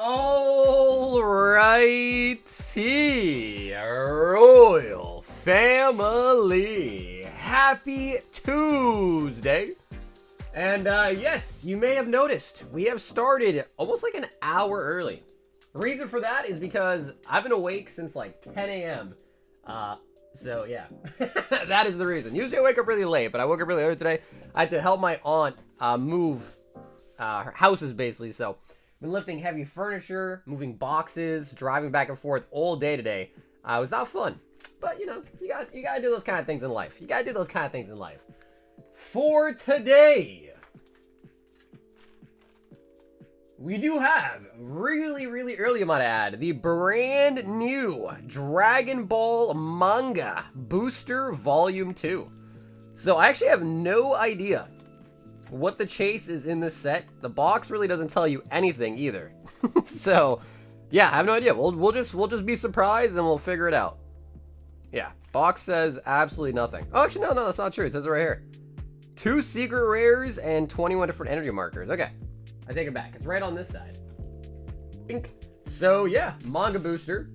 Alrighty, Royal Family, happy Tuesday. And yes, you may have noticed we have started almost like an hour early. The reason for that is because I've been awake since like 10 a.m. So yeah, that is the reason. Usually I wake up really late, but I woke up really early today. I had to help my aunt move her houses basically, so been lifting heavy furniture, moving boxes, driving back and forth all day today. It was not fun, but you know, you gotta do those kind of things in life. You gotta do those kind of things in life. For today, we do have really early, I might add, the brand new Dragon Ball Manga Booster Volume 2. So I actually have no idea what the chase is in this set. The box really doesn't tell you anything either. So yeah, I have no idea. We'll just be surprised and we'll figure it out. Yeah, box says absolutely nothing. Oh, actually no, that's not true. It says it right here. 2 secret rares and 21 different energy markers. Okay, I take it back. It's right on this side. Bink. So yeah, manga booster.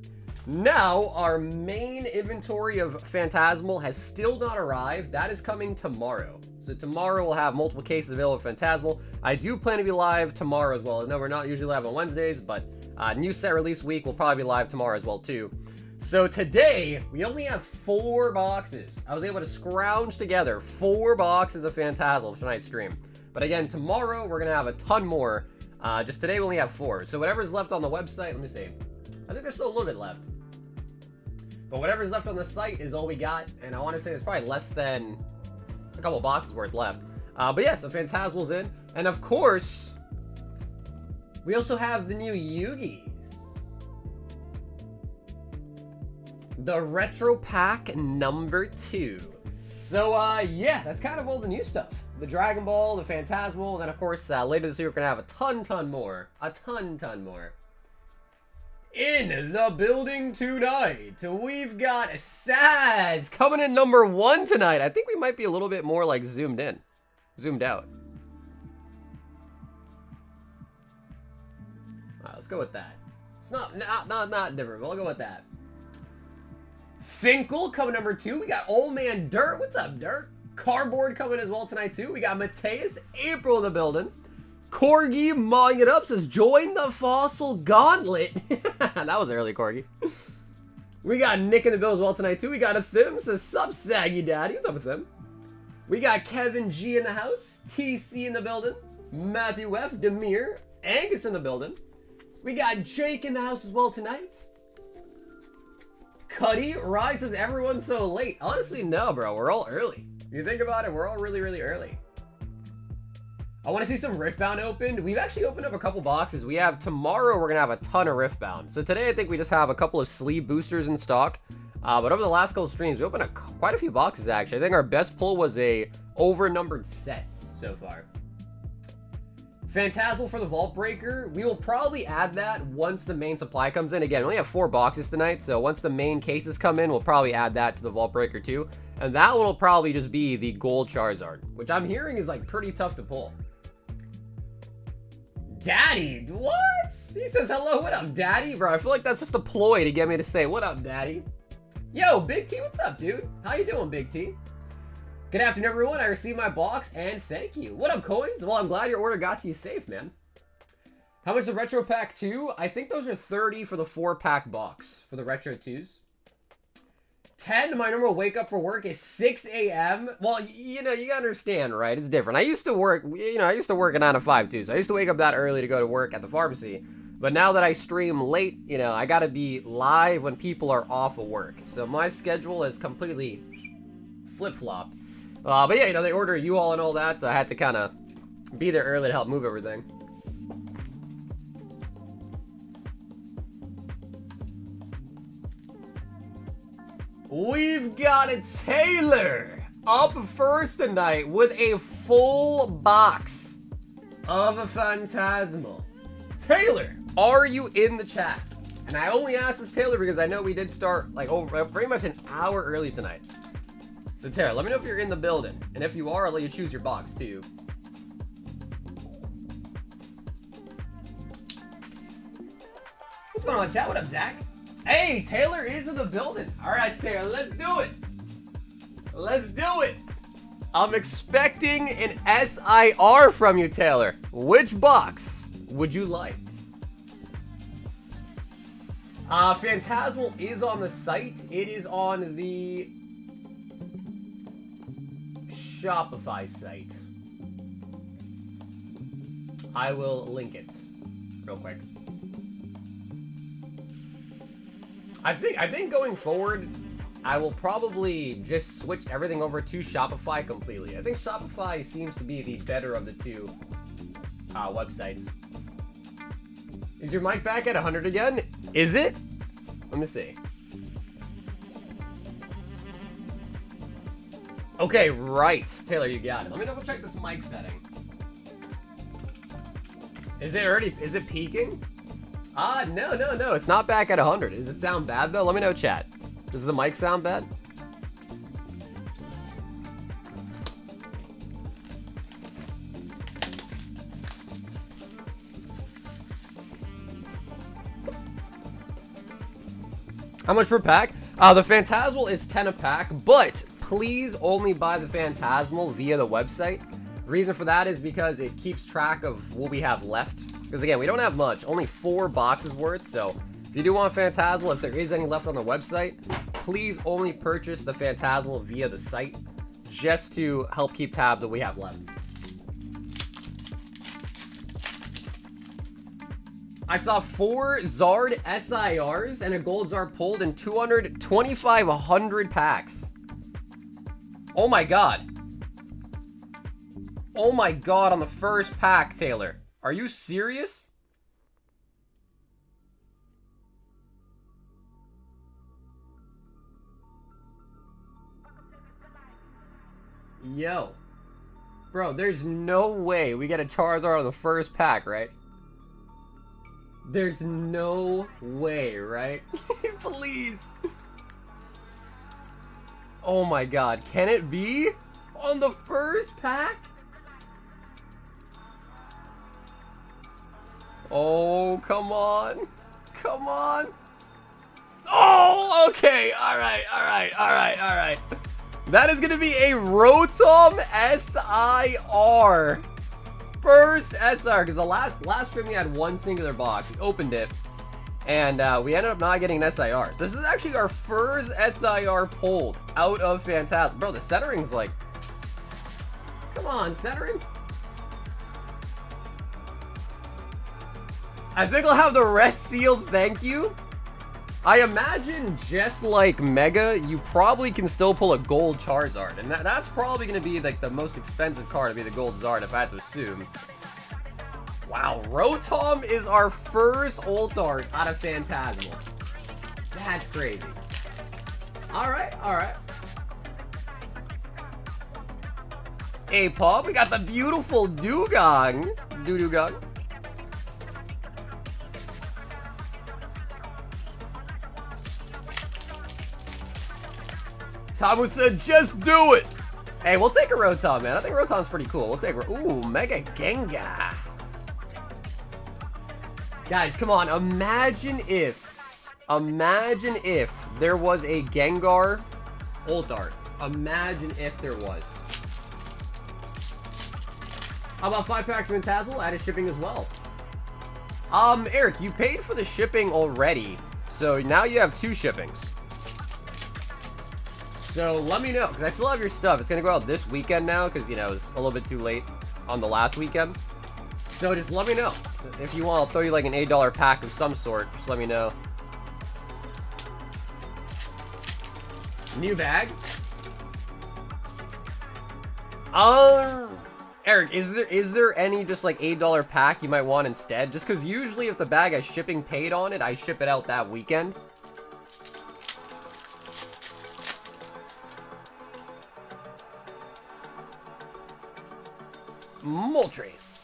Now our main inventory of Phantasmal has still not arrived. That is coming tomorrow. So tomorrow we'll have multiple cases available of Phantasmal. I do plan to be live tomorrow as well. No, we're not usually live on Wednesdays, but new set release week will probably be live tomorrow as well too. So today, we only have 4 boxes. I was able to scrounge together 4 boxes of Phantasmal for tonight's stream. But again, tomorrow we're going to have a ton more. Just today we only have 4. So whatever's left on the website, let me see. I think there's still a little bit left. But whatever's left on the site is all we got. And I want to say there's probably less than a couple boxes worth left. But yeah, so Phantasmal's in. And of course, we also have the new Yugis. The Retro Pack number 2. So, yeah, that's kind of all the new stuff. The Dragon Ball, the Phantasmal, and then, of course, later this year, we're going to have a ton more. A ton more. In the building tonight, we've got Saz coming in number 1 tonight. I think we might be a little bit more, like, zoomed out. All right, let's go with that. It's not different, but I'll go with that. Finkel coming number 2. We got Old Man Dirt. What's up, Dirt? Cardboard coming as well tonight, too. We got Mateus April in the building. Corgi mawing it up says, join the Fossil Gauntlet. That was early, Corgi. We got Nick in the building as well tonight, too. We got a Thim says, sup, Saggy Daddy. What's up with him? We got Kevin G in the house. TC in the building. Matthew F. Demir. Angus in the building. We got Jake in the house as well tonight. Cuddy, Ryan says, everyone's so late. Honestly, no, bro. We're all early. If you think about it, we're all really early. I want to see some Riftbound opened. We've actually opened up a couple boxes. We have tomorrow, we're going to have a ton of Riftbound. So today, I think we just have a couple of sleeve boosters in stock. But over the last couple streams, we opened up quite a few boxes, actually. I think our best pull was a over-numbered set so far. Phantasmal for the Vault Breaker. We will probably add that once the main supply comes in. Again, we only have 4 boxes tonight, so once the main cases come in, we'll probably add that to the Vault Breaker too. And that one will probably just be the Gold Charizard, which I'm hearing is like pretty tough to pull. Daddy, what? He says, hello, what up, Daddy? Bro, I feel like that's just a ploy to get me to say, what up, Daddy? Yo, Big T, what's up, dude? How you doing, Big T? Good afternoon, everyone. I received my box, and thank you. What up, Coins? Well, I'm glad your order got to you safe, man. How much is the Retro Pack 2? I think those are 30 for the 4-pack box for the Retro 2s. 10, my normal wake up for work is 6 a.m. Well, you know, you gotta understand, right? It's different. I used to work, I used to work at 9 to 5 too, so I used to wake up that early to go to work at the pharmacy. But now that I stream late, I gotta be live when people are off of work. So my schedule is completely flip-flopped. But yeah, they order you all and all that, so I had to kind of be there early to help move everything. We've got a Taylor up first tonight with a full box of a Phantasmal. Taylor, are you in the chat? And I only asked this, Taylor, because I know we did start like over pretty much an hour early tonight. So Taylor, let me know if you're in the building. And if you are, I'll let you choose your box too. What's going on, chat? What up, Zach? Hey, Taylor is in the building. All right, Taylor, let's do it. Let's do it. I'm expecting an SIR from you, Taylor. Which box would you like? Phantasmal is on the site. It is on the Shopify site. I will link it real quick. I think going forward, I will probably just switch everything over to Shopify completely. I think Shopify seems to be the better of the two websites. Is your mic back at 100 again? Is it? Let me see. Okay, right. Taylor, you got it. Let me double check this mic setting. Is it peaking? No. It's not back at 100. Does it sound bad, though? Let me know, chat. Does the mic sound bad? How much per pack? The Phantasmal is 10 a pack, but please only buy the Phantasmal via the website. Reason for that is because it keeps track of what we have left. Because again, we don't have much, only 4 boxes worth, so if you do want Phantasmal, if there is any left on the website, please only purchase the Phantasmal via the site, just to help keep tabs that we have left. I saw 4 Zard SIRs and a Gold Zard pulled in 2,500 packs. Oh my god. Oh my god, on the first pack, Taylor. Are you serious? Yo. Bro, there's no way we get a Charizard on the first pack, right? There's no way, right? Please. Oh my god, can it be? On the first pack? Oh, come on. Come on. Oh, okay. All right. That is going to be a Rotom SIR. First SR, because the last stream we had one singular box. We opened it, and we ended up not getting an SIR. So this is actually our first SIR pulled out of Phantasmal. Bro, the centering's like... Come on, centering. I think I'll have the rest sealed, thank you. I imagine just like Mega, you probably can still pull a gold Charizard. And that's probably going to be like the most expensive card to be the gold Zard, if I had to assume. Wow, Rotom is our first Ult Art out of Phantasmal. That's crazy. Alright. Hey, Paul, we got the beautiful Dugong. Dugong. Tamu said, just do it. Hey, we'll take a Rotom, man. I think Rotom's pretty cool. We'll take ooh, Mega Gengar. Guys, come on. Imagine if there was a Gengar Ult Art. Imagine if there was. How about 5 packs of Phantasmal? Added shipping as well. Eric, you paid for the shipping already. So now you have 2 shippings. So let me know, because I still have your stuff. It's going to go out this weekend now, because, you know, it's a little bit too late on the last weekend. So just let me know. If you want, I'll throw you like an $8 pack of some sort. Just let me know. New bag. Eric, is there any just like $8 pack you might want instead? Just because usually if the bag has shipping paid on it, I ship it out that weekend. Moltres.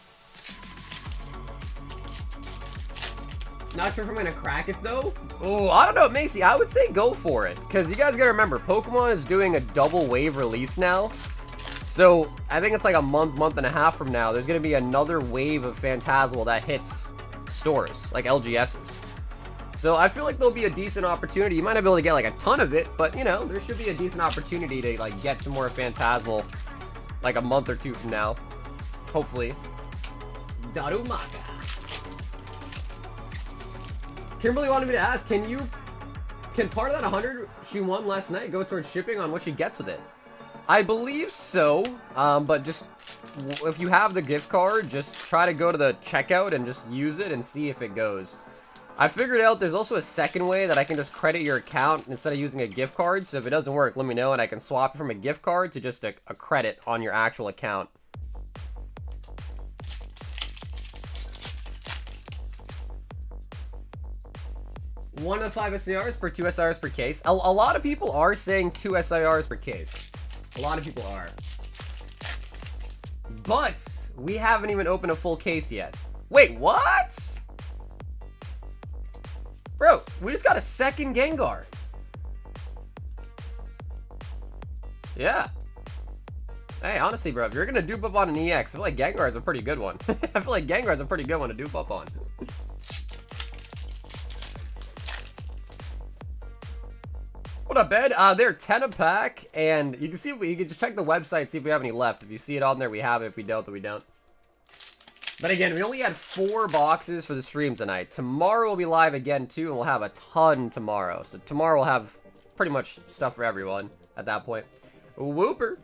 Not sure if I'm gonna crack it though. Oh, I don't know, Macy. I would say go for it, because you guys gotta remember, Pokemon is doing a double wave release now. So I think it's like a month and a half from now, there's gonna be another wave of Phantasmal that hits stores, like LGSs. So I feel like there'll be a decent opportunity. You might not be able to get like a ton of it, but you know, there should be a decent opportunity to like get some more Phantasmal like a month or two from now. Hopefully. Darumaka. Kimberly wanted me to ask, can part of that 100 she won last night go towards shipping on what she gets with it? I believe so, but just if you have the gift card, just try to go to the checkout and just use it and see if it goes. I figured out there's also a second way that I can just credit your account instead of using a gift card. So if it doesn't work, let me know and I can swap it from a gift card to just a credit on your actual account. One of 5 SIRs per 2 SIRs per case. A lot of people are saying 2 SIRs per case. A lot of people are. But we haven't even opened a full case yet. Wait, what? Bro, we just got a second Gengar. Yeah. Hey, honestly, bro, if you're gonna dupe up on an EX, I feel like Gengar's a pretty good one. I feel like Gengar's a pretty good one to dupe up on. What up, Ben? They're 10 a pack, and you can see you can just check the website, see if we have any left. If you see it on there, we have it. If we don't, then we don't. But again, we only had 4 boxes for the stream tonight. Tomorrow we'll be live again too, and we'll have a ton tomorrow. So tomorrow we'll have pretty much stuff for everyone at that point. Whooper.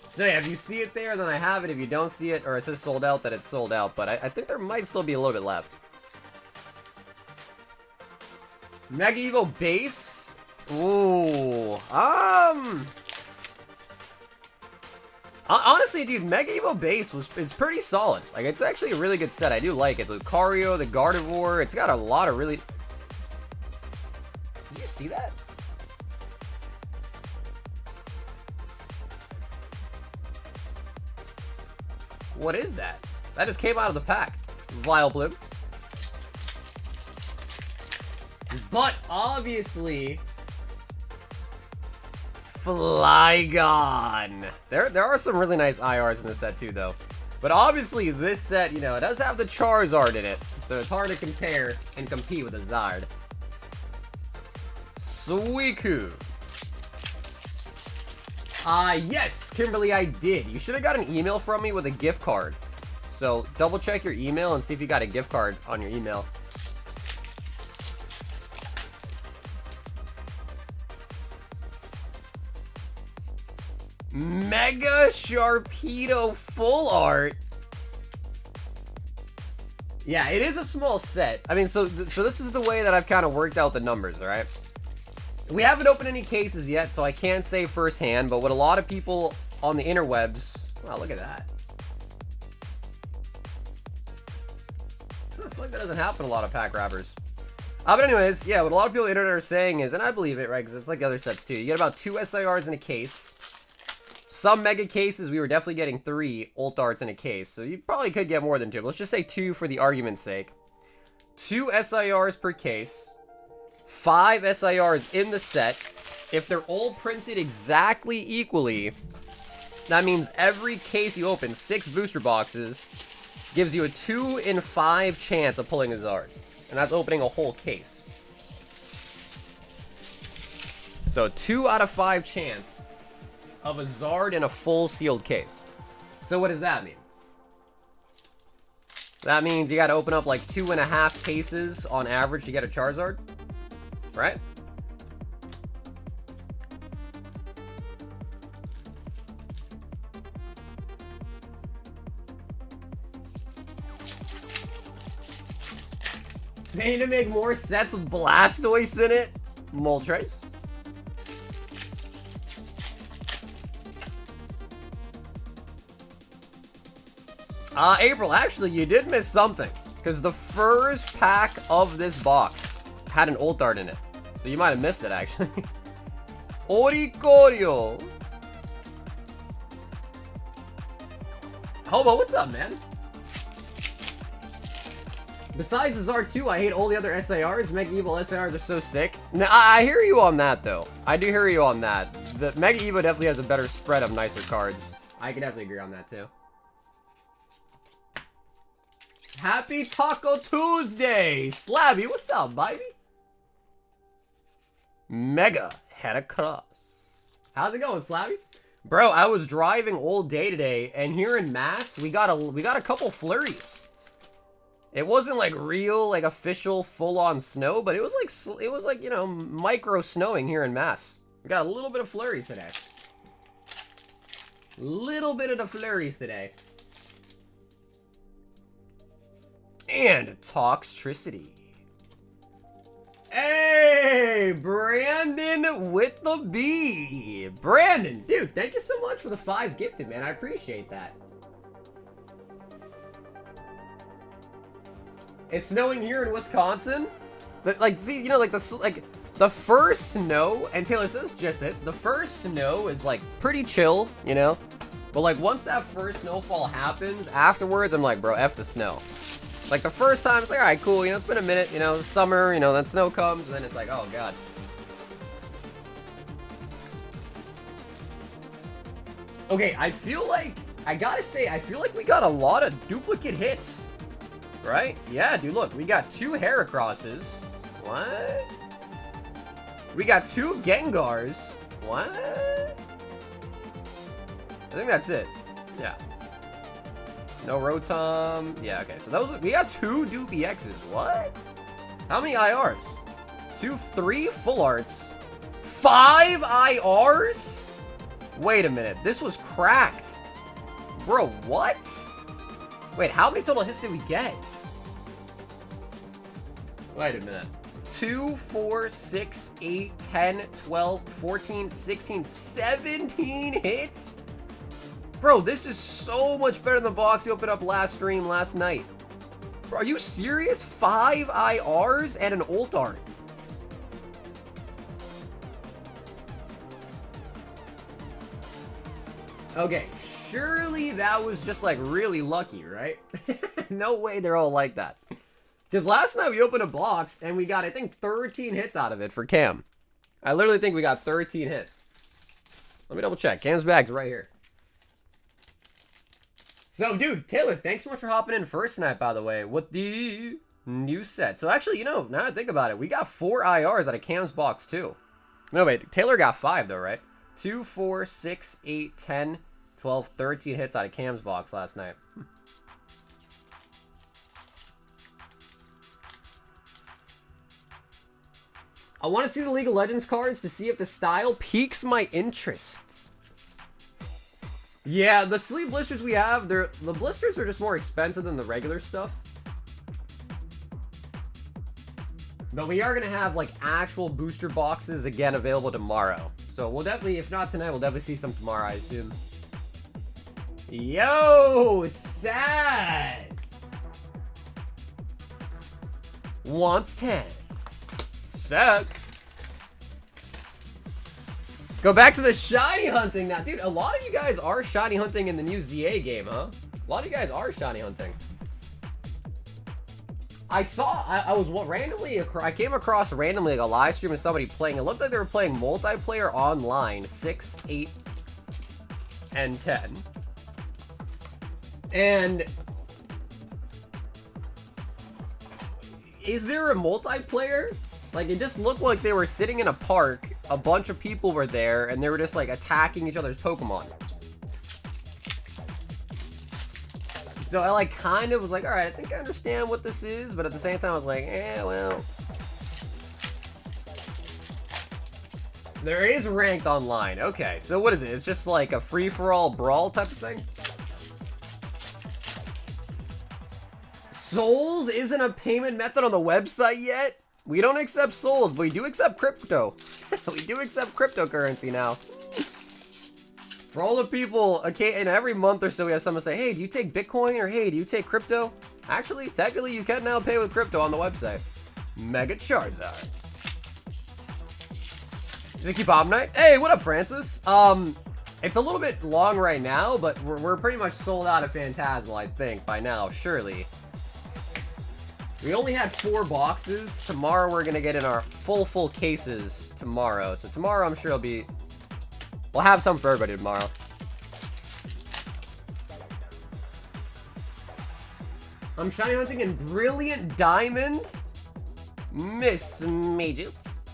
So yeah, if you see it there, then I have it. If you don't see it, or it says sold out, then it's sold out. But I think there might still be a little bit left. Mega Evo Base? Ooh. Honestly, dude, Mega Evo Base is pretty solid. Like, it's actually a really good set. I do like it. The Lucario, the Gardevoir, it's got a lot of really... Did you see that? What is that? That just came out of the pack. Vileplume. But obviously, Flygon. There are some really nice IRs in this set too, though. But obviously, this set, you know, it does have the Charizard in it, so it's hard to compare and compete with a Zard. Suicune. Yes, Kimberly, I did. You should have got an email from me with a gift card. So double check your email and see if you got a gift card on your email. Mega Sharpedo full art. Yeah, it is a small set. I mean, so this is the way that I've kind of worked out the numbers, all right? We haven't opened any cases yet, so I can't say firsthand, but what a lot of people on the interwebs... Wow, look at that. I feel like that doesn't happen a lot of pack wrappers. But anyways, yeah, what a lot of people on the internet are saying is, and I believe it, right, because it's like the other sets too, you get about 2 SIRs in a case. Some mega cases, we were definitely getting 3 ult arts in a case, so you probably could get more than 2, but let's just say 2 for the argument's sake. 2 SIRs per case, 5 SIRs in the set. If they're all printed exactly equally, that means every case you open, 6 booster boxes, gives you a 2 in 5 chance of pulling a Zard. And that's opening a whole case. So 2 out of 5 chance of a Zard in a full sealed case. So what does that mean? That means you gotta open up like 2.5 cases on average to get a Charizard, right? They need to make more sets with Blastoise in it. Moltres. April, actually, you did miss something. Because the first pack of this box had an ult art in it. So you might have missed it, actually. Oricorio. Hobo, what's up, man? Besides the Zard 2, I hate all the other SIRs. Mega Evo SIRs are so sick. Now, I hear you on that, though. I do hear you on that. The Mega Evo definitely has a better spread of nicer cards. I can definitely agree on that, too. Happy Taco Tuesday! Slabby, what's up, baby? Mega head across. How's it going, Slabby? Bro, I was driving all day today, and here in Mass, we got a couple flurries. It wasn't like real, like official, full-on snow, but it was like, you know, micro snowing here in Mass. We got a little bit of flurries today. Little bit of the flurries today. And Toxtricity. Hey, Brandon with the B. Brandon, dude, thank you so much for the 5 gifted, man. I appreciate that. It's snowing here in Wisconsin. Like, see, you know, like the first snow, and Taylor says just it's the first snow is like pretty chill, you know. But like once that first snowfall happens, afterwards I'm like, bro, F the snow. Like the first time, it's like, all right, cool, you know, it's been a minute, you know, summer, you know, then snow comes, and then it's like, oh god. Okay, I feel like, I gotta say, I feel like we got a lot of duplicate hits. Right? Yeah, dude, look, we got 2 Heracrosses. What? We got 2 Gengars. What? I think that's it. Yeah. No Rotom. Yeah, okay. So those, we got 2 Doopy X's. What? How many IRs? 3 full arts. 5 IRs? Wait a minute. This was cracked. Bro, what? Wait, how many total hits did we get? Wait a minute. 2, 4, 6, 8, 10, 12, 14, 16, 17 hits? Bro, this is so much better than the box you opened up last stream last night. Bro, are you serious? 5 IRs and an ult art. Okay, surely that was just like really lucky, right? No way they're all like that. Because last night we opened a box and we got, I think, 13 hits out of it for Cam. I literally think we got 13 hits. Let me double check. Cam's bag's right here. So, dude, Taylor, thanks so much for hopping in first tonight, by the way, with the new set. So, actually, you know, now that I think about it, we got 4 IRs out of Cam's box, too. No, wait, Taylor got 5, though, right? 2, 4, 6, 8, 10, 12, 13 hits out of Cam's box last night. I want to see the League of Legends cards to see if the style piques my interest. Yeah, the sleeve blisters we have, the blisters are just more expensive than the regular stuff. But we are going to have, like, actual booster boxes again available tomorrow. So we'll definitely, if not tonight, we'll definitely see some tomorrow, I assume. Yo, Sass! Wants 10. Suck. Go back to the shiny hunting now. Dude, a lot of you guys are shiny hunting in the new ZA game, huh? A lot of you guys are shiny hunting. I saw, I was randomly, I came across randomly like a live stream of somebody playing. It looked like they were playing multiplayer online, 6, 8, and 10. And is there a multiplayer? Like, it just looked like they were sitting in a park, a bunch of people were there, and they were just, like, attacking each other's Pokemon. So I, like, kind of was like, alright, I think I understand what this is, but at the same time I was like, eh, well. There is ranked online. Okay, so what is it? It's just like a free-for-all brawl type of thing? Souls isn't a payment method on the website yet? We don't accept souls, but we do accept crypto. We do accept cryptocurrency now. For all the people, okay, and every month or so we have someone say, hey, do you take Bitcoin, or hey, do you take crypto? Actually, technically, you can now pay with crypto on the website. Mega Charizard. Vicky Bob Knight. Hey, what up, Francis? It's a little bit long right now, but we're pretty much sold out of Phantasmal, I think, by now, surely. We only had 4 boxes. Tomorrow we're gonna get in our full cases tomorrow. So tomorrow I'm sure we'll have some for everybody tomorrow. I'm shiny hunting in Brilliant Diamond. Miss Mages.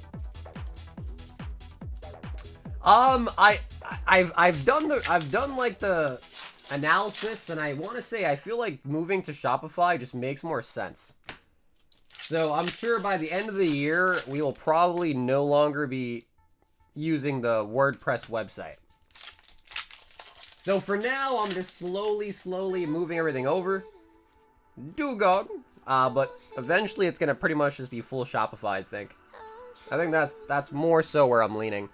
I've done like the analysis, and I want to say I feel like moving to Shopify just makes more sense. So I'm sure by the end of the year we will probably no longer be using the WordPress website. So for now, I'm just slowly moving everything over. Dugong. But eventually it's gonna pretty much just be full Shopify, I think. I think that's more so where I'm leaning.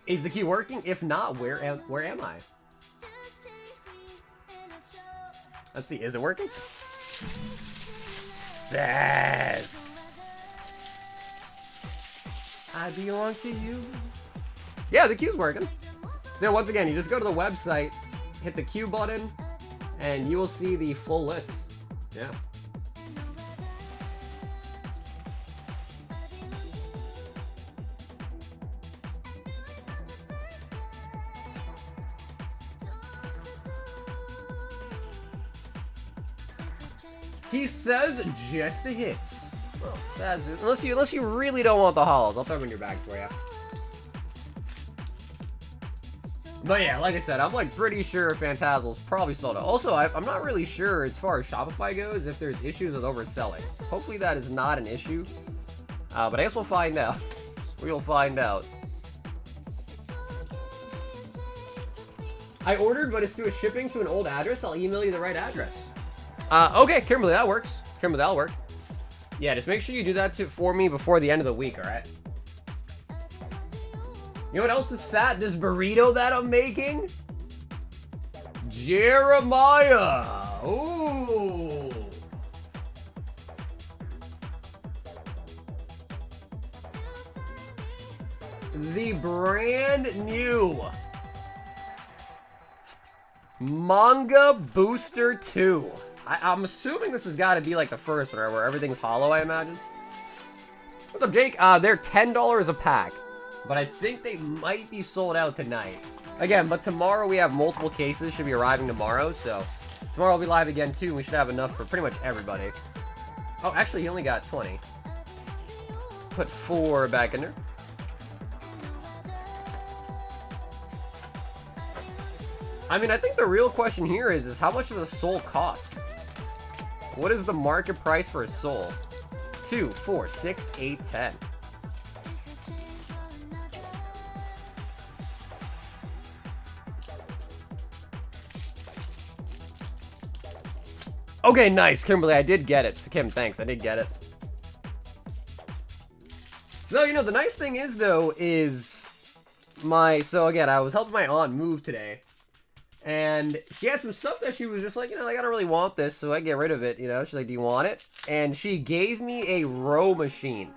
Is the key working? If not, where am I? Let's see, is it working? Says I belong to you. Yeah, the queue's working. So once again, you just go to the website, hit the queue button, and you will see the full list. Yeah. He says just the hits. Well, that's it. Unless you really don't want the holos, I'll throw them in your bag for you. But yeah, like I said, I'm like pretty sure Phantasmal's probably sold out. Also, I'm not really sure as far as Shopify goes if there's issues with overselling. Hopefully that is not an issue. But I guess we'll find out. We'll find out. I ordered, but it's through a shipping to an old address. I'll email you the right address. Okay, Kimberly, that works. Kimberly, that'll work. Yeah, just make sure you do that for me before the end of the week, alright? You know what else is fat? This burrito that I'm making? Jeremiah! Ooh! The brand new Manga Booster 2. I'm assuming this has got to be like the first one, where everything's hollow, I imagine. What's up, Jake? They're $10 a pack, but I think they might be sold out tonight. Again, but tomorrow we have multiple cases, should be arriving tomorrow, so tomorrow I'll be live again too, and we should have enough for pretty much everybody. Oh, actually, he only got 20. Put 4 back in there. I mean, I think the real question here is how much does a soul cost? What is the market price for a soul? 2, 4, 6, 8, 10. Okay, nice, Kimberly. I did get it. So, Kim, thanks. I did get it. So, you know, the nice thing is, though, is so again, I was helping my aunt move today. And she had some stuff that she was just like, you know, like, I don't really want this, so I get rid of it, you know. She's like, do you want it? And she gave me a row machine.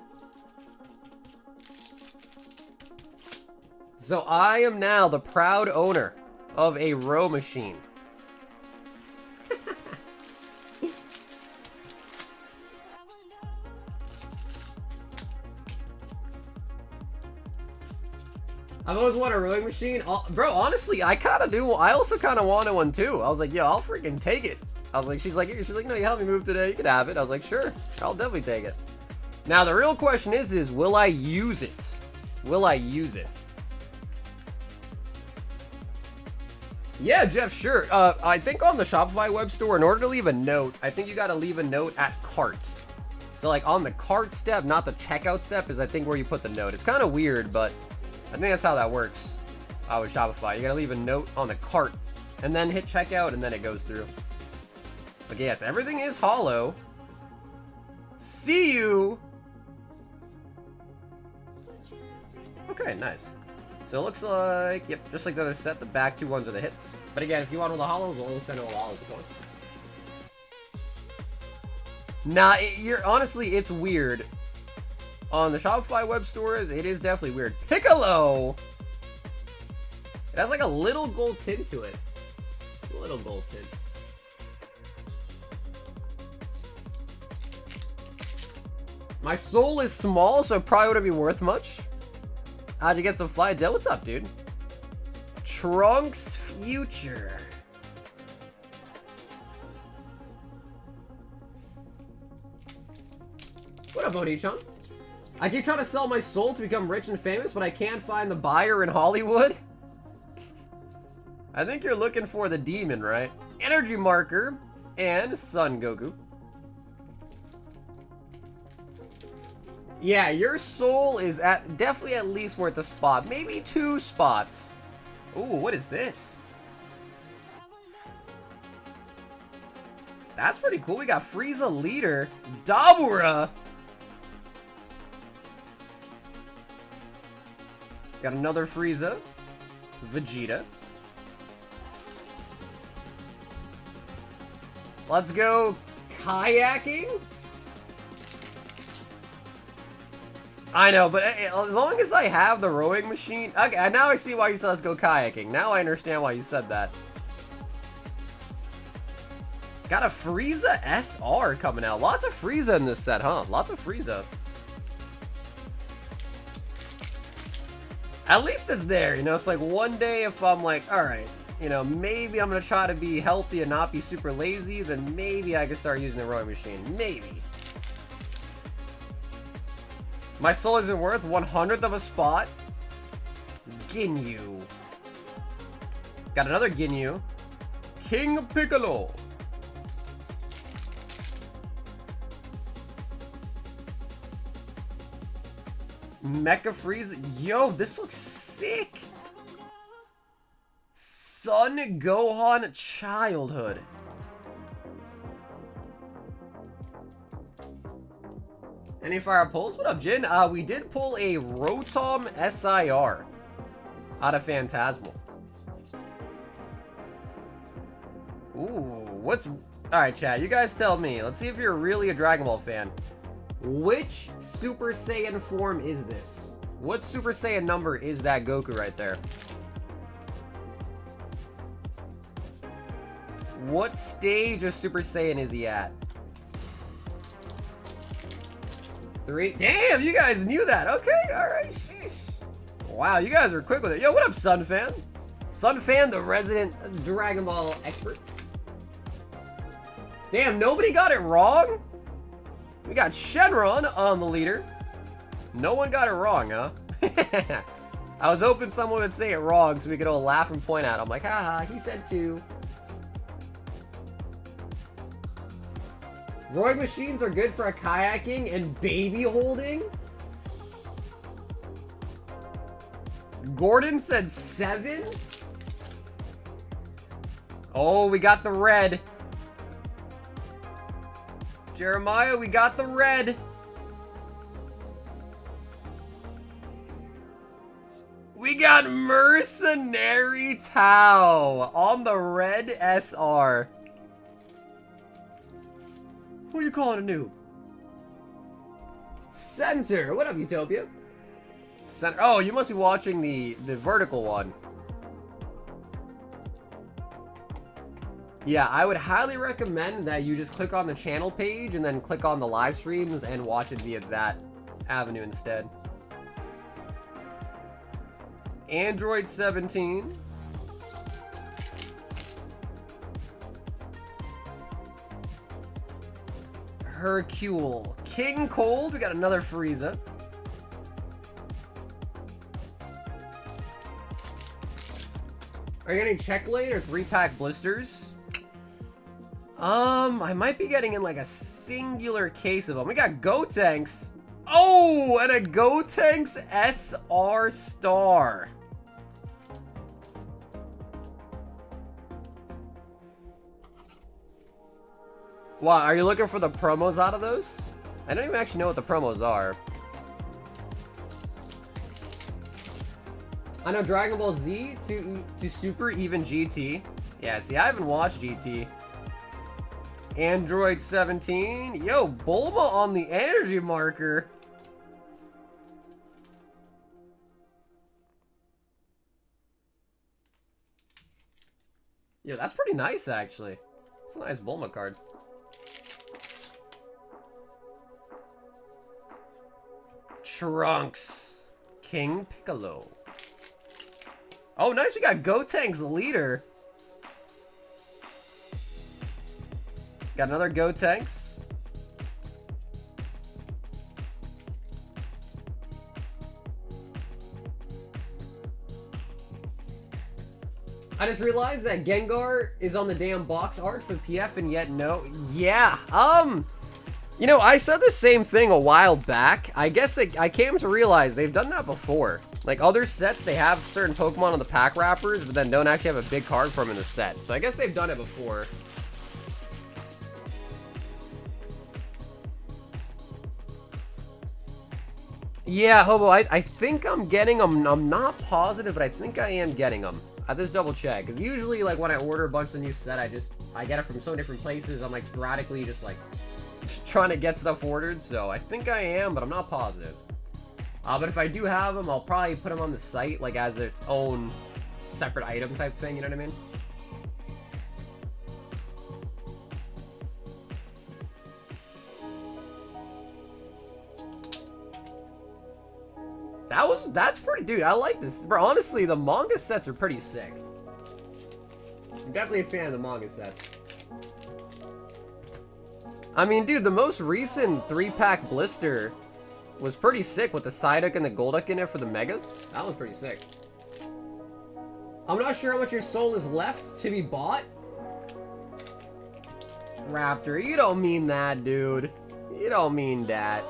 So I am now the proud owner of a row machine. I've always wanted a rowing machine. Bro, honestly, I kind of do. I also kind of wanted one too. I was like, yo, I'll freaking take it. I was like, she's like, no, you helped me move today. You can have it. I was like, sure, I'll definitely take it. Now, the real question is will I use it? Will I use it? Yeah, Jeff, sure. I think on the Shopify web store, in order to leave a note, I think you got to leave a note at cart. So, like, on the cart step, not the checkout step, is I think where you put the note. It's kind of weird, but I think that's how that works with Shopify. You gotta leave a note on the cart and then hit checkout and then it goes through. But yes, everything is hollow. See you. Okay, nice. So it looks like, yep, just like the other set, the back 2 ones are the hits. But again, if you want all the hollows, we'll send all the hollows at once. Nah, honestly, it's weird. On the Shopify web stores, it is definitely weird. Piccolo! It has like a little gold tint to it. A little gold tint. My soul is small, so it probably wouldn't be worth much. How'd you get some fly? Del, what's up, dude? Trunks Future. What up, Odichan? I keep trying to sell my soul to become rich and famous, but I can't find the buyer in Hollywood. I think you're looking for the demon, right? Energy Marker and Sun Goku. Yeah, your soul is definitely at least worth a spot. Maybe 2 spots. Ooh, what is this? That's pretty cool. We got Frieza Leader, Dabura. Got another Frieza, Vegeta. Let's go kayaking. I know, but as long as I have the rowing machine... Okay, now I see why you said let's go kayaking. Now I understand why you said that. Got a Frieza SR coming out. Lots of Frieza in this set, huh? Lots of Frieza. At least it's there, you know? It's like one day if I'm like, alright, you know, maybe I'm gonna try to be healthy and not be super lazy, then maybe I can start using the rowing machine. Maybe. My soul isn't worth 1/100th of a spot. Ginyu. Got another Ginyu. King Piccolo. Mecha Frieza. Yo, this looks sick. Son Gohan Childhood. Any fire pulls? What up, Jin? We did pull a Rotom SIR out of Phantasmal. Ooh, what's... Alright, chat, you guys tell me. Let's see if you're really a Dragon Ball fan. Which Super Saiyan form is this? What Super Saiyan number is that Goku right there? What stage of Super Saiyan is he at? 3. Damn, you guys knew that. Okay, alright, sheesh. Wow, you guys are quick with it. Yo, what up, Sunfan? Sunfan, the resident Dragon Ball expert. Damn, nobody got it wrong? We got Shenron on the leader. No one got it wrong, huh? I was hoping someone would say it wrong so we could all laugh and point at him. Like, haha, he said 2. Rowing machines are good for a kayaking and baby holding. Gordon said 7. Oh, we got the red. Jeremiah, we got the red. We got Mercenary Tao on the red SR. Who are you calling a noob? Center. What up, Utopia? Center. Oh, you must be watching the vertical one. Yeah, I would highly recommend that you just click on the channel page and then click on the live streams and watch it via that avenue instead. Android 17. Hercule. King Cold. We got another Frieza. Are you getting check lane or 3-pack blisters? I might be getting in like a singular case of them. We got Gotenks. Oh, and a Gotenks SR Star. Wow, are you looking for the promos out of those? I don't even actually know what the promos are. I know Dragon Ball Z to Super, even GT. Yeah, see, I haven't watched GT. Android 17. Yo, Bulma on the energy marker. Yo, that's pretty nice, actually. It's a nice Bulma card. Trunks. King Piccolo. Oh, nice. We got Gotenks leader. Got another Gotenks. I just realized that Gengar is on the damn box art for the PF and yet no. Yeah, you know, I said the same thing a while back. I guess I came to realize they've done that before. Like other sets, they have certain Pokemon on the pack wrappers, but then don't actually have a big card for them in the set. So I guess they've done it before. Yeah, Hobo, I think I'm getting them. I'm not positive, but I think I am getting them. I just double check, because usually, like, when I order a bunch of the new set, I get it from so many different places. I'm, like, sporadically just trying to get stuff ordered, so I think I am, but I'm not positive. But if I do have them, I'll probably put them on the site, like, as its own separate item type thing, you know what I mean? That's pretty, dude, I like this. Bro, honestly, the manga sets are pretty sick. I'm definitely a fan of the manga sets. I mean, dude, the most recent 3-pack blister was pretty sick with the Psyduck and the Golduck in it for the Megas. That was pretty sick. I'm not sure how much your soul is left to be bought. Raptor, you don't mean that, dude. You don't mean that.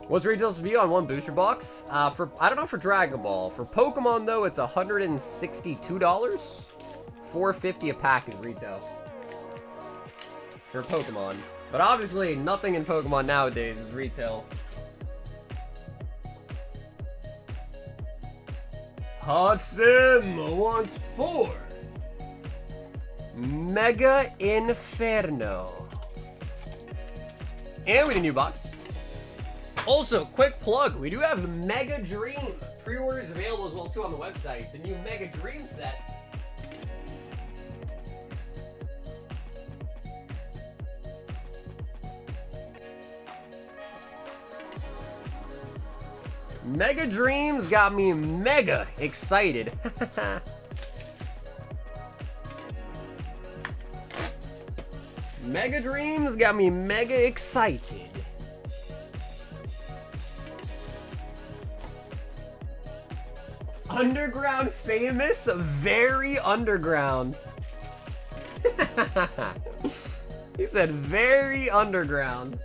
What's retail to be on one booster box? I don't know for Dragon Ball. For Pokemon though, it's $162. $4.50 a pack is retail for Pokemon. But obviously, nothing in Pokemon nowadays is retail. Hot Fim wants 4 Mega Inferno. And we need a new box. Also, quick plug, we do have the Mega Dream. Pre-orders available as well, too, on the website. The new Mega Dream set. Mega Dreams got me mega excited. Mega Dreams got me mega excited. Underground famous, very underground. He said very underground.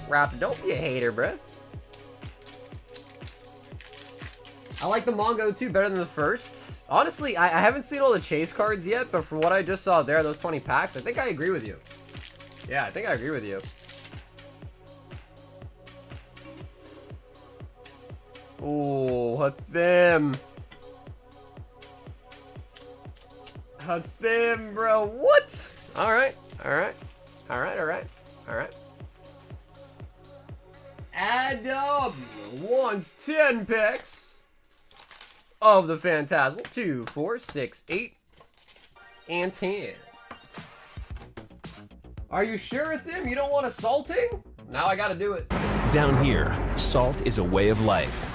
Raptor, don't be a hater, bruh. I like the Manga too better than the first. Honestly, I haven't seen all the chase cards yet, but from what I just saw there, those 20 packs, I think I agree with you. Yeah, I think I agree with you. Ooh, Hathim. Hathim, bro. What? Alright, alright. Alright, alright. Alright. Adam wants 10 packs of the Phantasmal. 2, 4, 6, 8, and 10. Are you sure, Hathim? You don't want a salting? Now I gotta do it. Down here, salt is a way of life.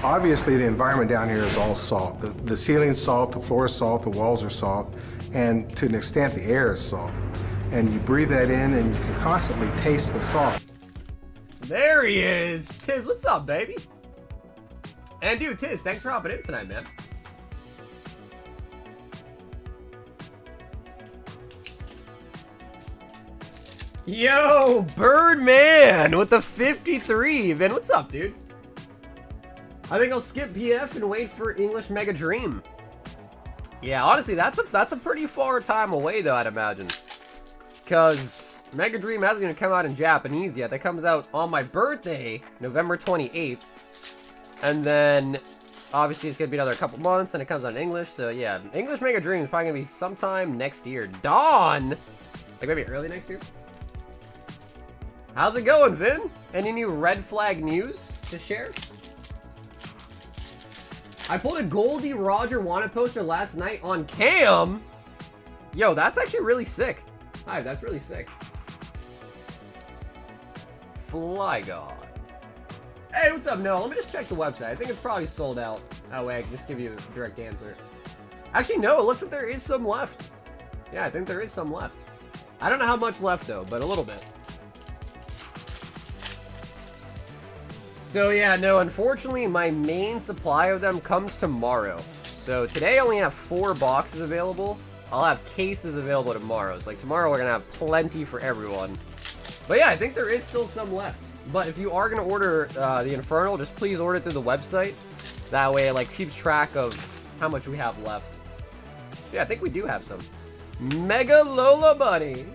Obviously, the environment down here is all salt. The ceiling's salt, the floor is salt, the walls are salt, and to an extent, the air is salt. And you breathe that in, and you can constantly taste the salt. There he is! Tiz, what's up, baby? And dude, Tiz, thanks for hopping in tonight, man. Yo, Birdman with the 53. Vin, what's up, dude? I think I'll skip PF and wait for English Mega Dream. Yeah, honestly, that's a pretty far time away, though, I'd imagine. Because Mega Dream hasn't even come out in Japanese yet. That comes out on my birthday, November 28th. And then, obviously, it's going to be another couple months, and it comes out in English. So, yeah, English Mega Dream is probably going to be sometime next year. Dawn! Like, maybe early next year? How's it going, Vin? Any new red flag news to share? I pulled a Goldie Roger wanted poster last night on cam. Yo, that's actually really sick. Hi, that's really sick. Fly God. Hey, what's up, Noah? Let me just check the website. I think it's probably sold out. That way I can just give you a direct answer. Actually, no, it looks like there is some left. Yeah, I think there is some left. I don't know how much left, though, but a little bit. So, yeah, no, unfortunately, my main supply of them comes tomorrow. So, today I only have 4 boxes available. I'll have cases available tomorrow. So, like, tomorrow we're going to have plenty for everyone. But, yeah, I think there is still some left. But if you are going to order the Infernal, just please order it through the website. That way it like keeps track of how much we have left. Yeah, I think we do have some. Mega Lola Bunny.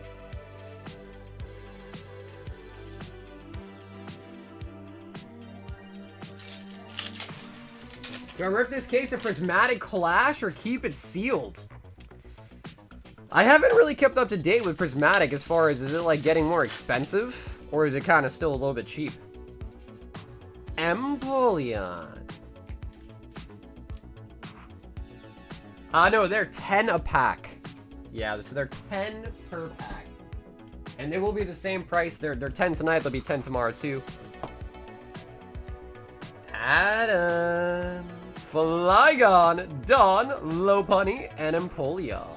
Do I rip this case of Prismatic Clash or keep it sealed? I haven't really kept up to date with Prismatic as far as is it like getting more expensive? Or is it kind of still a little bit cheap? Empoleon. No, they're 10 a pack. Yeah, so they're 10 per pack. And they will be the same price. They're 10 tonight, they'll be 10 tomorrow too. Adam, Flygon, Dawn, Lopunny, and Empoleon.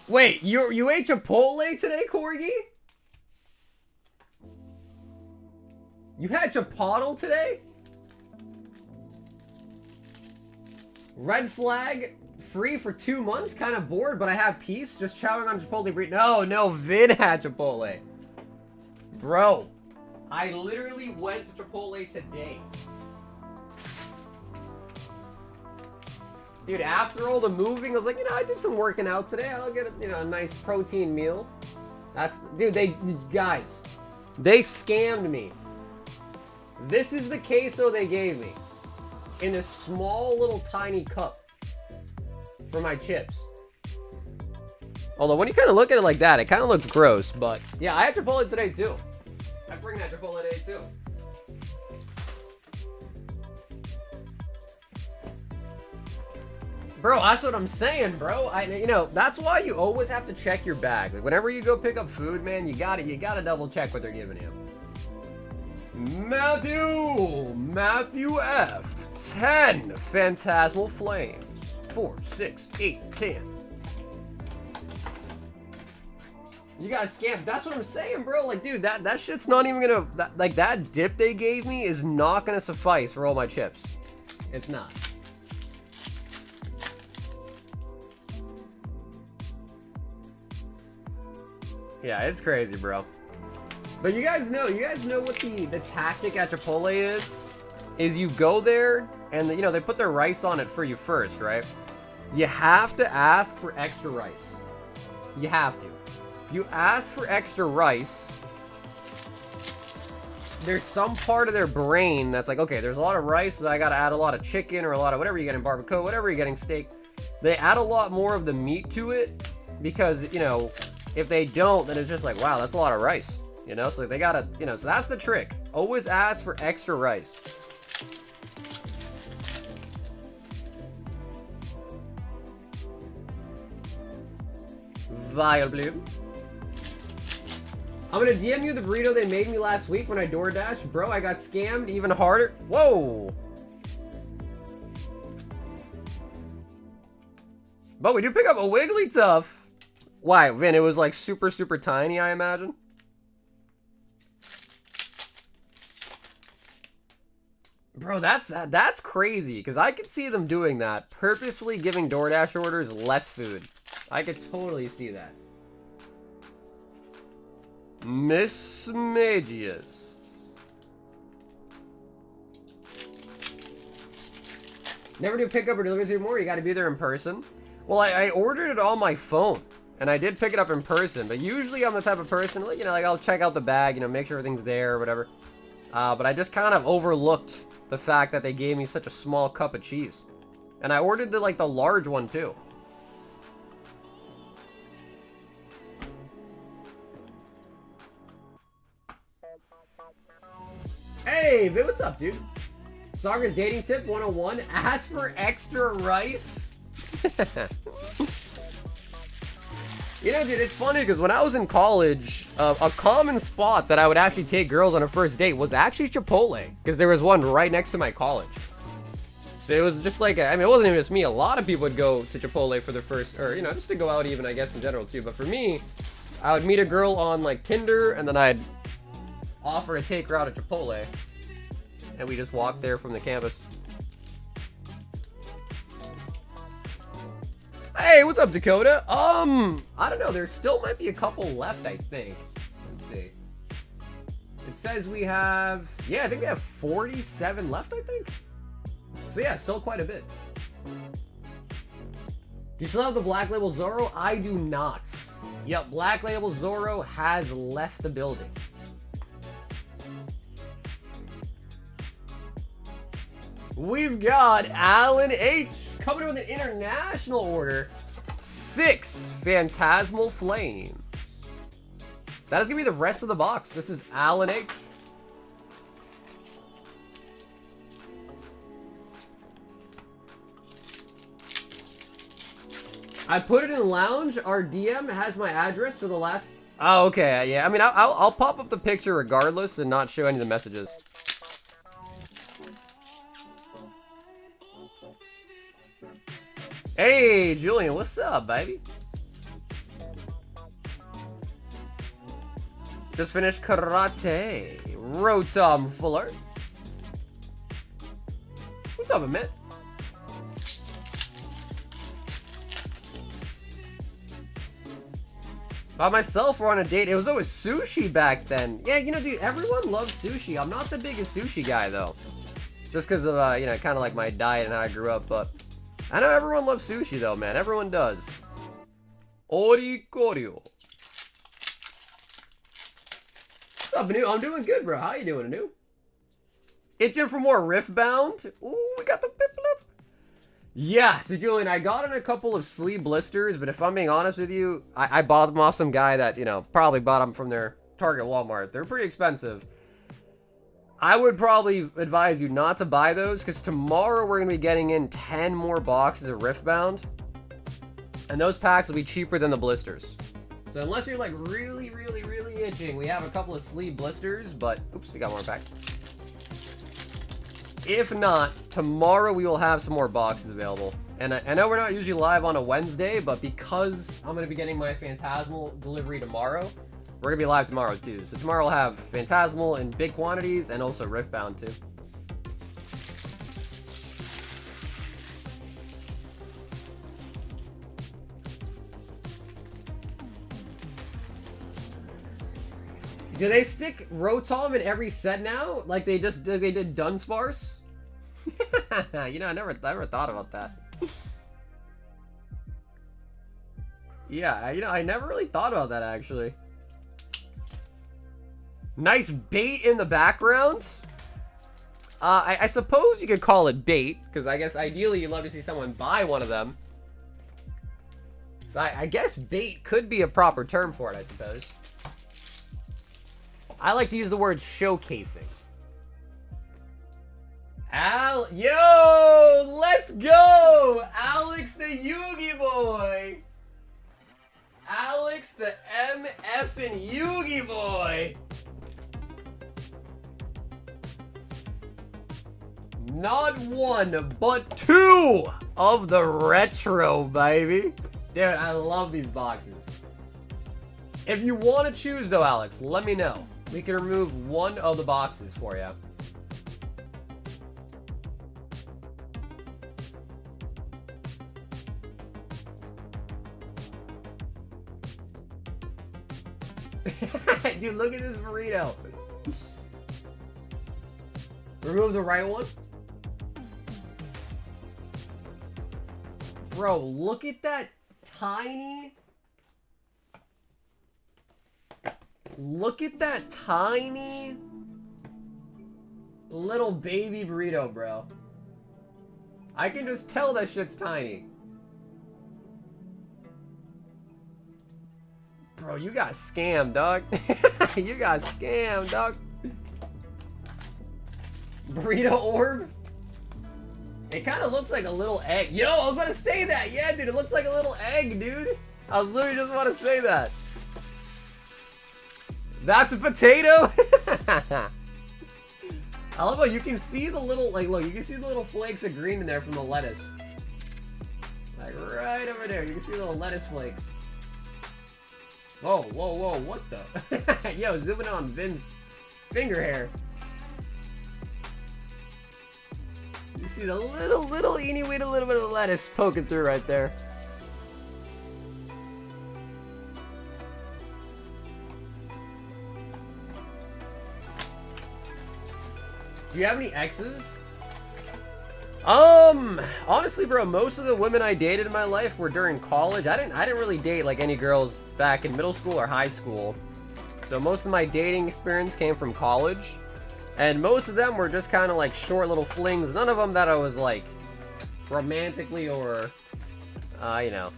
Wait, you ate Chipotle today, Corgi? You had Chipotle today? Red flag, free for 2 months? Kind of bored, but I have peace. Just chowing on Chipotle. No, Vin had Chipotle. Bro, I literally went to Chipotle today. Dude, after all the moving, I was like, I did some working out today. I'll get a nice protein meal. Dude, guys, they scammed me. This is the queso they gave me in a small little tiny cup for my chips. Although when you kind of look at it like that, it kind of looks gross, but yeah, I had Chipotle today too. I bring that Chipotle today too. Bro, that's what I'm saying, bro. That's why you always have to check your bag. Like, whenever you go pick up food, man, you gotta double check what they're giving you. Matthew F. 10 Phantasmal Flames. 4, 6, 8, 10. You got scammed. That's what I'm saying, bro. Like, dude, that shit's not even gonna... that dip they gave me is not gonna suffice for all my chips. It's not. Yeah, it's crazy, bro. But you guys know what the tactic at Chipotle is? Is you go there and they put their rice on it for you first, right? You have to ask for extra rice. You have to. If you ask for extra rice, there's some part of their brain that's like, okay, there's a lot of rice, so I gotta add a lot of chicken or a lot of whatever you're getting, barbacoa, whatever you're getting, steak. They add a lot more of the meat to it because, if they don't, then it's just like, wow, that's a lot of rice. So they gotta, so that's the trick. Always ask for extra rice. Vile Bloom. I'm gonna DM you the burrito they made me last week when I DoorDash. Bro, I got scammed even harder. Whoa. But we do pick up a Wigglytuff. Why, Vin? It was like super, super tiny, I imagine. Bro, that's crazy, because I could see them doing that. Purposefully giving DoorDash orders less food. I could totally see that. Miss Magius. Never do pickup or deliveries anymore. You got to be there in person. Well, I ordered it on my phone. And I did pick it up in person, but usually I'm the type of person, like, I'll check out the bag, make sure everything's there or whatever. But I just kind of overlooked the fact that they gave me such a small cup of cheese. And I ordered the large one too. Hey, Vin, what's up, dude? Saga's dating tip 101, ask for extra rice. You know, dude, it's funny because when I was in college, a common spot that I would actually take girls on a first date was actually Chipotle, because there was one right next to my college. So it was just like, I mean, it wasn't even just me. A lot of people would go to Chipotle for their first, or, you know, just to go out even, I guess, in general, too. But for me, I would meet a girl on, like, Tinder, and then I'd offer to take her out at Chipotle. And we just walk there from the campus. Hey, what's up, Dakota? I don't know. There still might be a couple left, I think. Let's see. It says we have... Yeah, I think we have 47 left, I think. So yeah, still quite a bit. Do you still have the Black Label Zoro? I do not. Yep, Black Label Zoro has left the building. We've got Alan H. coming in with an international order. 6 Phantasmal Flames. That is going to be the rest of the box. This is Alan H. I put it in lounge. Our DM has my address, so the last... Oh, okay, yeah. I mean, I'll pop up the picture regardless and not show any of the messages. Hey, Julian, what's up, baby? Just finished karate. Rotom Fuller. What's up, Amit? By myself or on a date, it was always sushi back then. Yeah, you know, dude, everyone loves sushi. I'm not the biggest sushi guy, though. Just because of, you know, kind of like my diet and how I grew up, but... I know everyone loves sushi, though, man. Everyone does. Ori Koryo. What's up, Anu? I'm doing good, bro. How you doing, Anu? Itching for more Riftbound? Ooh, we got the pip-lip. Yeah, so Julian, I got in a couple of sleeve blisters, but if I'm being honest with you, I bought them off some guy that, you know, probably bought them from their Target Walmart. They're pretty expensive. I would probably advise you not to buy those, because tomorrow we're going to be getting in 10 more boxes of Riftbound. And those packs will be cheaper than the blisters. So unless you're like really, really, really itching, we have a couple of sleeve blisters, but... Oops, we got one back. If not, tomorrow we will have some more boxes available. And I know we're not usually live on a Wednesday, but because I'm going to be getting my Phantasmal delivery tomorrow, we're going to be live tomorrow too. So tomorrow we'll have Phantasmal in big quantities and also Riftbound too. Do they stick Rotom in every set now? Like they did Dunsparce? You know, I never thought about that. Yeah, you know, I never really thought about that actually. Nice bait in the background. I suppose you could call it bait, because I guess ideally you'd love to see someone buy one of them. So I guess bait could be a proper term for it, I suppose. I like to use the word showcasing. Yo, let's go! Alex the Yugi boy! Alex the MF'n Yugi boy! Not one, but 2 of the retro, baby. Dude, I love these boxes. If you want to choose, though, Alex, let me know. We can remove one of the boxes for you. Dude, look at this burrito. Remove the right one. Bro, look at that tiny... Look at that tiny... little baby burrito, bro. I can just tell that shit's tiny. Bro, you got scammed, dog. You got scammed, dog. Burrito orb? It kind of looks like a little egg. Yo, I was about to say that. Yeah, dude, it looks like a little egg, dude. I was literally just want to say that. That's a potato? I love how you can see the little, like, look, you can see the little flakes of green in there from the lettuce. Like, right over there, you can see the little lettuce flakes. Whoa, whoa, whoa, what the? Yo, zooming on Vin's finger hair. You see the little eeny weeny little bit of lettuce poking through right there. Do you have any exes? Honestly, bro, most of the women I dated in my life were during college. I didn't really date like any girls back in middle school or high school. So most of my dating experience came from college. And most of them were just kind of like short little flings. None of them that I was like romantically or, you know,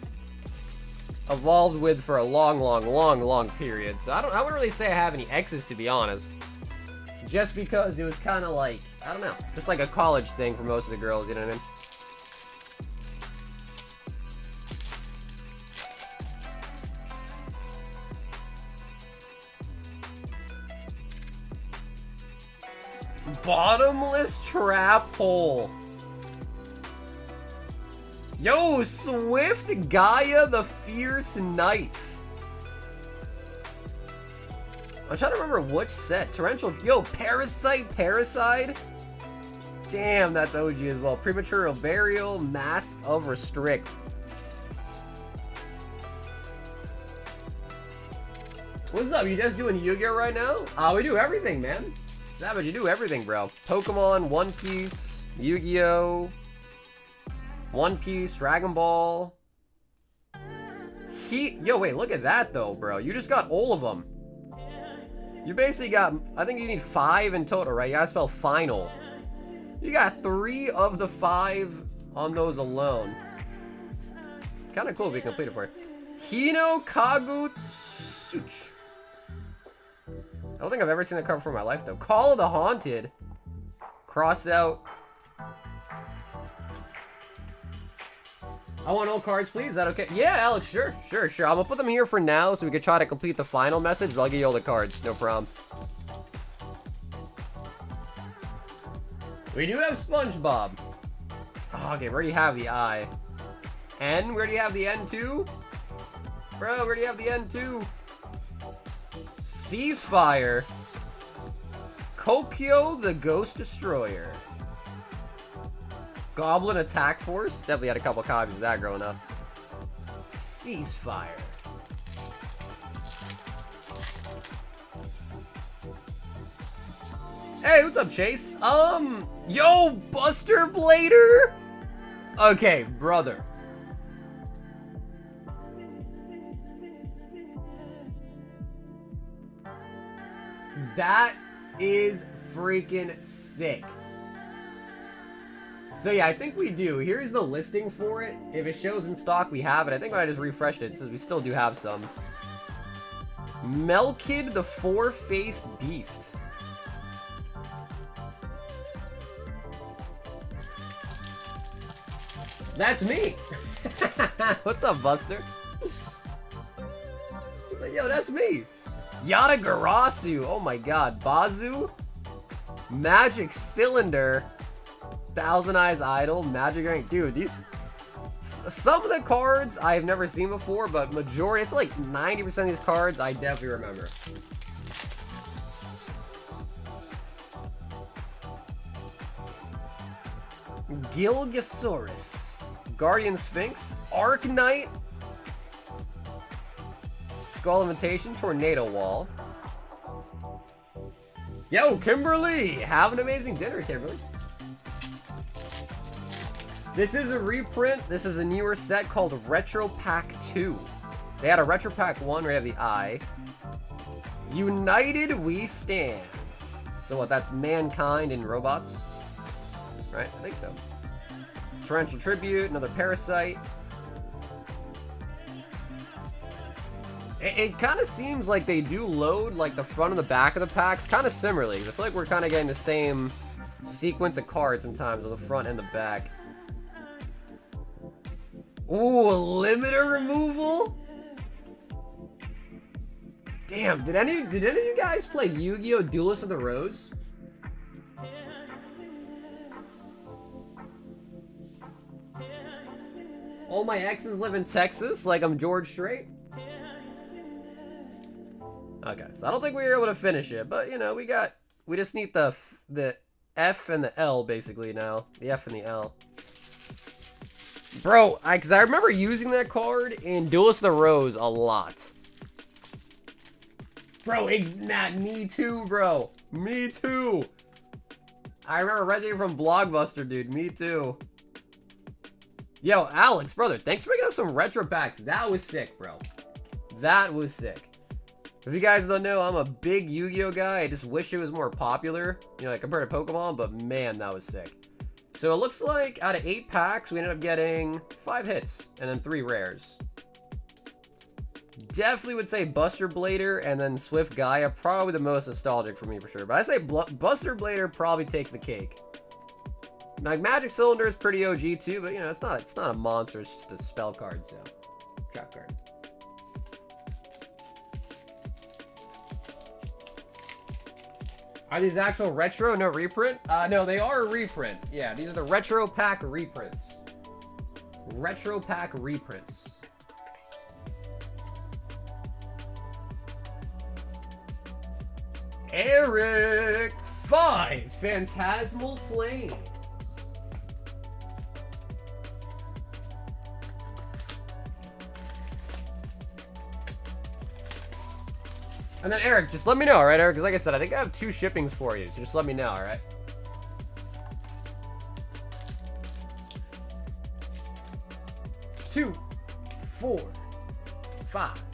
evolved with for a long period. So I wouldn't really say I have any exes, to be honest. Just because it was kind of like, I don't know, just like a college thing for most of the girls, you know what I mean? Bottomless trap hole. Yo, Swift Gaia the Fierce Knights. I'm trying to remember which set. Torrential. Yo, Parasite. Damn, that's OG as well. Premature Burial, Mask of Restrict. What's up? You just doing Yu-Gi-Oh right now? We do everything, man. Savage, you do everything, bro. Pokemon, One Piece, Yu-Gi-Oh, One Piece, Dragon Ball. Yo, wait, look at that though, bro. You just got all of them. You basically got, I think you need 5 in total, right? You gotta spell final. You got 3 of the 5 on those alone. Kind of cool if we complete it for you. Hino Kagutsuchi. I don't think I've ever seen that cover for my life, though. Call of the Haunted. Cross out. I want all cards, please. Is that okay? Yeah, Alex, sure. I'm gonna put them here for now so we can try to complete the final message, but I'll give you all the cards. No problem. We do have SpongeBob. Oh, okay, we already have the I. N, we already have the N too? Bro, we already have the N too. Ceasefire. Kokyo the Ghost Destroyer. Goblin Attack Force. Definitely had a couple copies of that growing up. Ceasefire. Hey, what's up, Chase? Yo, Buster Blader? Okay, brother. That is freaking sick. So yeah, I think we do. Here's the listing for it. If it shows in stock, we have it. I think I just refreshed it since we still do have some. Melkid the Four-Faced Beast. That's me. What's up, Buster? He's like, yo, that's me. Yatagarasu. Oh my god. Bazu. Magic Cylinder. Thousand Eyes Idol. Magic Rank. Dude, these... Some of the cards I've never seen before, but majority... It's like 90% of these cards I definitely remember. Gilgasaurus. Guardian Sphinx. Arc Knight. Skull Invitation. Tornado Wall. Yo, Kimberly! Have an amazing dinner, Kimberly. This is a reprint. This is a newer set called Retro Pack 2. They had a Retro Pack 1 right at the eye. United We Stand. So what, that's Mankind and robots? Right, I think so. Torrential Tribute, another Parasite. It kind of seems like they do load like the front and the back of the packs kind of similarly. I feel like we're kind of getting the same sequence of cards sometimes on the front and the back. Ooh, a limiter removal? Damn, did any of you guys play Yu-Gi-Oh! Duelist of the Rose? All my exes live in Texas, like I'm George Strait. Okay, so I don't think we were able to finish it, but you know, we just need the F and the L basically now. The F and the L. Bro, because I remember using that card in Duelist of the Rose a lot. Bro, it's not me too, bro. Me too. I remember renting it from Blockbuster, dude. Me too. Yo, Alex, brother, thanks for picking up some retro packs. That was sick, bro. That was sick. If you guys don't know, I'm a big Yu-Gi-Oh guy. I just wish it was more popular, you know, like compared to Pokemon, but man, that was sick. So it looks like out of 8 packs, we ended up getting 5 hits and then 3 rares. Definitely would say Buster Blader and then Swift Gaia, probably the most nostalgic for me for sure. But I'd say Buster Blader probably takes the cake. Like Magic Cylinder is pretty OG too, but you know, it's not a monster, it's just a spell card, so trap card. Are these actual retro? No reprint? No, they are a reprint. Yeah, these are the retro pack reprints. Retro pack reprints. Eric 5 Phantasmal Flames. And then Eric, just let me know, alright, Eric? Because like I said, I think I have 2 shippings for you, so just let me know, alright? Two, 4, 5.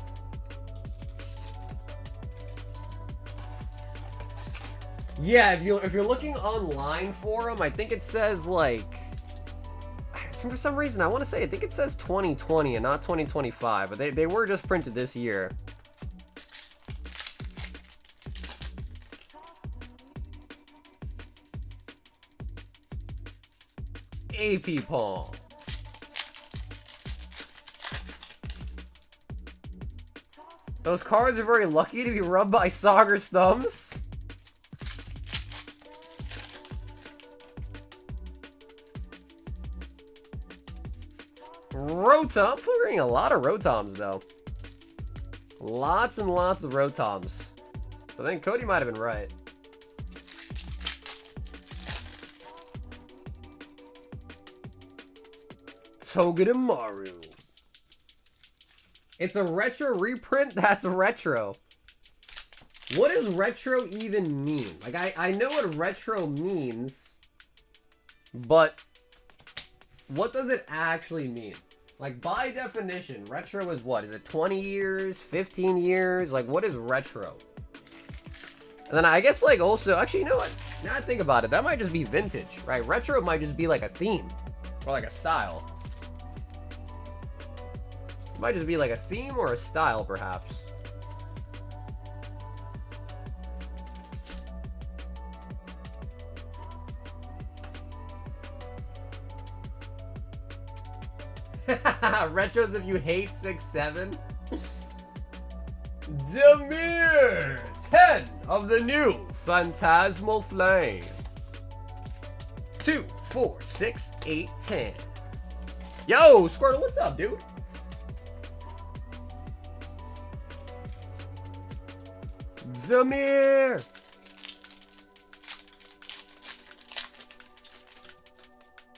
Yeah, if you're looking online for them, I think it says like, for some reason I want to say I think it says 2020 and not 2025, but they were just printed this year. AP Palm. Those cards are very lucky to be rubbed by Sagar's thumbs. Rotom. I'm figuring a lot of Rotoms though. Lots and lots of Rotoms. So I think Cody might have been right. Togedemaru. It's a retro reprint? That's retro. What does retro even mean? Like, I know what retro means, but what does it actually mean? Like, by definition, retro is what? Is it 20 years? 15 years? Like, what is retro? And then I guess, like, also, actually, you know what? Now I think about it, that might just be vintage, right? Retro might just be like a theme or like a style. It might just be like a theme or a style, perhaps. Retros if you hate 6-7. Demir 10 of the new Phantasmal Flame. 2, 4, 6, 8, 10. Yo, Squirtle, what's up, dude? Demir.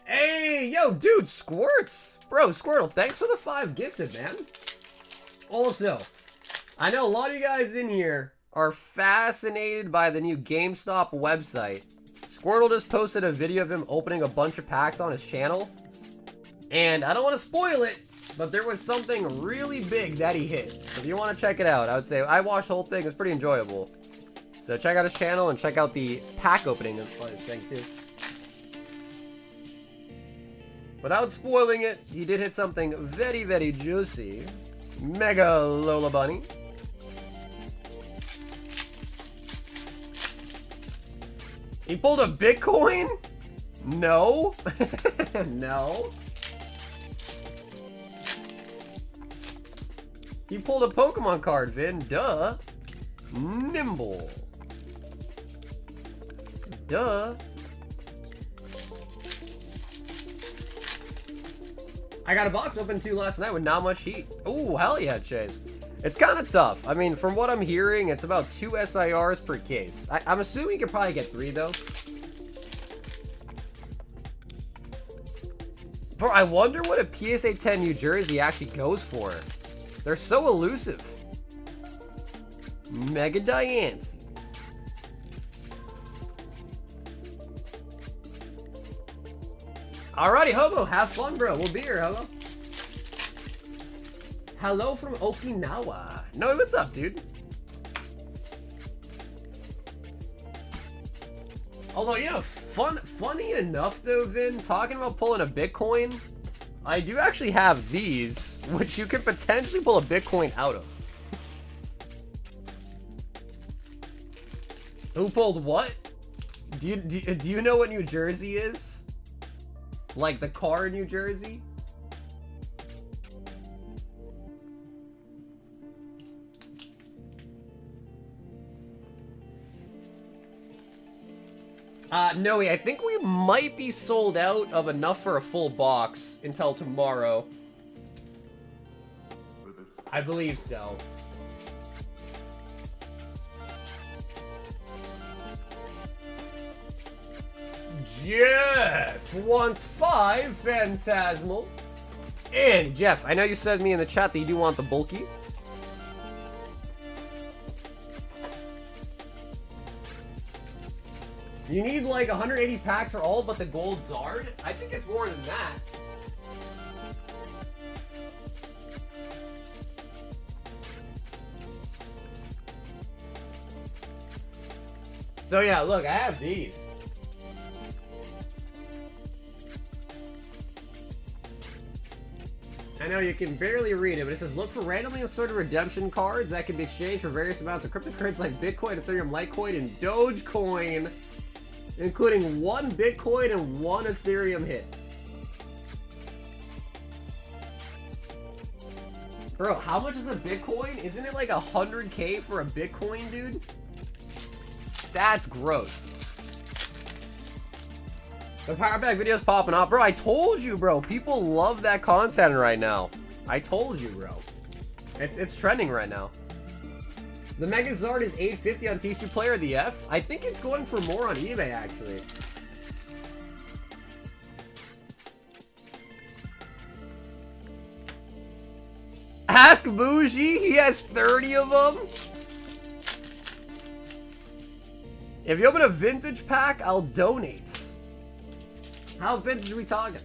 Hey, yo, dude, Squirts. Bro, Squirtle, thanks for the 5 gifted, man. Also, I know a lot of you guys in here are fascinated by the new GameStop website. Squirtle just posted a video of him opening a bunch of packs on his channel. And I don't want to spoil it, but there was something really big that he hit. So if you want to check it out, I would say I watched the whole thing. It was pretty enjoyable. So check out his channel and check out the pack opening of his thing too. Without spoiling it, he did hit something very, very juicy. Mega Lola Bunny. He pulled a Bitcoin? No. No. He pulled a Pokemon card, Vin. Duh. Nimble. Duh. I got a box open too last night with not much heat. Ooh, hell yeah, Chase. It's kind of tough. I mean, from what I'm hearing, it's about 2 SIRs per case. I'm assuming you could probably get 3, though. Bro, I wonder what a PSA 10 New Jersey actually goes for. They're so elusive. Mega Diancie. Alrighty, Hobo, have fun, bro. We'll be here, Hobo. Hello from Okinawa. No, what's up, dude? Although, you know, funny enough, though, Vin, talking about pulling a Bitcoin, I do actually have these, which you could potentially pull a Bitcoin out of. Who pulled what? Do you know what New Jersey is? Like the car in New Jersey? No, I think we might be sold out of enough for a full box until tomorrow. I believe so. Jeff wants 5 Phantasmal. And Jeff, I know you said to me in the chat that you do want the bulky. You need like 180 packs for all but the gold Zard? I think it's more than that. So yeah, look, I have these. I know you can barely read it, but it says, look for randomly assorted redemption cards that can be exchanged for various amounts of cryptocurrencies like Bitcoin, Ethereum, Litecoin, and Dogecoin, including 1 Bitcoin and 1 Ethereum hit. Bro, how much is a Bitcoin? Isn't it like 100K for a Bitcoin, dude? That's gross. The Power Pack video's popping off. Bro, I told you, bro. People love that content right now. I told you, bro. It's trending right now. The Megazord is $850 on TC Player, the F. I think it's going for more on eBay, actually. Ask Bougie. He has 30 of them. If you open a vintage pack, I'll donate. How vintage are we talking?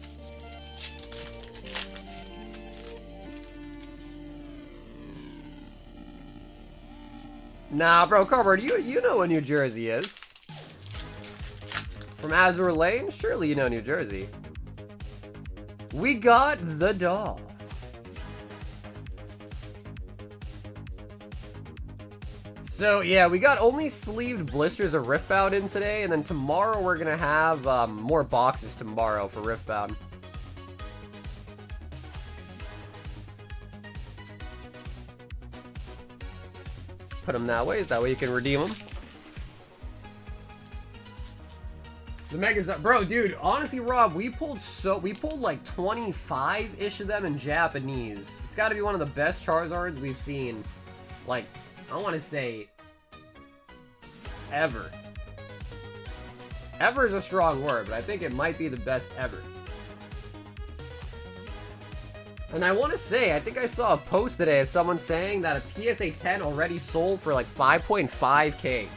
Nah, bro, Cardboard, you know what New Jersey is. From Azure Lane? Surely you know New Jersey. We got the doll. So, yeah, we got only sleeved blisters of Riftbound in today, and then tomorrow we're gonna have more boxes tomorrow for Riftbound. Put them that way you can redeem them. The Megas, bro, dude, honestly, Rob, we pulled like 25-ish of them in Japanese. It's gotta be one of the best Charizards we've seen, like, I want to say ever. Ever is a strong word, but I think it might be the best ever. And I want to say, I think I saw a post today of someone saying that a PSA 10 already sold for like 5.5K.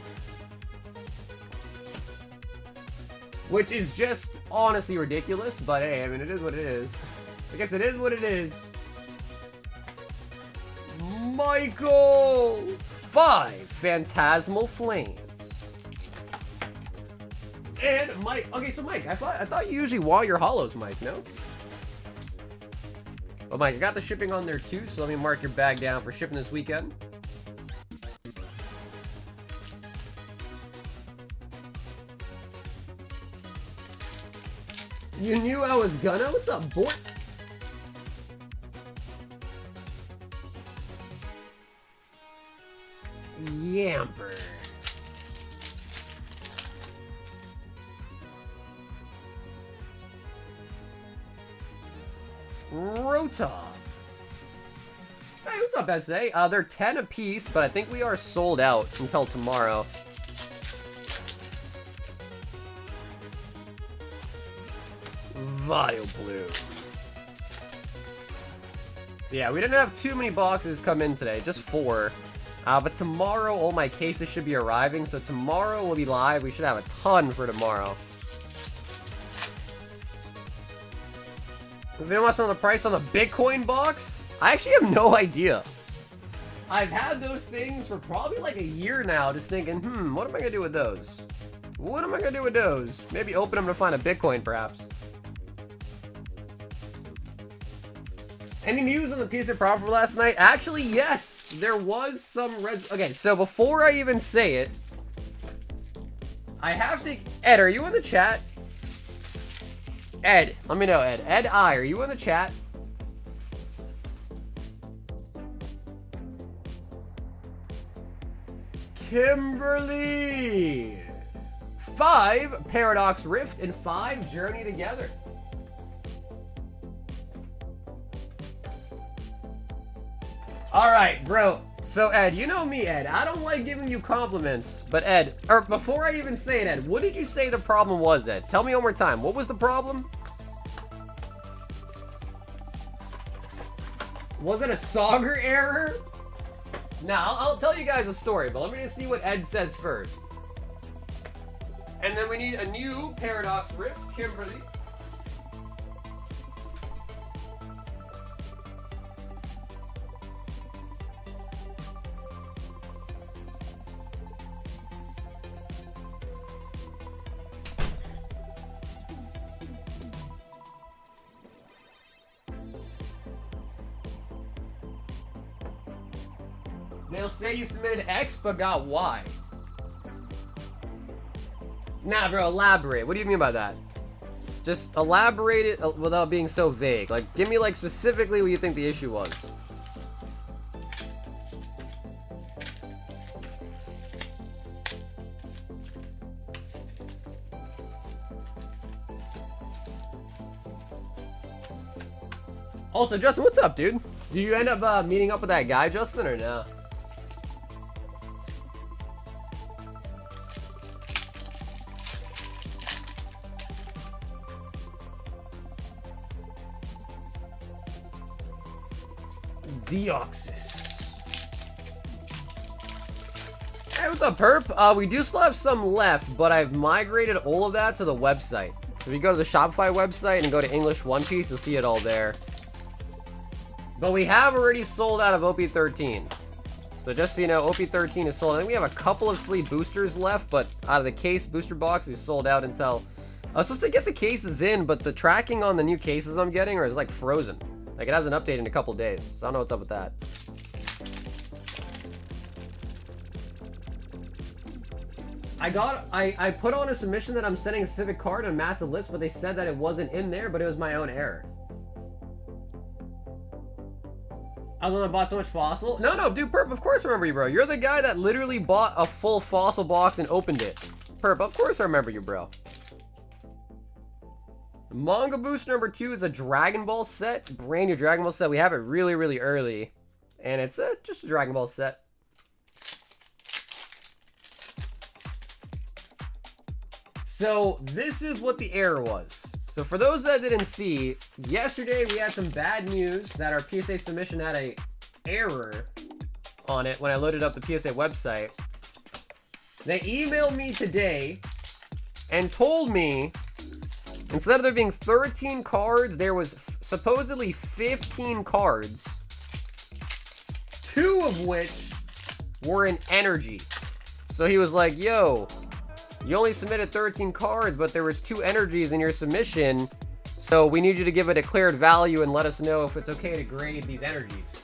Which is just honestly ridiculous, but hey, I mean, it is what it is. I guess it is what it is. Michael! 5 Phantasmal Flames. And Mike, okay, so Mike, I thought you usually wall your holos, Mike, no? But Mike, I got the shipping on there too, so let me mark your bag down for shipping this weekend. You knew I was gonna? What's up, boy? Yamper. Rota. Hey, what's up, SA? They're 10 apiece, but I think we are sold out until tomorrow. Vileplume. So yeah, we didn't have too many boxes come in today, just 4. But tomorrow, all my cases should be arriving, so tomorrow we'll be live. We should have a ton for tomorrow. If anyone wants to know the price on the Bitcoin box, I actually have no idea. I've had those things for probably like a year now, just thinking, what am I gonna do with those? What am I gonna do with those? Maybe open them to find a Bitcoin, perhaps. Any news on the PSA profit last night? Actually, yes, there was some okay, so before I even say it, I have to... Ed, are you in the chat? Ed, let me know, Ed. Ed I, are you in the chat? Kimberly! 5 Paradox Rift and 5 Journey Together. Alright, bro. So, Ed, you know me, Ed. I don't like giving you compliments. But, Ed, or before I even say it, Ed, what did you say the problem was, Ed? Tell me one more time. What was the problem? Was it a Sauger error? Now, I'll tell you guys a story, but let me just see what Ed says first. And then we need a new Paradox Rift, Kimberly. They'll say you submitted X but got Y. Nah, bro, elaborate. What do you mean by that? Just elaborate it without being so vague. Like, give me, like, specifically what you think the issue was. Also, Justin, what's up, dude? Did you end up meeting up with that guy, Justin, or no? Deoxys. Hey, what's up, Perp? We do still have some left, but I've migrated all of that to the website. So if you go to the Shopify website and go to English One Piece, you'll see it all there. But we have already sold out of OP13. So just so you know, OP13 is sold. I think we have a couple of sleeve boosters left, but out of the case booster box, we sold out until... I was supposed to get the cases in, but the tracking on the new cases I'm getting is like frozen. Like, it hasn't updated in a couple days, so I don't know what's up with that. I put on a submission that I'm sending a specific card on massive list, but they said that it wasn't in there, but it was my own error. I was the one that bought so much fossil? No, dude, Perp, of course I remember you, bro. You're the guy that literally bought a full fossil box and opened it. Perp, of course I remember you, bro. Manga boost number 2 is a Dragon Ball set. Brand new Dragon Ball set. We have it really, really early. And it's just a Dragon Ball set. So this is what the error was. So for those that didn't see, yesterday we had some bad news that our PSA submission had a error on it when I loaded up the PSA website. They emailed me today and told me instead of there being 13 cards, there was supposedly 15 cards, 2 of which were in energy. So he was like, yo, you only submitted 13 cards, but there was 2 energies in your submission, so we need you to give a declared value and let us know if it's okay to grade these energies.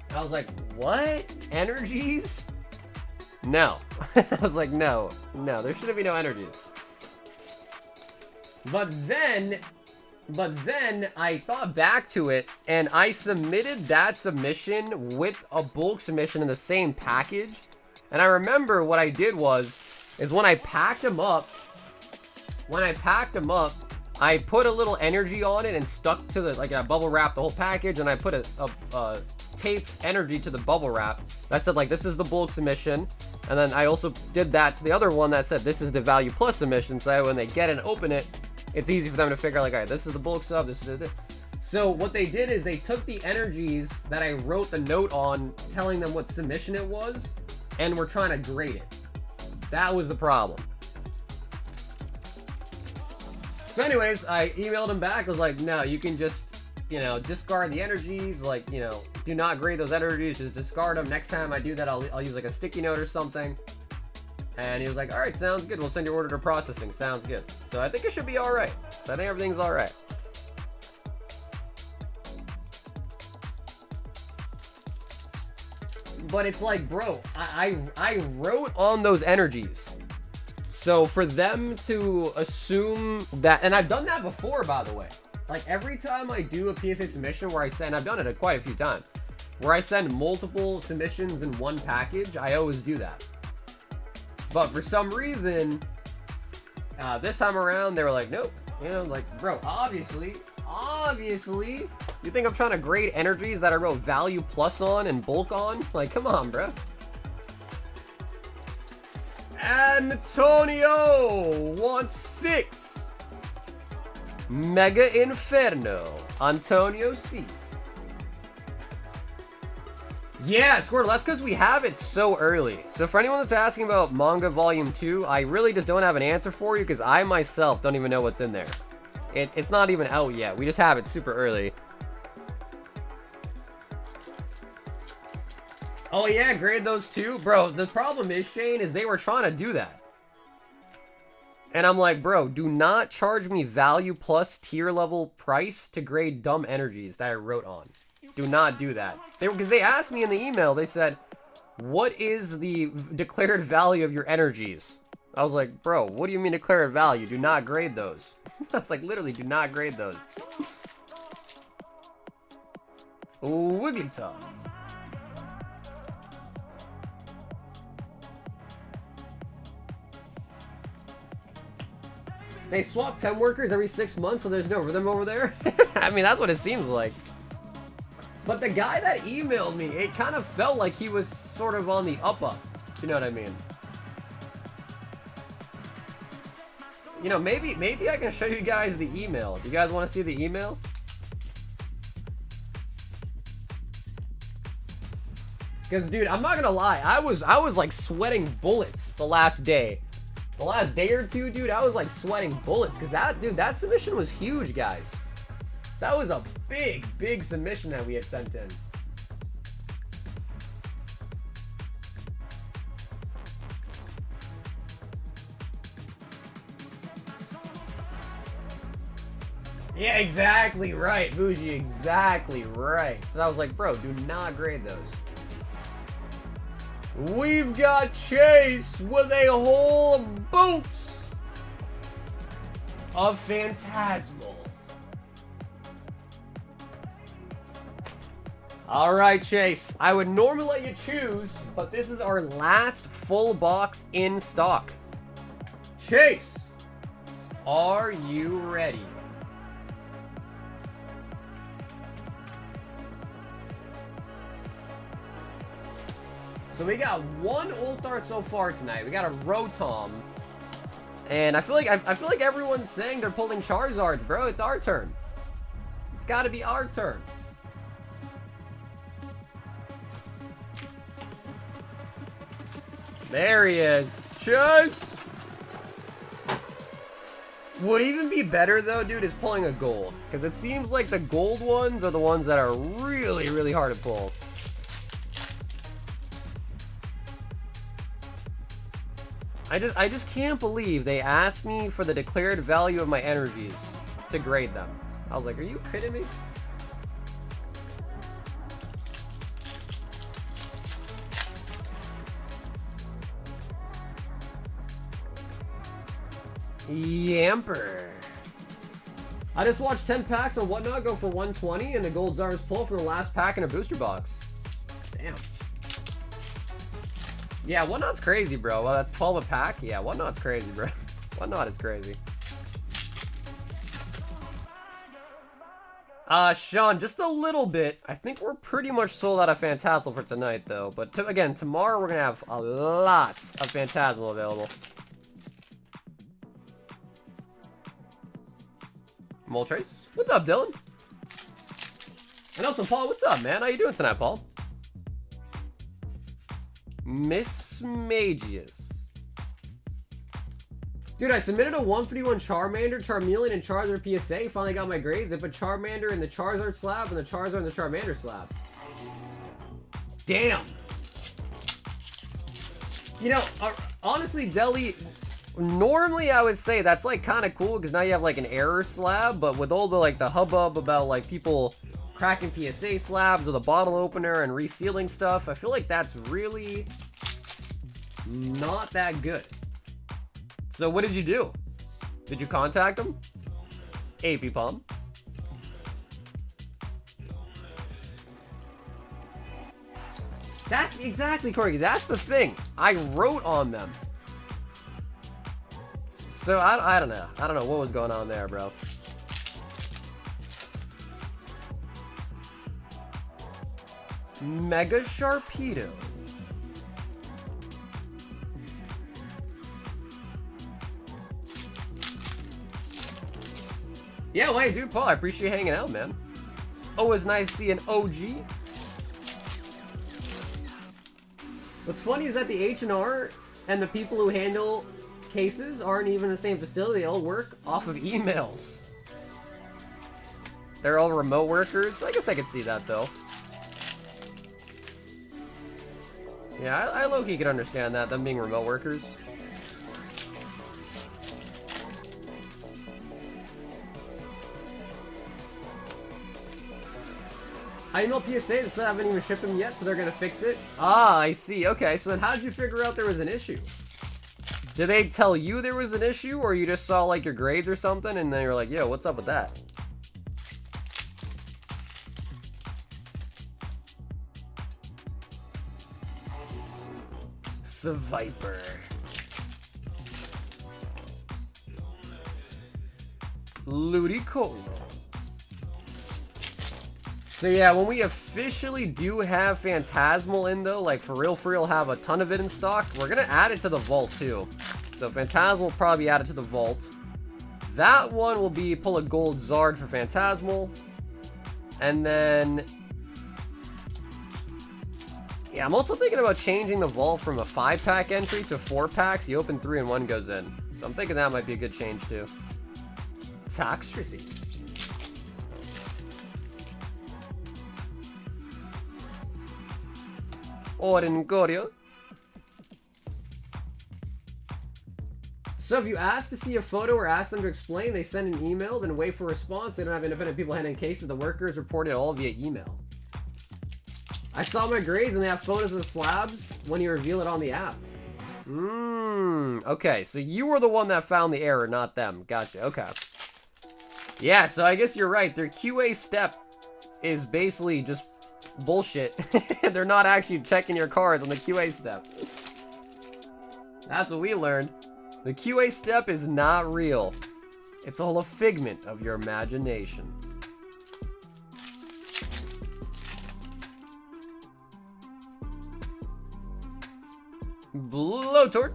And I was like, what? Energies? No. I was like, no, there shouldn't be no energies. But then I thought back to it, and I submitted that submission with a bulk submission in the same package. And I remember what I did is when I packed them up, I put a little energy on it and stuck to the, like, I bubble wrapped the whole package, and I put a taped energy to the bubble wrap. I said, like, this is the bulk submission. And then I also did that to the other one that said, this is the value plus submission. So that when they get it and open it, it's easy for them to figure out, like, all right, this is the bulk sub, this is the... So what they did is they took the energies that I wrote the note on, telling them what submission it was, and we're trying to grade it. That was the problem. So anyways, I emailed him back. I was like, no, you can just, you know, discard the energies. Like, you know, do not grade those energies. Just discard them. Next time I do that, I'll use like a sticky note or something. And he was like, all right, sounds good. We'll send your order to processing. Sounds good. So I think it should be all right. So I think everything's all right. But it's like, bro, I wrote on those energies. So for them to assume that, and I've done that before, by the way. Like, every time I do a PSA submission where I send, I've done it quite a few times, where I send multiple submissions in one package, I always do that. But for some reason, this time around, they were like, nope. You know, like, bro, obviously, you think I'm trying to grade energies that I wrote value plus on and bulk on? Like, come on, bro. Antonio wants 6. Mega Inferno. Antonio C. Yeah, Squirtle, that's because we have it so early. So for anyone that's asking about Manga Volume 2, I really just don't have an answer for you because I myself don't even know what's in there. It's not even out yet. We just have it super early. Oh yeah, grade those too? Bro, the problem is, Shane, is they were trying to do that. And I'm like, bro, do not charge me value plus tier level price to grade dumb energies that I wrote on. Do not do that. Because they asked me in the email, they said, what is the declared value of your energies? I was like, bro, what do you mean declared value? Do not grade those. I was like, literally, do not grade those. Wigglytuff. They swap 10 workers every 6 months, so there's no rhythm over there? I mean, that's what it seems like. But the guy that emailed me, it kind of felt like he was sort of on the up-up. You know what I mean? You know, maybe I can show you guys the email. Do you guys want to see the email? Because, dude, I'm not gonna lie. I was like sweating bullets the last day. The last day or two, dude, I was like sweating bullets. Because that submission was huge, guys. That was a big submission that we had sent in. Yeah, exactly right, Bougie, exactly right. So I was like, bro, do not grade those. We've got Chase with a whole boot of Phantasmal. All right, Chase. I would normally let you choose, but this is our last full box in stock. Chase, are you ready? So we got one ult art so far tonight. We got a Rotom. And I feel like everyone's saying they're pulling Charizards, bro. It's our turn. It's gotta be our turn. There he is. Chase! Would even be better though, dude, is pulling a gold. Because it seems like the gold ones are the ones that are really, really hard to pull. I just can't believe they asked me for the declared value of my energies to grade them. I was like, are you kidding me? Yamper. I just watched 10 packs on Whatnot go for 120 and the gold Zara's pull from the last pack in a booster box. Damn. Yeah, 1 knot's crazy, bro. Well, that's 12 a pack. Yeah, 1 knot's crazy, bro. 1 knot is crazy. Sean, just a little bit. I think we're pretty much sold out of Phantasmal for tonight, though. But again, tomorrow we're gonna have a lot of Phantasmal available. Moltrace, what's up, Dylan? And also, Paul, what's up, man? How you doing tonight, Paul? Miss Magius. Dude, I submitted a 151 Charmander, Charmeleon, and Charizard PSA. Finally got my grades. They put Charmander in the Charizard slab and the Charizard in the Charmander slab. Damn. You know, honestly, Deli, normally I would say that's like kind of cool because now you have like an error slab, but with all the like the hubbub about like people cracking PSA slabs with a bottle opener and resealing stuff, I feel like that's really not that good. So what did you do? Did you contact them? AP Palm. That's exactly, Corky. That's the thing. I wrote on them. So I don't know. I don't know what was going on there, bro. Mega Sharpedo. Yeah, well, hey, dude, Paul, I appreciate you hanging out, man. Always nice to see an OG. What's funny is that the H&R and the people who handle cases aren't even in the same facility. They all work off of emails. They're all remote workers. I guess I could see that, though. Yeah, I low-key could understand that, them being remote workers. I emailed PSA that said I haven't even shipped them yet, so they're gonna fix it. Ah, I see. Okay, so then how did you figure out there was an issue? Did they tell you there was an issue, or you just saw like your grades or something, and then you're like, yo, what's up with that? Viper. Ludicolo. So yeah, when we officially do have Phantasmal in though, like for real have a ton of it in stock, we're gonna add it to the vault too. So Phantasmal will probably be added to the vault. That one will be pull a gold Zard for Phantasmal. And then yeah, I'm also thinking about changing the vault from a 5-pack entry to 4 packs. You open 3 and 1 goes in. So I'm thinking that might be a good change too. Toxtricity. Oringorio. So if you ask to see a photo or ask them to explain, they send an email, then wait for a response. They don't have independent people handling cases. The workers report it all via email. I saw my grades and they have photos of the slabs when you reveal it on the app. Okay, so you were the one that found the error, not them. Gotcha, okay. Yeah, so I guess you're right. Their QA step is basically just bullshit. They're not actually checking your cards on the QA step. That's what we learned. The QA step is not real. It's all a figment of your imagination. Blowtorch.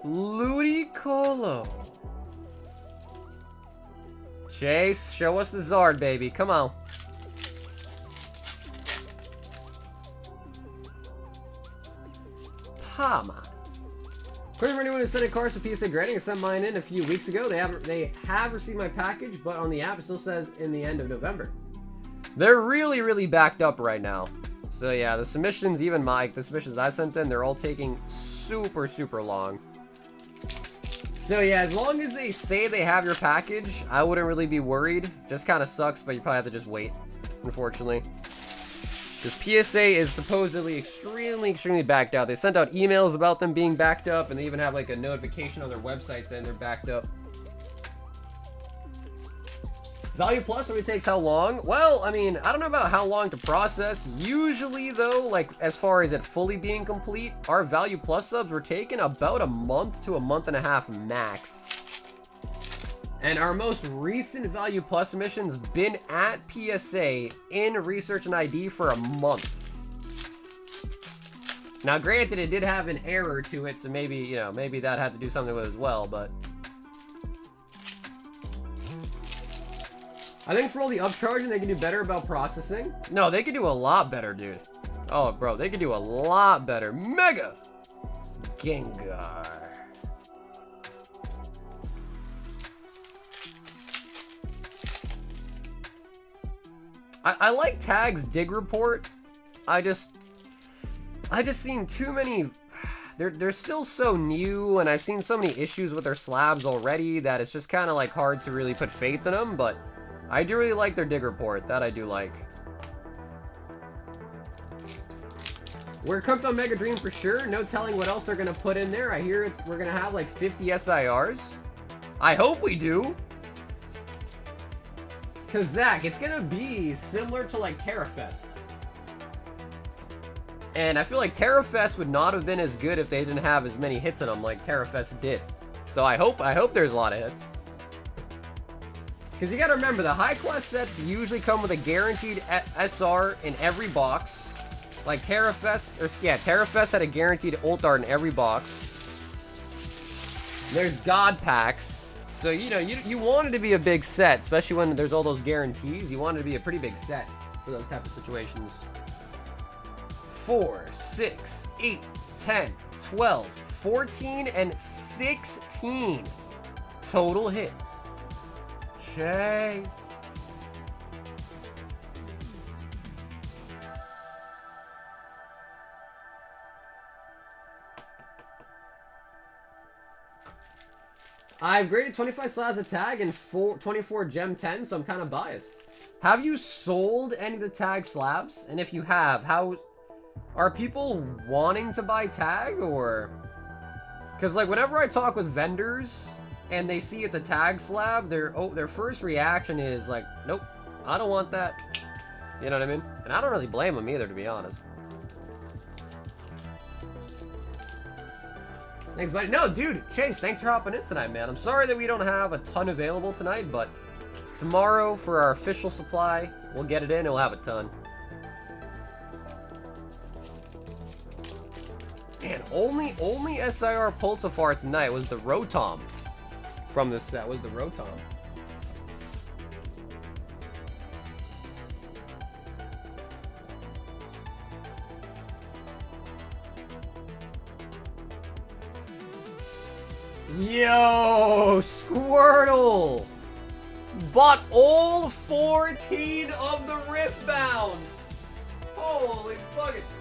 Ludicolo. Chase, show us the Zard, baby. Come on. Pama. According to anyone who sent in cards to PSA grading, I sent mine in a few weeks ago. They have received my package, but on the app it still says in the end of November. They're really backed up right now. So yeah, the submissions, even the submissions I sent in, they're all taking super long. So yeah, as long as they say they have your package, I wouldn't really be worried. Just kind of sucks, but you probably have to just wait, unfortunately. Because PSA is supposedly extremely backed out. They sent out emails about them being backed up, and they even have like a notification on their website saying they're backed up. Value plus only takes how long? Well, I mean, I don't know about how long to process. Usually, though, like, as far as it fully being complete, our value plus subs were taking about a month to a month and a half max. And our most recent value plus mission's been at PSA in Research and ID for a month. Now, granted, it did have an error to it, so maybe, you know, maybe that had to do something with it as well, but... I think for all the upcharging, they can do better about processing. No, they could do a lot better, dude. Oh, bro, they could do a lot better. Mega Gengar. I like Tag's dig report. I just seen too many. They're still so new, and I've seen so many issues with their slabs already that it's just kind of like hard to really put faith in them, but I do really like their dig report. That I do like. We're cooked on Mega Dream for sure. No telling what else they're gonna put in there. I hear we're gonna have like 50 SIRs. I hope we do. Cause Zach, it's gonna be similar to like TerraFest. And I feel like TerraFest would not have been as good if they didn't have as many hits in them like TerraFest did. So I hope there's a lot of hits. Because you got to remember, the high-class sets usually come with a guaranteed SR in every box. Like TerraFest had a guaranteed ult art in every box. There's God packs. So, you know, you want it to be a big set, especially when there's all those guarantees. You want it to be a pretty big set for those type of situations. 4, 6, 8, 10, 12, 14, and 16 total hits. Chase. I've graded 25 slabs of tag and 24 gem 10, so I'm kind of biased. Have you sold any of the tag slabs? And if you have, how are people wanting to buy tag, or? Because like whenever I talk with vendors and they see it's a tag slab, their first reaction is like, nope, I don't want that. You know what I mean? And I don't really blame them either, to be honest. Thanks, buddy. No, dude, Chase, thanks for hopping in tonight, man. I'm sorry that we don't have a ton available tonight, but tomorrow for our official supply, we'll get it in and we'll have a ton. Man, only SIR pulled so far tonight was the Rotom from this set, was the Rotom. Yo, Squirtle! Bought all 14 of the Riftbound! Holy buckets!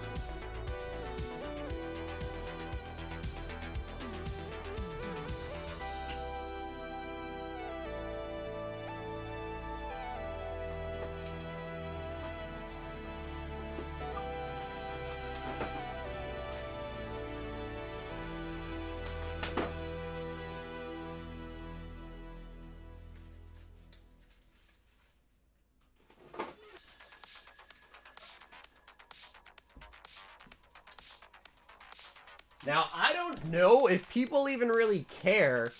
Now, I don't know if people even really care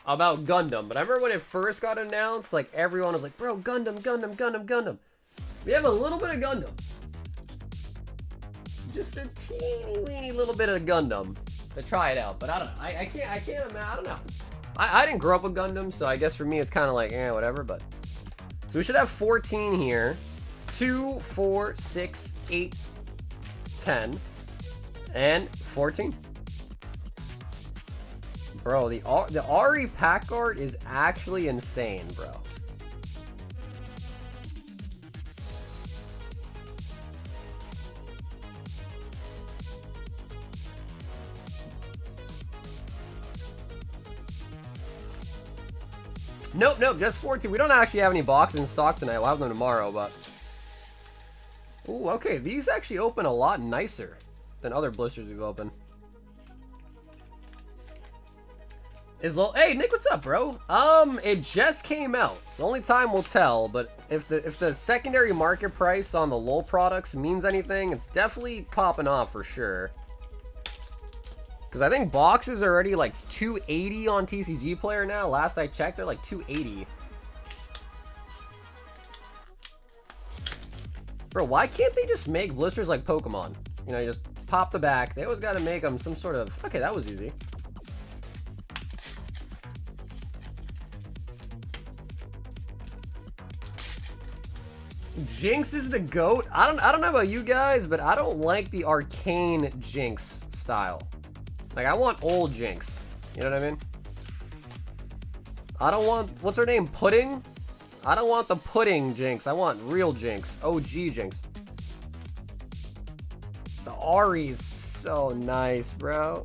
about Gundam, but I remember when it first got announced, like, everyone was like, bro, Gundam, Gundam, Gundam, Gundam. We have a little bit of Gundam. Just a teeny weeny little bit of Gundam to try it out, but I don't know. I don't know. I didn't grow up with Gundam, so I guess for me it's kind of like, whatever, but. So we should have 14 here. 2, 4, 6, 8, 10. And 14. Bro, the Ari pack art is actually insane, bro. Nope, just 14. We don't actually have any boxes in stock tonight. We'll have them tomorrow, but. Ooh, okay. These actually open a lot nicer than other blisters we've opened. Hey Nick, what's up, bro? It just came out, so only time will tell. But if the secondary market price on the LOL products means anything, it's definitely popping off for sure. Because I think boxes are already like 280 on TCG Player now. Last I checked, they're like 280. Bro, why can't they just make blisters like Pokemon? You know, you just pop the back. They always got to make them some sort of... Okay, that was easy. Jinx is the GOAT. I don't know about you guys, but I don't like the arcane Jinx style. Like, I want old Jinx. You know what I mean? I don't want... What's her name? Pudding? I don't want the pudding Jinx. I want real Jinx. OG Jinx. The Ari's so nice, bro.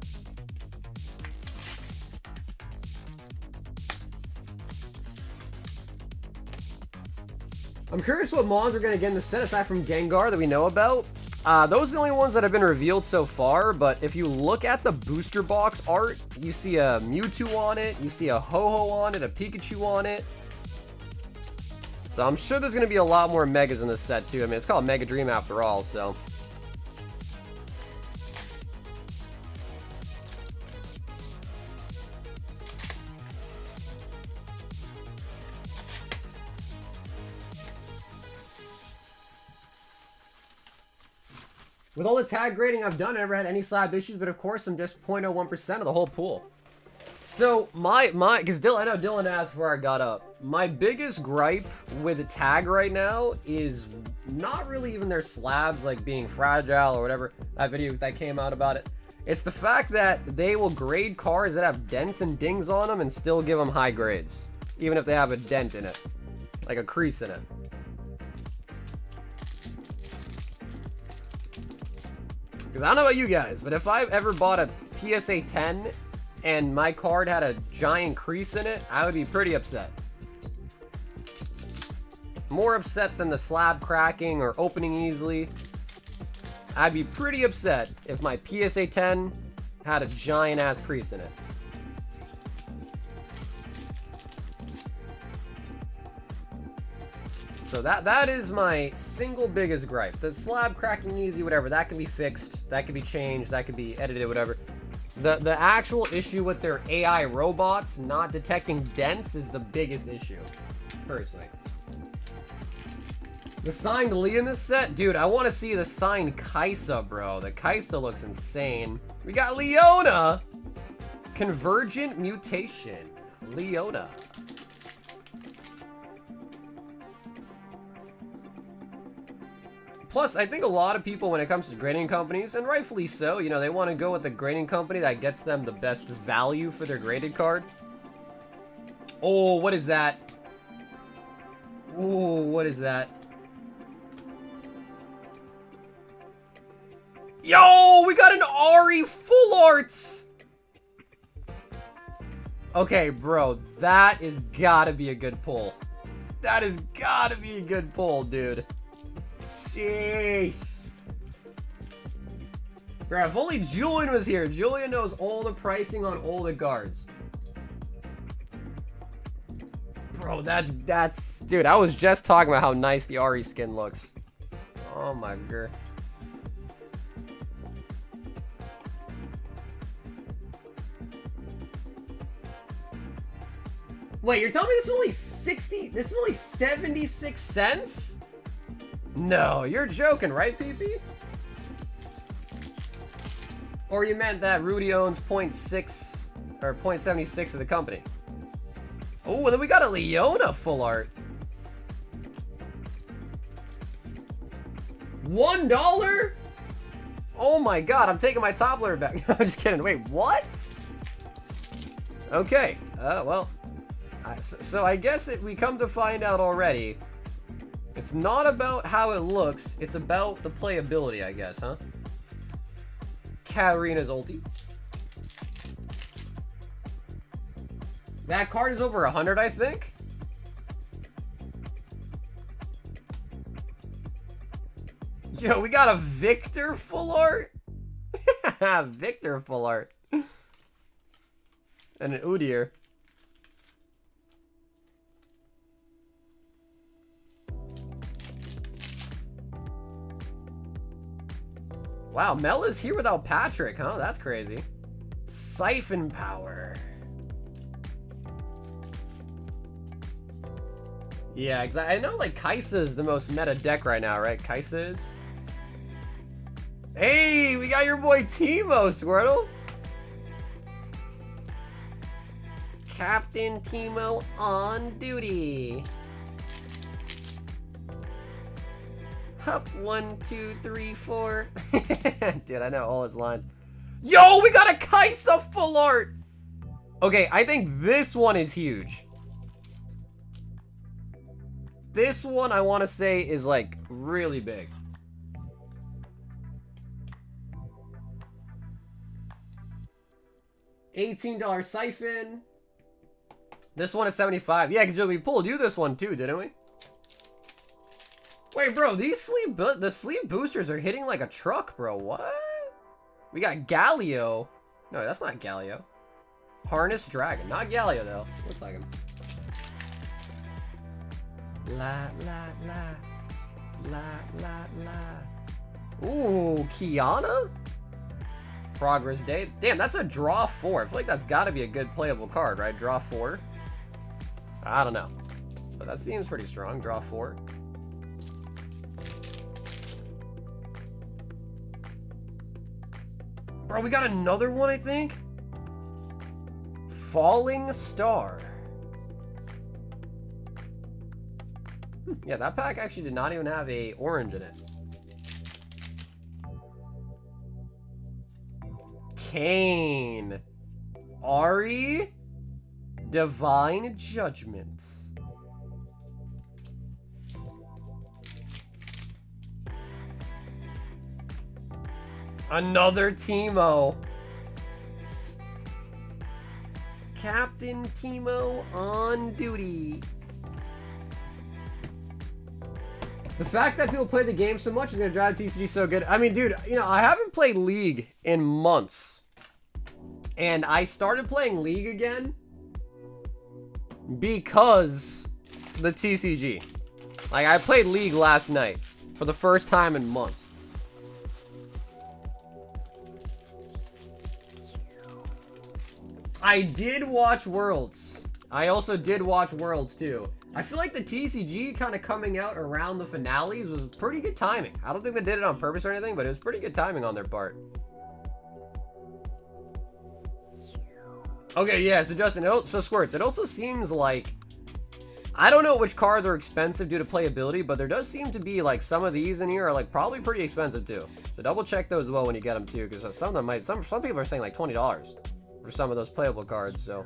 I'm curious what mons we're going to get in the set aside from Gengar that we know about. Those are the only ones that have been revealed so far, but if you look at the booster box art, you see a Mewtwo on it, you see a Ho-Ho on it, a Pikachu on it. So I'm sure there's going to be a lot more Megas in this set too. I mean, it's called Mega Dream after all, so... With all the tag grading I've done, I never had any slab issues, but of course I'm just 0.01% of the whole pool. So because I know Dylan asked before I got up, my biggest gripe with the tag right now is not really even their slabs like being fragile or whatever, that video that came out about it. It's the fact that they will grade cards that have dents and dings on them and still give them high grades, even if they have a dent in it, like a crease in it. Because I don't know about you guys, but if I've ever bought a PSA 10 and my card had a giant crease in it, I would be pretty upset. More upset than the slab cracking or opening easily. I'd be pretty upset if my PSA 10 had a giant ass crease in it. So that is my single biggest gripe. The slab cracking easy, whatever, that can be fixed, that can be changed, that can be edited, whatever. The actual issue with their AI robots not detecting dents is the biggest issue, personally. The signed Lee in this set? Dude, I want to see the signed Kaisa, bro. The Kaisa looks insane. We got Leona! Convergent Mutation. Leona. Plus, I think a lot of people, when it comes to grading companies, and rightfully so, you know, they want to go with the grading company that gets them the best value for their graded card. Oh, what is that? Oh, what is that? Yo, we got an Ari full arts! Okay, bro, that is gotta be a good pull. That has gotta be a good pull, dude. Sheesh. Bro, if only Julian was here. Julian knows all the pricing on all the guards. Bro, that's... Dude, I was just talking about how nice the Ari skin looks. Oh my god. Wait, you're telling me this is only 60... This is only 76 cents? No, you're joking, right, PP? Or you meant that Rudy owns 0.6 or 0.76 of the company. Oh, and then we got a Leona full art. $1? Oh my god, I'm taking my top layer back. I'm just kidding. Wait, what? Okay, well, so I guess we come to find out already. It's not about how it looks, it's about the playability, I guess, huh? Katarina's ulti. That card is over 100, I think. Yo, we got a Victor full art? Victor full art. And an Udyr. Wow, Mel is here without Patrick, huh? That's crazy. Siphon Power. Yeah, exactly. I know, like, Kaisa is the most meta deck right now, right? Kaisa is. Hey, we got your boy Teemo, Squirtle. Captain Teemo on duty. Up 1, 2, 3, 4. Dude, I know all his lines. Yo, we got a Kaisa full art. Okay, I think this one is huge. This one I want to say is like really big. $18 Siphon. This one is 75. Yeah, because we pulled you this one too, didn't we? Wait, bro, these sleeve boosters are hitting like a truck, bro. What? We got Galio. No, that's not Galio. Harness Dragon. Not Galio, though. Looks like him. La, la, la. La, la, la. Ooh, Kiana? Progress Day. Damn, that's a draw 4. I feel like that's got to be a good playable card, right? Draw 4. I don't know. But that seems pretty strong. Draw 4. Bro, we got another one, I think. Falling Star. Yeah, that pack actually did not even have a orange in it. Kane. Ari. Divine Judgment. Another Teemo. Captain Teemo on duty. The fact that people play the game so much is going to drive TCG so good. I mean, dude, you know, I haven't played League in months. And I started playing League again because the TCG. Like, I played League last night for the first time in months. I did watch Worlds. I also did watch Worlds too. I feel like the TCG kind of coming out around the finales was pretty good timing. I don't think they did it on purpose or anything, but it was pretty good timing on their part. Okay, yeah, so Justin, so Squirts, it also seems like, I don't know which cards are expensive due to playability, but there does seem to be like some of these in here are like probably pretty expensive too. So double check those as well when you get them too, because some of them might, some people are saying like $20 for some of those playable cards, so.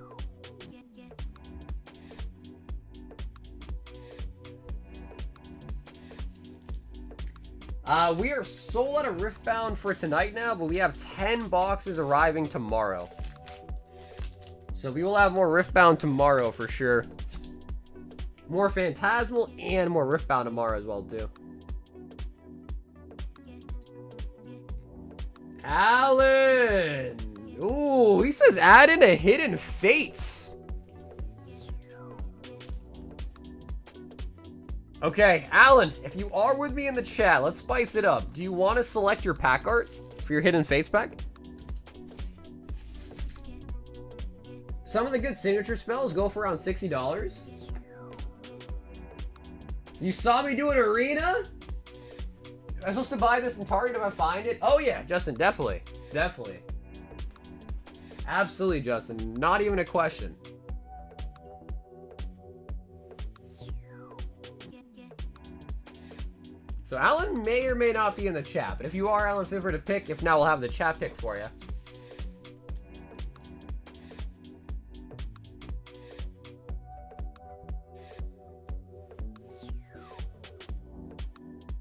We are sold out of Riftbound for tonight now, but we have 10 boxes arriving tomorrow. So we will have more Riftbound tomorrow for sure. More Phantasmal and more Riftbound tomorrow as well too. Alan! Ooh, he says add in a Hidden Fates. Okay, Alan, if you are with me in the chat, let's spice it up. Do you want to select your pack art for your Hidden Fates pack? Some of the good signature spells go for around $60. You saw me do an arena? Am I supposed to buy this in Target if I find it? Oh yeah, Justin, definitely. Definitely. Absolutely, Justin. Not even a question. So Alan may or may not be in the chat, but if you are, Alan, feel free to pick. If not, we'll have the chat pick for you.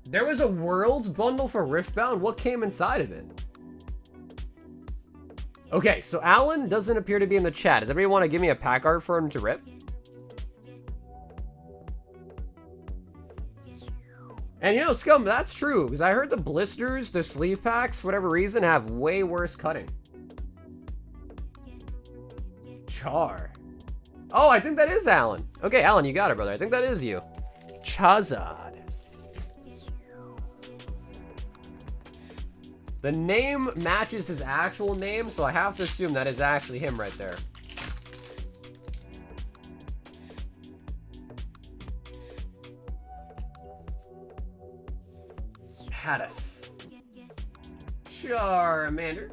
There was a Worlds bundle for Riftbound. What came inside of it? Okay, so Alan doesn't appear to be in the chat. Does everybody want to give me a pack art for him to rip? And you know, Scum, that's true, because I heard the blisters, the sleeve packs, for whatever reason, have way worse cutting. Char. Oh, I think that is Alan. Okay, Alan, you got it, brother. I think that is you. Charizard. The name matches his actual name, so I have to assume that is actually him right there. Hadis. Charmander.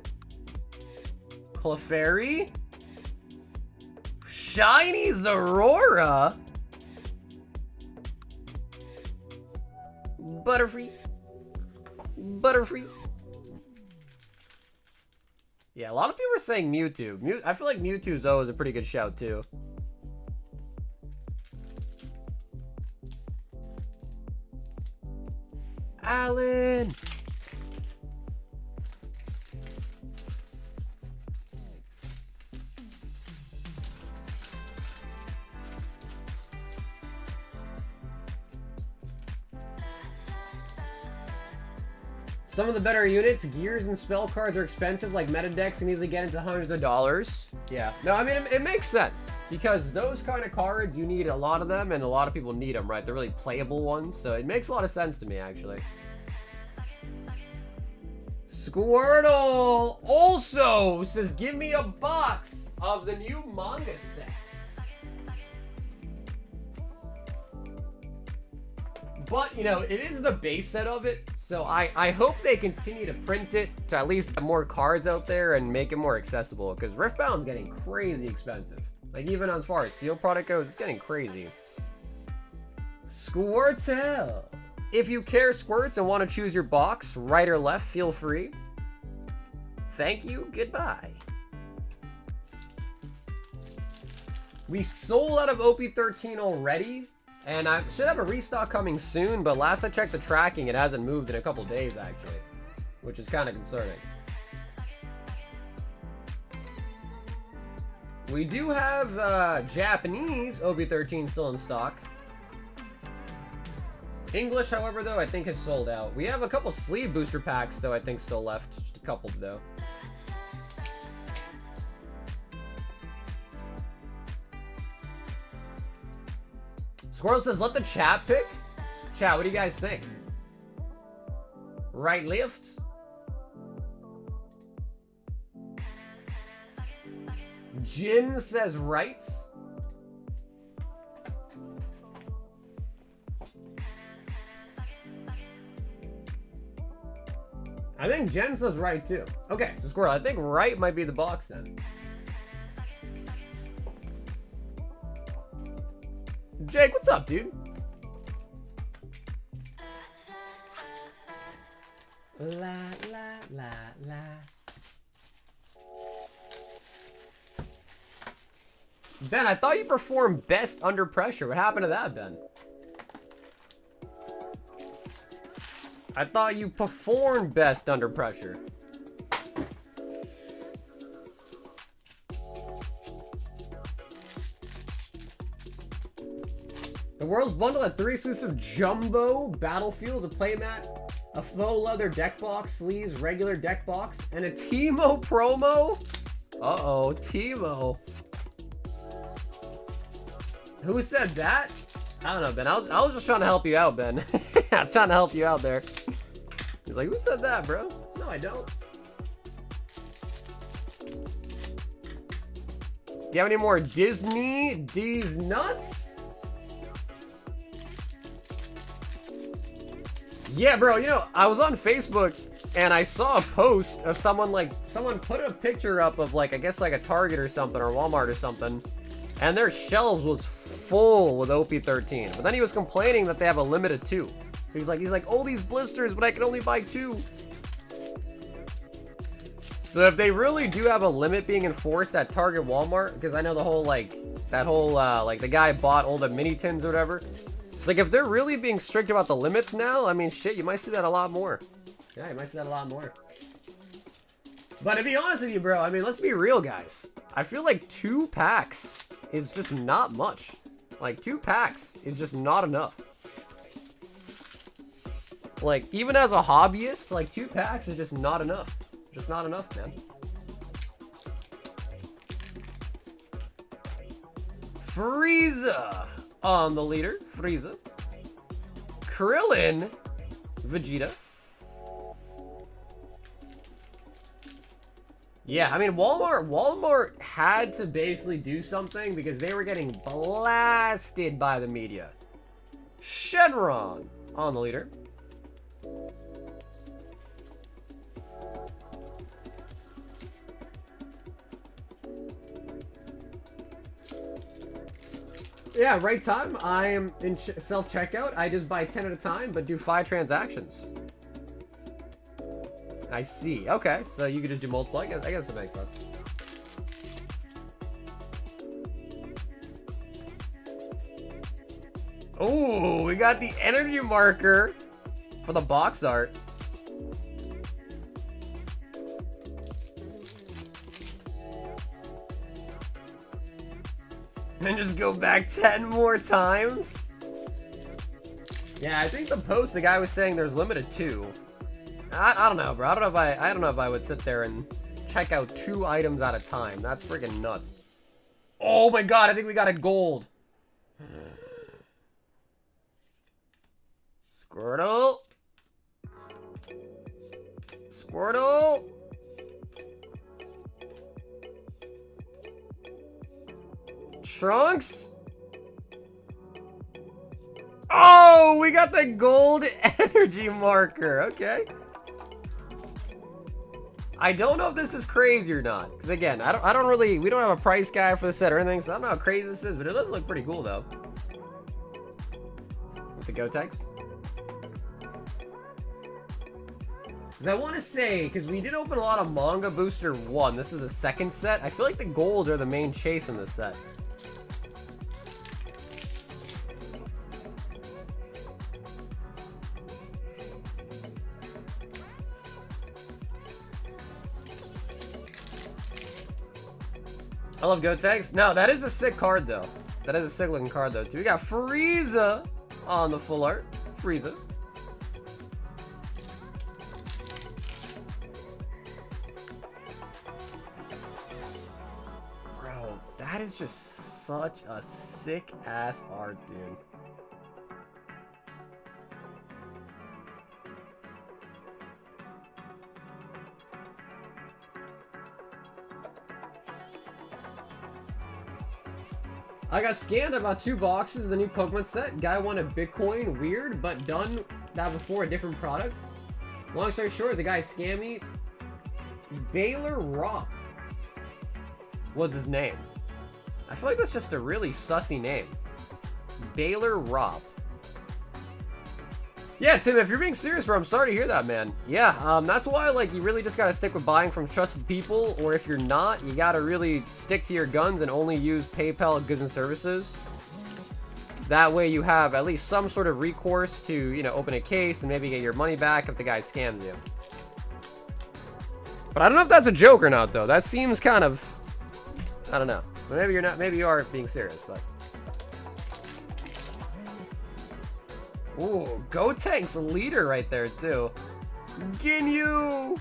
Clefairy. Shiny Zorora. Butterfree. Butterfree. Yeah, a lot of people are saying Mewtwo. I feel like Mewtwo Zo is a pretty good shout too. Alan. Some of the better units, gears and spell cards are expensive, like meta decks can easily get into hundreds of dollars. Yeah, no, I mean, it makes sense, because those kind of cards, you need a lot of them, and a lot of people need them, right? They're really playable ones, so it makes a lot of sense to me, actually. Squirtle also says, give me a box of the new manga sets. But, you know, it is the base set of it, so I hope they continue to print it to at least get more cards out there and make it more accessible, because Riftbound's getting crazy expensive. Like, even as far as seal product goes, it's getting crazy. Squirtle. If you care Squirts and want to choose your box, right or left, feel free. Thank you, goodbye. We sold out of OP13 already. And I should have a restock coming soon, but last I checked the tracking, it hasn't moved in a couple days, actually. Which is kind of concerning. We do have Japanese OP13 still in stock. English, however, though, I think has sold out. We have a couple sleeve booster packs, though, I think still left. Just a couple, though. Squirrel says, let the chat pick. Chat, what do you guys think? Right, left? Jin says right. I think Jen says right too. Okay, so Squirrel, I think right might be the box then. Jake, what's up, dude? La la la la. Ben, I thought you performed best under pressure. What happened to that, Ben? I thought you performed best under pressure. The World's Bundle had 3 exclusive Jumbo Battlefields, a playmat, a faux leather deck box, sleeves, regular deck box, and a Teemo promo? Uh-oh, Teemo. Who said that? I don't know, Ben. I was just trying to help you out, Ben. I was trying to help you out there. He's like, who said that, bro? No, I don't. Do you have any more Disney? D's nuts? Yeah, bro, you know, I was on Facebook and I saw a post of someone put a picture up of like, I guess like a Target or something or Walmart or something, and their shelves was full with OP13. But then he was complaining that they have a limit of 2. So he's like, oh, these blisters, but I can only buy 2. So if they really do have a limit being enforced at Target, Walmart, because I know the whole like the guy bought all the mini tins or whatever. It's like, if they're really being strict about the limits now, I mean, shit, you might see that a lot more. Yeah, you might see that a lot more. But to be honest with you, bro, I mean, let's be real, guys. I feel like 2 packs is just not much. Like, 2 packs is just not enough. Like, even as a hobbyist, like, 2 packs is just not enough. Just not enough, man. Frieza on the leader. Frieza. Krillin. Vegeta. Yeah, I mean, Walmart had to basically do something because they were getting blasted by the media. Shenron on the leader. Yeah, right time. I am in self-checkout. I just buy 10 at a time, but do 5 transactions. I see. Okay, so you could just do multiply. I guess it makes sense. Oh, we got the energy marker for the box art. And just go back 10 more times. Yeah, I think the post, the guy was saying there's limited 2. I don't know, bro. I don't know if I would sit there and check out 2 items at a time. That's freaking nuts. Oh my god, I think we got a gold. Squirtle. Squirtle. Trunks. Oh, we got the gold energy marker. Okay. I don't know if this is crazy or not, because again, we don't have a price guide for the set or anything, so I don't know how crazy this is, but it does look pretty cool though. With the Gotenks. Because I want to say, because we did open a lot of Manga Booster 1, this is the second set, I feel like the golds are the main chase in this set. I love Gotenks. No, that is a sick card, though. That is a sick looking card, though, too. We got Frieza on the full art. Frieza. Bro, that is just such a sick-ass art, dude. I got scammed about 2 boxes of the new Pokemon set. Guy wanted Bitcoin. Weird, but done that before a different product. Long story short, the guy scammed me. Baylor Rock was his name. I feel like that's just a really sussy name. Baylor Rock. Yeah, Tim, if you're being serious, bro, I'm sorry to hear that, man. Yeah, that's why, like, you really just gotta stick with buying from trusted people, or if you're not, you gotta really stick to your guns and only use PayPal goods and services. That way you have at least some sort of recourse to, you know, open a case and maybe get your money back if the guy scams you. But I don't know if that's a joke or not, though. That seems kind of, I don't know. Maybe you're not, maybe you are being serious, but. Ooh, Gotenks leader right there, too. Ginyu!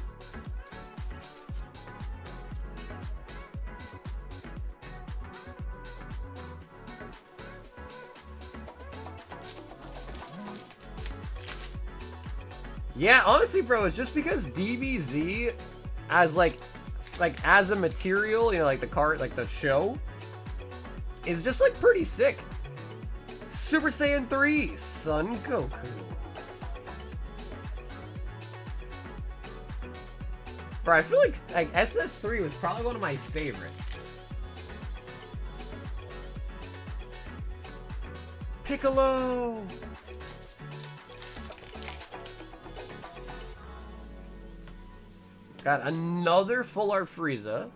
Yeah, honestly, bro, it's just because DBZ as like as a material, you know, like the card, like the show, is just like pretty sick. Super Saiyan 3, Son Goku. Bro, I feel like SS3 was probably one of my favorites. Piccolo! Got another full art Frieza.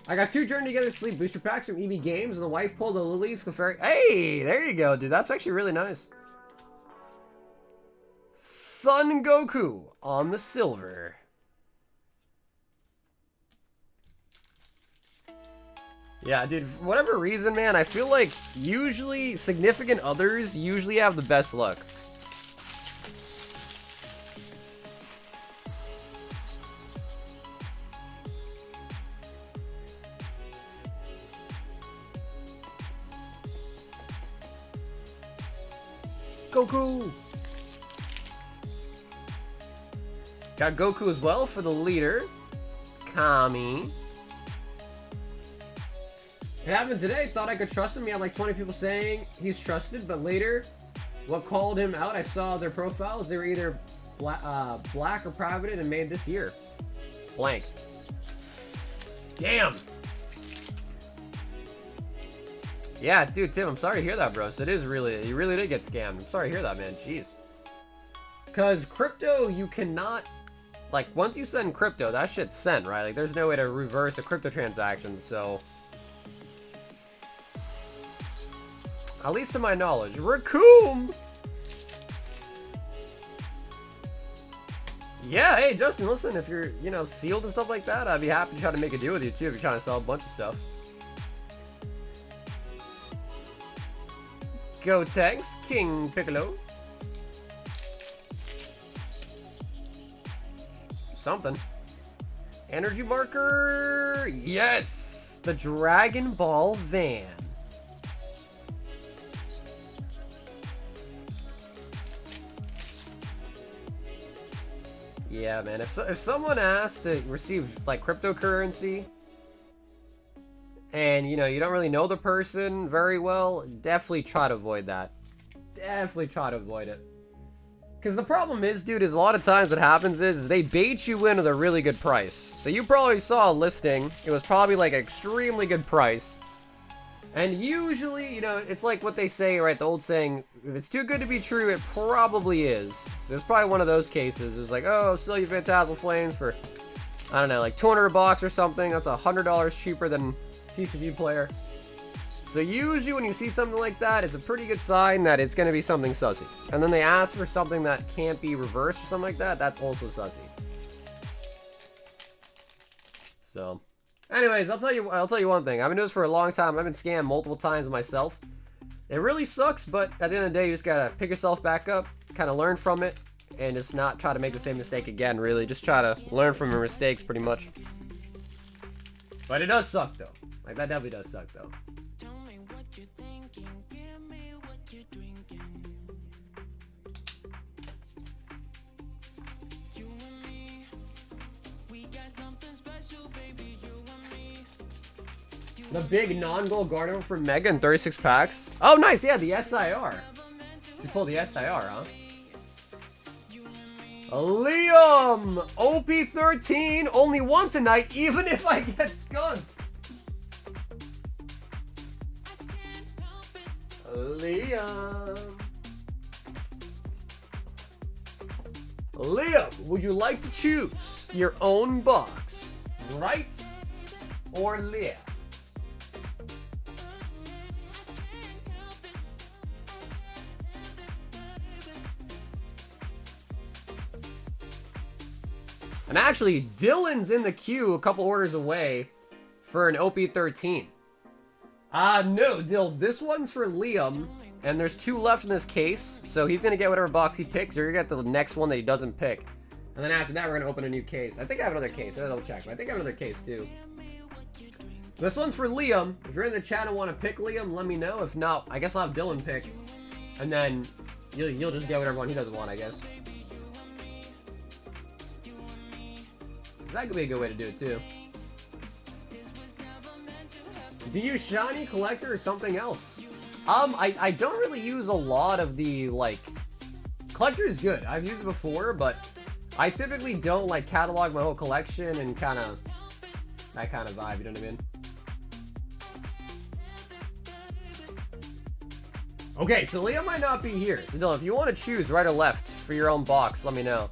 I got 2 Journey Together Sleep booster packs from EB Games, and the wife pulled the Lily's Clefairy. Hey, there you go, dude. That's actually really nice. Son Goku on the silver. Yeah, dude, for whatever reason, man, I feel like usually significant others usually have the best luck. Goku! Got Goku as well for the leader. Kami. It happened today. Thought I could trust him. He had like 20 people saying he's trusted, but later, what called him out, I saw their profiles. They were either black or privated and made this year. Blank. Damn. Yeah, dude, Tim, I'm sorry to hear that, bro. So it is really, you really did get scammed. I'm sorry to hear that, man. Jeez. Because crypto, you cannot, like, once you send crypto, that shit's sent, right? Like, there's no way to reverse a crypto transaction, so. At least to my knowledge. Raccoon! Yeah, hey, Justin, listen, if you're, you know, sealed and stuff like that, I'd be happy to try to make a deal with you, too, if you're trying to sell a bunch of stuff. Go tanks, King Piccolo. Something. Energy marker. Yes! The Dragon Ball van. Yeah, man. If someone asks to receive, like, cryptocurrency, and, you know, you don't really know the person very well, definitely try to avoid that. Definitely try to avoid it. Because the problem is, dude, is a lot of times what happens is they bait you in with a really good price. So you probably saw a listing. It was probably, like, an extremely good price. And usually, you know, it's like what they say, right? The old saying, if it's too good to be true, it probably is. So it's probably one of those cases. It's like, oh, sell you Phantasmal Flames for, I don't know, like 200 bucks or something. That's $100 cheaper than TCG player. So usually when you see something like that, it's a pretty good sign that it's going to be something sussy. And then they ask for something that can't be reversed or something like that. That's also sussy. So, anyways, I'll tell you one thing. I've been doing this for a long time. I've been scammed multiple times myself. It really sucks, but at the end of the day, you just gotta pick yourself back up, kind of learn from it, and just not try to make the same mistake again. Really, just try to learn from your mistakes, pretty much. But it does suck, though. Like, that definitely does suck, though. Tell me what you're thinking, give me what you're drinking. You and me, we got something special, baby, you and me. The big non-gold Garden from Mega in 36 packs. Oh, nice, yeah, the SIR. You pulled the SIR, huh? Liam! OP13, only one tonight, even if I get skunked. Liam. Liam, would you like to choose your own box? Right or left? And actually, Dylan's in the queue a couple orders away for an OP13. No, Dill, this one's for Liam, and there's 2 left in this case, so he's gonna get whatever box he picks, or you're gonna get the next one that he doesn't pick. And then after that, we're gonna open a new case. I think I have another case. I gotta double check, but I think I have another case too. This one's for Liam. If you're in the chat and want to pick Liam, let me know. If not, I guess I'll have Dylan pick, and then you'll just get whatever one he doesn't want, I guess. That could be a good way to do it too. Do you shiny collector or something else? I don't really use a lot of the, like, collector is good. I've used it before, but I typically don't, like, catalog my whole collection and kind of that kind of vibe, you know what I mean? Okay, so Leo might not be here. So Dylan, if you want to choose right or left for your own box, let me know.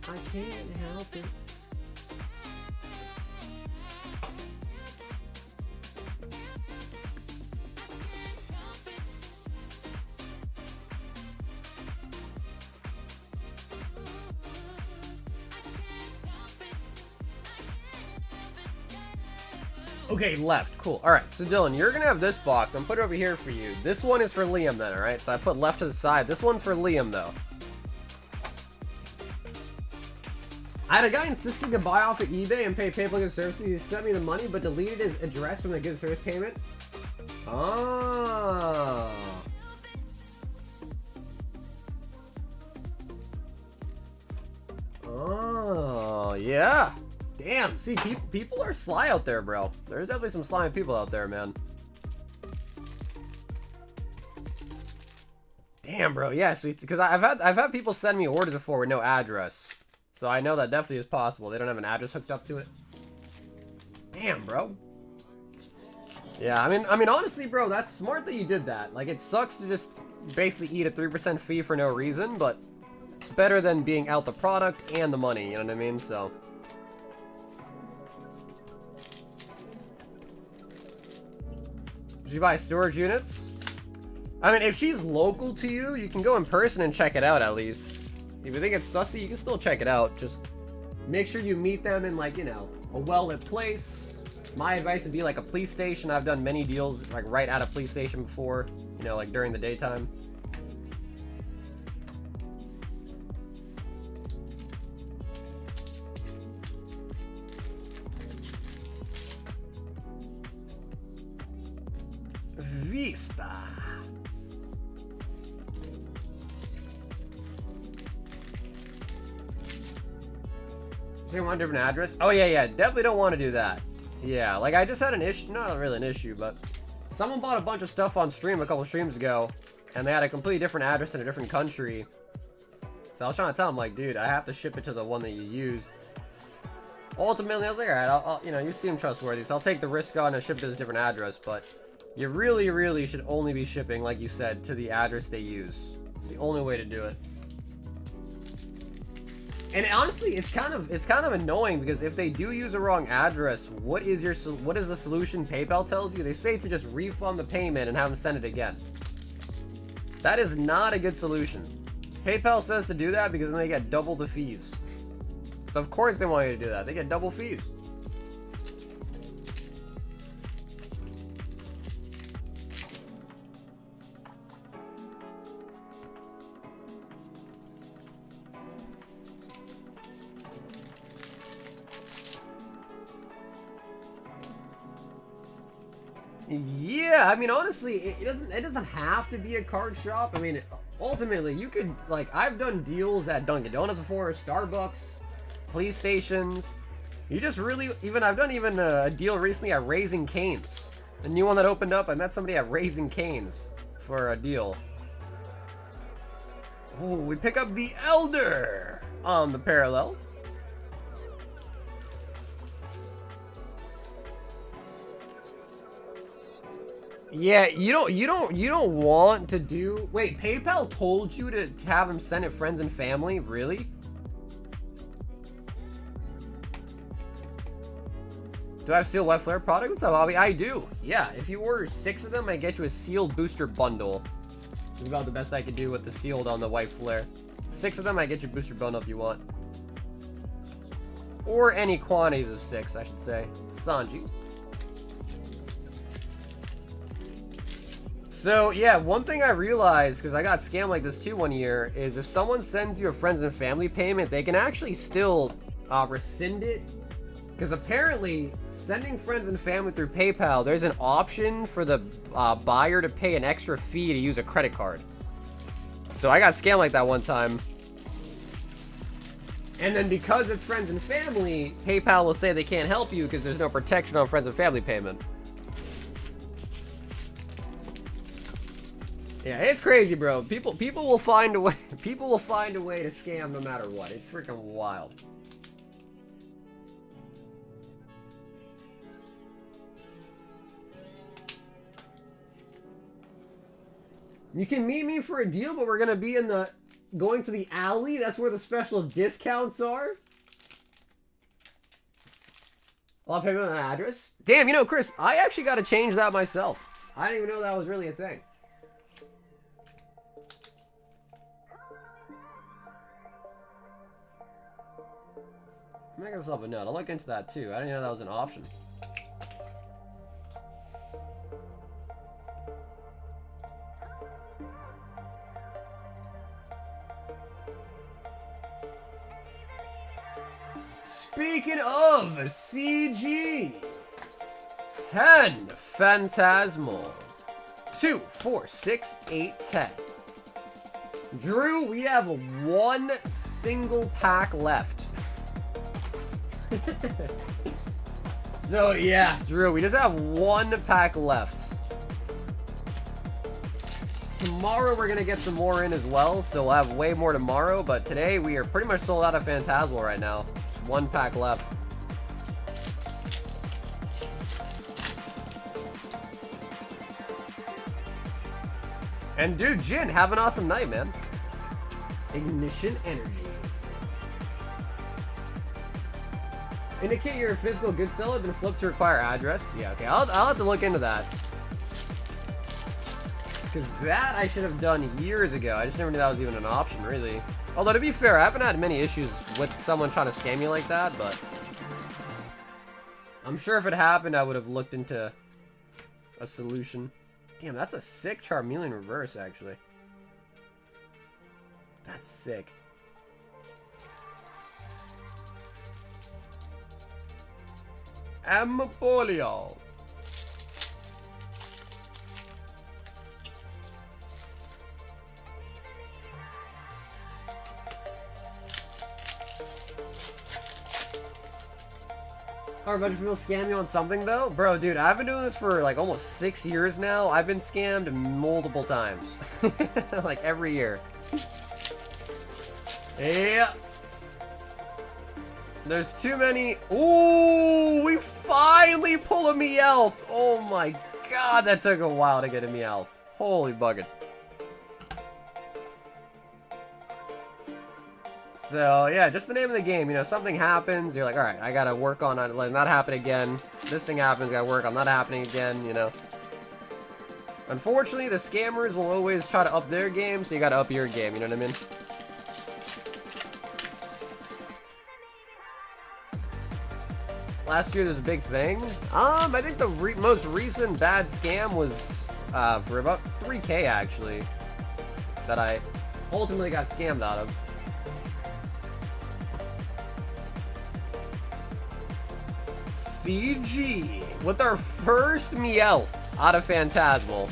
I can't help it. Okay, left. Cool. All right, so Dylan, you're gonna have this box. I'm putting it over here for you. This one is for Liam then, all right? So I put left to the side. This one's for Liam, though. I had a guy insisting to buy off of eBay and pay PayPal good services. He sent me the money, but deleted his address from the good service payment. Oh. Oh, yeah. Damn. See, people are sly out there, bro. There's definitely some slimy people out there, man. Damn, bro. Yeah, sweet. Because I've had people send me orders before with no address, so I know that definitely is possible. They don't have an address hooked up to it. Damn, bro. Yeah, I mean, honestly, bro, that's smart that you did that. Like, it sucks to just basically eat a 3% fee for no reason, but it's better than being out the product and the money. You know what I mean? So. Did you buy storage units? I mean, if she's local to you, you can go in person and check it out at least. If you think it's sussy, you can still check it out. Just make sure you meet them in, like, you know, a well-lit place. My advice would be like a police station. I've done many deals like right at a police station before, you know, like during the daytime. Vista. Do you want a different address? Oh yeah, definitely don't want to do that. Yeah, like I just had an issue, not really an issue, but someone bought a bunch of stuff on stream a couple streams ago, and they had a completely different address in a different country. So I was trying to tell them, like, dude, I have to ship it to the one that you used. Ultimately, I was like, all right, I'll you know, you seem trustworthy, so I'll take the risk on and ship it to a different address, but you really, really should only be shipping, like you said, to the address they use. It's the only way to do it. And honestly, it's kind of annoying because if they do use a wrong address, what is the solution PayPal tells you? They say to just refund the payment and have them send it again. That is not a good solution. PayPal says to do that because then they get double the fees. So of course they want you to do that. They get double fees. Yeah, I mean, honestly, it doesn't have to be a card shop. I mean, ultimately, you could, like, I've done deals at Dunkin' Donuts before, Starbucks, police stations. You just really, I've done a deal recently at Raising Cane's. The new one that opened up, I met somebody at Raising Cane's for a deal. Oh, we pick up the Elder on the parallel. Yeah, you don't want to do. Wait, PayPal told you to have him send it friends and family? Really? Do I have sealed White Flare product? What's up, Bobby? I do. Yeah, if you order 6 of them, I get you a sealed booster bundle. This is about the best I could do with the sealed on the White Flare. 6 of them, I get you a booster bundle if you want. Or any quantities of 6, I should say. Sanji. So, yeah, one thing I realized, because I got scammed like this too one year, is if someone sends you a friends and family payment, they can actually still rescind it. Because apparently, sending friends and family through PayPal, there's an option for the buyer to pay an extra fee to use a credit card. So I got scammed like that one time. And then because it's friends and family, PayPal will say they can't help you because there's no protection on friends and family payment. Yeah, it's crazy, bro. People will find a way. People will find a way to scam no matter what. It's freaking wild. You can meet me for a deal, but we're gonna be in the going to the alley. That's where the special discounts are. I'll pay me an address. Damn, you know, Chris, I actually got to change that myself. I didn't even know that was really a thing. Make myself a note. I'll look into that too. I didn't know that was an option. Speaking of CG, 10 Phantasmal. 2, 4, 6, 8, 10. Drew, we have one single pack left. So yeah, Drew, we just have one pack left. Tomorrow we're gonna get some more in as well, so we'll have way more tomorrow, but today we are pretty much sold out of Phantasmal right now. Just one pack left. And dude, Jin, have an awesome night, man. Ignition energy. Indicate you're a physical goods seller, then flip to require address. Yeah, okay, I'll have to look into that. Because that I should have done years ago. I just never knew that was even an option, really. Although, to be fair, I haven't had many issues with someone trying to scam me like that, but I'm sure if it happened, I would have looked into a solution. Damn, that's a sick Charmeleon reverse, actually. That's sick. Amopolio. Are a bunch of people scam you on something though? Bro, dude, I've been doing this for like almost 6 years now. I've been scammed multiple times. Like every year. Yeah. There's too many. Ooh, we finally pull a Meowth. Oh my god, that took a while to get a Meowth. Holy buckets. So yeah, just the name of the game. You know, something happens, you're like, all right, I gotta work on it, letting that happen again. This thing happens, gotta work on that happening again. You know. Unfortunately, the scammers will always try to up their game, so you gotta up your game. You know what I mean? Last year, there's a big thing. I think the most recent bad scam was for about 3K actually, that I ultimately got scammed out of. CG with our first Meowth out of Phantasmal.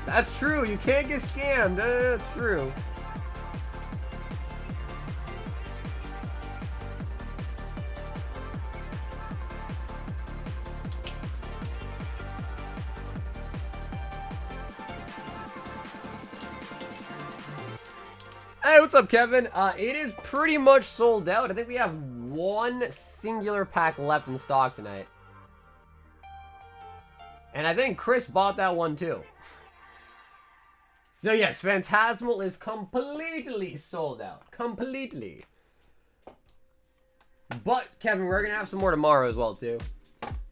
That's true, you can't get scammed, that's true. Hey, what's up, Kevin? It is pretty much sold out. I think we have one singular pack left in stock tonight. And I think Chris bought that one too. So yes, Phantasmal is completely sold out. Completely. But, Kevin, we're gonna have some more tomorrow as well too.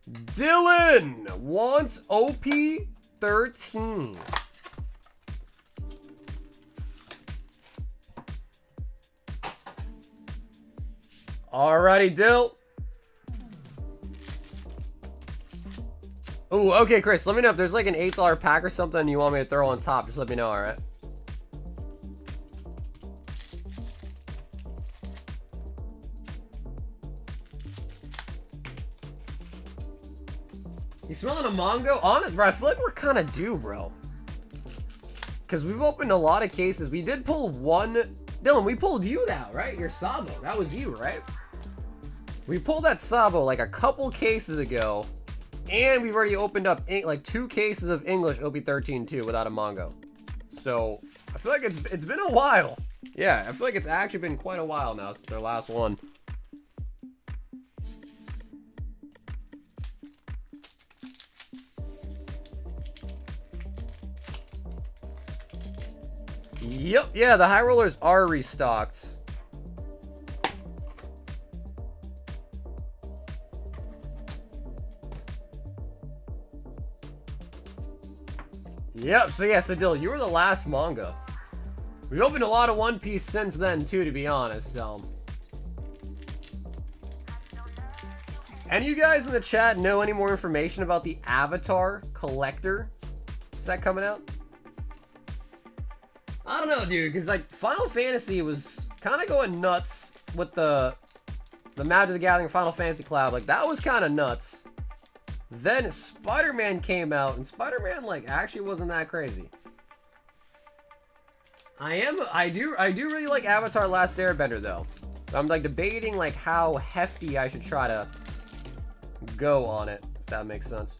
Dylan wants OP13. Alrighty, Dill. Ooh, okay, Chris, let me know if there's like an $8 pack or something you want me to throw on top. Just let me know, alright? You smelling a Manga? Honest, bro, I feel like we're kind of due, bro. Because we've opened a lot of cases. We did pull one. Dylan, we pulled you out, right? Your Sabo. That was you, right? We pulled that Sabo like a couple cases ago. And we've already opened up like 2 cases of English OP13 too without a Mongo. So I feel like it's been a while. Yeah, I feel like it's actually been quite a while now since our last one. Yep, yeah, the high rollers are restocked. Yep, so yeah, so Dill, you were the last Manga. We opened a lot of One Piece since then too, to be honest, so. Any of you guys in the chat know any more information about the Avatar Collector set coming out? I don't know, dude, because like Final Fantasy was kind of going nuts with the Magic the Gathering Final Fantasy collab. Like, that was kind of nuts. Then Spider-Man came out, and Spider-Man, like, actually wasn't that crazy. I do really like Avatar Last Airbender, though. I'm, like, debating, like, how hefty I should try to go on it, if that makes sense.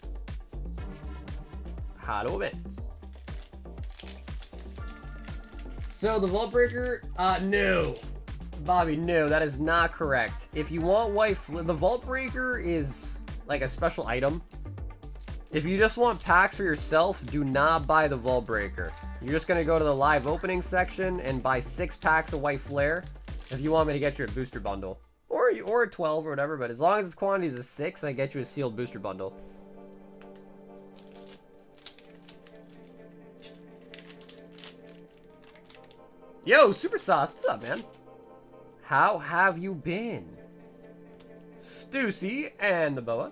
How do it? So, the Vault Breaker, no. Bobby, no, that is not correct. If you want the Vault Breaker is like a special item. If you just want packs for yourself, do not buy the Vault Breaker. You're just gonna go to the live opening section and buy 6 packs of White Flare if you want me to get you a booster bundle. Or a 12 or whatever, but as long as its quantity is a 6, I get you a sealed booster bundle. Yo, Super Sauce, what's up, man? How have you been? Stussy and the Boa.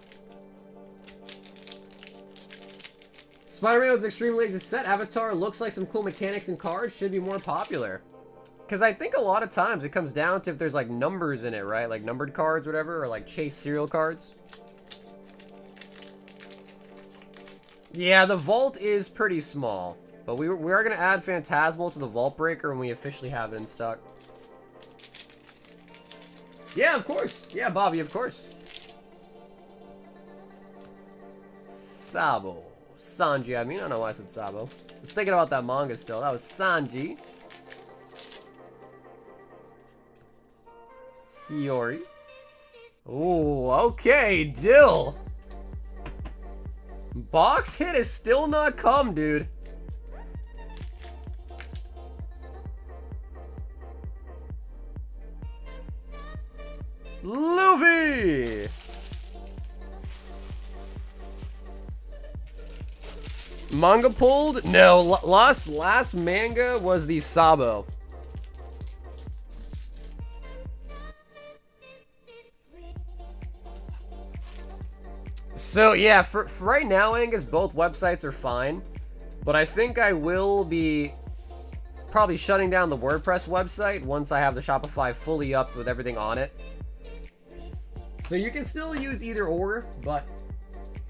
Spider-Man was extremely easy to set. Avatar looks like some cool mechanics and cards should be more popular. Because I think a lot of times it comes down to if there's like numbers in it, right? Like numbered cards, whatever, or like chase serial cards. Yeah, the vault is pretty small. But we are going to add Phantasmal to the Vault Breaker when we officially have it in stock. Yeah, of course. Yeah, Bobby, of course. Sabo. Sanji, I mean, I don't know why I said Sabo. I was thinking about that manga still. That was Sanji. Hiyori. Ooh, okay, Dill. Box hit is still not come, dude. Luffy! Manga pulled? No, last manga was the Sabo. So yeah, for right now, Angus, both websites are fine. But I think I will be probably shutting down the WordPress website once I have the Shopify fully up with everything on it. So you can still use either or, but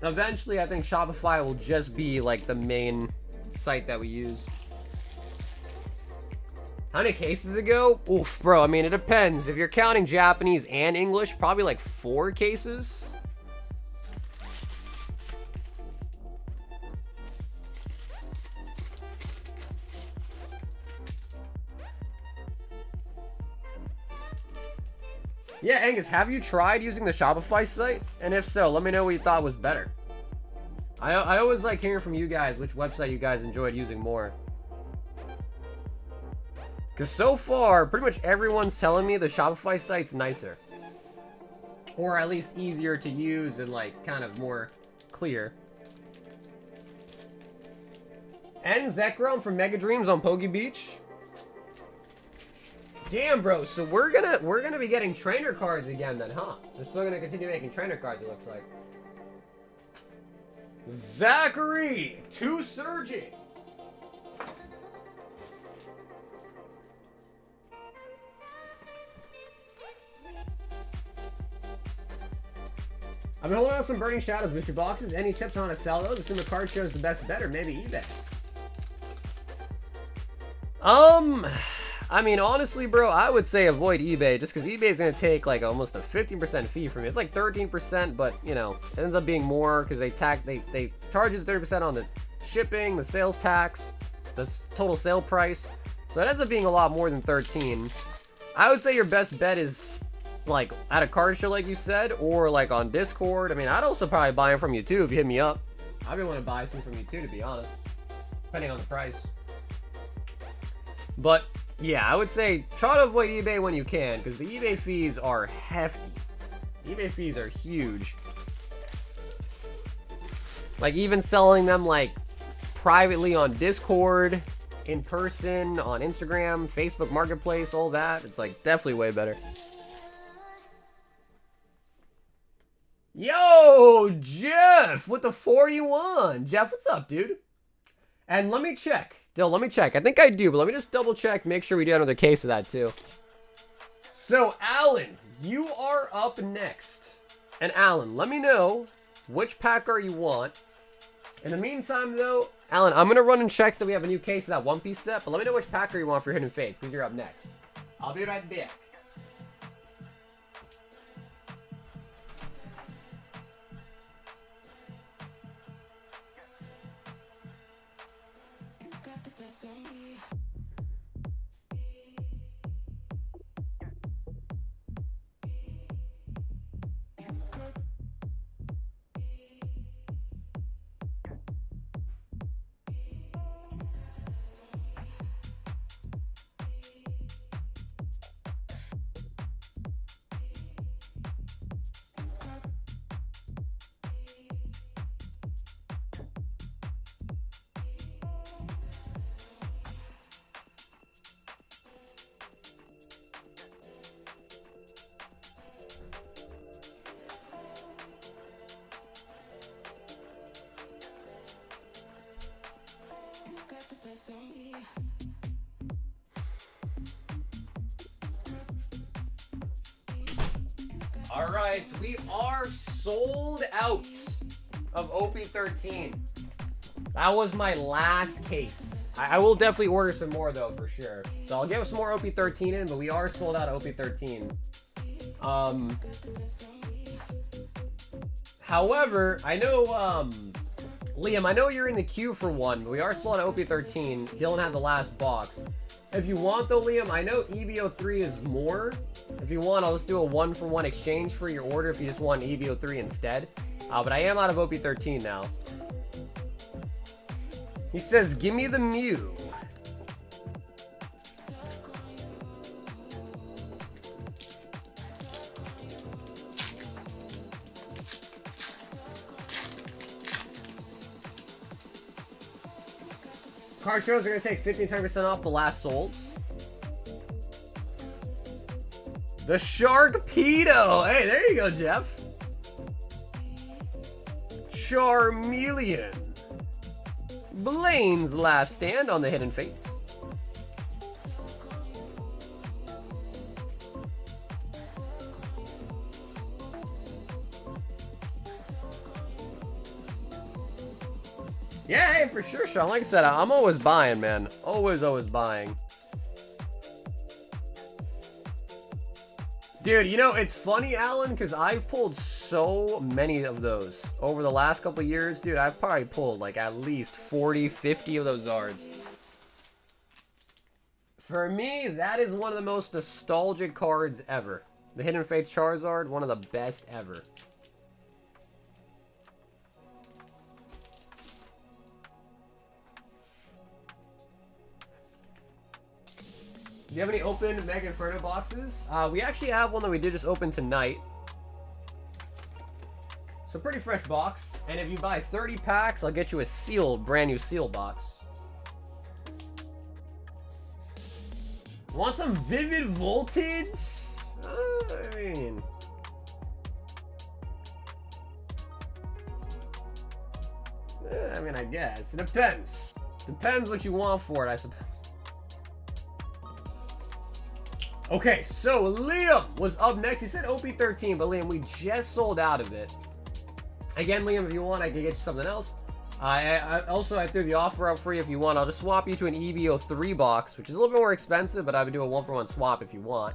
eventually I think Shopify will just be like the main site that we use. How many cases ago? Oof, bro, I mean, it depends. If you're counting Japanese and English, probably like 4 cases. Yeah, Angus, have you tried using the Shopify site? And if so, let me know what you thought was better. I always like hearing from you guys which website you guys enjoyed using more. Because so far, pretty much everyone's telling me the Shopify site's nicer. Or at least easier to use and like kind of more clear. And Zekrom from Mega Dreams on Pogi Beach. Damn, bro. So we're gonna be getting trainer cards again then, huh? They're still gonna continue making trainer cards, it looks like. Zachary, 2 surging. I've been holding on some Burning Shadows booster boxes. Any tips on how to sell those? Assume the card shows the best bet, or maybe eBay. I mean, honestly, bro, I would say avoid eBay just because eBay is going to take like almost a 15% fee from you. It's like 13%, but you know, it ends up being more because they charge you the 30% on the shipping, the sales tax, the total sale price. So it ends up being a lot more than 13. I would say your best bet is like at a card show, like you said, or like on Discord. I mean, I'd also probably buy them from you too if you hit me up. I'd be wanting to buy some from you too, to be honest, depending on the price. But yeah, I would say try to avoid eBay when you can, because the eBay fees are hefty. eBay fees are huge. Like even selling them like privately on Discord, in person, on Instagram, Facebook Marketplace, all that, it's like definitely way better. Yo, Jeff with the 41. Jeff, what's up, dude? And let me check. Dill, let me check. I think I do, but let me just double check, make sure we do another case of that too. So, Alan, you are up next. And Alan, let me know which packer you want. In the meantime, though, Alan, I'm going to run and check that we have a new case of that One Piece set, but let me know which packer you want for Hidden Fates, because you're up next. I'll be right back. All right, we are sold out of OP13. That was my last case. I will definitely order some more though, for sure. So I'll get some more OP13 in, but we are sold out of OP13. However, I know, Liam, I know you're in the queue for one, but we are sold out of OP13. Dylan had the last box. If you want though, Liam, I know EVO3 is more. If you want, I'll just do a 1-for-1 exchange for your order if you just want EVO3 instead. But I am out of OP13 now. He says, give me the Mew. Card shows are going to take 15-20% off the last solds. The Sharkpedo. Hey, there you go, Jeff. Charmeleon. Blaine's last stand on the Hidden Fates. Yeah, hey, for sure, Sean. Like I said, I'm always buying, man. Always buying. Dude, you know, it's funny, Alan, because I've pulled so many of those over the last couple of years. Dude, I've probably pulled like at least 40, 50 of those Zards. For me, that is one of the most nostalgic cards ever. The Hidden Fates Charizard, one of the best ever. Do you have any open Mega Inferno boxes? We actually have one that we did just open tonight. So pretty fresh box. And if you buy 30 packs, I'll get you a sealed, brand new sealed box. Want some Vivid Voltage? I mean... I guess. It depends. Depends what you want for it, I suppose. Okay, so Liam was up next. He said OP13, but Liam, we just sold out of it. Again, Liam, if you want, I can get you something else. I threw the offer up for you if you want. I'll just swap you to an EVO3 box, which is a little bit more expensive, but I would do a 1-for-1 swap if you want.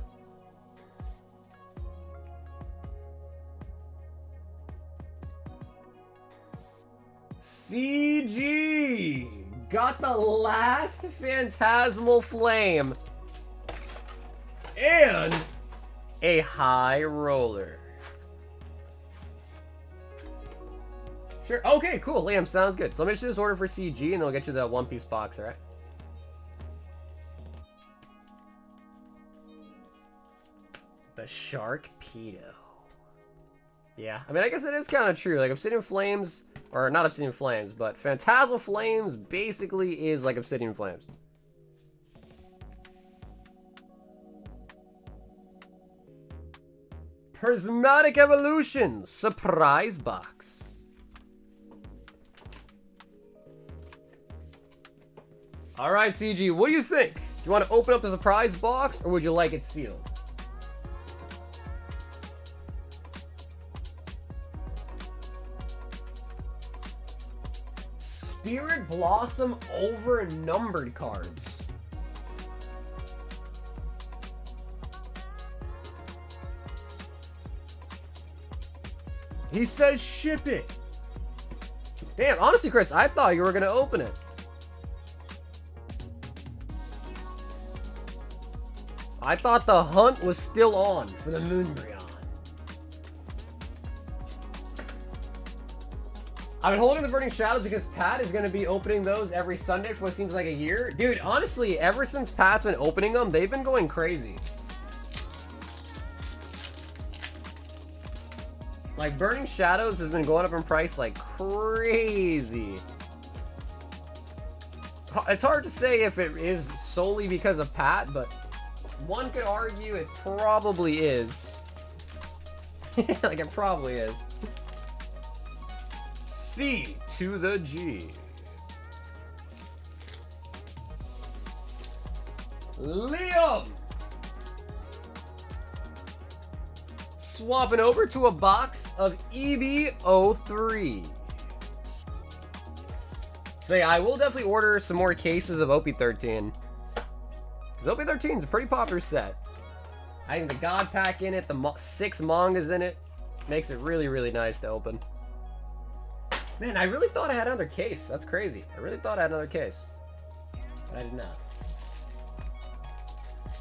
CG got the last Phantasmal Flame and a high roller. Sure. Okay, cool. Liam, sounds good. So let me just do this order for CG and then we'll get you the one-piece box, alright? The Sharkpedo. Yeah, I mean, I guess it is kind of true. Like, Obsidian Flames, or not Obsidian Flames, but Phantasmal Flames basically is like Obsidian Flames. Prismatic Evolution surprise box. All right, CG, what do you think? Do you want to open up the surprise box, or would you like it sealed? Blossom over numbered cards. He says ship it. Damn, honestly, Chris, I thought you were going to open it. I thought the hunt was still on for the Moonbryon. I've been holding the Burning Shadows because Pat is going to be opening those every Sunday for what seems like a year. Dude, honestly, ever since Pat's been opening them, they've been going crazy. Like, Burning Shadows has been going up in price like crazy. It's hard to say if it is solely because of Pat, but one could argue it probably is. Like, it probably is. C to the G. Liam! Swapping over to a box of EB03. So yeah, I will definitely order some more cases of OP13. Because OP13 is a pretty popular set. I think the God Pack in it, the 6 mangas in it, makes it really, really nice to open. Man, I really thought I had another case. That's crazy. I really thought I had another case. But I did not.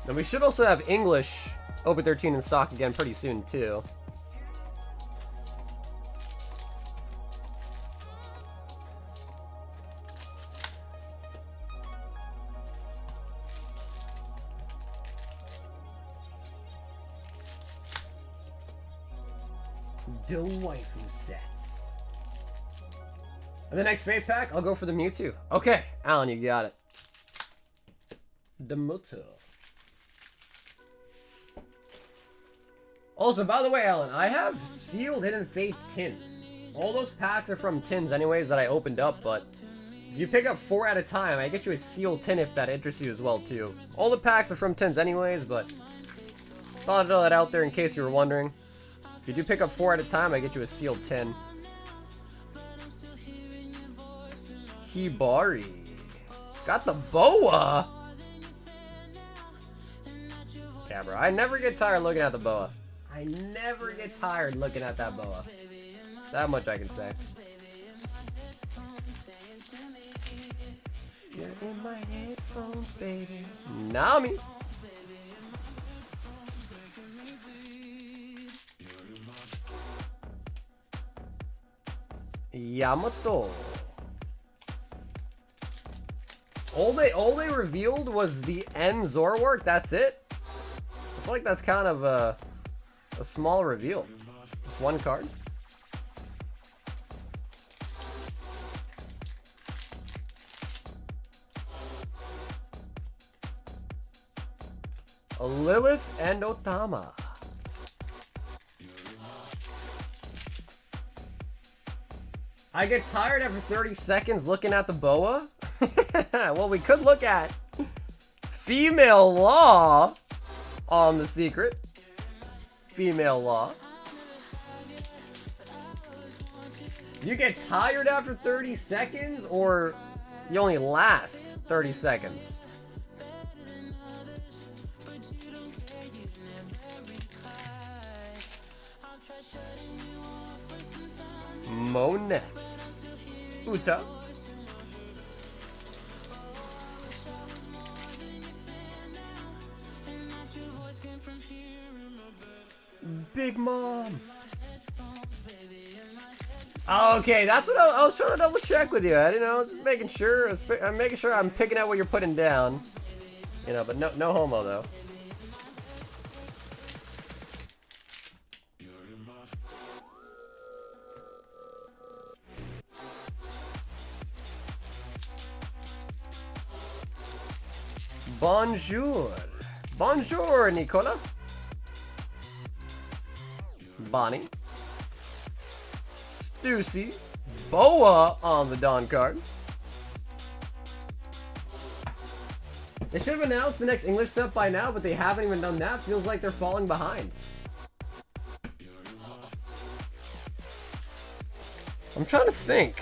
And we should also have English OP13 in stock again pretty soon, too. The waifu sets. And the next fate pack, I'll go for the Mewtwo. Okay, Alan, you got it. The Mewtwo. Also, by the way, Alan, I have sealed Hidden Fates tins. All those packs are from tins anyways that I opened up, but if you pick up 4 at a time, I get you a sealed tin if that interests you as well, too. All the packs are from tins anyways, but thought I'd throw that out there in case you were wondering. If you do pick up 4 at a time, I get you a sealed tin. Hibari. Got the boa! Yeah, bro, I never get tired looking at the boa. I never get tired looking at that boa. That much I can say. You're in my headphones, baby. Nami! Yamato. All they revealed was the N Zoroark. That's it. I feel like that's kind of a small reveal. Just one card. A Lilith and Otama. I get tired after 30 seconds looking at the boa. Well, we could look at Female Law on the secret. Female Law. You get tired after 30 seconds, or you only last 30 seconds? Monets. Uta. Big Mom. Okay, that's what I was trying to double check with you. I didn't know. I was just making sure. I'm making sure I'm picking out what you're putting down. You know, but no homo though. Bonjour. Bonjour, Nicola. Bonnie. Stussy. Boa on the Dawn card. They should have announced the next English set by now, but they haven't even done that. Feels like they're falling behind. I'm trying to think.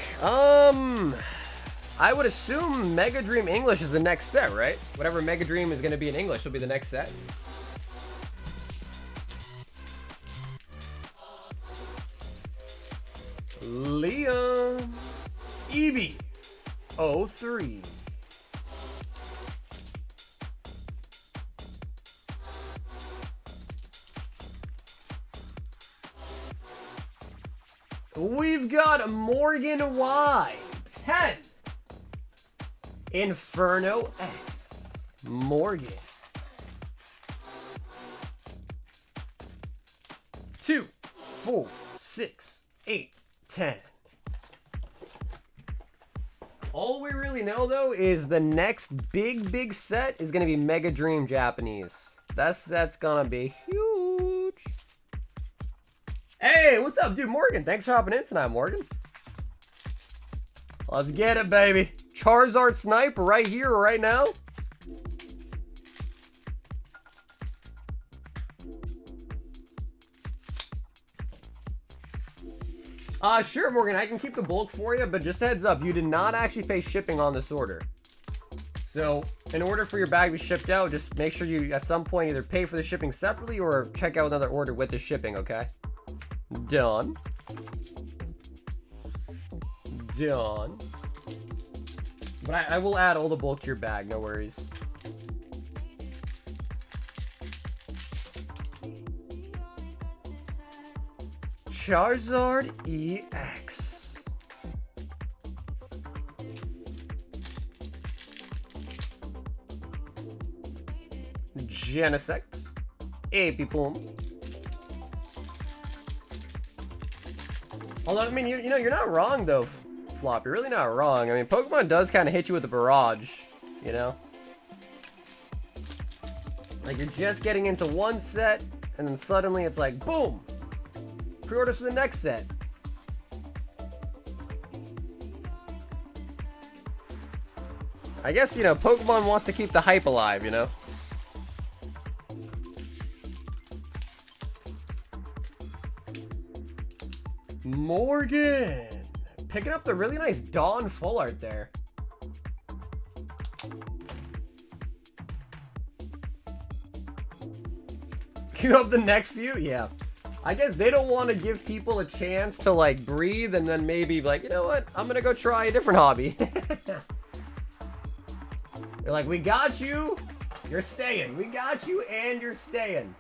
I would assume Mega Dream English is the next set, right? Whatever Mega Dream is going to be in English will be the next set. Leon. Eevee. 03. We've got Morgan Y. 10. Inferno X. Morgan. 2, 4, 6, 8, 10. All we really know though is the next big set is gonna be Mega Dream Japanese. That set's gonna be huge. Hey, what's up, dude? Morgan, thanks for hopping in tonight, Morgan. Let's get it, baby. Charizard Snipe right here, right now. Sure, Morgan, I can keep the bulk for you, but just a heads up, you did not actually pay shipping on this order. So, in order for your bag to be shipped out, just make sure you, at some point, either pay for the shipping separately or check out another order with the shipping, okay? Done. Done. But I will add all the bulk to your bag, no worries. Charizard EX. Genesect. Apiplume. Although, I mean, you know, you're not wrong, though, Flop. You're really not wrong. I mean, Pokemon does kind of hit you with a barrage, you know? Like, you're just getting into one set, and then suddenly it's like, boom! Pre-orders for the next set. I guess, you know, Pokemon wants to keep the hype alive, you know? Morgan! Picking up the really nice Dawn full art there. Queue up the next few? Yeah. I guess they don't want to give people a chance to, like, breathe and then maybe be like, you know what? I'm gonna go try a different hobby. They're like, we got you. You're staying. We got you and you're staying.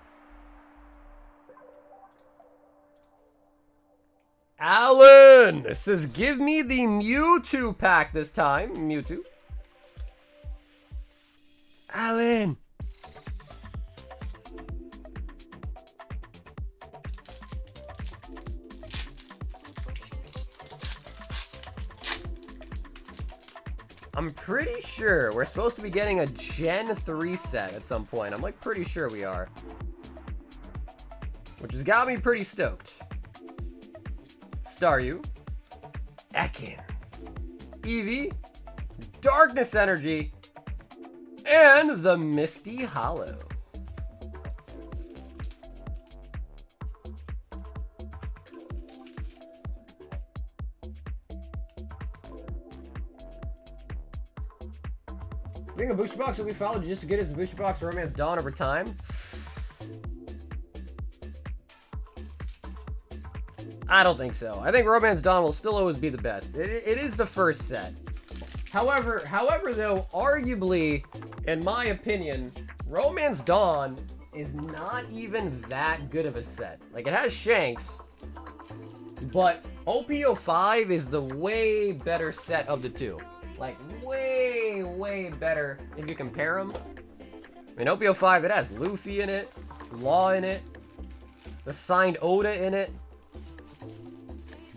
Alan says, give me the Mewtwo pack this time. Mewtwo. Alan. I'm pretty sure we're supposed to be getting a Gen 3 set at some point. I'm like pretty sure we are. Which has got me pretty stoked. Staryu, Ekans, Eevee, Darkness Energy, and the Misty Hollow. You think a booster box will be followed just as good as a booster box Romance Dawn over time? I don't think so. I think Romance Dawn will still always be the best. It is the first set. However, though, arguably, in my opinion, Romance Dawn is not even that good of a set. Like, it has Shanks, but OPO5 is the way better set of the two. Like, way better if you compare them. I mean, OPO5, it has Luffy in it, Law in it, the signed Oda in it.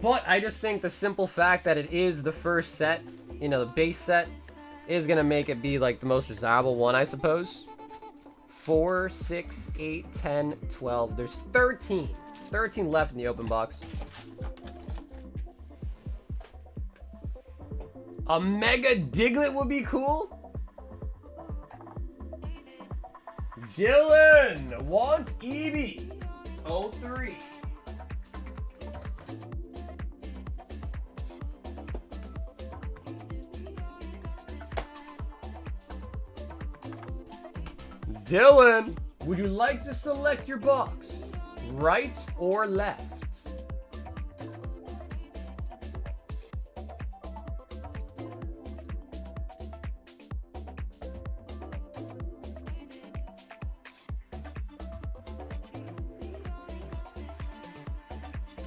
But I just think the simple fact that it is the first set, you know, the base set, is going to make it be, like, the most desirable one, I suppose. 4, 6, 8, 10, 12. There's 13. 13 left in the open box. A Mega Diglett would be cool. Dylan wants Eevee. 03. Dylan, would you like to select your box? Right or left?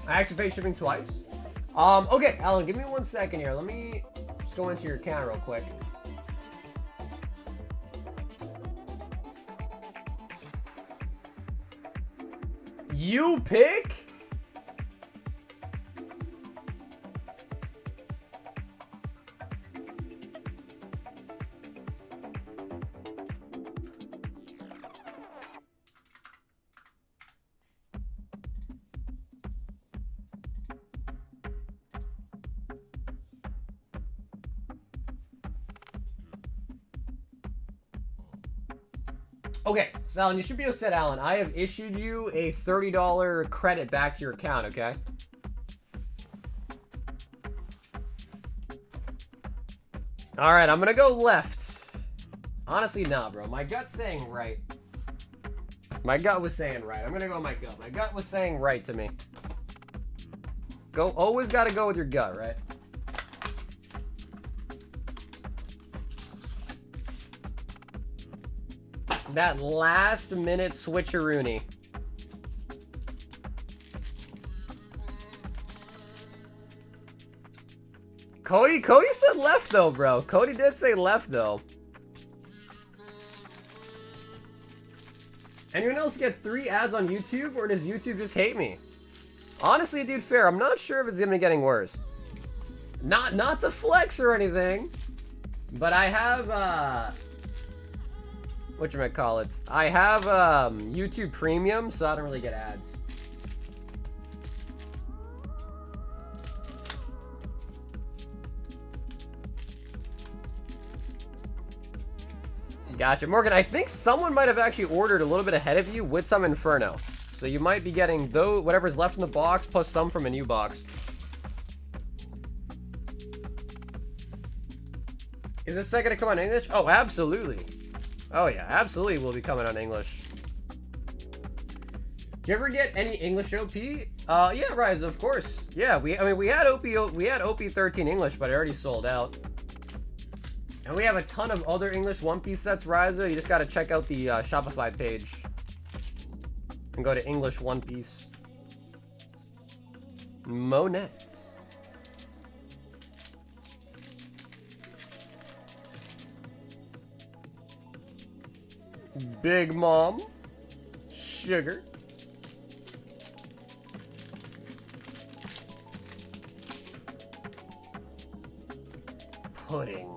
I actually paid shipping twice. Okay, Alan, give me 1 second here. Let me just go into your account real quick. You pick? Okay, so Alan, you should be all set, Alan. I have issued you a $30 credit back to your account, okay? Alright, I'm gonna go left. Honestly, nah, bro. My gut's saying right. My gut was saying right. I'm gonna go with my gut. My gut was saying right to me. Always gotta go with your gut, right? That last minute switcheroony. Cody said left though, bro. Cody did say left though. Anyone else get 3 ads on YouTube, or does YouTube just hate me? Honestly, dude, fair. I'm not sure if it's gonna be getting worse. Not to flex or anything, but I have whatchamacallits? I have YouTube Premium, so I don't really get ads. Gotcha. Morgan, I think someone might have actually ordered a little bit ahead of you with some Inferno. So you might be getting whatever's left in the box plus some from a new box. Is this set gonna come on English? Oh, absolutely. Oh yeah, absolutely will be coming on English. Did you ever get any English OP? Yeah, Rise, of course. Yeah, we had OP 13 English, but it already sold out. And we have a ton of other English One Piece sets, Ryza. You just gotta check out the Shopify page and go to English One Piece. Monet. Big Mom. Sugar. Pudding.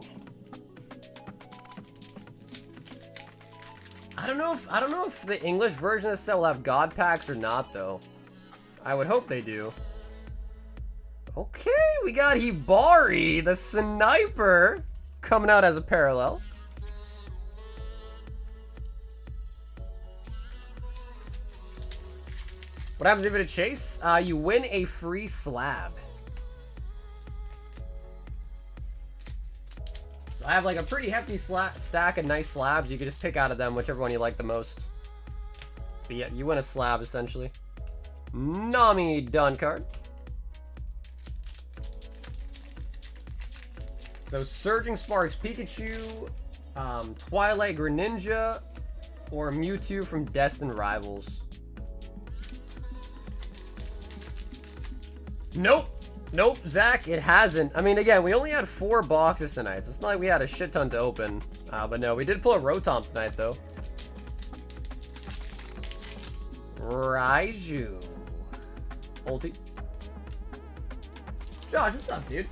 I don't know if the English version of this set will have God packs or not, though. I would hope they do. Okay, we got Hibari, the sniper, coming out as a parallel. What happens if it's a chase? You win a free slab. So I have like a pretty hefty stack of nice slabs. You can just pick out of them whichever one you like the most. But yeah, you win a slab essentially. Nami done card. So Surging Sparks Pikachu, Twilight Greninja, or Mewtwo from Destined Rivals. Nope, Zach, it hasn't. I mean, again, we only had 4 boxes tonight, so it's not like we had a shit ton to open. But no, we did pull a Rotom tonight, though. Raiju. Ulti. Josh, what's up, dude?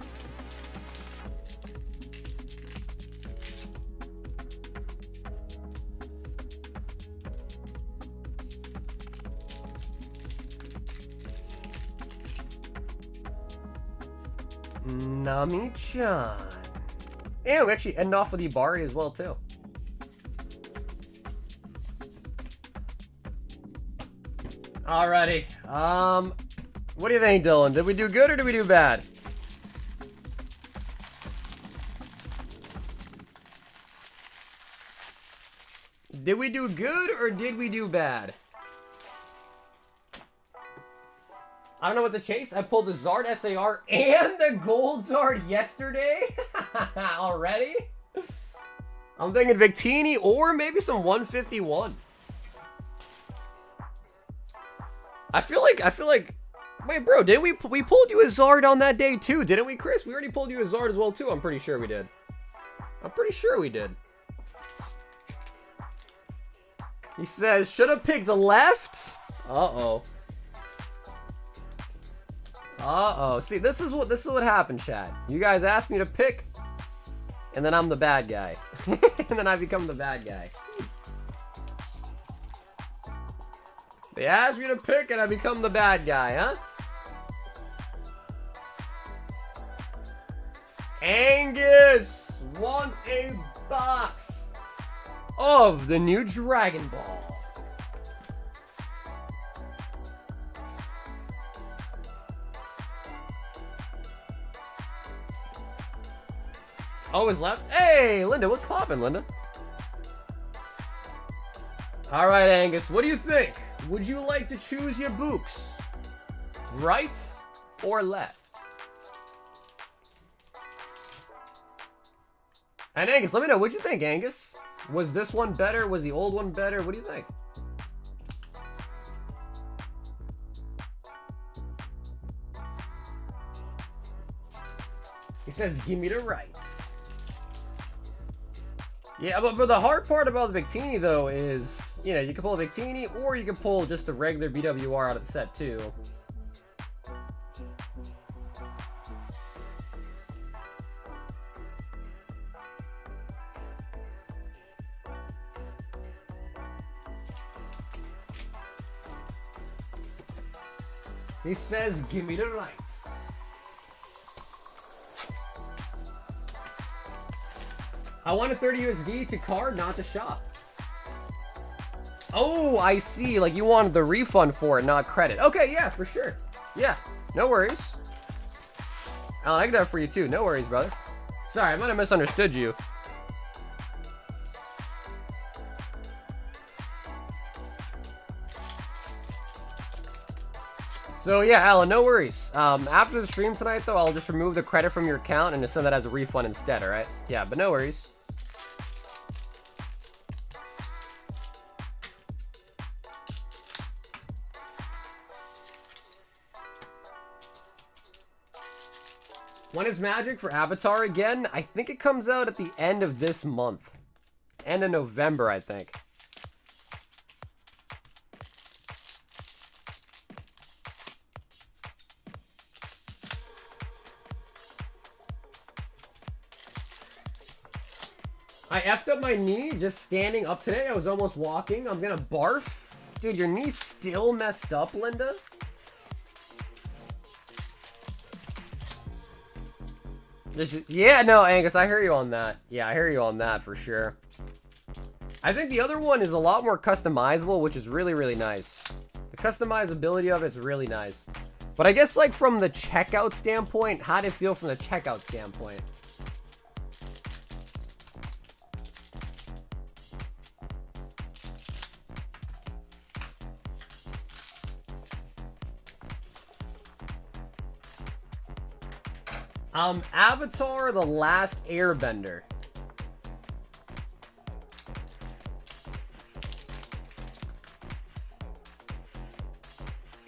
Nami-chan. And we actually end off with Hibari as well, too. Alrighty. What do you think, Dylan? Did we do good or did we do bad? Did we do good or did we do bad? I don't know what to chase. I pulled the Zard SAR and the Gold Zard yesterday. Already? I'm thinking Victini or maybe some 151. I feel like, wait, bro, didn't we pulled you a Zard on that day too, didn't we, Chris? We already pulled you a Zard as well too. I'm pretty sure we did. He says, should have picked left. Uh-oh. See, this is what happened, chat. You guys asked me to pick, and then I'm the bad guy. And then I become the bad guy. They asked me to pick, and I become the bad guy, huh? Angus wants a box of the new Dragon Ball. Oh, is left? Hey, Linda, what's poppin', Linda? All right, Angus, what do you think? Would you like to choose your books? Right or left? And Angus, let me know, what'd you think, Angus? Was this one better? Was the old one better? What do you think? He says, give me the rights. Yeah, but the hard part about the Victini, though, is, you know, you can pull a Victini, or you can pull just the regular BWR out of the set, too. He says, give me the rights. I wanted 30 USD to card, not to shop. Oh, I see. Like, you wanted the refund for it, not credit. Okay, yeah, for sure. Yeah, no worries. Alan, I can do that for you, too. No worries, brother. Sorry, I might have misunderstood you. So yeah, Alan, no worries. After the stream tonight, though, I'll just remove the credit from your account and just send that as a refund instead, alright? Yeah, but no worries. When is Magic for Avatar again? I think it comes out at the end of this month. End of November, I think. I effed up my knee just standing up today. I was almost walking. I'm gonna barf. Dude, your knee's still messed up, Linda? Yeah, no, Angus, I hear you on that. Yeah, I hear you on that for sure. I think the other one is a lot more customizable, which is really, really nice. The customizability of it's really nice. But I guess, like, from the checkout standpoint, how did it feel from the checkout standpoint? Avatar: The Last Airbender.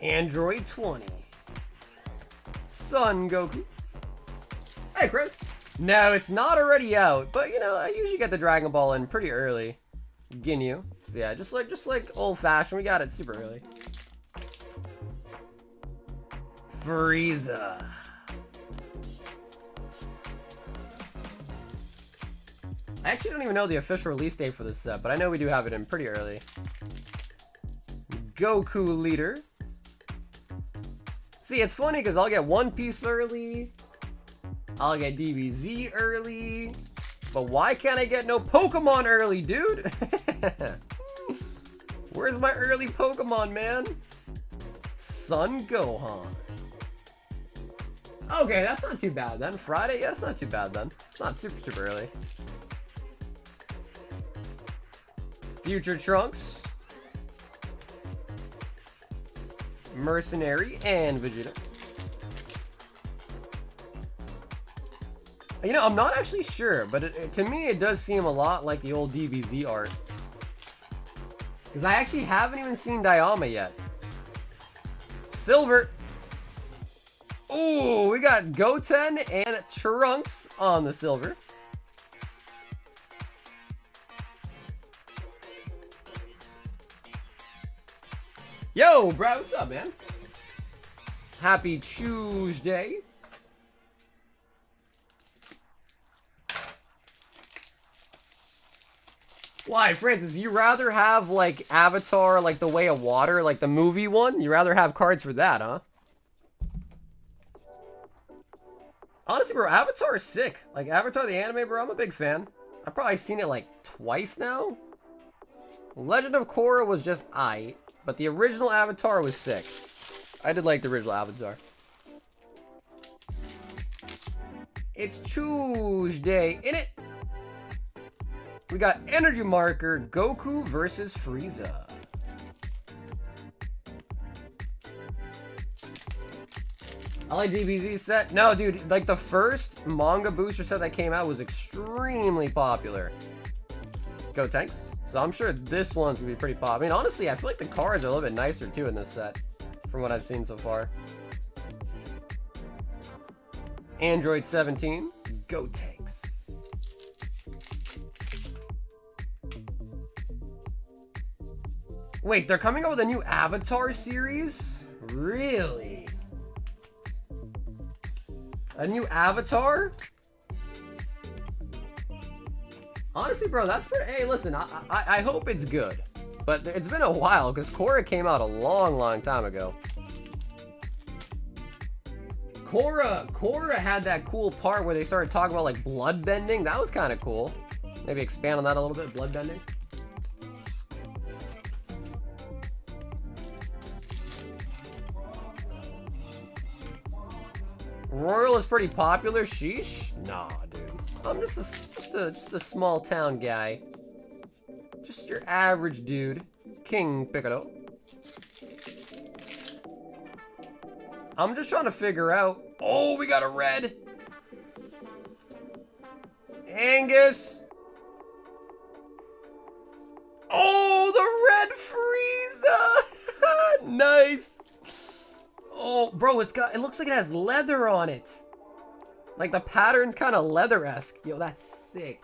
Android 20. Son Goku. Hey, Chris. No, it's not already out, but you know, I usually get the Dragon Ball in pretty early. Ginyu. So yeah, just like old-fashioned, we got it super early. Frieza. I actually don't even know the official release date for this set, but I know we do have it in pretty early. Goku Leader. See, it's funny because I'll get One Piece early. I'll get DBZ early. But why can't I get no Pokemon early, dude? Where's my early Pokemon, man? Son Gohan. Okay, that's not too bad then. Friday? Yeah, that's not too bad then. It's not super, super early. Future Trunks, Mercenary, and Vegeta. You know, I'm not actually sure, but to me it does seem a lot like the old DBZ art. Because I actually haven't even seen Dayama yet. Silver. Ooh, we got Goten and Trunks on the silver. Yo, bro, what's up, man? Happy Tuesday. Why, Francis, you rather have, like, Avatar, like, The Way of Water, like, the movie one? You rather have cards for that, huh? Honestly, bro, Avatar is sick. Like, Avatar the anime, bro, I'm a big fan. I've probably seen it, like, twice now. Legend of Korra was just aight, but the original Avatar was sick. I did like the original Avatar. It's Tuesday, innit? We got Energy Marker, Goku versus Frieza. I like DBZ set. No, dude, like the first manga booster set that came out was extremely popular. Go tanks. So I'm sure this one's gonna be pretty pop. I mean, honestly, I feel like the cards are a little bit nicer too in this set, from what I've seen so far. Android 17, go tanks. Wait, they're coming out with a new Avatar series? Really? A new Avatar? Honestly, bro, that's pretty... Hey, listen, I hope it's good. But it's been a while, because Korra came out a long time ago. Korra had that cool part where they started talking about, like, blood bending. That was kind of cool. Maybe expand on that a little bit, blood bending. Royal is pretty popular. Sheesh? Nah, dude. I'm just a small town guy. Just your average dude. King Piccolo. I'm just trying to figure out. Oh, we got a red. Angus. Oh, the red Frieza. Nice. Oh, bro, it looks like it has leather on it. Like the pattern's kind of leather-esque. Yo, that's sick.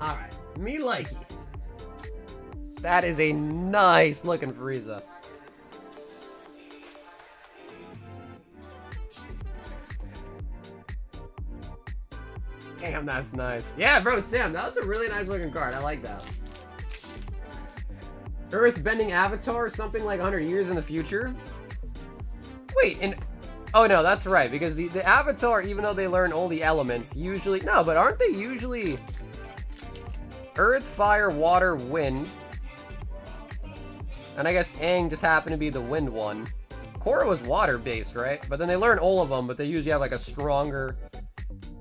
Alright, me likey. That is a nice looking Frieza. Damn, that's nice. Yeah, bro, Sam, that's a really nice looking card. I like that. Earth-bending Avatar, something like 100 years in the future? Wait, and... Oh, no, that's right, because the Avatar, even though they learn all the elements, usually... No, but aren't they usually... Earth, Fire, Water, Wind? And I guess Aang just happened to be the wind one. Korra was water-based, right? But then they learn all of them, but they usually have, like, a stronger...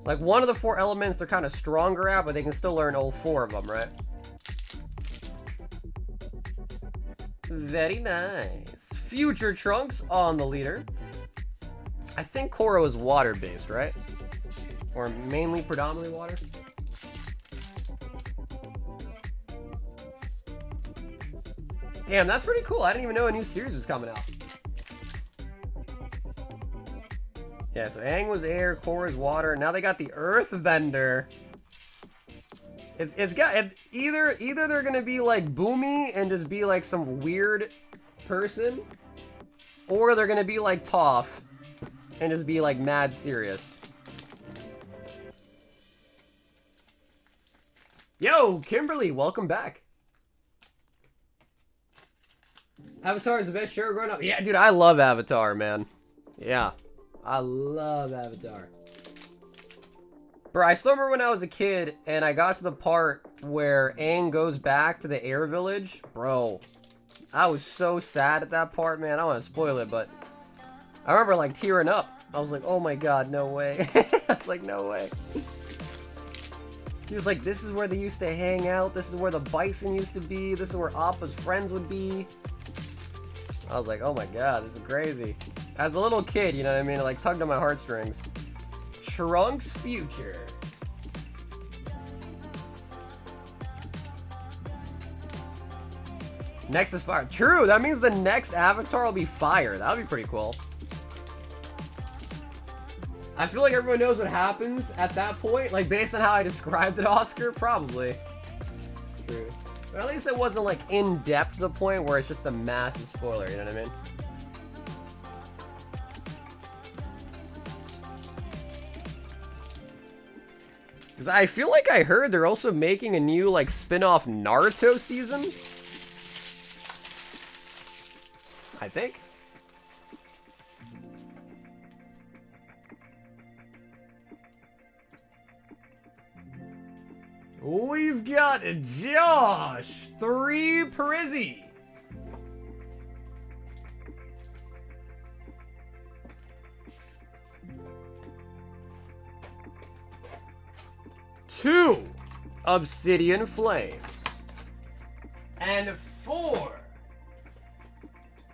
Like, one of the 4 elements they're kind of stronger at, but they can still learn all 4 of them, right? Very nice. Future Trunks on the leader. I think Korra was water-based, right? Or mainly predominantly water? Damn, that's pretty cool. I didn't even know a new series was coming out. Yeah, so Aang was air, Korra's water. Now they got the Earthbender. It's got either they're gonna be like Boomy and just be like some weird person, or they're gonna be like Toph and just be like mad serious. Yo, Kimberly, welcome back. Avatar is the best show growing up. Yeah, dude, I love Avatar, man. Yeah, I love Avatar. Bro, I still remember when I was a kid and I got to the part where Aang goes back to the air village. Bro, I was so sad at that part, man. I don't want to spoil it, but I remember like tearing up. I was like, oh my god, no way. I was like, no way. He was like, this is where they used to hang out. This is where the bison used to be. This is where Appa's friends would be. I was like, oh my god, this is crazy. As a little kid, you know what I mean? It like tugged on my heartstrings. Trunks Future. Next is fire. True, that means the next avatar will be fire. That would be pretty cool. I feel like everyone knows what happens at that point. Like, based on how I described it, Oscar, probably. It's true. But at least it wasn't, like, in-depth to the point where it's just a massive spoiler, you know what I mean? Because I feel like I heard they're also making a new, like, spin-off Naruto season. I think. We've got Josh 3 Prizzy. Two Obsidian Flames. And 4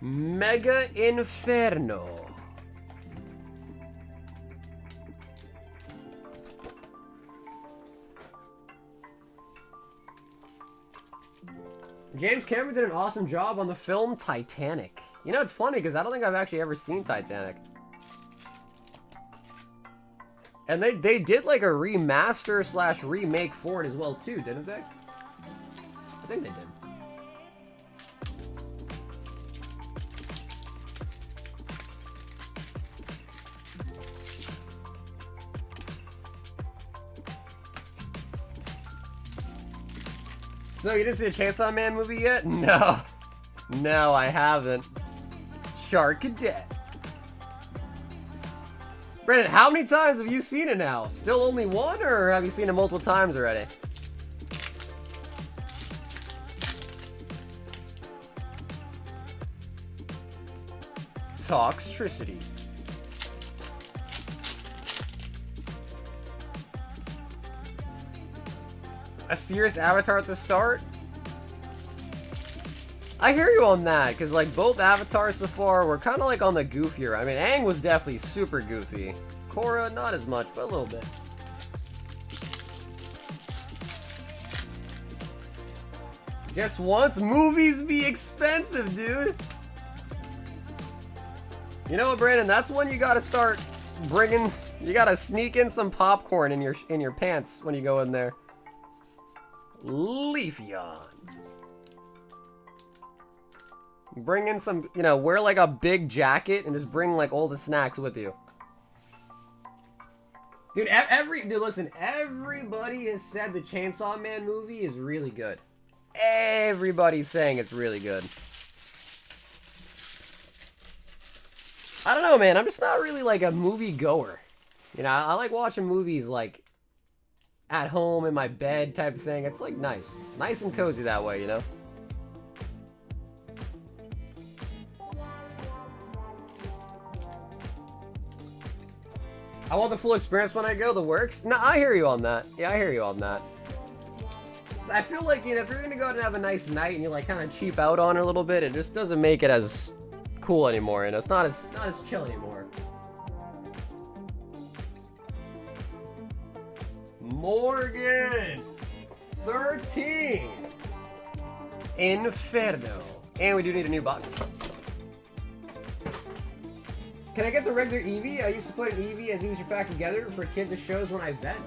Mega Inferno. James Cameron did an awesome job on the film Titanic. You know, it's funny because I don't think I've actually ever seen Titanic. And they did like a remaster / remake for it as well too, didn't they? I think they did. So, you didn't see the Chainsaw Man movie yet? No. No, I haven't. Shark Cadet. Brandon, how many times have you seen it now? Still only one, or have you seen it multiple times already? Toxtricity. A serious avatar at the start? I hear you on that, because like both avatars so far were kind of like on the goofier. I mean, Aang was definitely super goofy. Korra, not as much, but a little bit. Just once, movies be expensive, dude. You know what, Brandon? That's when you gotta start bringing. You gotta sneak in some popcorn in your pants when you go in there. Leafeon. Bring in some, you know, wear like a big jacket and just bring like all the snacks with you. Dude, dude, listen, everybody has said the Chainsaw Man movie is really good. Everybody's saying it's really good. I don't know, man. I'm just not really like a movie goer. You know, I like watching movies like at home in my bed type of thing. It's like nice and cozy that way, you know. I want the full experience when I go. The works. No, I hear you on that. Yeah, I hear you on that. So I feel like, you know, if you're gonna go out and have a nice night and you like kind of cheap out on it a little bit, it just doesn't make it as cool anymore. You know, it's not as chill anymore. Morgan 13 Inferno, and we do need a new box. Can I get the regular Eevee? I used to put an Eevee as Eevees are packed together for kids at shows when I vent.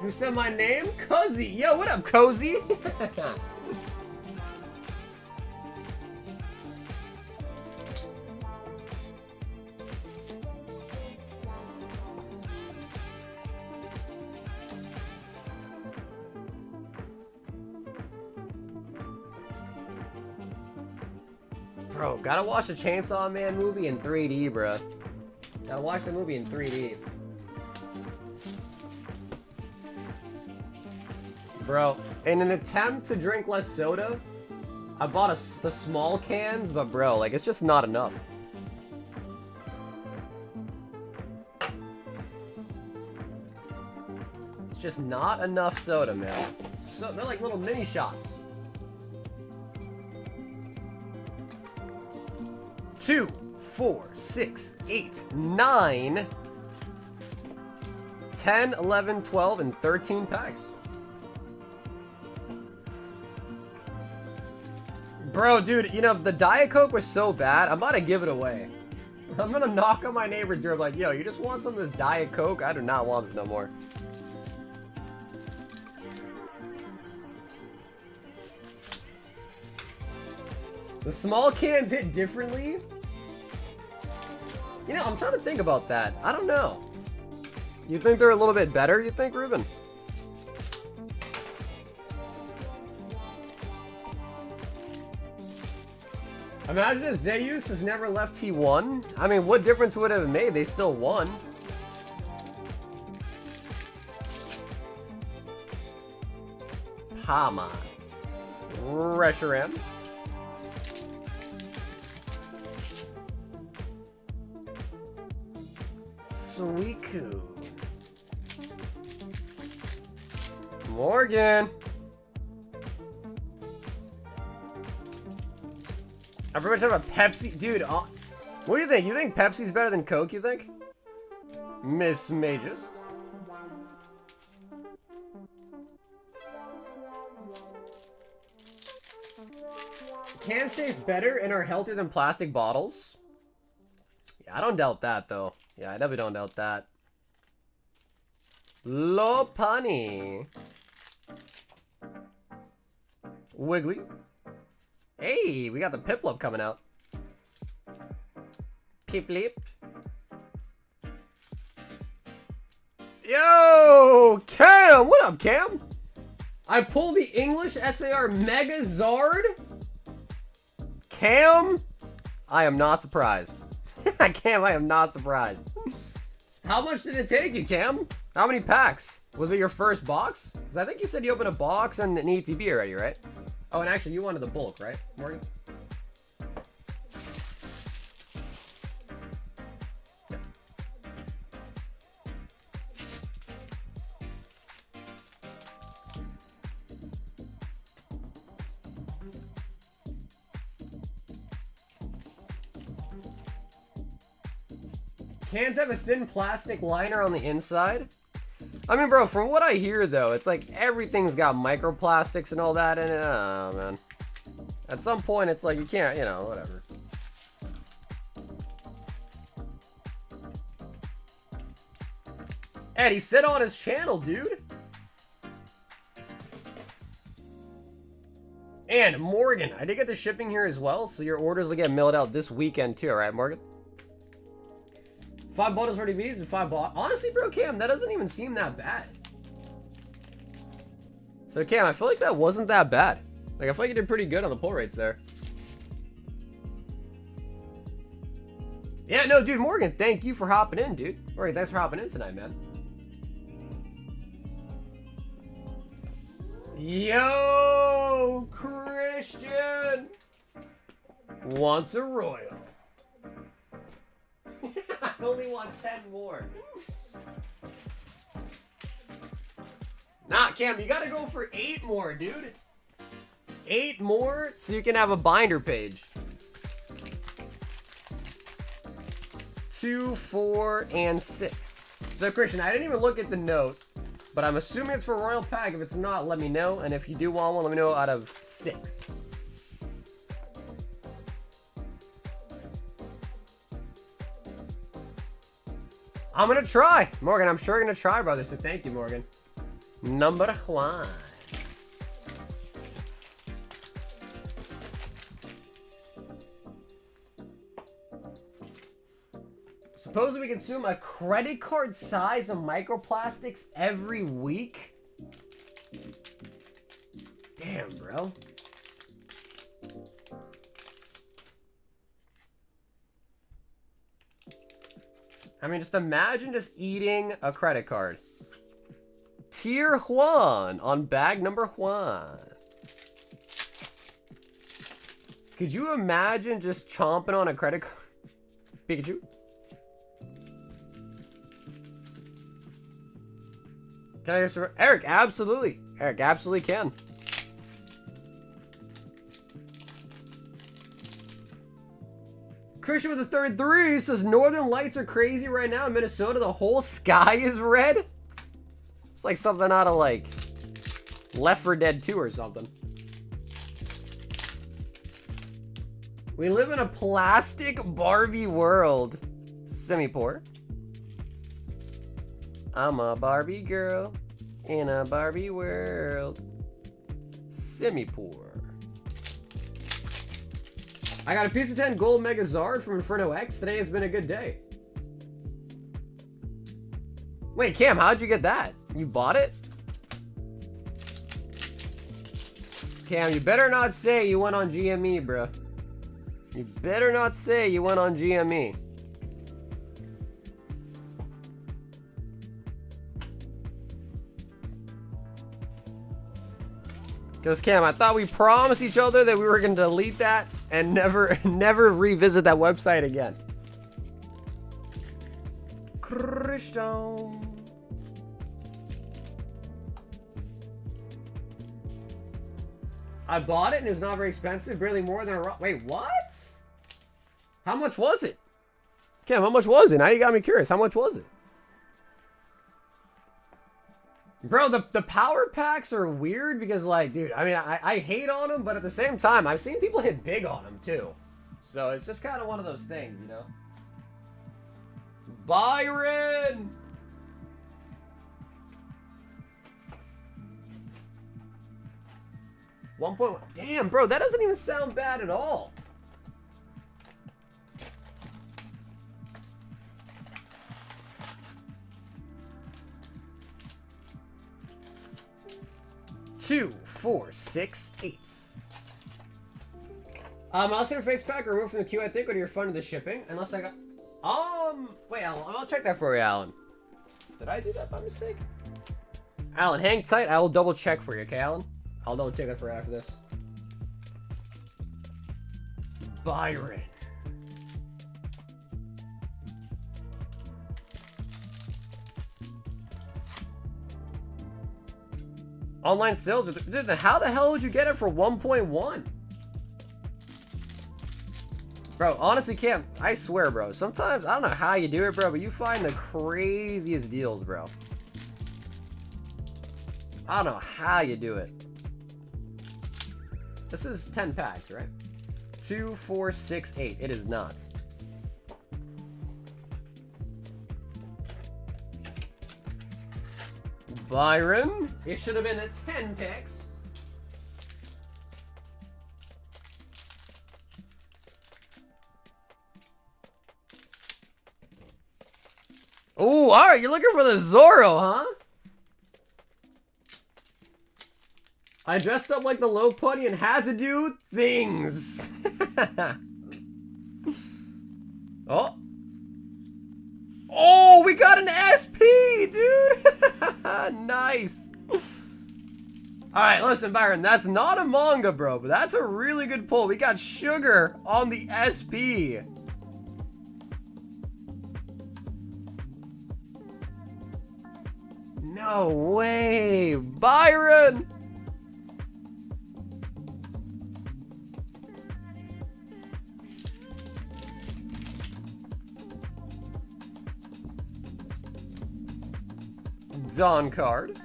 Who said my name? Cozy. Yo, what up, Cozy? Bro, gotta watch the Chainsaw Man movie in 3D, bro. Gotta watch the movie in 3D. Bro, In an attempt to drink less soda, I bought the small cans, but bro, like, it's just not enough. It's just not enough soda, man. So they're like little mini shots. 2, 4, 6, 8, 9, 10, 11, 12, and 13 packs. Bro, dude, you know, the Diet Coke was so bad, I'm about to give it away. I'm gonna knock on my neighbor's door like, yo, you just want some of this Diet Coke? I do not want this no more. The small cans hit differently? You know, I'm trying to think about that. I don't know. You think they're a little bit better, you think, Ruben? Imagine if Zeus has never left T1. I mean, what difference would it have made? They still won. Hamas. Reshiram. Suiku. Morgan. I pretty much have a Pepsi. Dude, what do you think? You think Pepsi's better than Coke, you think? Miss Magist. Cans taste better and are healthier than plastic bottles. Yeah, I don't doubt that, though. Yeah, I definitely don't doubt that. Lopani. Wiggly. Hey, we got the Piplup coming out. Piplup. Yo, Cam! What up, Cam? I pulled the English SAR Mega Zard. Cam, I am not surprised. Cam, I am not surprised. How much did it take you, Cam? How many packs? Was it your first box? Because I think you said you opened a box and an ETB already, right? Oh, and actually, you wanted the bulk, right, Morgan? Yep. Cans have a thin plastic liner on the inside. I mean, bro, from what I hear, though, it's like everything's got microplastics and all that in it. Oh, man. At some point, it's like you can't, you know, whatever. Eddie, sit on his channel, dude. And Morgan, I did get the shipping here as well, so your orders will get mailed out this weekend too, all right, Morgan? 5 bottles for DVs and 5 bottles. Honestly, bro, Cam, that doesn't even seem that bad. So, Cam, I feel like that wasn't that bad. Like, I feel like you did pretty good on the pull rates there. Yeah, no, dude, Morgan, thank you for hopping in, dude. Morgan, thanks for hopping in tonight, man. Yo, Christian wants a royal. I only want 10 more. Nah, Cam, you gotta go for 8 more, dude. 8 more so you can have a binder page. 2, 4, and 6. So, Christian, I didn't even look at the note, but I'm assuming it's for Royal Pack. If it's not, let me know. And if you do want one, let me know out of 6. I'm gonna try. Morgan, I'm sure gonna try, brother. So thank you, Morgan. Number 1. Suppose we consume a credit card size of microplastics every week? Damn, bro. I mean, just imagine just eating a credit card. Tier 1 on bag number 1. Could you imagine just chomping on a credit card? Pikachu? Can I just... Eric, absolutely. Eric, absolutely can. Christian with the 33 says, Northern Lights are crazy right now in Minnesota. The whole sky is red. It's like something out of, like, Left 4 Dead 2 or something. We live in a plastic Barbie world. Semi-poor. I'm a Barbie girl in a Barbie world. Semi-poor. I got a piece of 10 gold Mega Zard from Inferno X. Today has been a good day. Wait, Cam, how'd you get that? You bought it? Cam, you better not say you went on GME, bro. You better not say you went on GME. Because Cam, I thought we promised each other that we were going to delete that and never revisit that website again. Christian. I bought it and it was not very expensive, barely more than a... Wait, what? How much was it? Cam, how much was it? Now you got me curious. How much was it? Bro, the power packs are weird because, like, dude, I mean, I hate on them, but at the same time, I've seen people hit big on them, too. So it's just kind of one of those things, you know? Byron! $1.1. Damn, bro, that doesn't even sound bad at all. Two, 4, 6, 8. Mouse interface pack removed from the queue, I think, or you're funding the shipping. Unless I got... wait, Alan, I'll check that for you, Alan. Did I do that by mistake? Alan, hang tight. I will double check for you, okay, Alan? I'll double check that for you after this. Byron. Online sales, dude, how the hell would you get it for 1.1? Bro, honestly, Cam, I swear, bro. Sometimes, I don't know how you do it, bro, but you find the craziest deals, bro. I don't know how you do it. This is 10 packs, right? 2, 4, 6, 8. It is not. Byron, it should have been a 10 picks. Oh, all right, you're looking for the Zorro, huh? I dressed up like the low putty and had to do things. Oh. Oh, we got an SP, dude. Nice. All right, listen, Byron, that's not a manga, bro, but that's a really good pull. We got Sugar on the SP. No way, Byron. Dawn card.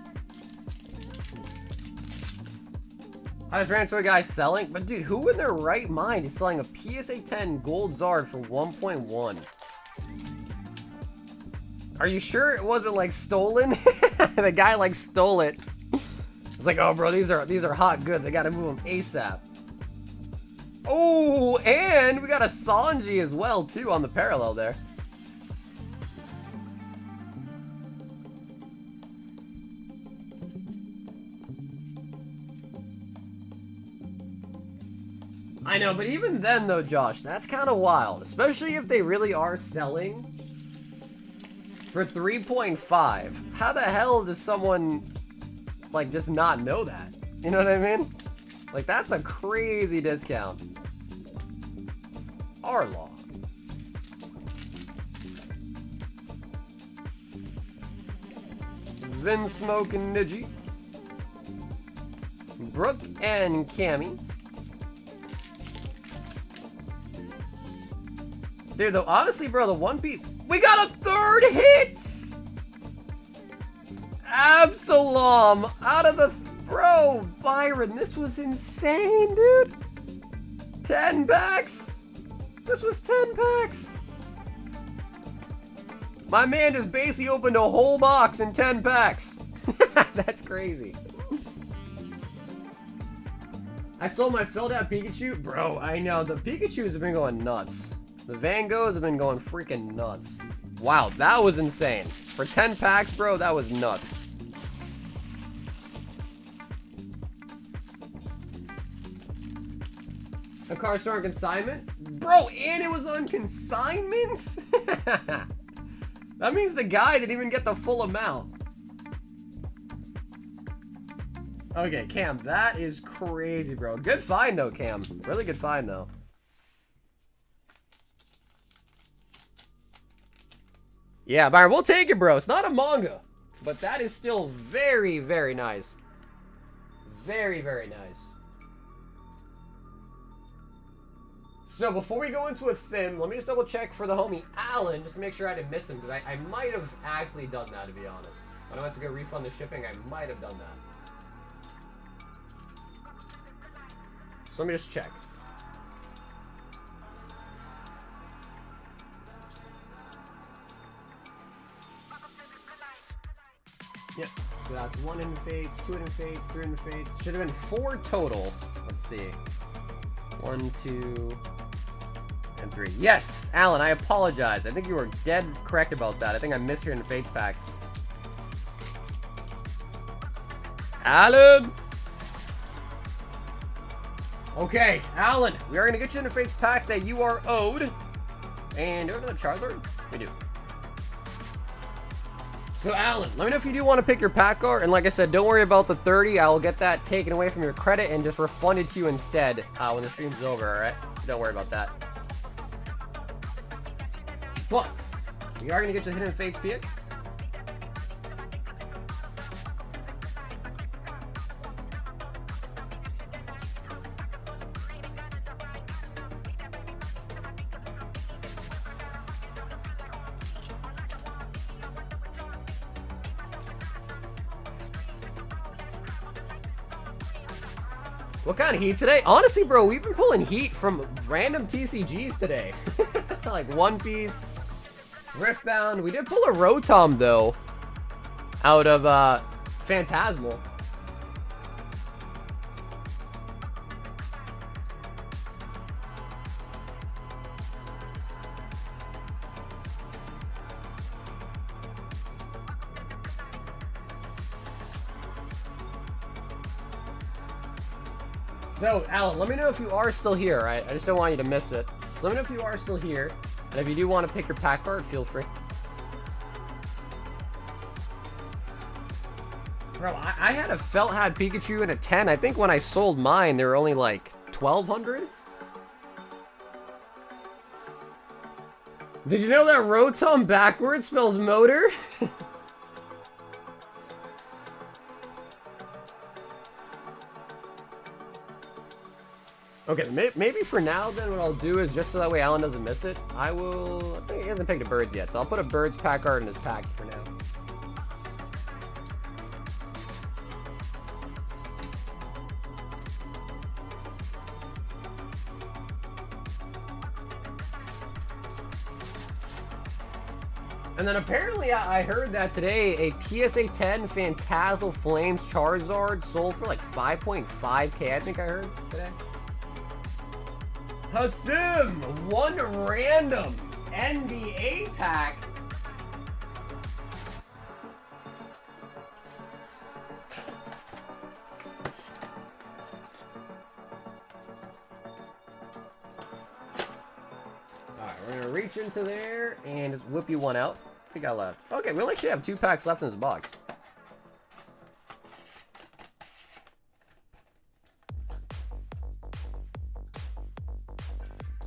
I just ran into a guy selling, but dude, who in their right mind is selling a PSA 10 gold Zard for 1.1? Are you sure it wasn't like stolen? The guy like stole it. It's like, oh bro, these are hot goods. I gotta move them ASAP. Oh, and we got a Sanji as well too on the parallel there. I know, but even then though, Josh, that's kind of wild. Especially if they really are selling for 3.5. How the hell does someone like, just not know that. You know what I mean? Like, that's a crazy discount. Arlaw. Vinsmoke and Niji. Brooke and Cammy. Dude, though, honestly, bro, the One Piece... We got a third hit! Absalom out of the... Bro, Byron, this was insane, dude. 10 packs. This was 10 packs. My man just basically opened a whole box in 10 packs. That's crazy. I sold my filled out Pikachu. Bro, I know. The Pikachus have been going nuts. The Van Goghs have been going freaking nuts. Wow, that was insane. For 10 packs, bro, that was nuts. A car store on consignment? Bro, and it was on consignment? That means the guy didn't even get the full amount. Okay, Cam, that is crazy, bro. Good find, though, Cam. Really good find, though. Yeah, Byron, we'll take it, bro. It's not a manga, but that is still very, very nice. Very, very nice. So before we go into a theme, let me just double check for the homie Alan, just to make sure I didn't miss him, because I might have actually done that, to be honest. When I went to go refund the shipping, I might have done that. So let me just check. Yep, so that's 1 hidden fates, 2 hidden fates, 3 hidden fates. Should have been 4 total. Let's see. 1, 2, and 3. Yes, Alan, I apologize. I think you were dead correct about that. I think I missed your hidden fates pack. Alan! Okay, Alan, we are going to get you in the fates pack that you are owed. And do we have another Charizard? We do. So, Alan, let me know if you do want to pick your pack art. And like I said, don't worry about the 30. I will get that taken away from your credit and just refunded to you instead when the stream's over, alright? Don't worry about that. But, we are going to get you the hidden fates pick. What kind of heat today? Honestly, bro, we've been pulling heat from random TCGs today. Like One Piece, Riftbound. We did pull a Rotom, though, out of Phantasmal. So, Alan, let me know if you are still here, right? I just don't want you to miss it. So let me know if you are still here. And if you do want to pick your pack card, feel free. Bro, I had a felt hat Pikachu and a 10. I think when I sold mine, they were only like 1,200. Did you know that Rotom backwards spells motor? Okay, maybe for now, then, what I'll do is, just so that way Alan doesn't miss it, I think he hasn't picked a Birds yet, so I'll put a Birds pack art in his pack for now. And then apparently I heard that today a PSA 10 Phantasmal Flames Charizard sold for like 5.5K, I think I heard today. Hathim, one random NBA pack. Alright, we're gonna reach into there and just whip you one out. What we got left? Okay, we only actually have 2 packs left in this box.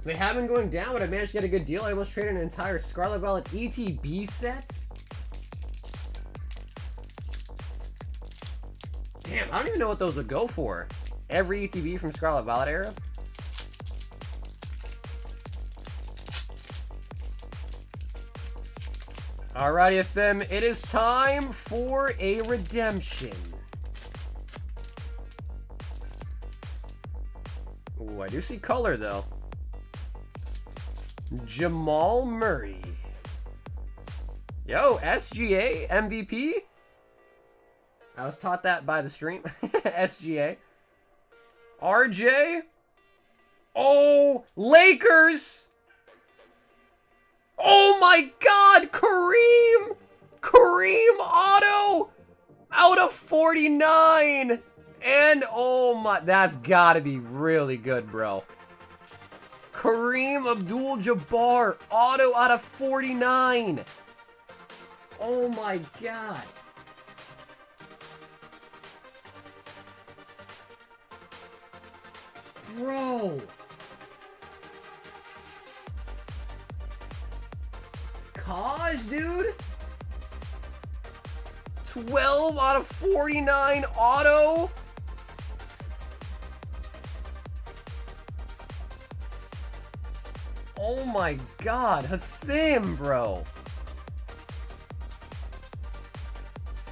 They have been going down, but I managed to get a good deal. I almost traded an entire Scarlet Violet ETB set. Damn, I don't even know what those would go for. Every ETB from Scarlet Violet era? Alrighty, FM, it is time for a redemption. Ooh, I do see color, though. Jamal Murray. Yo, SGA MVP? I was taught that by the stream. SGA. RJ. Oh, Lakers. Oh my God, Kareem. Kareem auto out of 49. And oh my, that's gotta be really good, bro. Kareem Abdul-Jabbar auto out of 49. Oh my God. Bro. Kaj, dude. 12 out of 49 auto. Oh my God, Hathim, bro.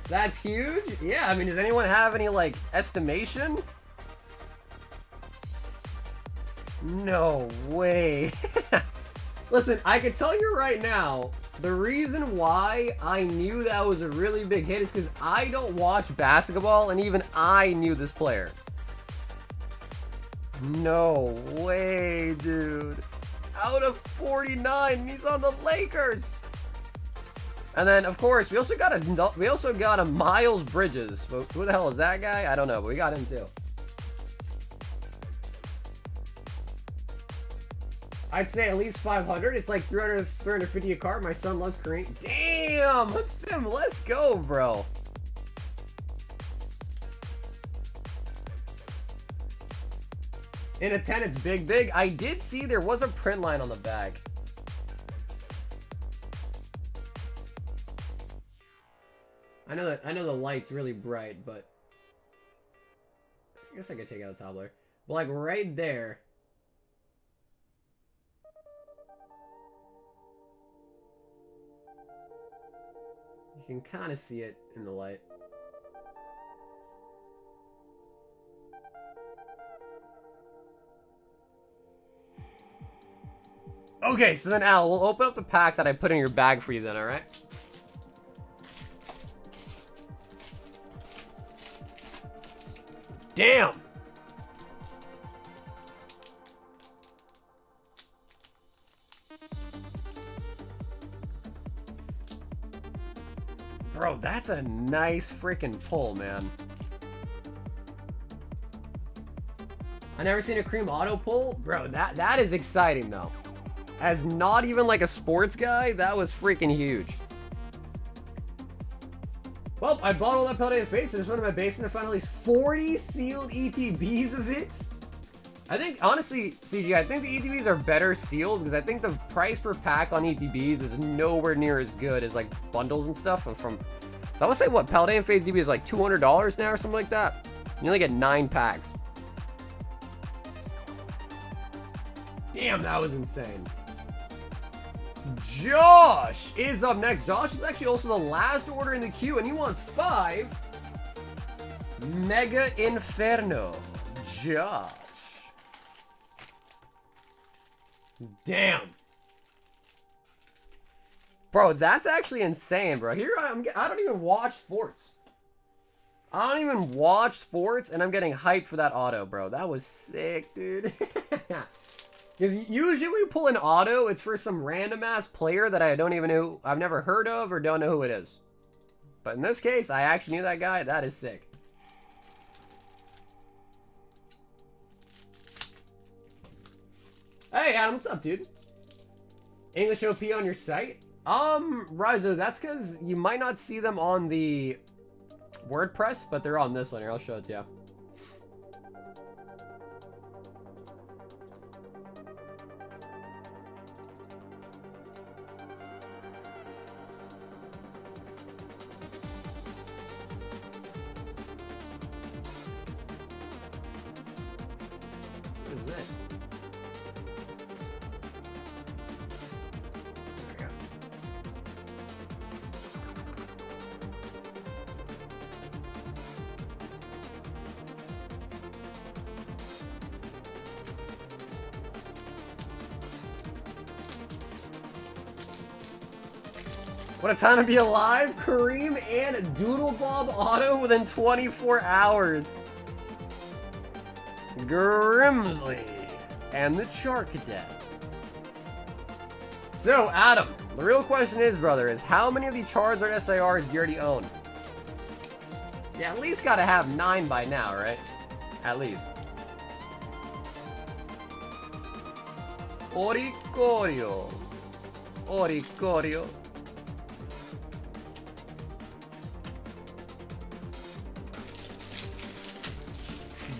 That's huge? Yeah, I mean, does anyone have any, like, estimation? No way. Listen, I can tell you right now, the reason why I knew that was a really big hit is because I don't watch basketball, and even I knew this player. No way, dude. Out of 49, he's on the Lakers. And then, of course, we also got a Miles Bridges. Who the hell is that guy? I don't know, but we got him too. I'd say at least 500. It's like 300, 350 a card. My son loves Kareem. Damn, let's go, bro. In a 10, it's big. I did see there was a print line on the bag. I know the light's really bright, but I guess I could take out the top layer. But like right there. You can kind of see it in the light. Okay, so then Al, we'll open up the pack that I put in your bag for you then, alright? Damn! Bro, that's a nice freaking pull, man. I never seen a Cream auto pull. Bro, that is exciting, though. As not even like a sports guy, that was freaking huge. Well, I bought all that Paladin Fate, so just went to my base and I found at least 40 sealed ETBs of it. I think, honestly, CG, I think the ETBs are better sealed because I think the price per pack on ETBs is nowhere near as good as like bundles and stuff. So I would say, what, Paladin Fate ETB is like $200 now or something like that? You only get 9 packs. Damn, that was insane. Josh is up next. Josh is actually also the last order in the queue, and he wants 5 Mega Inferno. Josh. Damn. Bro, that's actually insane, bro. Here I don't even watch sports. I don't even watch sports, and I'm getting hyped for that auto, bro. That was sick, dude. Because usually when we pull an auto, it's for some random ass player that I don't even know, I've never heard of or don't know who it is. But in this case, I actually knew that guy. That is sick. Hey, Adam, what's up, dude? English OP on your site? Rizo, that's because you might not see them on the WordPress, but they're on this one here. I'll show it to you. What is this? There we go. What a time to be alive! Kareem and Doodle Bob auto within 24 hours. Grimsley and the Charcadet. So, Adam, the real question is, brother, is how many of the Charizard SIRs do you already own? Yeah, at least gotta have 9 by now, right? At least. Oricorio. Oricorio.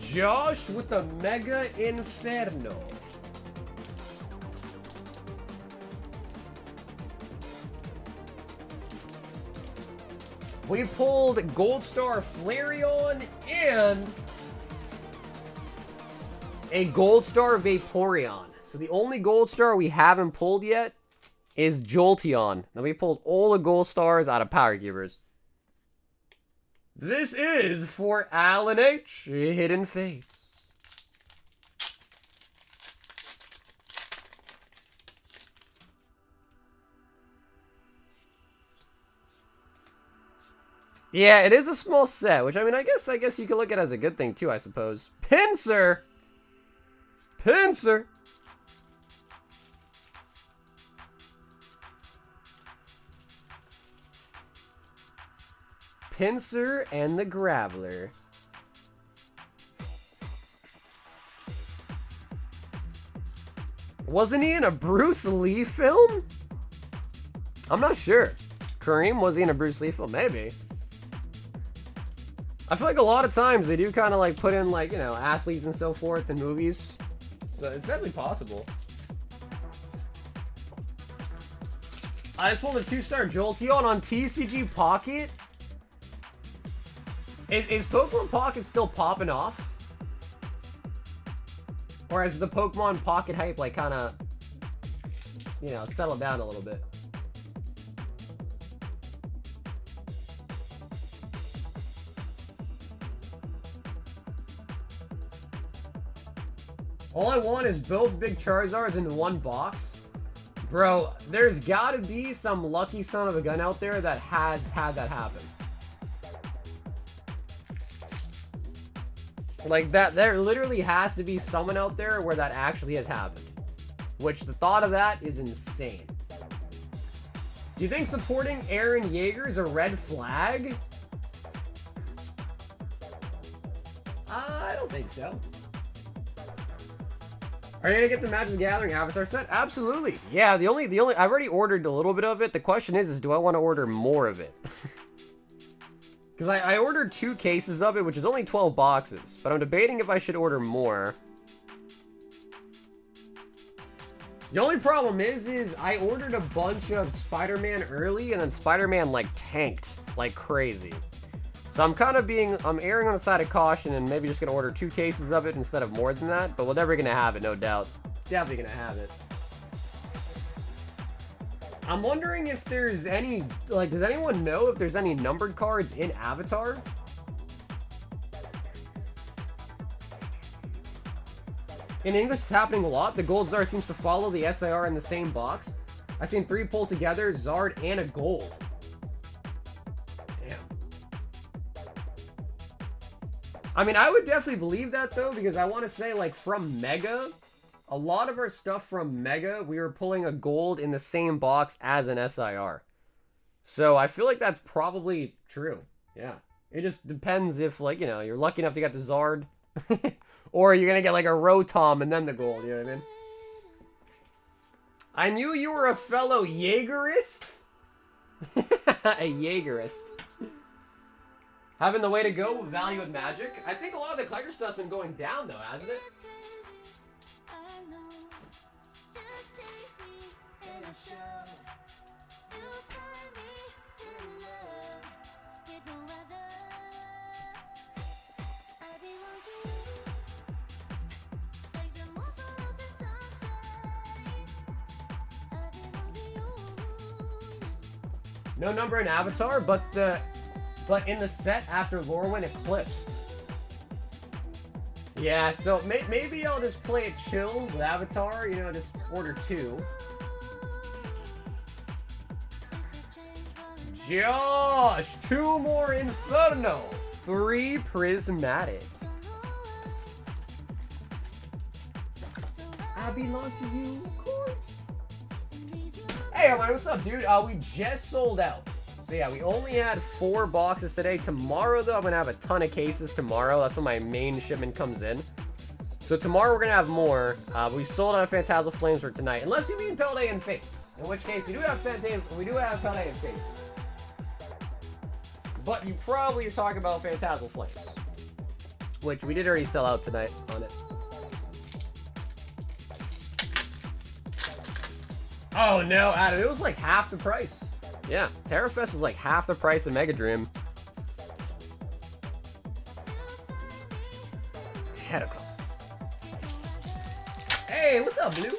Josh with the Mega Inferno. We pulled Gold Star Flareon and a Gold Star Vaporeon. So the only Gold Star we haven't pulled yet is Jolteon. Then we pulled all the Gold Stars out of Power Cubers. This is for Alan H. Hidden Face. Yeah, it is a small set, which I mean, I guess you could look at it as a good thing too, I suppose. Pinsir. Pinsir. Pinsir and the Graveler. Wasn't he in a Bruce Lee film? I'm not sure. Kareem, was he in a Bruce Lee film? Maybe. I feel like a lot of times they do kind of like put in like, you know, athletes and so forth in movies. So it's definitely possible. I just pulled a 2-star Jolteon on TCG Pocket. Is Pokemon Pocket still popping off? Or has the Pokemon Pocket hype like kind of, you know, settled down a little bit? All I want is both big Charizards in one box. Bro, there's gotta be some lucky son of a gun out there that has had that happen. Like that, there literally has to be someone out there where that actually has happened. Which the thought of that is insane. Do you think supporting Aaron Yeager is a red flag? I don't think so. Are you gonna get the Magic the Gathering Avatar set? Absolutely. Yeah, the only I've already ordered a little bit of it. The question is do I want to order more of it? Because I ordered 2 cases of it, which is only 12 boxes. But I'm debating if I should order more. The only problem is I ordered a bunch of Spider-Man early, and then Spider-Man, like, tanked like crazy. So I'm erring on the side of caution, and maybe just going to order 2 cases of it instead of more than that. But we're never going to have it, no doubt. Definitely going to have it. I'm wondering if there's any, like, does anyone know if there's any numbered cards in Avatar? In English, it's happening a lot. The Gold Zard seems to follow the SIR in the same box. I've seen 3 pulled together, Zard and a Gold. Damn. I mean, I would definitely believe that, though, because I want to say, like, from Mega, a lot of our stuff from Mega, we were pulling a Gold in the same box as an SIR. So I feel like that's probably true. Yeah. It just depends if, like, you know, you're lucky enough to get the Zard. Or you're going to get, like, a Rotom and then the Gold. You know what I mean? I knew you were a fellow Jaegerist. A Jaegerist. Having the way to go, value with Magic. I think a lot of the collector stuff's been going down, though, hasn't it? No number in Avatar, but in the set after Lorwyn Eclipsed. Yeah, so maybe I'll just play it chill with Avatar, you know, just order 2. Josh, 2 more Inferno, 3 Prismatic. I belong to you, of course. Hey everybody, what's up, dude? We just sold out. So yeah, we only had 4 boxes today. Tomorrow, though, I'm gonna have a ton of cases tomorrow. That's when my main shipment comes in. So tomorrow we're gonna have more. We sold out of Phantasmal Flames for tonight, unless you mean Paldean Fates, in which case we do have Paldean Fates. But you probably are talking about Phantasmal Flames, which we did already sell out tonight on it. Oh no, Adam, it was like half the price. Yeah, TerraFest is like half the price of Mega Dream. Heracles. Hey, what's up, Blue?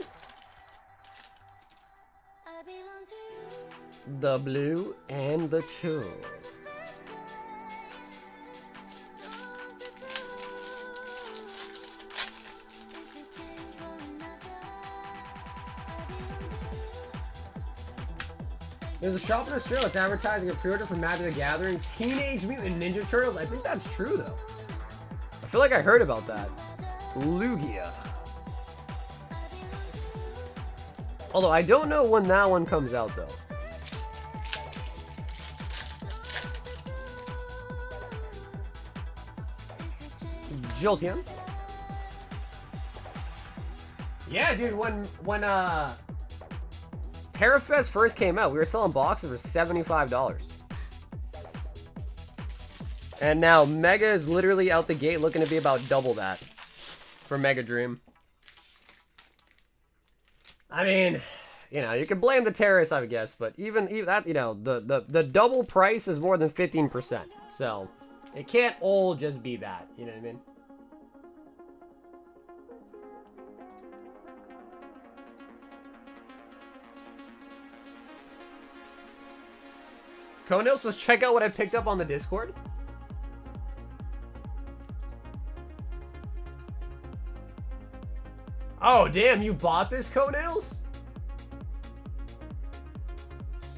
The Blue and the Chill. There's a shop in Australia that's advertising a pre-order for Magic the Gathering Teenage Mutant Ninja Turtles. I think that's true, though. I feel like I heard about that. Lugia. Although, I don't know when that one comes out, though. Jolteon. Yeah, dude, when TerraFest first came out, we were selling boxes for $75. And now Mega is literally out the gate looking to be about double that for Mega Dream. I mean, you know, you can blame the terrorists, I guess, but even that, you know, the double price is more than 15%. So it can't all just be that, you know what I mean? Konos, let's check out what I picked up on the Discord. Oh, damn, you bought this, Konails?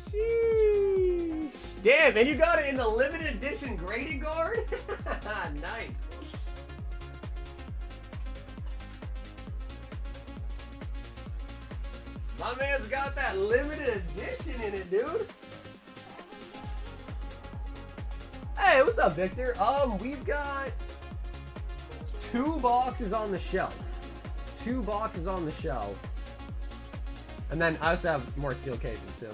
Sheesh. Damn, and you got it in the limited edition graded guard? Nice. My man's got that limited edition in it, dude. Hey, what's up, Victor? We've got 2 boxes on the shelf. 2 boxes on the shelf. And then I also have more steel cases, too.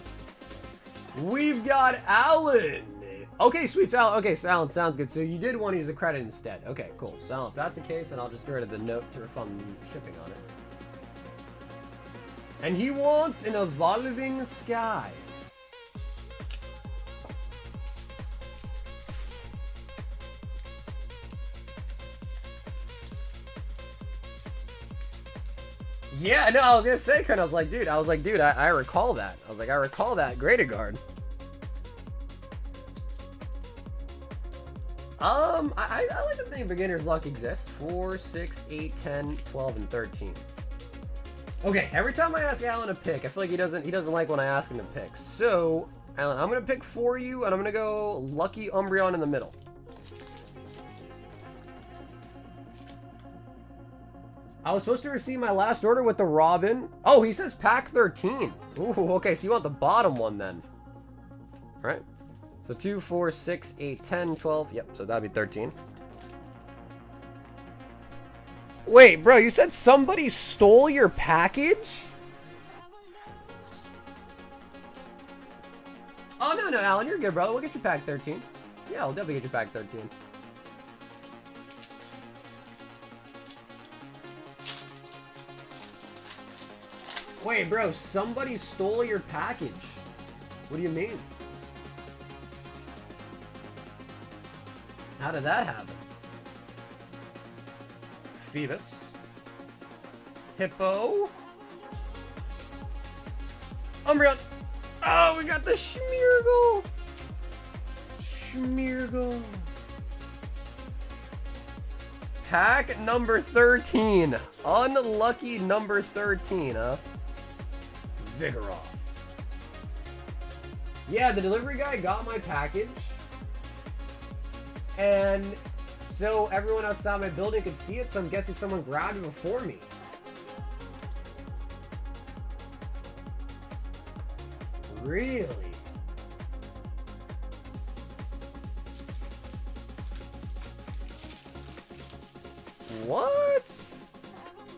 We've got Alan. Okay, sweet. So, okay, so Alan, sounds good. So you did want to use a credit instead. Okay, cool. So Alan, if that's the case, then I'll just get rid of the note to refund the shipping on it. And he wants an Evolving Skies. Yeah, no, I was gonna say, I was like, dude, I recall that. I was like, I recall that graded guard. I like to think beginner's luck exists. 4, 6, 8, 10, 12, and 13. Okay, every time I ask Alan to pick, I feel like he doesn't like when I ask him to pick. So, Alan, I'm gonna pick for you, and I'm gonna go Lucky Umbreon in the middle. I was supposed to receive my last order with the Robin. Oh, he says pack 13. Ooh, okay, so you want the bottom one then. All right. So 2, 4, 6, 8, 10, 12. Yep, so that'd be 13. Wait, bro, you said somebody stole your package? Oh, no, Alan, you're good, bro. We'll get you pack 13. Yeah, we'll definitely get you pack 13. Wait, bro, somebody stole your package. What do you mean? How did that happen? Phoebus. Hippo. Umbreon. Oh, we got the Schmeargle. Schmeargle. Pack number 13. Unlucky number 13, huh? Vigoroth. Yeah, the delivery guy got my package. And so everyone outside my building could see it, so I'm guessing someone grabbed it before me. Really? What?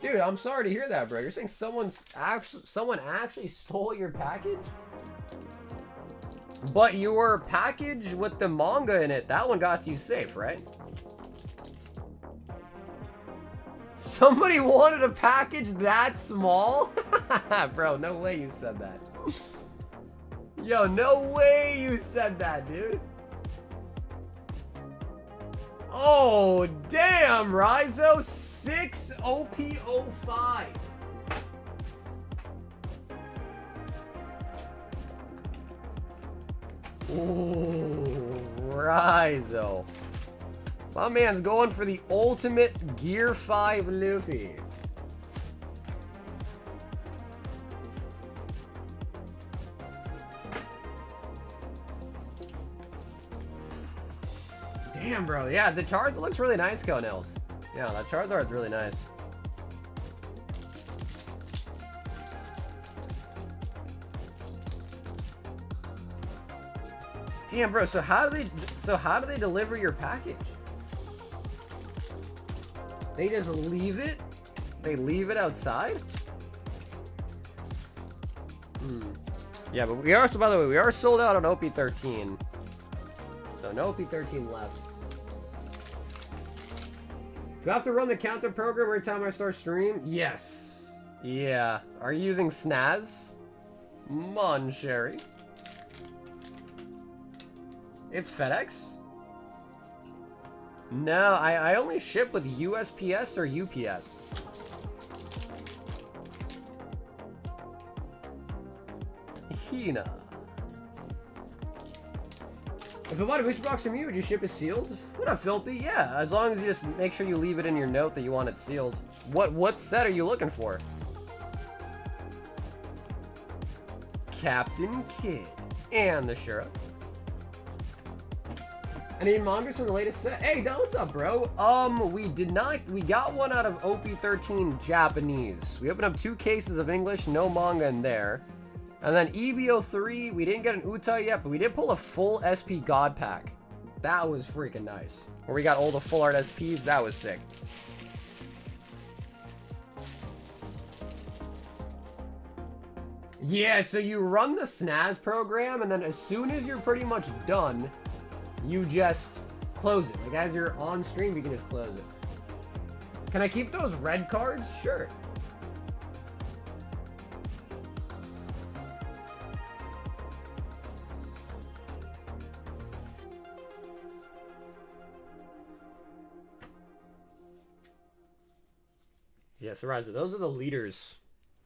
Dude, I'm sorry to hear that, bro. You're saying someone actually stole your package? But your package with the manga in it, that one got to you safe, right? Somebody wanted a package that small? Bro, no way you said that. Yo, no way you said that, dude. Oh, damn, Rizo. 6 OP05. Ooh, Rizo. My man's going for the ultimate Gear 5 Luffy. Damn, bro. Yeah, the Charizard looks really nice, Conels. Yeah, that Charizard's really nice. Damn, bro. So how do they deliver your package? They just leave it? They leave it outside? Yeah, but we are, so by the way, we are sold out on OP13. So no OP13 left. Do I have to run the counter program every time I start stream? Yes. Yeah. Are you using SNAS? Sherry. It's FedEx? No, I only ship with USPS or UPS. Hina. If I bought a booster box from you, would you ship it sealed? What up, Filthy? Yeah, as long as you just make sure you leave it in your note that you want it sealed. What set are you looking for? Captain Kidd and the Sheriff. Any mangas from the latest set? Hey, Don, what's up, bro? We got one out of OP13 Japanese. We opened up 2 cases of English, no manga in there. And then EBO3, we didn't get an Uta yet, but we did pull a full SP God Pack. That was freaking nice. Where we got all the full art SPs, that was sick. Yeah, so you run the SNAS program, and then as soon as you're pretty much done, you just close it. Like, as you're on stream, you can just close it. Can I keep those red cards? Sure. Yes, yeah, so those are the leaders.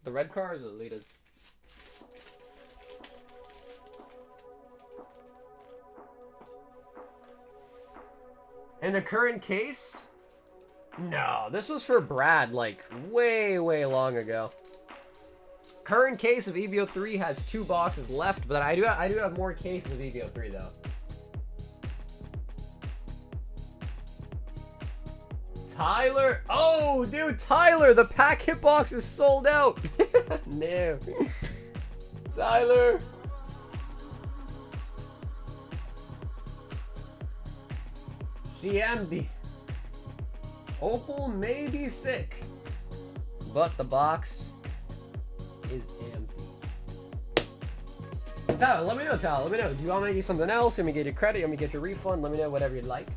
The red cards are the leaders. In the current case? No, this was for Brad, like, way long ago. Current case of EBO3 has 2 boxes left, but I do have more cases of EBO3, though. Tyler! Oh, dude, Tyler! The pack hitbox is sold out! No. Tyler! She empty. Opal may be thick, but the box is empty. So Tyler, let me know, Tyler. Let me know. Do you want me to get something else? Let me get your credit. Let me get your refund. Let me know whatever you'd like.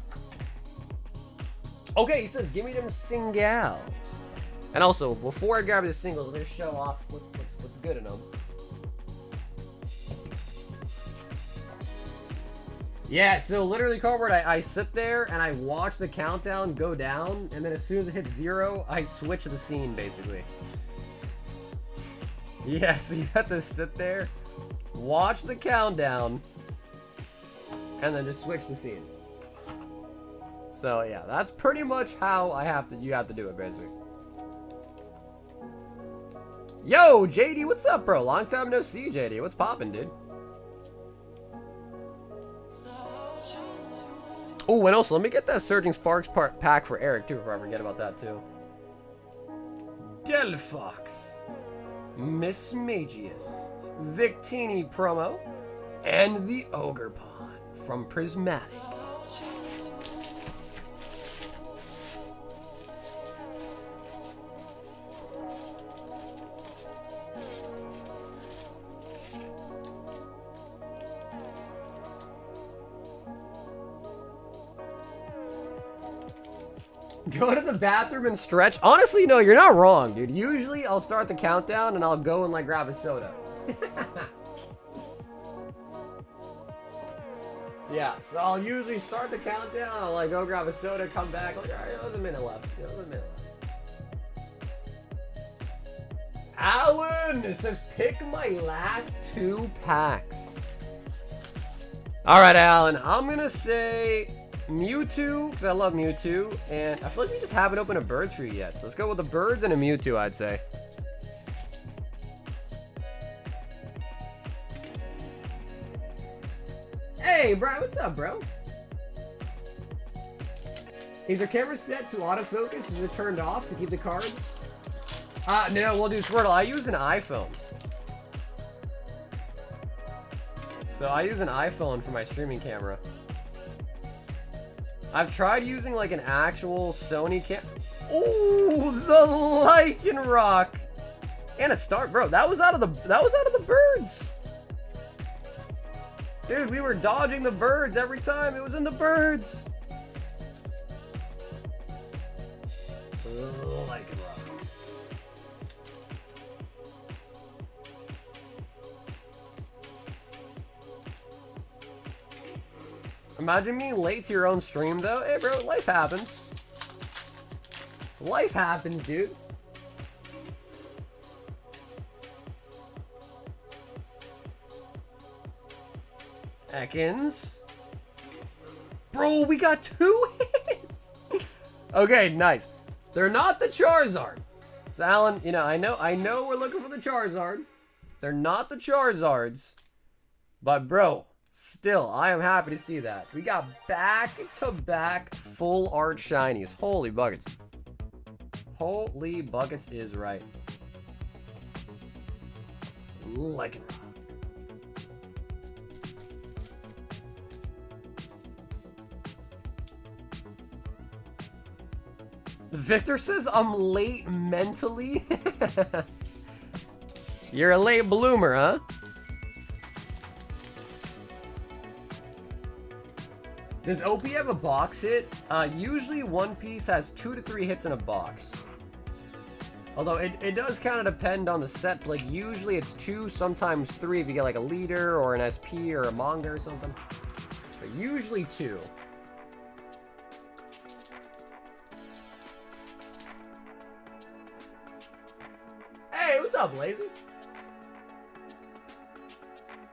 Okay, he says, give me them singles. And also, before I grab the singles, let me just show off what's good in them. Yeah, so literally, Cardboard, I sit there and I watch the countdown go down, and then as soon as it hits 0, I switch the scene, basically. Yeah, so you have to sit there, watch the countdown, and then just switch the scene. So yeah, that's pretty much how you have to do it, basically. Yo, JD, what's up, bro? Long time no see, JD. What's poppin', dude? Oh, and also, let me get that Surging Sparks pack for Eric, too, before I forget about that, too. Delphox, Miss Magius, Victini promo, and the Ogre Pawn from Prismatic. Go to the bathroom and stretch. Honestly, no, you're not wrong, dude. Usually, I'll start the countdown and I'll go and like grab a soda. Yeah, so I'll usually start the countdown. I'll like go grab a soda, come back. Like, all right, there's a minute left. Yeah, there's a minute left. Alan, it says pick my last 2 packs. All right, Alan, I'm gonna say Mewtwo, because I love Mewtwo, and I feel like we just haven't opened a Birds for you yet. So let's go with the Birds and a Mewtwo, I'd say. Hey, Brian, what's up, bro? Is your camera set to autofocus? Is it turned off to keep the cards? No, we'll do Squirtle. I use an iPhone. So I use an iPhone for my streaming camera. I've tried using like an actual Sony cam. Ooh, the Lycanroc and a star, bro. That was out of the Birds. Dude, we were dodging the Birds every time. It was in the Birds. Lycanroc. Imagine being late to your own stream, though. Hey, bro, life happens. Life happens, dude. Ekans. Bro, we got 2 hits. Okay, nice. They're not the Charizard. So, Alan, you know, I know we're looking for the Charizard. They're not the Charizards. But, bro, still, I am happy to see that. We got back-to-back full art shinies. Holy buckets. Holy buckets is right. Lycanroc. Victor says I'm late mentally. You're a late bloomer, huh? Does OP have a box hit? Usually One Piece has 2 to 3 hits in a box. Although it does kind of depend on the set. Like usually it's 2, sometimes 3 if you get like a leader or an SP or a manga or something. But usually 2. Hey, what's up, Lazy?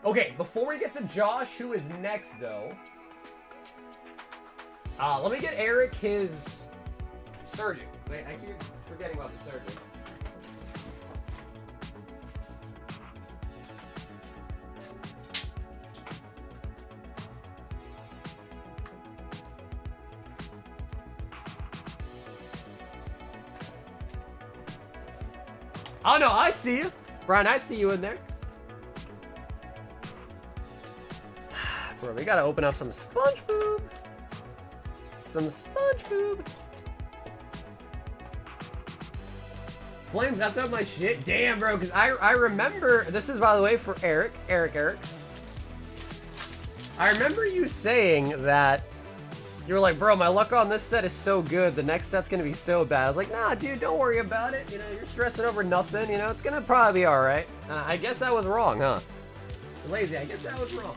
Okay, before we get to Josh, who is next though, let me get Eric his Surging. I keep forgetting about the Surging. Oh no, I see you. Brian, I see you in there. Bro, we gotta open up some SpongeBob. Some SpongeBob. Flames, that's not my shit. Damn, bro, because I remember, this is, by the way, for Eric. I remember you saying that you were like, bro, my luck on this set is so good, the next set's gonna be so bad. I was like, nah, dude, don't worry about it. You know, you're stressing over nothing. You know, it's gonna probably be all right. I guess I was wrong, huh? Lazy, I guess I was wrong.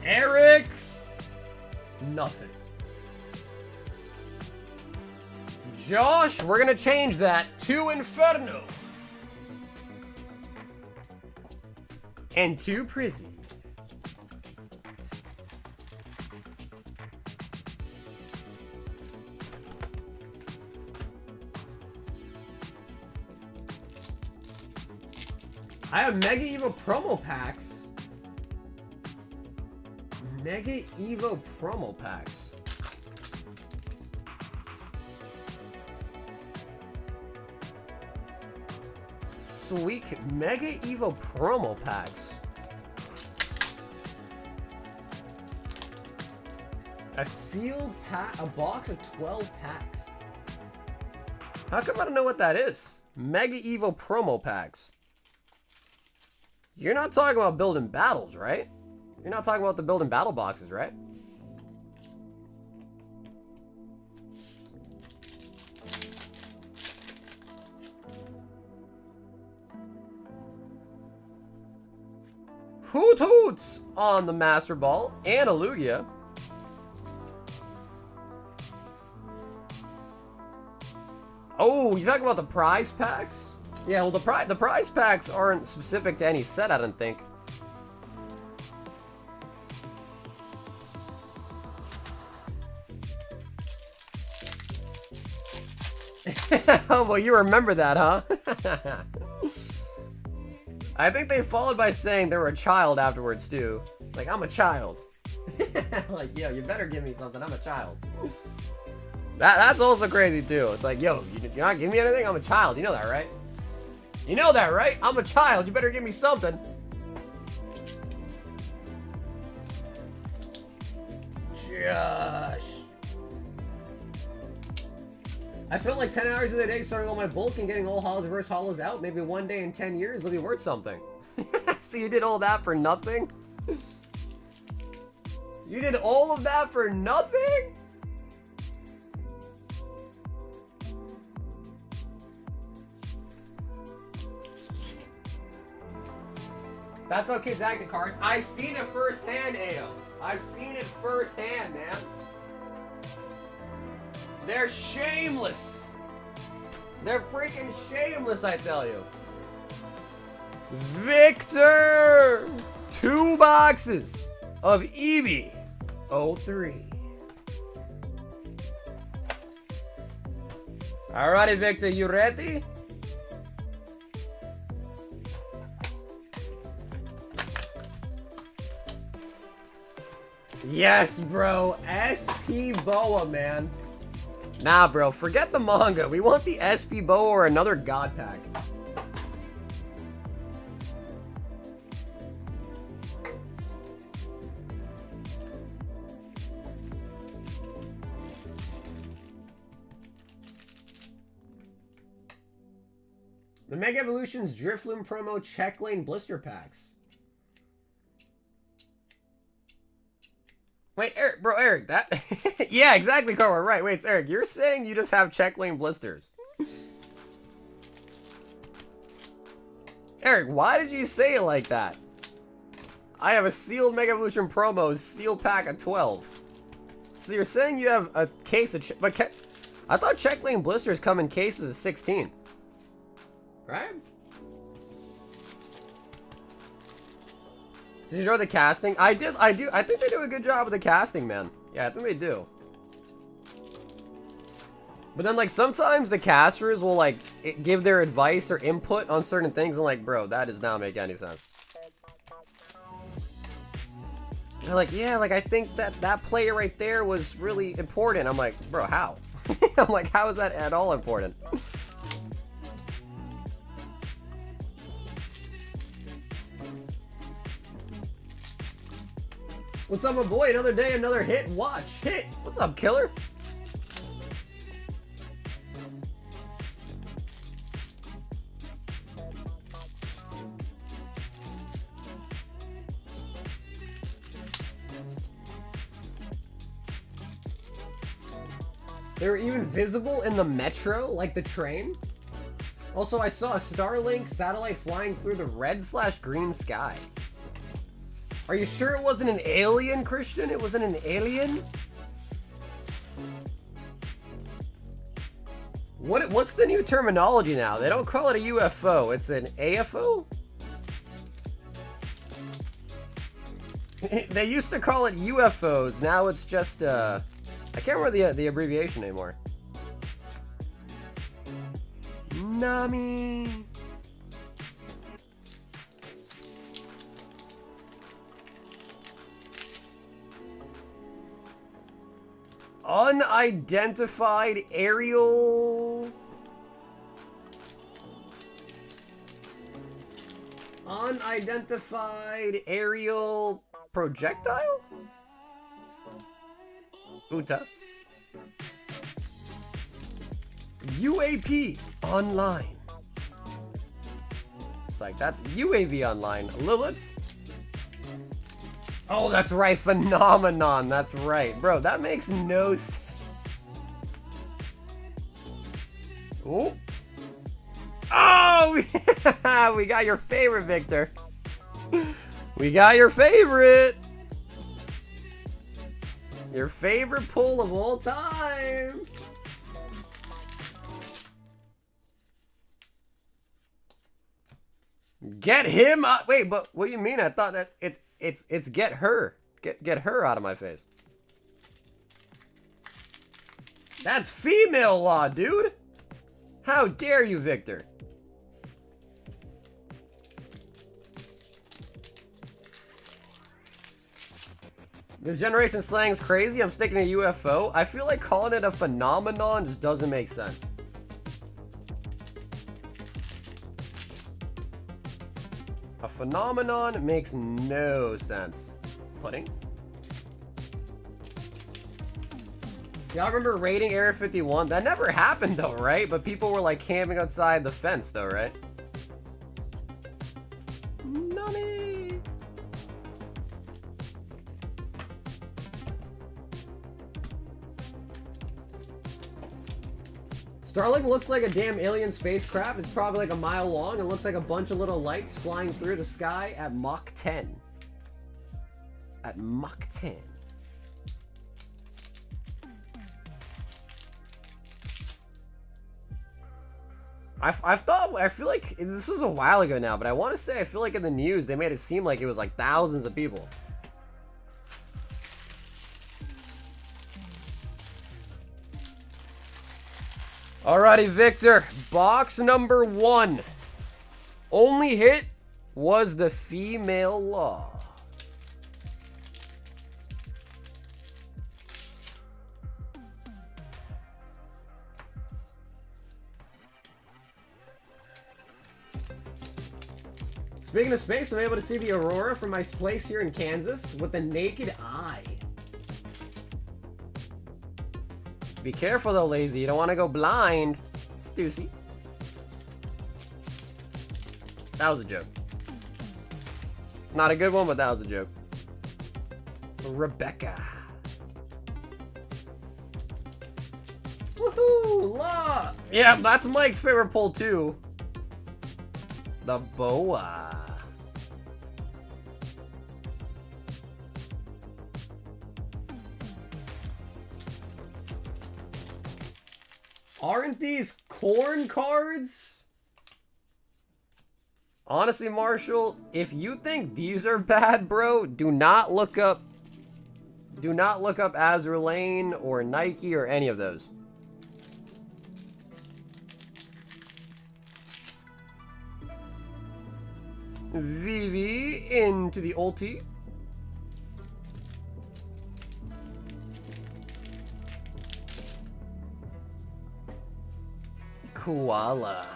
Eric! Nothing. Josh, we're gonna change that to Inferno. And to Prizzy. I have Mega Evo promo packs. Mega Evo promo packs. Sweet Mega Evo promo packs. A sealed pack, a box of 12 packs. How come I don't know what that is? Mega Evo promo packs. You're not talking about building battles, right? You're not talking about the building battle boxes, right? Hoot hoots on the Master Ball and a Lugia. Oh, you talking about the prize packs? Yeah, well, the prize packs aren't specific to any set, I don't think. Oh, well, you remember that, huh? I think they followed by saying they were a child afterwards, too. Like, I'm a child. Like, yo, you better give me something. I'm a child. That's also crazy, too. It's like, yo, you're not giving me anything? I'm a child. You know that, right? You know that, right? I'm a child. You better give me something. Josh. I spent like 10 hours of the day starting all my bulk and getting all holos, reverse holos out. Maybe one day in 10 years it'll be worth something. So you did all that for nothing? You did all of that for nothing? That's okay, Zach the cards. I've seen it firsthand, Ayo. I've seen it firsthand, man. They're shameless. They're freaking shameless, I tell you. Victor! 2 boxes of EB 03. Alrighty, Victor, you ready? Yes, bro. SP Boa, man. Nah, bro. Forget the manga. We want the SP Boa or another God Pack. The Mega Evolutions Drifloon promo check lane blister packs. Wait, Eric, bro, Eric, that... yeah, exactly, Carl, right. Wait, it's Eric, you're saying you just have check lane blisters. Eric, why did you say it like that? I have a sealed Mega Evolution promo, sealed pack of 12. So you're saying you have a case of... But I thought check lane blisters come in cases of 16. Right? Did you enjoy the casting? I do. I think they do a good job with the casting, man. Yeah, I think they do. But then, like, sometimes the casters will, like, give their advice or input on certain things, and, like, bro, that does not make any sense. They're like, yeah, like, I think that player right there was really important. I'm like, bro, how? I'm like, how is that at all important? What's up, my boy? Another day, another hit. Watch. Hit. What's up, killer? They were even visible in the metro, like the train. Also, I saw a Starlink satellite flying through the red/green sky. Are you sure it wasn't an alien, Christian? It wasn't an alien? What's the new terminology now? They don't call it a UFO. It's an AFO? They used to call it UFOs. Now it's just I can't remember the abbreviation anymore. Nami. Unidentified aerial. Unidentified aerial projectile? Uta. UAP online. It's like, that's UAV online. Lilith? Oh, that's right. Phenomenon. That's right. Bro, that makes no sense. Ooh. Oh, we got your favorite, Victor. We got your favorite. Your favorite pull of all time. Get him out. Wait, but what do you mean? I thought that it's get her. Get her out of my face. That's female law, dude. How dare you, Victor? This generation slang's crazy. I'm sticking to UFO. I feel like calling it a phenomenon just doesn't make sense. A phenomenon makes no sense. Pudding? Y'all remember raiding Area 51? That never happened though, right? But people were like camping outside the fence though, right? Nani? Starlink looks like a damn alien spacecraft. It's probably like a mile long. It looks like a bunch of little lights flying through the sky at Mach 10. At Mach 10. I feel like this was a while ago now, but I want to say I feel like in the news they made it seem like it was like thousands of people. Alrighty, Victor. Box number 1. Only hit was the female law. Speaking of space, I'm able to see the aurora from my place here in Kansas with the naked eye. Be careful though, Lazy. You don't want to go blind. Stussy. That was a joke. Not a good one, but that was a joke. Rebecca. Woohoo! Law! Yeah, that's Mike's favorite pull too. The boa. Aren't these corn cards? Honestly, Marshall, if you think these are bad, bro, do not look up Azur Lane or Nike or any of those. VV into the ulti. Koala.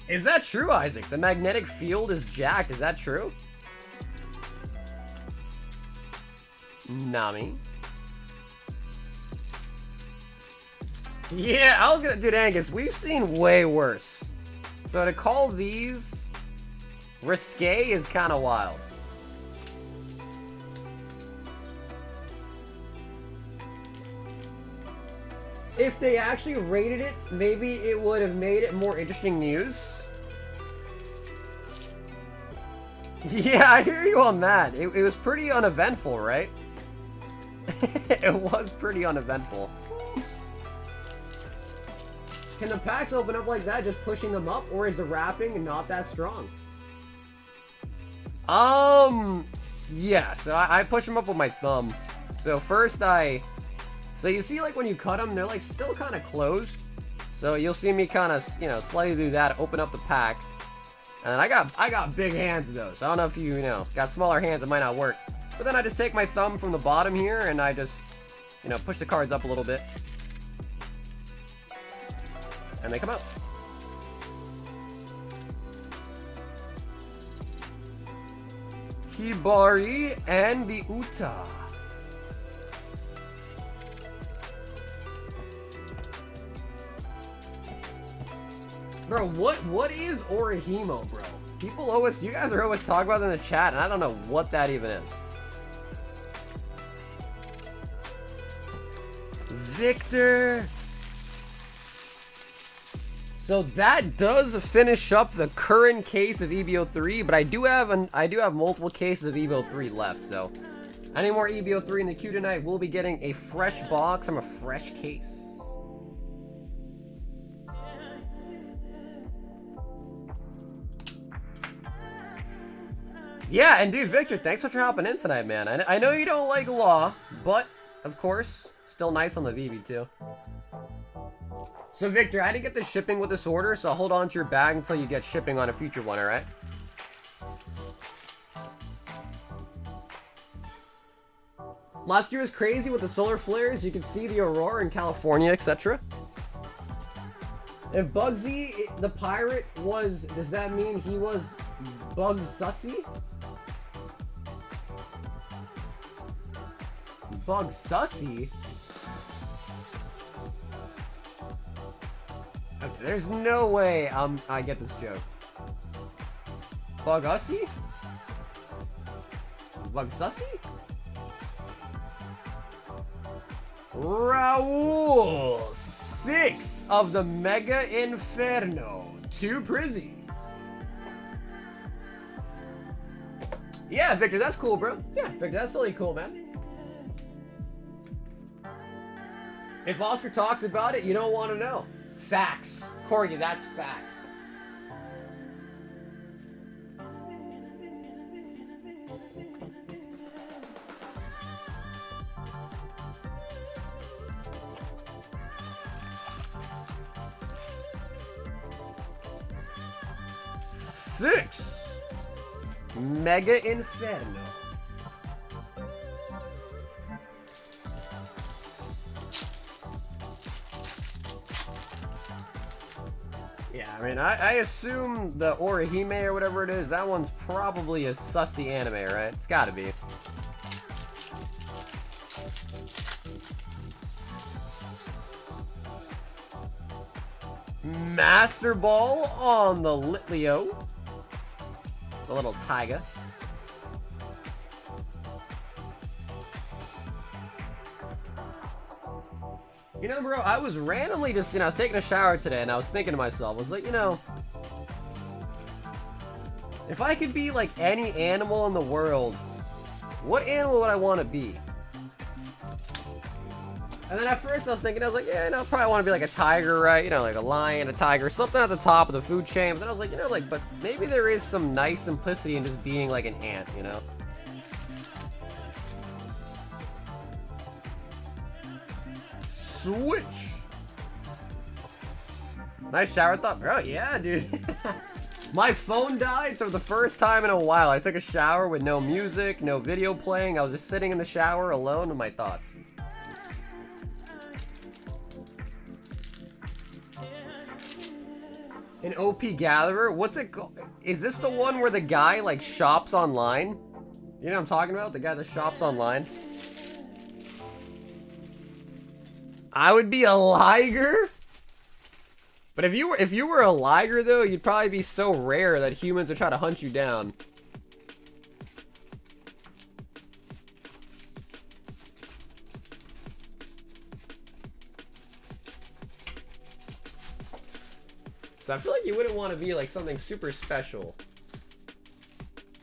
Is that true, Isaac? The magnetic field is jacked. Is that true? Nami. Yeah, I was gonna... Dude, Angus, we've seen way worse. So to call these risque is kind of wild. If they actually rated it, maybe it would have made it more interesting news. Yeah, I hear you on that. It was pretty uneventful, right? It was pretty uneventful. Can the packs open up like that, just pushing them up, or is the wrapping not that strong? Yeah, so I push them up with my thumb. So first so you see like when you cut them, they're like still kind of closed. So you'll see me kind of, you know, slightly do that, open up the pack. And then I got big hands though, so I don't know if you know, got smaller hands, it might not work. But then I just take my thumb from the bottom here and I just, you know, push the cards up a little bit. And they come out. Hibari and the Uta. Bro, what is Orihimo, bro? People always, you guys are always talking about it in the chat, and I don't know what that even is. Victor. So that does finish up the current case of EBO 3, but I do have multiple cases of EBO 3 left. So any more EBO 3 in the queue tonight, we'll be getting a fresh box from a fresh case. Yeah, and dude, Victor, thanks for hopping in tonight, man. I know you don't like Law, but of course, still nice on the VB too. So Victor, I didn't get the shipping with this order, so I'll hold on to your bag until you get shipping on a future one, alright? Last year was crazy with the solar flares. You could see the aurora in California, etc. If Bugsy, the pirate, was... Does that mean he was Bugs Sussy? Bugs Sussy? Okay, there's no way I get this joke. Bug Ussy? Bug Sussy? Raul! 6 of the Mega Inferno. 2 Prizzy. Yeah, Victor, that's cool, bro. Yeah, Victor, that's totally cool, man. If Oscar talks about it, you don't want to know. Facts. Corgi, that's facts. Six. Mega Inferno. Yeah, I mean, I assume the Orihime or whatever it is, that one's probably a sussy anime, right? It's gotta be. Master Ball on the Litleo. The little tiger. You know, bro, I was randomly just, I was taking a shower today and I was thinking to myself, I was like, if I could be like any animal in the world, what animal would I want to be? And then at first I was thinking, I was like, yeah, I probably want to be like a tiger, right? Like a lion, a tiger, something at the top of the food chain. But then I was like, but maybe there is some nice simplicity in just being like an ant, Switch. Nice shower thought, bro. Yeah, dude. My phone died, so for the first time in a while, I took a shower with no music, no video playing. I was just sitting in the shower alone with my thoughts. An OP Gatherer? What's it called? Is this the one where the guy, like, shops online? You know what I'm talking about? The guy that shops online? I would be a liger? But if you were a liger, though, you'd probably be so rare that humans would try to hunt you down. So I feel like you wouldn't want to be like something super special,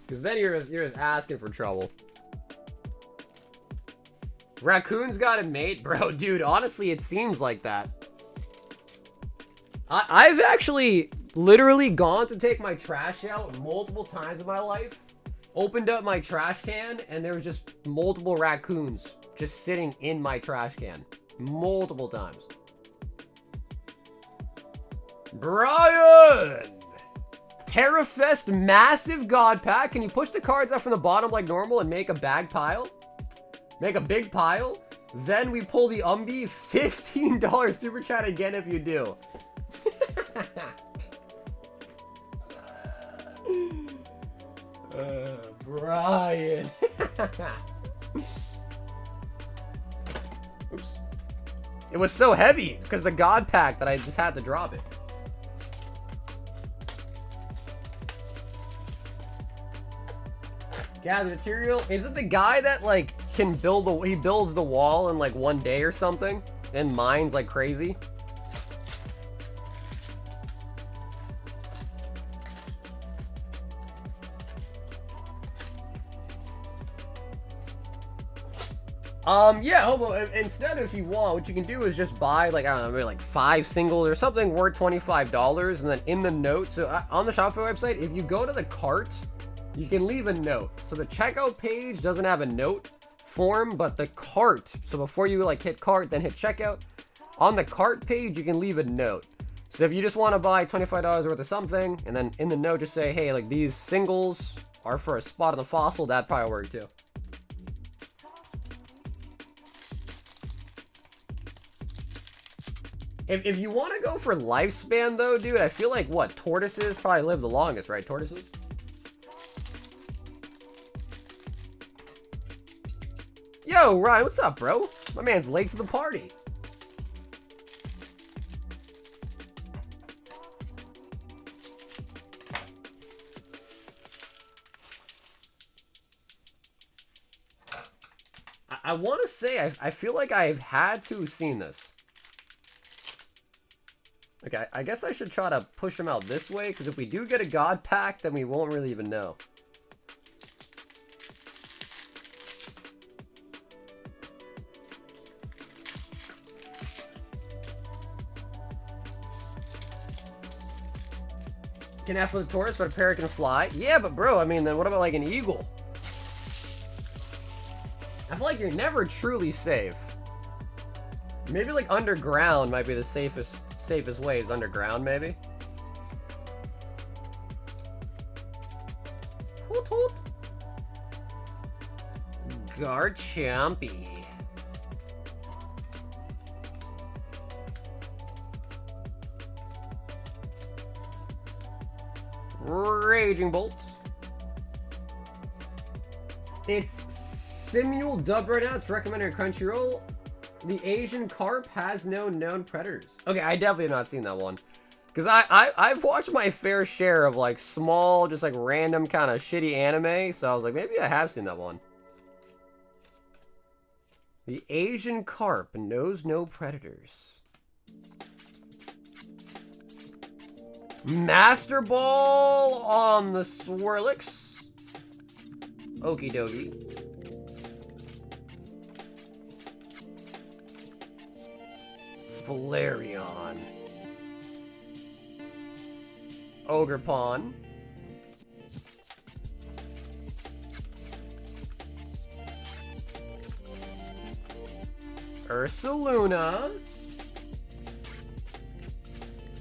because then you're just asking for trouble. Raccoon's got a mate, bro. Dude, honestly, it seems like that. I've actually literally gone to take my trash out multiple times in my life, opened up my trash can, and there was just multiple raccoons just sitting in my trash can. Multiple times. Brian! Terrafest Massive God Pack. Can you push the cards out from the bottom like normal and make a bag pile? Make a big pile? Then we pull the $15 super chat again if you do. Brian. Oops. It was so heavy because the God Pack that I just had to drop it. Gather material. Is it the guy that like can build he builds the wall in like one day or something and mines like crazy? Yeah, Hobo, instead if you want, what you can do is just buy, like, I don't know, maybe like 5 singles or something worth $25, and then in the note, so on the Shopify website, if you go to the cart, you can leave a note. So the checkout page doesn't have a note form, but the cart, so before you, like, hit cart, then hit checkout, on the cart page, you can leave a note. So if you just want to buy $25 worth of something, and then in the note just say, hey, like, these singles are for a spot on the fossil, that'd probably work too. If you want to go for lifespan, though, dude, I feel like, what, tortoises probably live the longest, right? Tortoises? Yo, Ryan, what's up, bro? My man's late to the party. I want to say, I feel like I've had to have seen this. Okay, I guess I should try to push him out this way, because if we do get a God Pack, then we won't really even know. Can F with a tortoise, but a parrot can fly? Yeah, but bro, I mean, then what about like an eagle? I feel like you're never truly safe. Maybe like underground might be the safest way is underground, maybe. Hoot hoot. Garchampy. Raging Bolts. It's Simul dubbed right now. It's recommended on Crunchyroll. The Asian carp has no known predators. Okay, I definitely have not seen that one. Because I've watched my fair share of like small, just like random kind of shitty anime. So I was like, maybe I have seen that one. The Asian carp knows no predators. Master Ball on the Swirlix. Okie dokie. Valerion. Ogre Pawn. Ursaluna.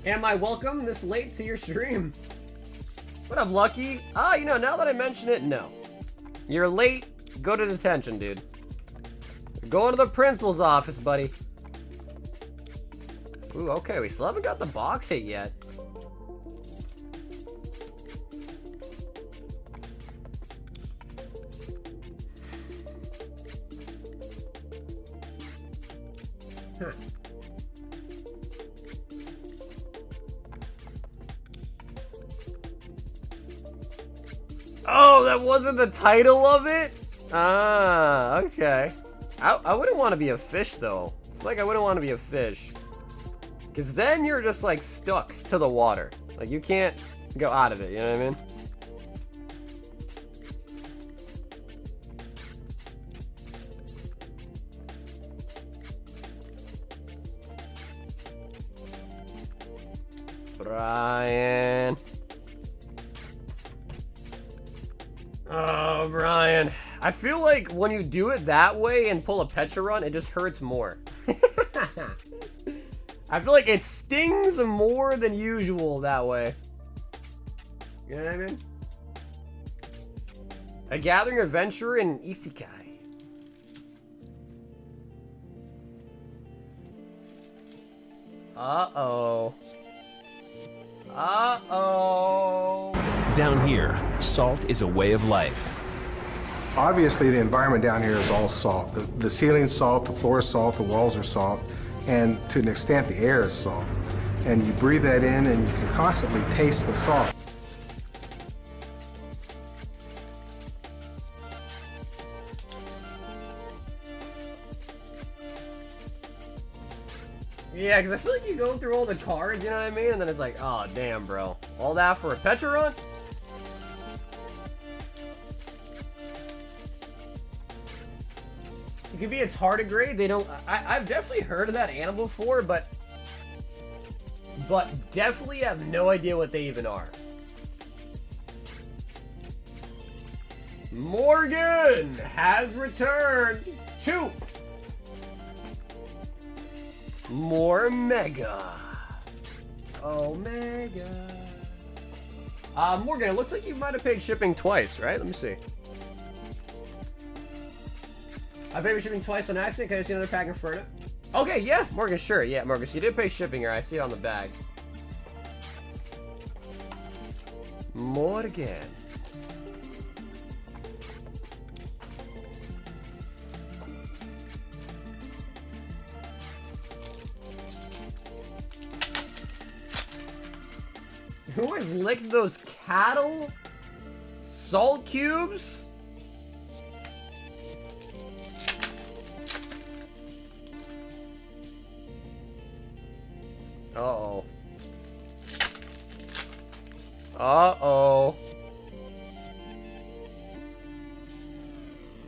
Am I welcome this late to your stream? What up, Lucky? You know, now that I mention it, no. You're late, go to detention, dude. Go to the principal's office, buddy. Ooh, okay, we still haven't got the box hit yet. Huh. Oh, that wasn't the title of it? Ah, okay. I wouldn't want to be a fish, though. It's like I wouldn't want to be a fish. Because then you're just, like, stuck to the water. Like, you can't go out of it, you know what I mean? Brian. Oh, Brian. I feel like when you do it that way and pull a Petra run, it just hurts more. I feel like it stings more than usual that way. You know what I mean? A gathering adventurer in Isekai. Uh-oh. Uh-oh. Down here, salt is a way of life. Obviously, the environment down here is all salt. The ceiling's salt, the floor is salt, the walls are salt, and to an extent, the air is salt. And you breathe that in, and you can constantly taste the salt. Yeah, because I feel like you go through all the cards, you know what I mean? And then it's like, oh, damn, bro. All that for a Petra run? It could be a tardigrade. They don't... I've definitely heard of that animal before, but definitely have no idea what they even are. Morgan has returned to more Mega. Oh, Mega. Morgan, it looks like you might have paid shipping twice, right? Let me see. I paid for shipping twice on accident. Can I see another pack of Inferno? Okay, yeah, Morgan, sure. Yeah, Morgan, so you did pay shipping here. I see it on the bag. Morgan. Who has licked those cattle? Salt cubes? Uh-oh. Uh-oh.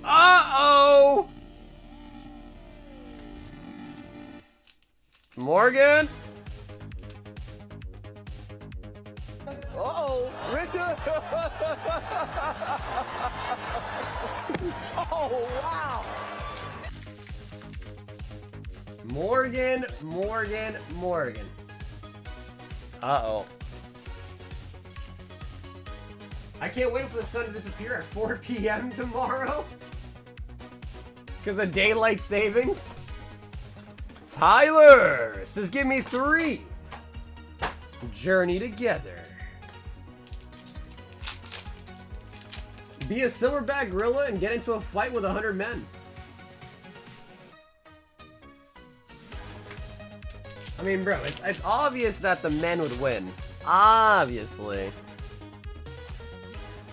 Uh-oh! Morgan? Uh-oh, Richard! Oh, wow! Morgan, Morgan, Morgan. Uh-oh. I can't wait for the sun to disappear at 4 p.m. tomorrow. Because of daylight savings. Tyler says, give me 3. Journey Together. Be a silverback gorilla and get into a fight with 100 men. I mean, bro, it's obvious that the men would win. Obviously.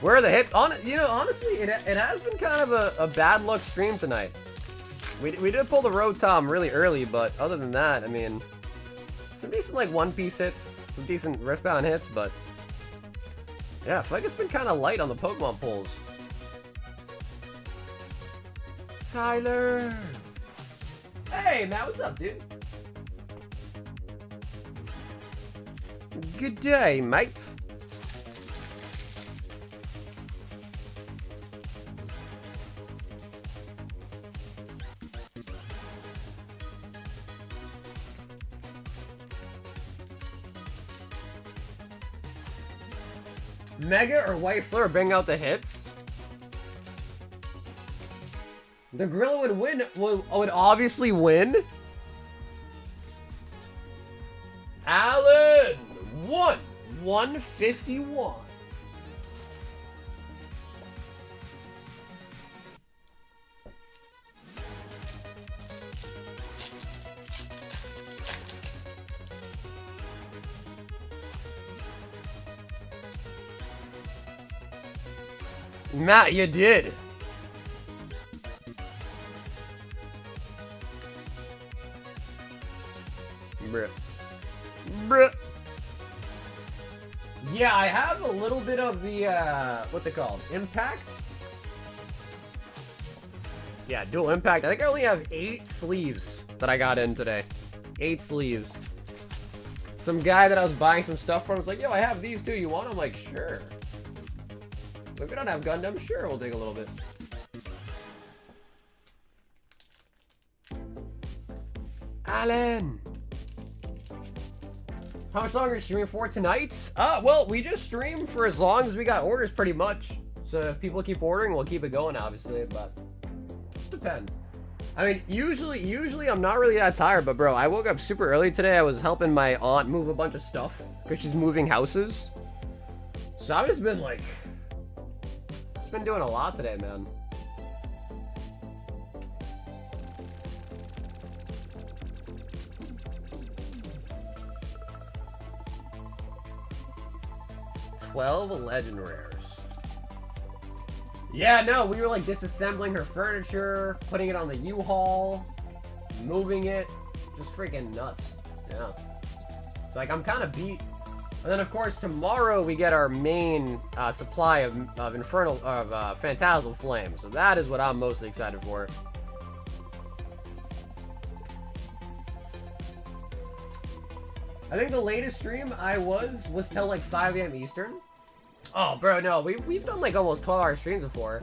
Where are the hits? You know, honestly, it has been kind of a bad luck stream tonight. We did pull the Rotom really early, but other than that, I mean, some decent like one-piece hits, some decent Riftbound hits, but yeah, I feel like it's been kind of light on the Pokemon pulls. Tyler. Hey, Matt, what's up, dude? Good day, mate. Mega or White Flare bring out the hits? The gorilla would win. Would obviously win. Alan! 151. Matt, you did. Bruh. Bruh. Yeah, I have a little bit of the, what's it called? Impact? Yeah, dual impact. I think I only have 8 sleeves that I got in today. 8 sleeves. Some guy that I was buying some stuff from was like, yo, I have these too. You want them? I'm like, sure. If we don't have Gundam, sure, we'll take a little bit. Alan! How much longer are you streaming for tonight? Well, we just stream for as long as we got orders, pretty much. So if people keep ordering, we'll keep it going, obviously, but it depends. I mean, usually I'm not really that tired, but bro, I woke up super early today. I was helping my aunt move a bunch of stuff because she's moving houses. So I've just been like, just been doing a lot today, man. $12 legend rares. Yeah, no, we were like disassembling her furniture, putting it on the U-Haul, moving it, just freaking nuts. Yeah. So like I'm kind of beat. And then of course tomorrow we get our main supply of Phantasmal Flames. So that is what I'm mostly excited for. I think the latest stream I was till like 5 a.m. Eastern. Oh, bro, no, we've done like almost 12-hour streams before.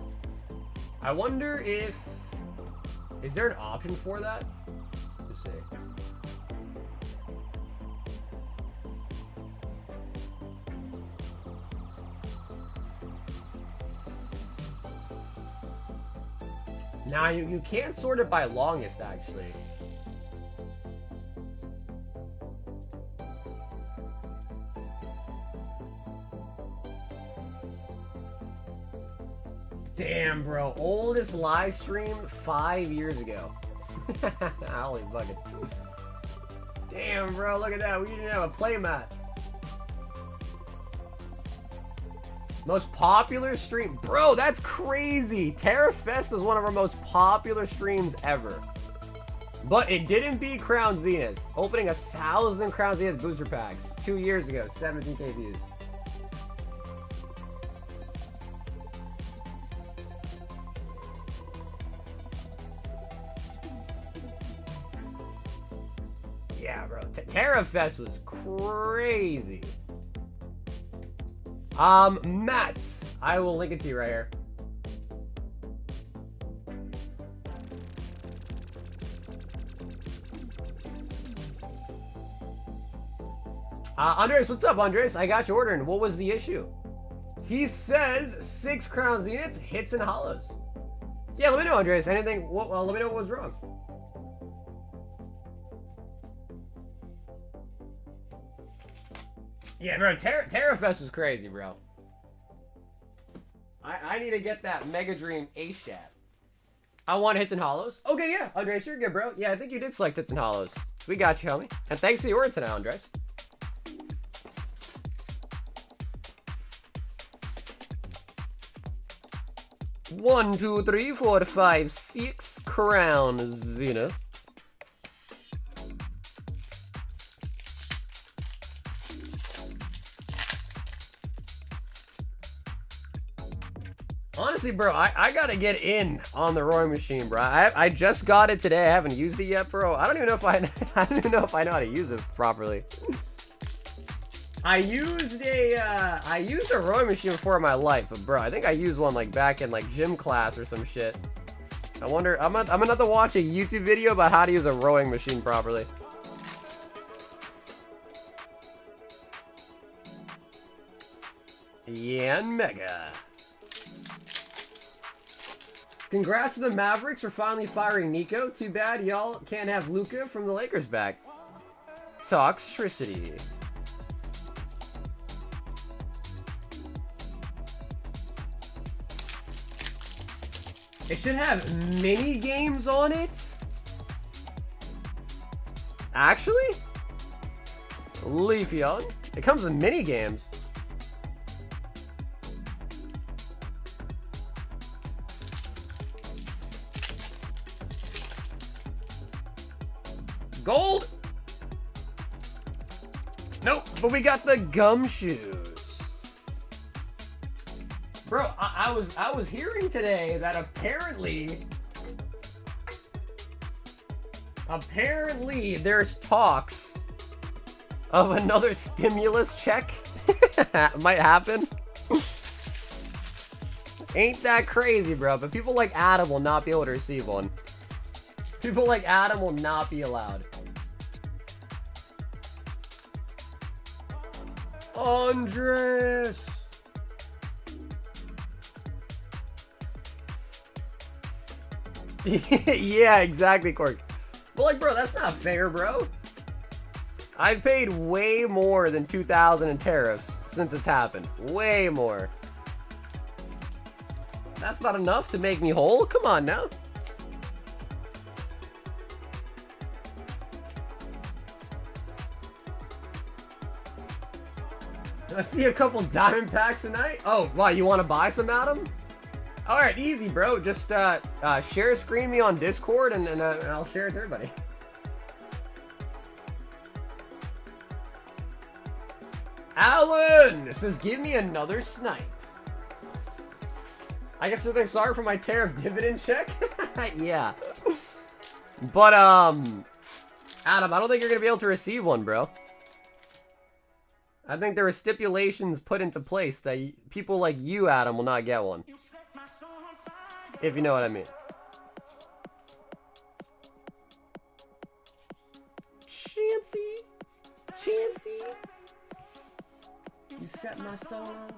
I wonder if... Is there an option for that? Let's see. Nah, you can't sort it by longest, actually. Damn, bro. Oldest live stream 5 years ago. Holy buckets. Damn, bro. Look at that. We didn't have a playmat. Most popular stream. Bro, that's crazy. Terra Fest was one of our most popular streams ever. But it didn't beat Crown Zenith. Opening 1,000 Crown Zenith booster packs 2 years ago. 17K views. Yeah, bro. Terra Fest was crazy. Mats. I will link it to you right here. Andres, what's up, Andres? I got you ordering. What was the issue? He says 6 Crown Zeniths, hits and hollows. Yeah, let me know, Andres. Anything? Well, let me know what was wrong. Yeah, bro, Terra Fest was crazy, bro. I need to get that Mega Dream ASAP. I want hits and hollows. Okay, yeah, Andres, you're good, bro. Yeah, I think you did select hits and hollows. We got you, homie. And thanks for the order tonight, Andres. One, 2, 3, 4, 5, 6 Crown Zenith. Honestly, bro, I gotta get in on the rowing machine, bro. I just got it today. I haven't used it yet, bro. I don't even know if I know how to use it properly. I used a rowing machine before in my life, but bro, I think I used one like back in like gym class or some shit. I wonder. I'm gonna have to watch a YouTube video about how to use a rowing machine properly. Yeah, and Mega. Congrats to the Mavericks for finally firing Nico. Too bad y'all can't have Luka from the Lakers back. Toxtricity. It should have mini games on it. Actually? Leafeon. It comes with mini games. Gold? Nope, but we got the gumshoes. Bro, I was hearing today that apparently there's talks of another stimulus check might happen. Ain't that crazy, bro? But people like Adam will not be able to receive one. People like Adam will not be allowed. Andres! Yeah, exactly, Cork. But like, bro, that's not fair, bro. I've paid way more than 2,000 in tariffs since it's happened. Way more. That's not enough to make me whole? Come on now. I see a couple diamond packs tonight. Oh, why, you want to buy some, Adam? Alright, easy, bro. Just share screen me on Discord and I'll share it to everybody. Alan says, give me another snipe. I guess they're sorry for my tariff dividend check. Yeah. But, Adam, I don't think you're going to be able to receive one, bro. I think there are stipulations put into place that people like you, Adam, will not get one. If you know what I mean. Chancey. Chancey. You set my soul on.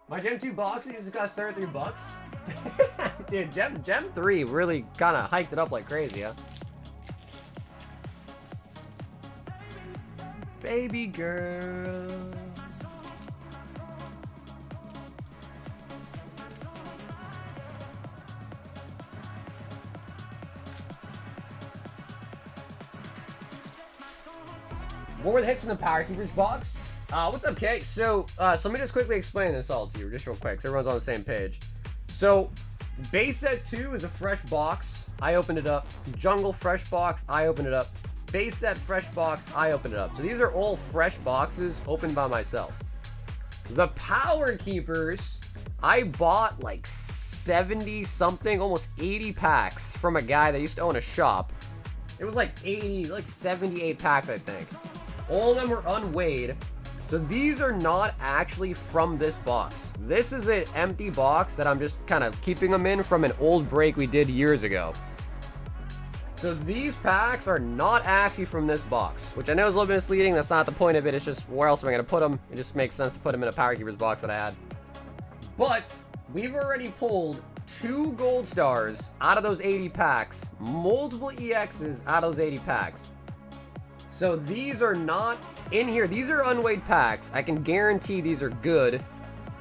My Gem 2 boxes used to cost $33. Dude, Gem 3 really kind of hiked it up like crazy, huh? Baby girl. What were the hits in the Power Keepers box? What's up, Kay? So let me just quickly explain this all to you, just real quick, so everyone's on the same page. So, base set 2 is a fresh box. I opened it up. Jungle fresh box. I opened it up. Base set fresh box. I opened it up. So these are all fresh boxes opened by myself. The Power Keepers, I bought like 70 something, almost 80 packs from a guy that used to own a shop. It was like 80, like 78 packs, I think. All of them were unweighed. So these are not actually from this box. This is an empty box that I'm just kind of keeping them in from an old break we did years ago. So these packs are not actually from this box, which I know is a little bit misleading. That's not the point of it. It's just, where else am I going to put them? It just makes sense to put them in a Power Keepers box that I had. But we've already pulled 2 gold stars out of those 80 packs, multiple EXs out of those 80 packs. So these are not in here. These are unweighed packs. I can guarantee these are good.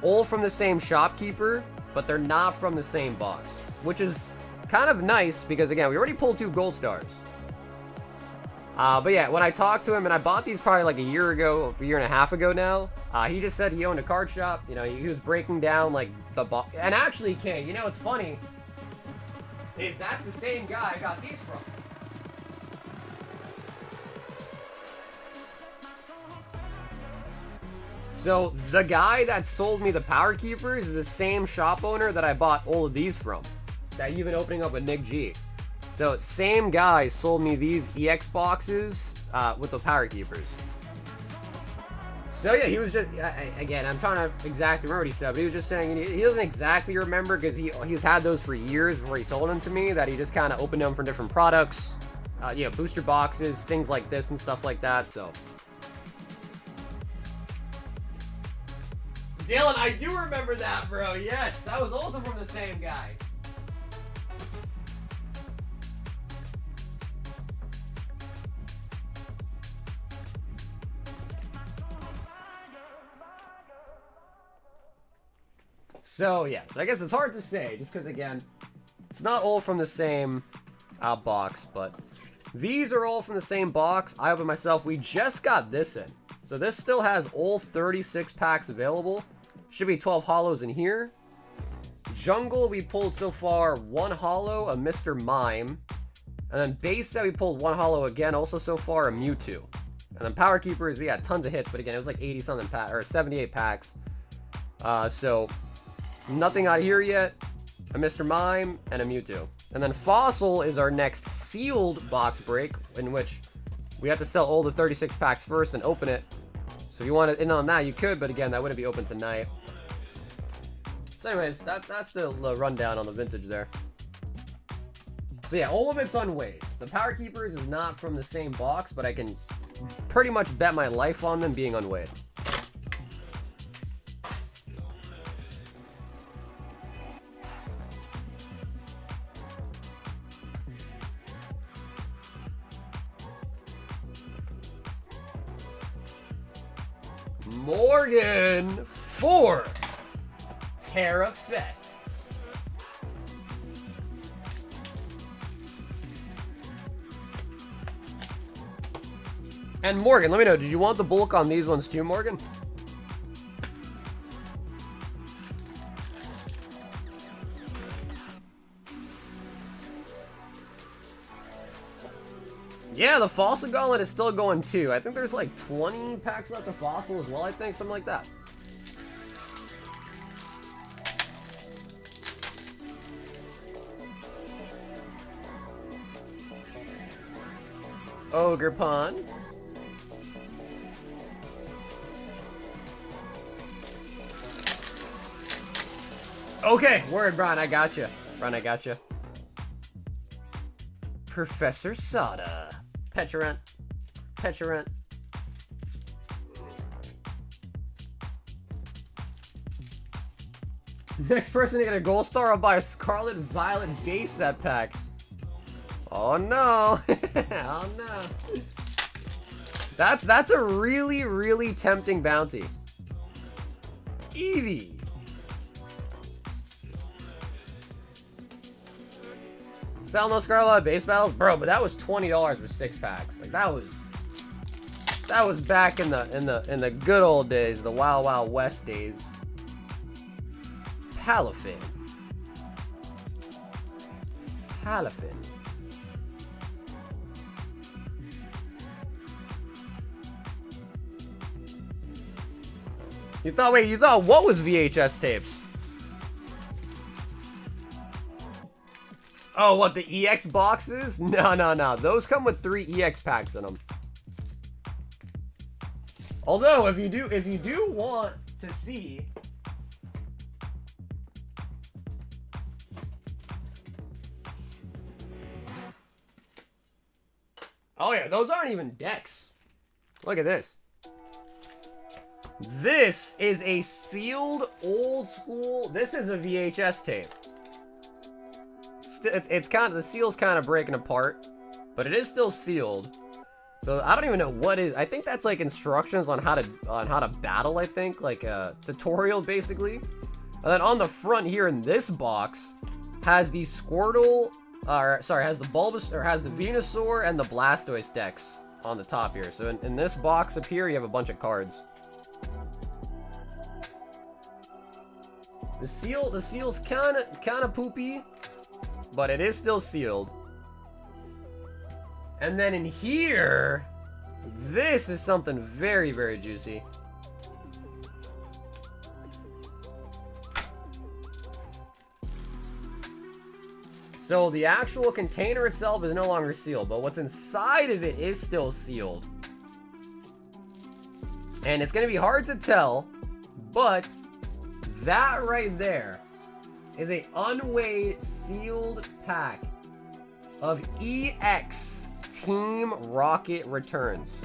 All from the same shopkeeper, but they're not from the same box, which is kind of nice because, again, we already pulled 2 gold stars. But yeah, when I talked to him, and I bought these probably like a year ago, a year and a half ago now, he just said he owned a card shop. You know, he was breaking down like the box. And actually, Kay, you know what's funny? Is that's the same guy I got these from. So the guy that sold me the Power Keepers is the same shop owner that I bought all of these from, that you've been opening up with Nick G. So same guy sold me these EX boxes with the Power Keepers. So yeah, he was just, again, I'm trying to exactly remember what he said, but he was just saying he doesn't exactly remember because he's had those for years before he sold them to me, that he just kind of opened them for different products, you know, booster boxes, things like this and stuff like that, so. Dylan, I do remember that, bro. Yes, that was also from the same guy. So, yeah. So, I guess it's hard to say, just because, again, it's not all from the same box, but these are all from the same box. I opened myself. We just got this in. So, this still has all 36 packs available. Should be 12 holos in here. Jungle, we pulled so far 1 holo, a Mr. Mime. And then base set, we pulled 1 holo again, also so far a Mewtwo. And then Power Keepers, we had tons of hits, but again, it was like 80 something packs, or 78 packs. So, nothing out here yet. A Mr. Mime and a Mewtwo. And then Fossil is our next sealed box break, in which We have to sell all the 36 packs first and open it. So if you want to in on that, you could, but again, that wouldn't be open tonight. So anyways, that's the rundown on the vintage there. So yeah, all of it's unweighed. The Power Keepers is not from the same box, but I can pretty much bet my life on them being unweighed. Morgan for Terra Fest. And Morgan, let me know, did you want the bulk on these ones too, Morgan? Yeah, the Fossil Gauntlet is still going too. I think there's like 20 packs left of Fossil as well, I think, something like that. Ogre Pond. Okay, word, Brian, I got you. Brian, I got you. Professor Sada. Peturant. Peturant. Next person to get a gold star will buy a Scarlet Violet base set pack. Oh no. Oh no. That's a really, really tempting bounty. Eevee. Sell no Scarlet base battles, bro. But that was $20 for 6 packs. Like that was back in the good old days, the Wild Wild West days. Palafin. Palafin. You thought what was VHS tapes? Oh, what, the EX boxes? No. Those come with 3 EX packs in them. Although, if you do want to see... Oh yeah, those aren't even decks. Look at this. This is a sealed old school... This is a VHS tape. It's kind of, the seal's kind of breaking apart, but it is still sealed. So I don't even know what is. I think that's like instructions on how to battle. I think like a tutorial basically. And then on the front here in this box has the Squirtle, has the Bulbasaur, or has the Venusaur and the Blastoise decks on the top here. So in this box up here, you have a bunch of cards. The seal's kind of poopy. But it is still sealed. And then in here, this is something very, very juicy. So the actual container itself is no longer sealed, but what's inside of it is still sealed. And it's going to be hard to tell, but that right there is a unweighed sealed pack of EX Team Rocket returns.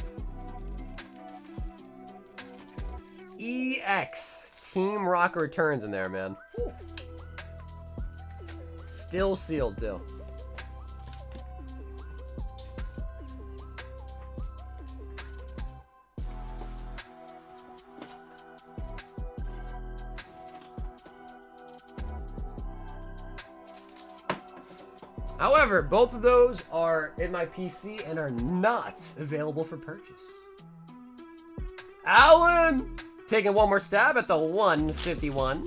EX Team Rocket returns in there, man. Ooh. Still sealed too. However, both of those are in my PC and are not available for purchase. Alan! Taking one more stab at the 151.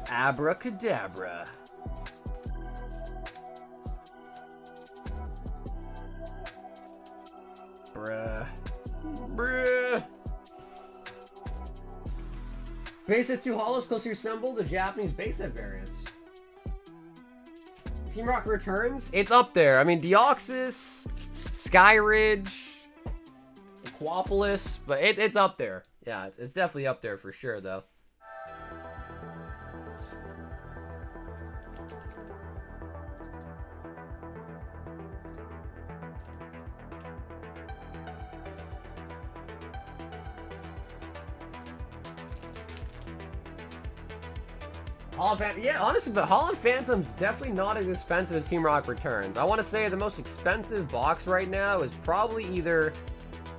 Abracadabra. Bruh. Base set 2 holos close to your symbol, the Japanese base set variants. Team Rocket Returns, it's up there. I mean, Deoxys, Skyridge, Aquapolis, but it's up there. Yeah, it's definitely up there for sure, though. Yeah, honestly, but Holland Phantom's definitely not as expensive as Team Rocket Returns. I want to say the most expensive box right now is probably either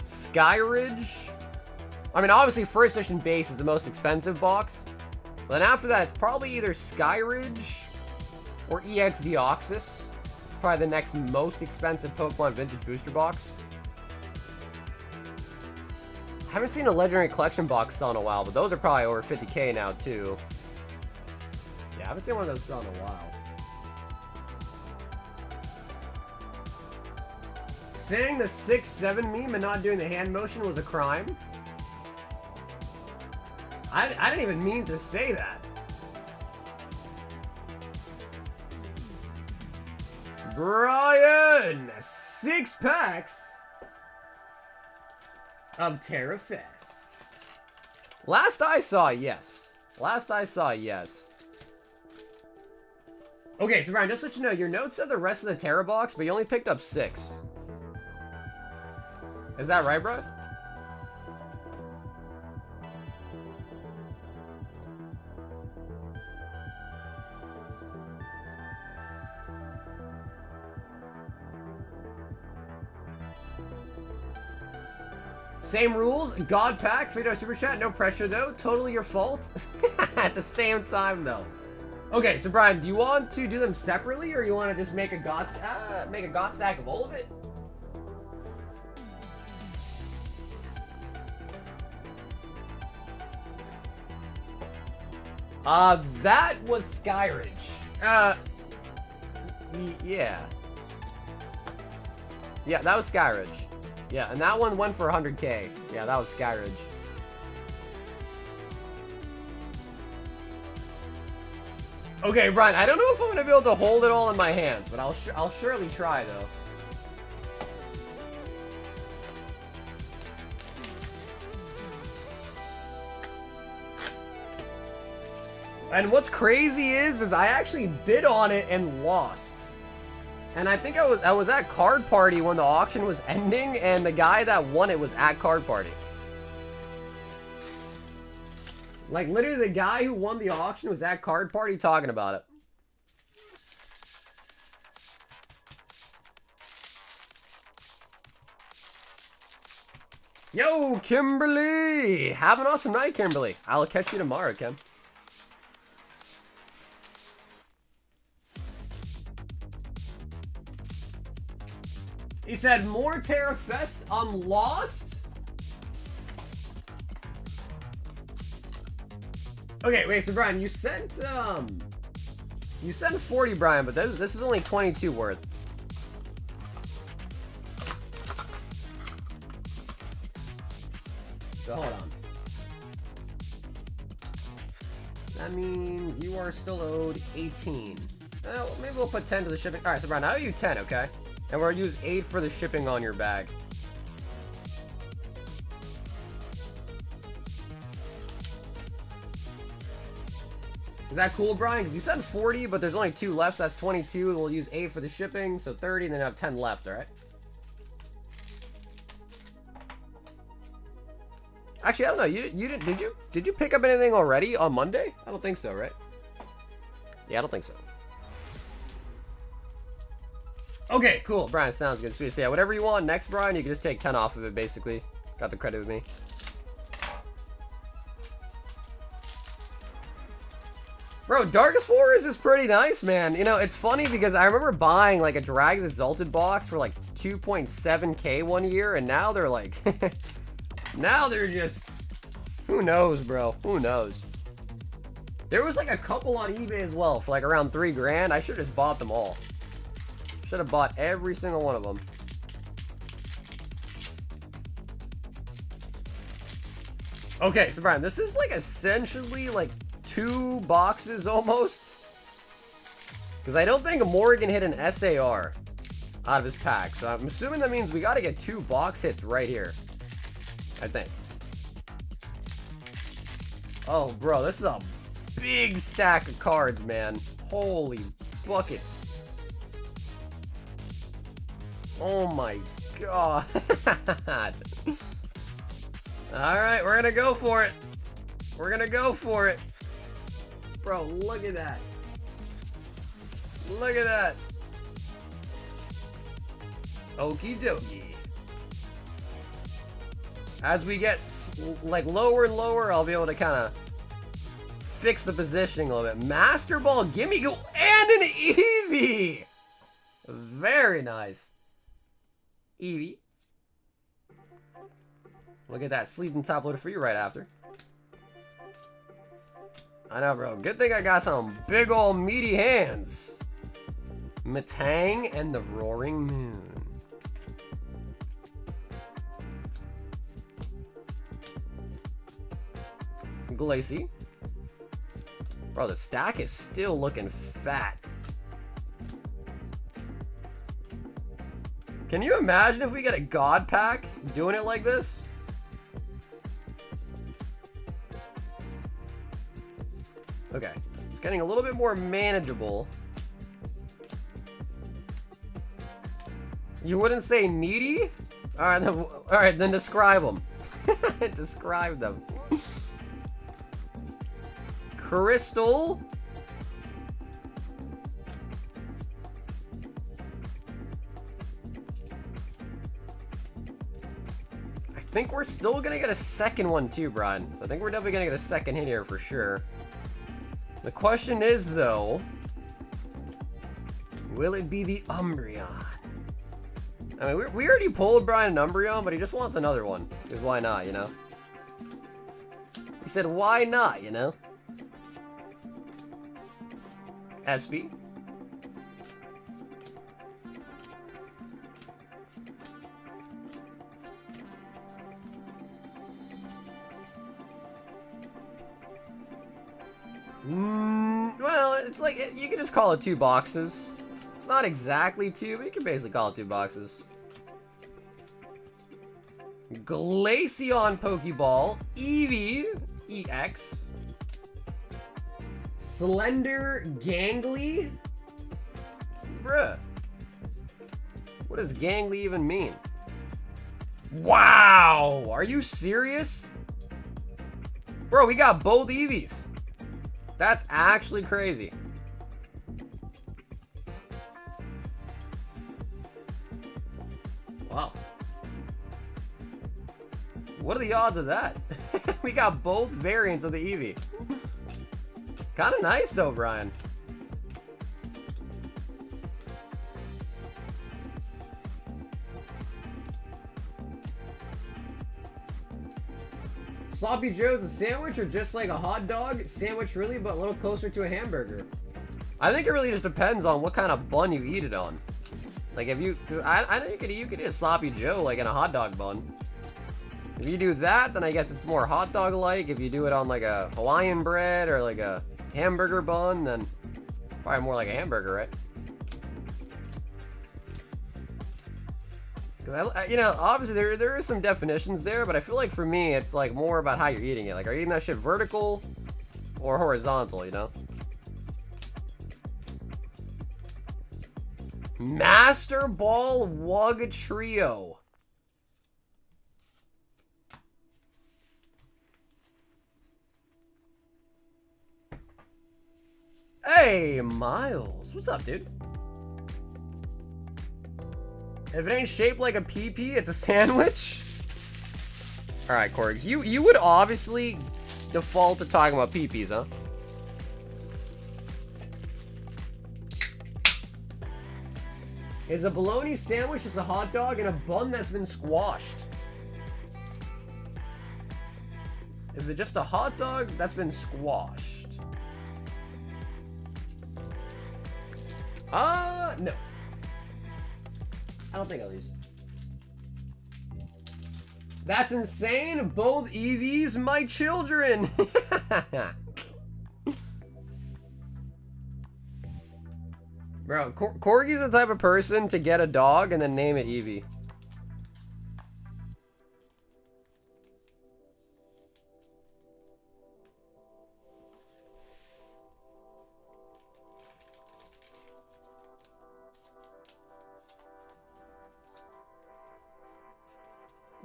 Skyridge. I mean, obviously, First Edition Base is the most expensive box. But then after that, it's probably either Skyridge or EX Deoxys. Probably the next most expensive Pokemon Vintage Booster box. I haven't seen a Legendary Collection box sell in a while, but those are probably over 50K now, too. Yeah, I haven't seen one of those sell in a while. Saying the 6-7 meme and not doing the hand motion was a crime? I didn't even mean to say that. Brian! 6 packs of Terra Fest. Last I saw, yes. Last I saw, yes. Okay, so Brian, just to let you know, your notes said the rest of the Terra box, but you only picked up 6. Is that right, bro? Same rules, God Pack, Fado Super Chat, no pressure though, totally your fault. At the same time though. Okay, so Brian, do you want to do them separately, or you want to just make a God stack of all of it? That was Skyridge. Yeah. Yeah, that was Skyridge. Yeah, and that one went for 100K. Yeah, that was Skyridge. Okay, Brian, I don't know if I'm gonna be able to hold it all in my hands, but I'll surely try though. And what's crazy is I actually bid on it and lost. And I think I was at Card Party when the auction was ending, and the guy that won it was at Card Party. Like, literally, the guy who won the auction was at Card Party talking about it. Yo, Kimberly! Have an awesome night, Kimberly. I'll catch you tomorrow, Kim. He said, more Terra Fest, I'm lost? Okay, wait, so Brian, you sent 40, Brian, but this is only 22 worth. So hold on. That means you are still owed 18. Well, maybe we'll put 10 to the shipping. All right, so Brian, I owe you 10, okay? And we're gonna use 8 for the shipping on your bag. Is that cool, Brian? Because you said 40, but there's only 2 left, so that's 22. And we'll use 8 for the shipping, so 30, and then have 10 left, all right? Actually, I don't know. You did you pick up anything already on Monday? I don't think so, right? Yeah, I don't think so. Okay, cool. Brian, sounds good. Sweet. So yeah, whatever you want next, Brian, you can just take 10 off of it, basically. Got the credit with me. Bro, Darkest Forest is pretty nice, man. You know, it's funny because I remember buying like a Dragon's Exalted box for like 2.7K one year, and now they're like, now they're just, who knows, bro? Who knows? There was like a couple on eBay as well for like around 3 grand. I should have just bought them all. Should have bought every single one of them. Okay, so Brian, this is like essentially like 2 boxes almost. Because I don't think Morgan hit an SAR out of his pack. So I'm assuming that means we got to get 2 box hits right here. I think. Oh, bro, this is a big stack of cards, man. Holy buckets. Oh my god. Alright, we're gonna go for it. We're gonna go for it. Bro, look at that. Look at that. Okie dokie. As we get like lower and lower, I'll be able to kind of fix the positioning a little bit. Master Ball, gimme go, and an Eevee. Very nice. Eevee. Look at that, sleeping top loader for you right after. I know, bro. Good thing I got some big old meaty hands. Matang and the Roaring Moon. Glacy. Bro, the stack is still looking fat. Can you imagine if we get a God pack doing it like this? Okay, it's getting a little bit more manageable. You wouldn't say needy? Alright, then describe them. Describe them. Crystal. I think we're still gonna get a second one too, Brian. So I think we're definitely gonna get a second hit here for sure. The question is, though, will it be the Umbreon? I mean, we already pulled Brian an Umbreon, but he just wants another one. Because why not, you know? He said, why not, you know? SB. Well, it's like, you can just call it 2 boxes. It's not exactly 2, but you can basically call it 2 boxes. Glaceon Pokeball, Eevee, EX. Slender Gangly? Bruh. What does Gangly even mean? Wow! Are you serious? Bro, we got both Eevees. That's actually crazy. Wow. What are the odds of that? We got both variants of the Eevee. Kind of nice though, Brian. Sloppy Joe's a sandwich or just like a hot dog? Sandwich really, but a little closer to a hamburger. I think it really just depends on what kind of bun you eat it on. Like if you, cause I know you could eat a Sloppy Joe like in a hot dog bun. If you do that, then I guess it's more hot dog like. If you do it on like a Hawaiian bread or like a hamburger bun, then probably more like a hamburger, right? Because you know, obviously there is some definitions there, but I feel like for me it's like more about how you're eating it. Like, are you eating that shit vertical or horizontal, you know? Master Ball Wug Trio. Hey, Miles. What's up, dude? If it ain't shaped like a PP, it's a sandwich? Alright, Corgs. You would obviously default to talking about PPs, huh? Is a bologna sandwich just a hot dog and a bun that's been squashed? Is it just a hot dog that's been squashed? No. I don't think at least. That's insane. Both Eevees, my children. Bro, Corgi's the type of person to get a dog and then name it Eevee.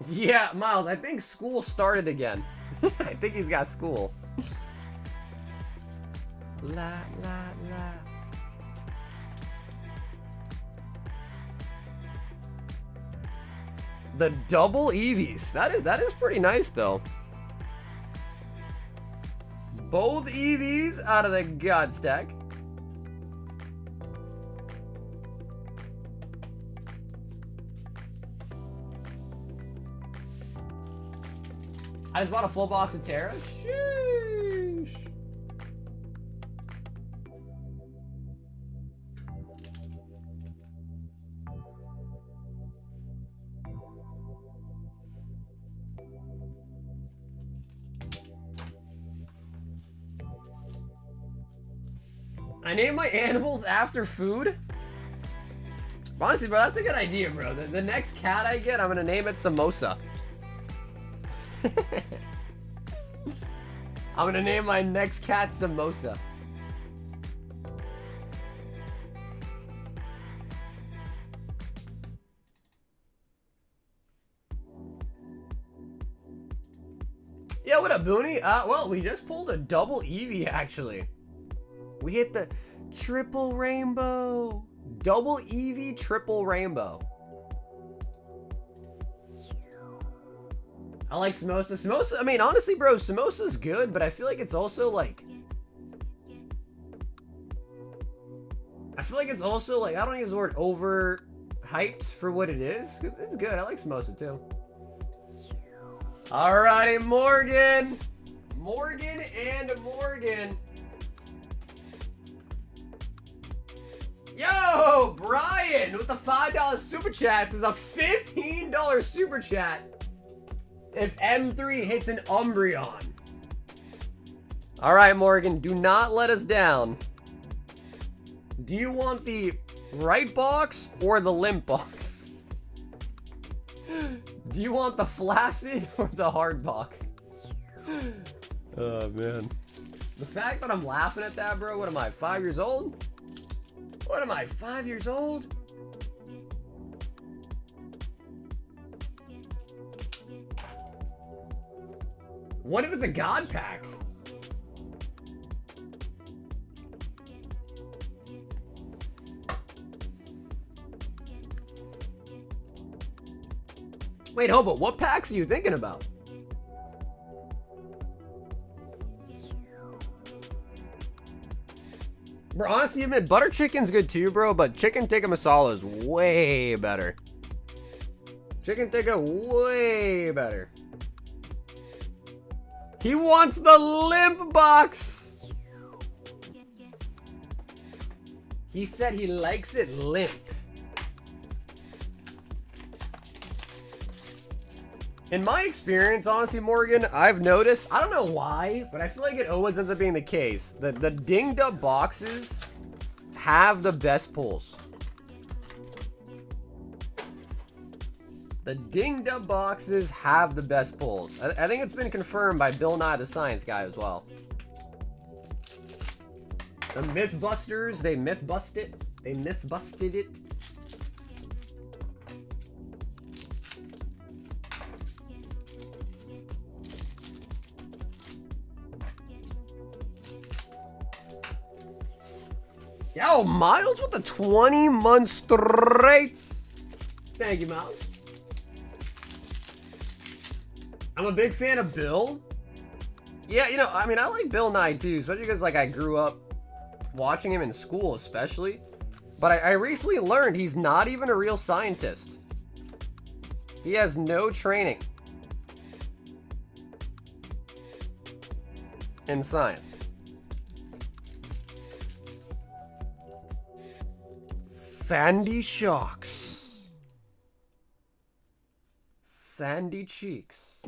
Yeah, Miles, I think school started again. I think he's got school. La, la, la. The double Eevees. That is pretty nice though. Both Eevees out of the God stack. I just bought a full box of Terra. Sheesh. I name my animals after food? Honestly, bro, that's a good idea, bro. The next cat I get, I'm gonna name it Samosa. I'm gonna name my next cat Samosa. Yeah, what up, Booney? Well, we just pulled a double Eevee, actually. We hit the triple rainbow. Double Eevee, triple rainbow. I like Samosa. Samosa, I mean, honestly, bro, Samosa's good, but I feel like it's also like... I feel like it's also like, I don't use the word overhyped for what it is. It's good. I like Samosa too. Alrighty, Morgan. Morgan and Morgan. Yo, Brian with the $5 super chat says a $15 super chat if M3 hits an Umbreon. All right, Morgan, do not let us down. Do you want the right box or the limp box? Do you want the flaccid or the hard box? Oh, man. The fact that I'm laughing at that, bro, what am I, 5 years old? What am I, 5 years old? What if it's a God pack? Wait, Hobo, what packs are you thinking about? Bro, honestly, admit butter chicken's good too, bro, but chicken tikka masala is way better. Chicken tikka, way better. He wants the limp box. He said he likes it limp. In my experience, honestly, Morgan, I've noticed, I don't know why, but I feel like it always ends up being the case. The dinged up boxes have the best pulls. The dinged up boxes have the best pulls. I think it's been confirmed by Bill Nye the Science Guy as well. The Mythbusters, they myth-bust it. They myth-busted it. Yo, Miles with the 20 months straight. Thank you, Miles. I'm a big fan of Bill. Yeah, you know, I mean, I like Bill Nye too, especially because, like, I grew up watching him in school, especially. But I recently learned he's not even a real scientist. He has no training in science. Sandy Shocks. Sandy Cheeks.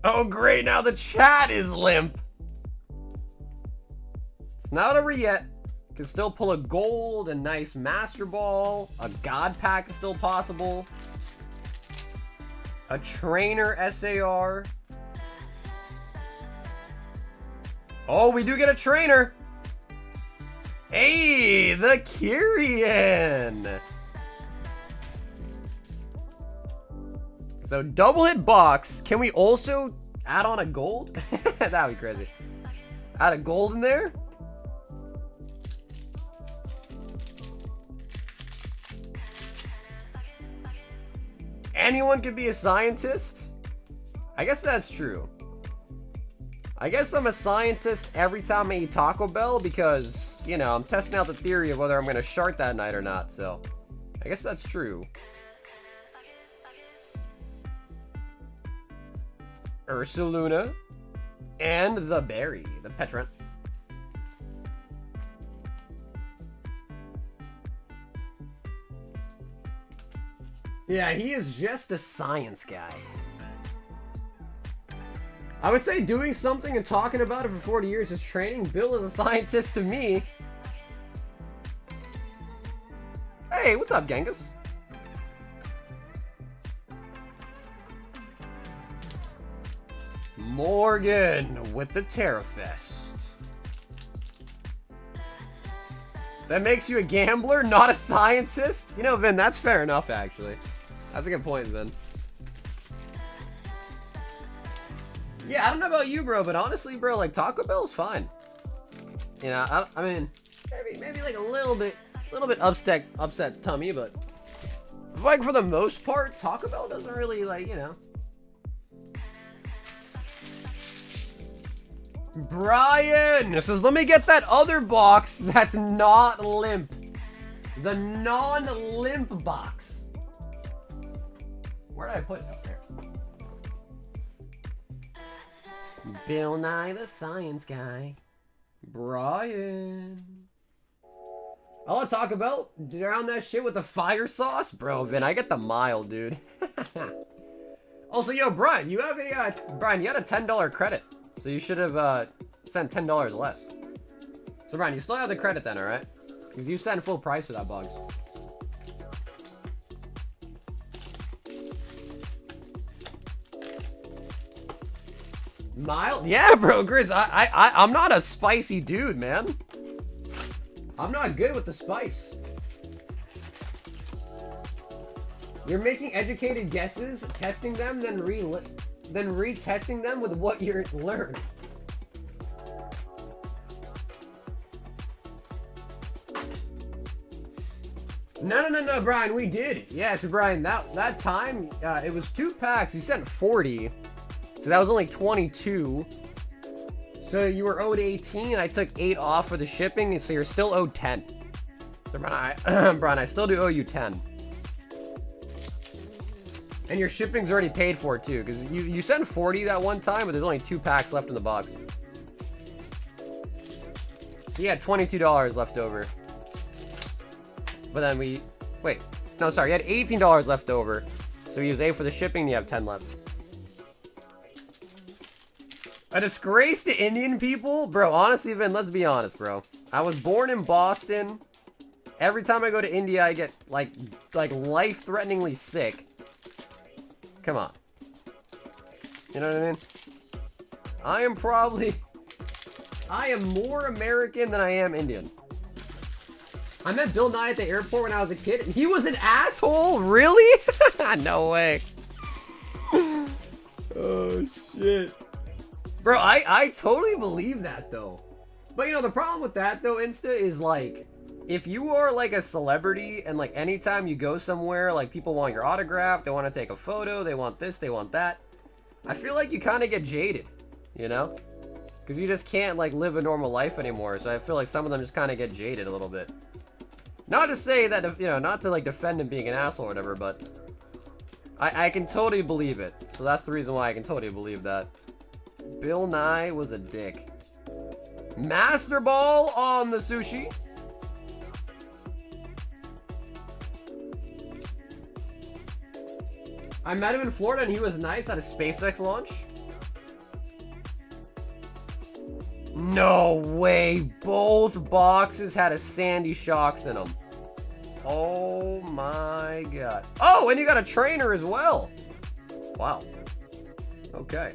Oh, great. Now the chat is limp. It's not over yet. Can still pull a gold, a nice Master Ball. A God Pack is still possible. A Trainer SAR. Oh, we do get a Trainer. Hey, the Kyrian. So double hit box. Can we also add on a gold? That'd be crazy. Add a gold in there? Anyone can be a scientist? I guess that's true. I guess I'm a scientist every time I eat Taco Bell because, you know, I'm testing out the theory of whether I'm going to shart that night or not, so I guess that's true. Ursaluna and the Berry, the Petrant. Yeah, he is just a science guy. I would say doing something and talking about it for 40 years is training. Bill is a scientist to me. Hey, what's up, Genghis? Morgan with the Terrafest. That makes you a gambler, not a scientist? You know, Vin, that's fair enough, actually. That's a good point, Vin. Yeah, I don't know about you, bro, but honestly, bro, like, Taco Bell's fine. You know, I mean, maybe like a little bit upset tummy, but like for the most part, Taco Bell doesn't really, like, you know. Brian says, let me get that other box that's not limp. The non-limp box. Where did I put it? Up there. Bill Nye the Science Guy. Brian. I want to talk about drown that shit with the fire sauce? Bro, Vin, I get the mild, dude. Also, yo, Brian, you have a, Brian, you had a $10 credit. So you should have sent $10 less. So Brian, you still have the credit then, alright? Because you sent full price for that box. Mild? Yeah, bro, Grizz, I'm not a spicy dude, man. I'm not good with the spice. You're making educated guesses, testing them, then retesting them with what you learned. No, Brian, we did. Yeah, so Brian, that time, it was 2 packs. You sent 40. So that was only 22. So you were owed 18. I took 8 off for the shipping, so you're still owed 10. So Brian, Brian, I still do owe you 10. And your shipping's already paid for too, because you sent 40 that one time, but there's only 2 packs left in the box. So you had $22 left over. But then you had $18 left over. So you use 8 for the shipping, you have 10 left. A disgrace to Indian people? Bro, honestly, Vin, let's be honest, bro. I was born in Boston. Every time I go to India, I get, like life-threateningly sick. Come on. You know what I mean? I am more American than I am Indian. I met Bill Nye at the airport when I was a kid. He was an asshole? Really? No way. Oh, shit. Bro, I totally believe that, though. But, you know, the problem with that, though, Insta, is, like, if you are, like, a celebrity and, like, anytime you go somewhere, like, people want your autograph, they want to take a photo, they want this, they want that, I feel like you kind of get jaded, you know? Because you just can't, like, live a normal life anymore, so I feel like some of them just kind of get jaded a little bit. Not to say that, you know, not to, like, defend him being an asshole or whatever, but I can totally believe it. So that's the reason why I can totally believe that. Bill Nye was a dick. Master Ball on the sushi. I met him in Florida and he was nice at a SpaceX launch. No way. Both boxes had a Sandy Shocks in them. Oh my god. Oh, and you got a trainer as well. Wow. Okay.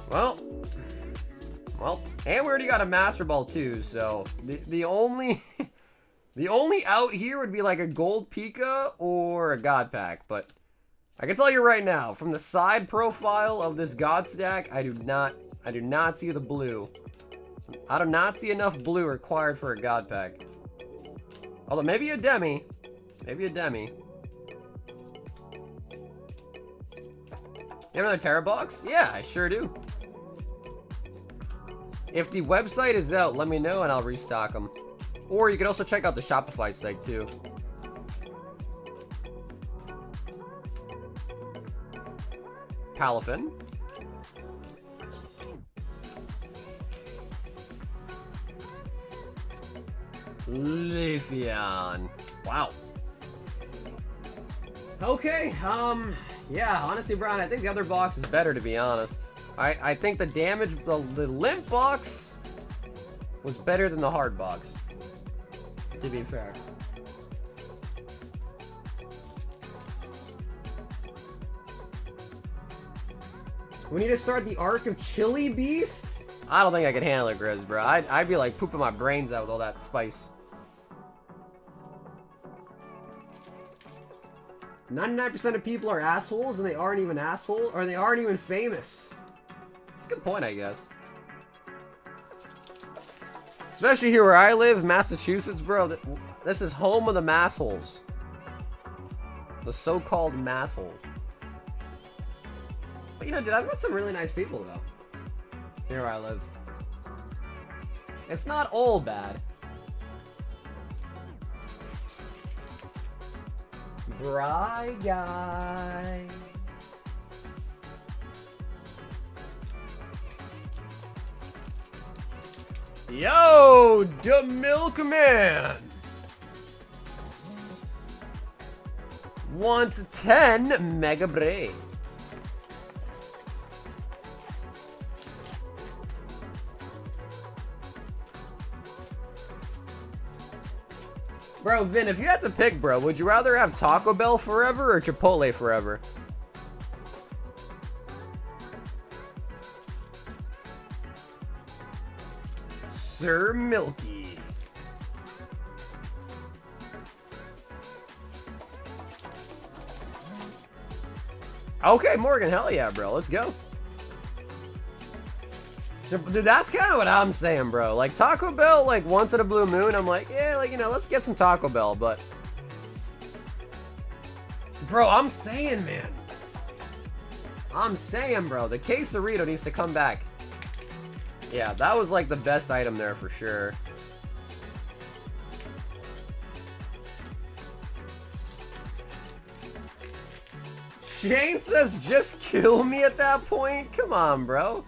Well, and we already got a Master Ball too, so the only the only out here would be like a Gold Pika or a God Pack, but I can tell you right now, from the side profile of this God stack, I do not see the blue. I do not see enough blue required for a God Pack. Although maybe a Demi. Maybe a Demi. You have another Terra box? Yeah, I sure do. If the website is out, let me know and I'll restock them. Or you can also check out the Shopify site too. Palafin. Leafeon. Wow. Okay, yeah, honestly, Brian, I think the other box is better, to be honest. I think the damage, the limp box was better than the hard box, to be fair. We need to start the arc of Chili Beast? I don't think I could handle it, Grizz, bro. I'd be like pooping my brains out with all that spice. 99% of people are assholes and they aren't even assholes, or they aren't even famous. That's a good point, I guess. Especially here where I live, Massachusetts, bro. This is home of the massholes. The so-called massholes. But you know, dude, I've met some really nice people, though. Here where I live. It's not all bad. Bry guy. Yo, the milkman wants 10 Mega Bray. Bro, Vin, if you had to pick, bro, would you rather have Taco Bell forever or Chipotle forever? Sir Milky. Okay, Morgan, hell yeah, bro. Let's go. Dude, that's kind of what I'm saying, bro. Like, Taco Bell, like, once in a blue moon, I'm like, yeah, like, you know, let's get some Taco Bell, but... Bro, I'm saying, man. I'm saying, bro, the quesarito needs to come back. Yeah, that was, like, the best item there for sure. Shane says, just kill me at that point? Come on, bro.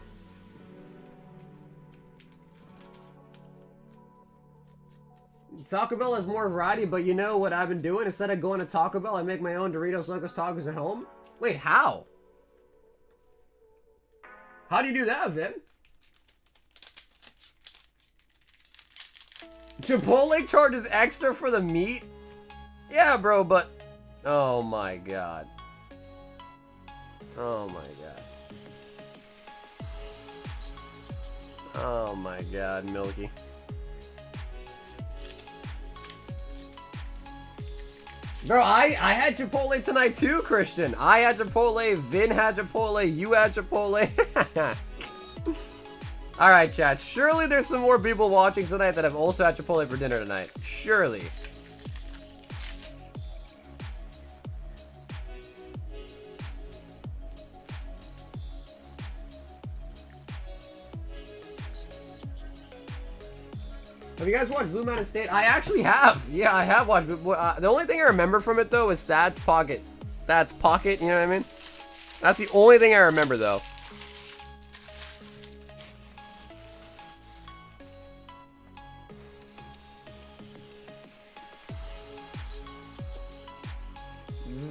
Taco Bell has more variety, but you know what I've been doing? Instead of going to Taco Bell, I make my own Doritos Locos Tacos at home. Wait, how? How do you do that, Vin? Chipotle charges extra for the meat? Yeah, bro, but... Oh my god. Oh my god. Oh my god, Milky. Bro, I had Chipotle tonight too, Christian. I had Chipotle, Vin had Chipotle, you had Chipotle. Alright, chat. Surely there's some more people watching tonight that have also had Chipotle for dinner tonight. Surely. Have you guys watched Blue Mountain State? I actually have. Yeah, I have watched. The only thing I remember from it, though, is Thad's Pocket. Thad's Pocket, you know what I mean? That's the only thing I remember, though.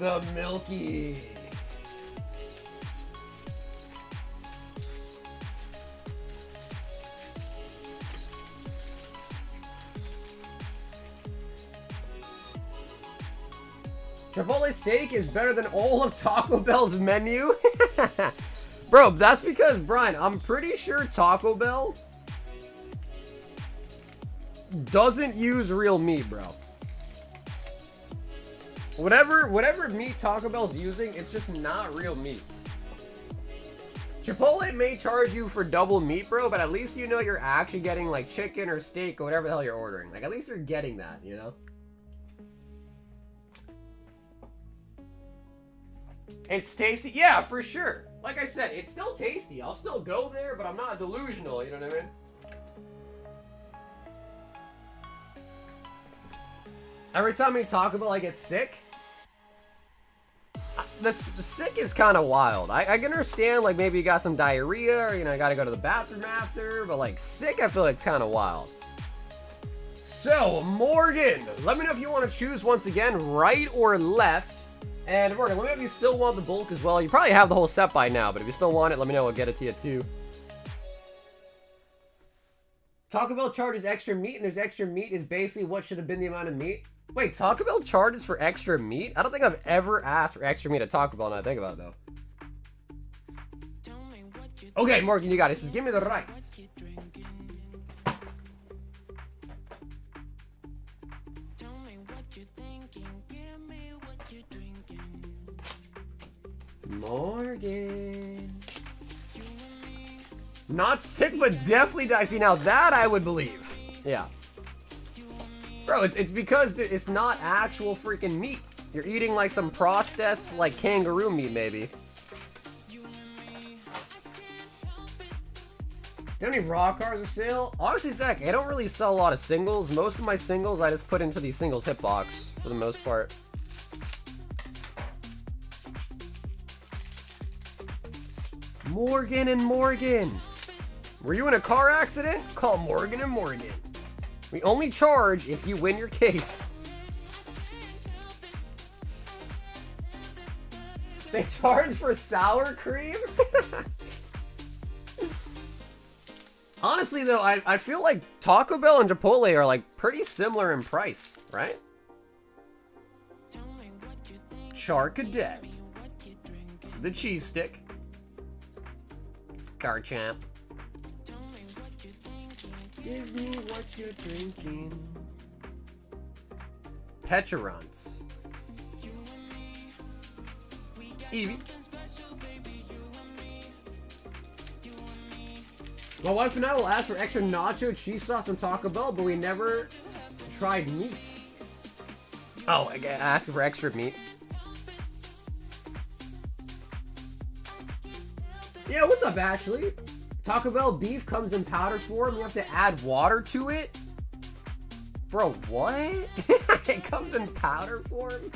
The Milky. Chipotle steak is better than all of Taco Bell's menu? Bro, that's because, Brian, I'm pretty sure Taco Bell doesn't use real meat, bro. Whatever meat Taco Bell's using, it's just not real meat. Chipotle may charge you for double meat, bro, but at least you know you're actually getting, like, chicken or steak or whatever the hell you're ordering. Like, at least you're getting that, you know? It's tasty. Yeah, for sure. Like I said, it's still tasty. I'll still go there, but I'm not delusional, you know what I mean? Every time we talk about, I get sick. The sick is kind of wild. I can understand, like, maybe you got some diarrhea or, you know, you got to go to the bathroom after, but, like, sick, I feel like it's kind of wild. So, Morgan, let me know if you want to choose once again, right or left. And Morgan, let me know if you still want the bulk as well. You probably have the whole set by now, but if you still want it, let me know. I'll get it to you too. Taco Bell charges extra meat, and there's extra meat is basically what should have been the amount of meat. Wait, Taco Bell charges for extra meat? I don't think I've ever asked for extra meat at Taco Bell now I think about it, though. Okay, Morgan, you got it. It says, give me the rice. Morgan. Not sick, but definitely dicey. Now that I would believe. Yeah. Bro, it's because it's not actual freaking meat. You're eating like some processed, like, kangaroo meat, maybe. Do any raw cars for sale? Honestly, Zach, I don't really sell a lot of singles. Most of my singles I just put into these singles hitbox for the most part. Morgan and Morgan. Were you in a car accident? Call Morgan and Morgan. We only charge if you win your case. They charge for sour cream? Honestly, though, I feel like Taco Bell and Chipotle are, like, pretty similar in price, right? Char Cadet. The cheese stick. Car champ. Give me what you're drinking. Pecherons. Evie. My wife and I will ask for extra nacho cheese sauce and Taco Bell, but we never tried meat. Oh, I asked for extra meat. Yeah, what's up, Ashley? Taco Bell beef comes in powder form. You have to add water to it? Bro, what? It comes in powder form?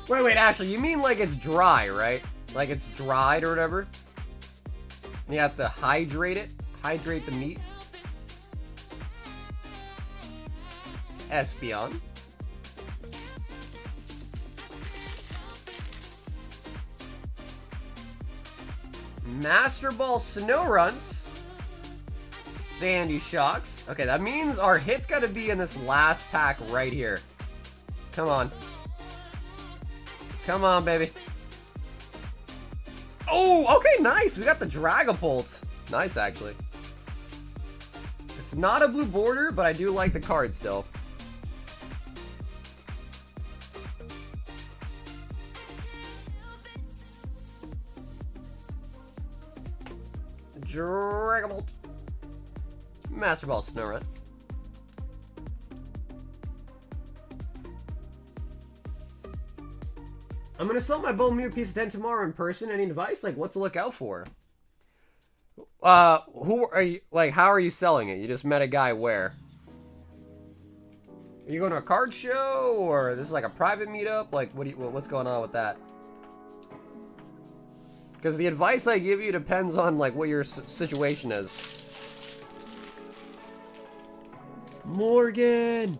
Wait, Ashley, you mean like it's dry, right? Like it's dried or whatever? And you have to hydrate it? Hydrate the meat? Espion. Master Ball Snow Runs. Sandy Shocks. Okay, that means our hit's gotta be in this last pack right here. Come on. Come on, baby. Oh, okay, nice. We got the Dragapult. Nice, actually. It's not a blue border, but I do like the card still. Dragapult. Master Ball Snow Run. I'm gonna sell my Bull Mew piece of 10 tomorrow in person. Any advice? Like, what to look out for? Who are you? Like, how are you selling it? You just met a guy where? Are you going to a card show, or this is like a private meetup? Like, what's going on with that? Because the advice I give you depends on, like, what your situation is. Morgan!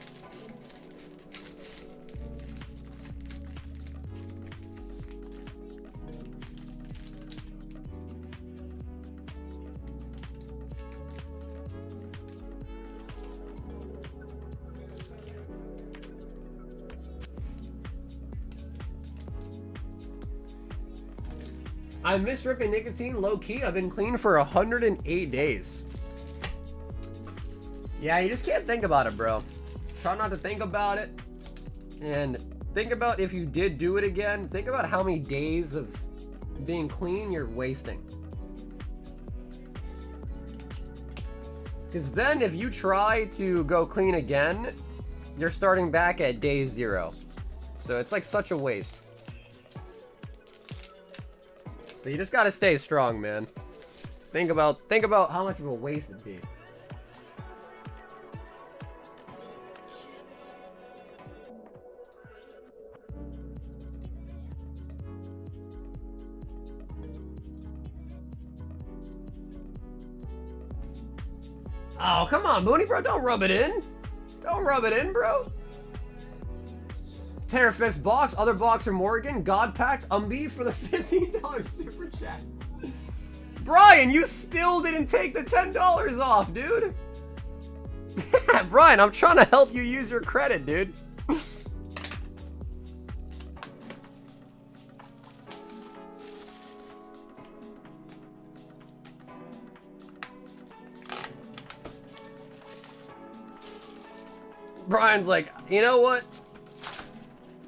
I miss ripping nicotine low-key. I've been clean for 108 days. Yeah, you just can't think about it, bro. Try not to think about it. And think about if you did do it again. Think about how many days of being clean you're wasting. Because then if you try to go clean again, you're starting back at day 0. So it's like such a waste. So you just gotta stay strong, man. Think about how much of a waste it'd be. Oh, come on, Mooney, bro. Don't rub it in. Don't rub it in, bro. Terrafist box. Other box from Morgan. God Pact. Umbi for the $15 super chat. Brian, you still didn't take the $10 off, dude. Brian, I'm trying to help you use your credit, dude. Brian's like, you know what?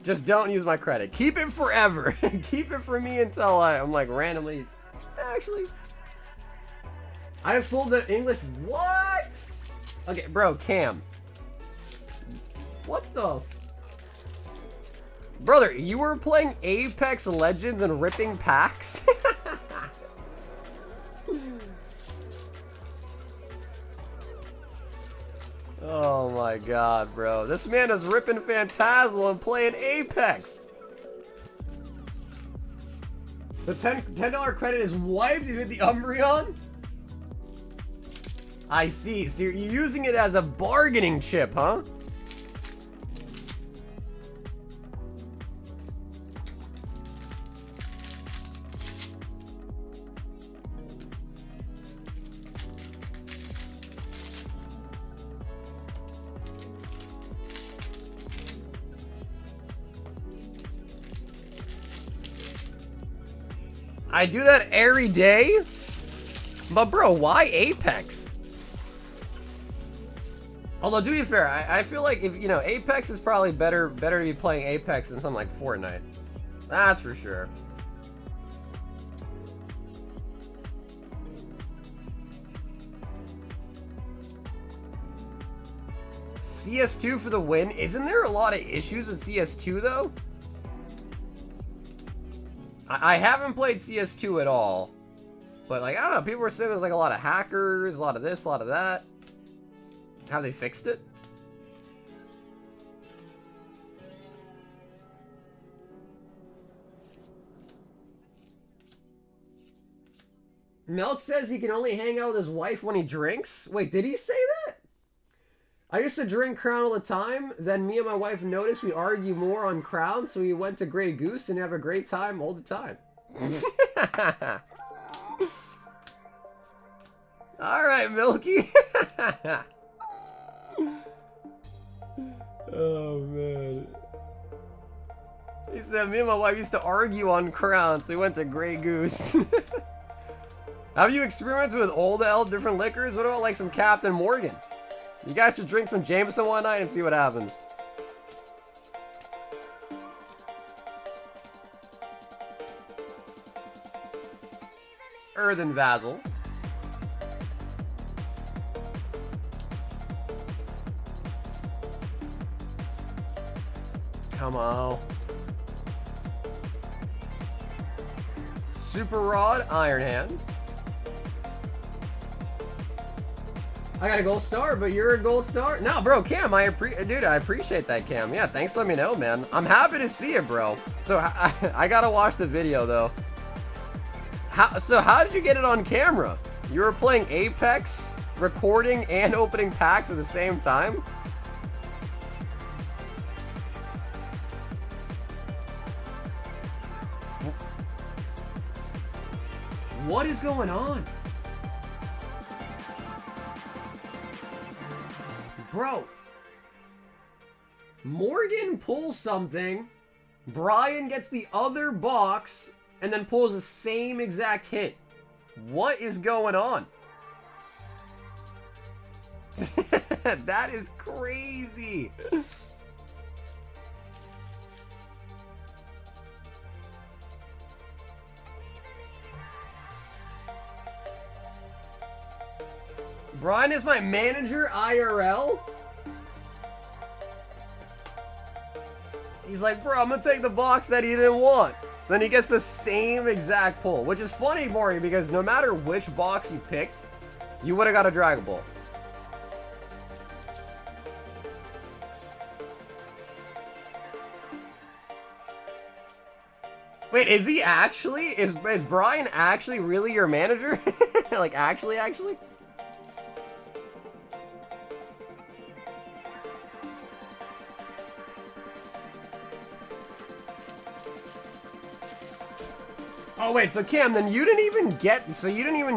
Just don't use my credit. Keep it forever. Keep it for me until I'm like randomly. Actually, I just pulled the English. What? Okay, bro, Cam. What the? Brother, you were playing Apex Legends and ripping packs? Oh my god, bro. This man is ripping Phantasmal and playing Apex. The $10 credit is wiped. You hit the Umbreon? I see. So you're using it as a bargaining chip, huh? I do that every day? But bro, why Apex? Although, to be fair, I feel like if, you know, Apex is probably better to be playing Apex than something like Fortnite. That's for sure. CS2 for the win. Isn't there a lot of issues with CS2 though? I haven't played CS2 at all, but like, I don't know, people were saying there's like a lot of hackers, a lot of this, a lot of that. Have they fixed it? Milk says he can only hang out with his wife when he drinks. Wait, did he say that? I used to drink Crown all the time. Then me and my wife noticed we argue more on Crown, so we went to Grey Goose and have a great time all the time. All right, Milky. Oh, man. He said, me and my wife used to argue on Crown, so we went to Grey Goose. Have you experimented with old L different liquors? What about like some Captain Morgan? You guys should drink some Jameson one night and see what happens. Earthen Vassal. Come on. Super Rod, Iron Hands. I got a gold star, but you're a gold star? No, bro, Cam, dude, I appreciate that, Cam. Yeah, thanks for letting me know, man. I'm happy to see it, bro. So I gotta watch the video, though. How did you get it on camera? You were playing Apex, recording, and opening packs at the same time? What is going on? Bro, Morgan pulls something, Brian gets the other box, and then pulls the same exact hit. What is going on? That is crazy. Brian is my manager IRL? He's like, bro, I'm gonna take the box that he didn't want. Then he gets the same exact pull, which is funny, Maury, because no matter which box you picked, you would have got a Dragon Ball. Wait, is he actually? Is Brian actually really your manager? Like, actually? Oh wait, so Cam, then you didn't even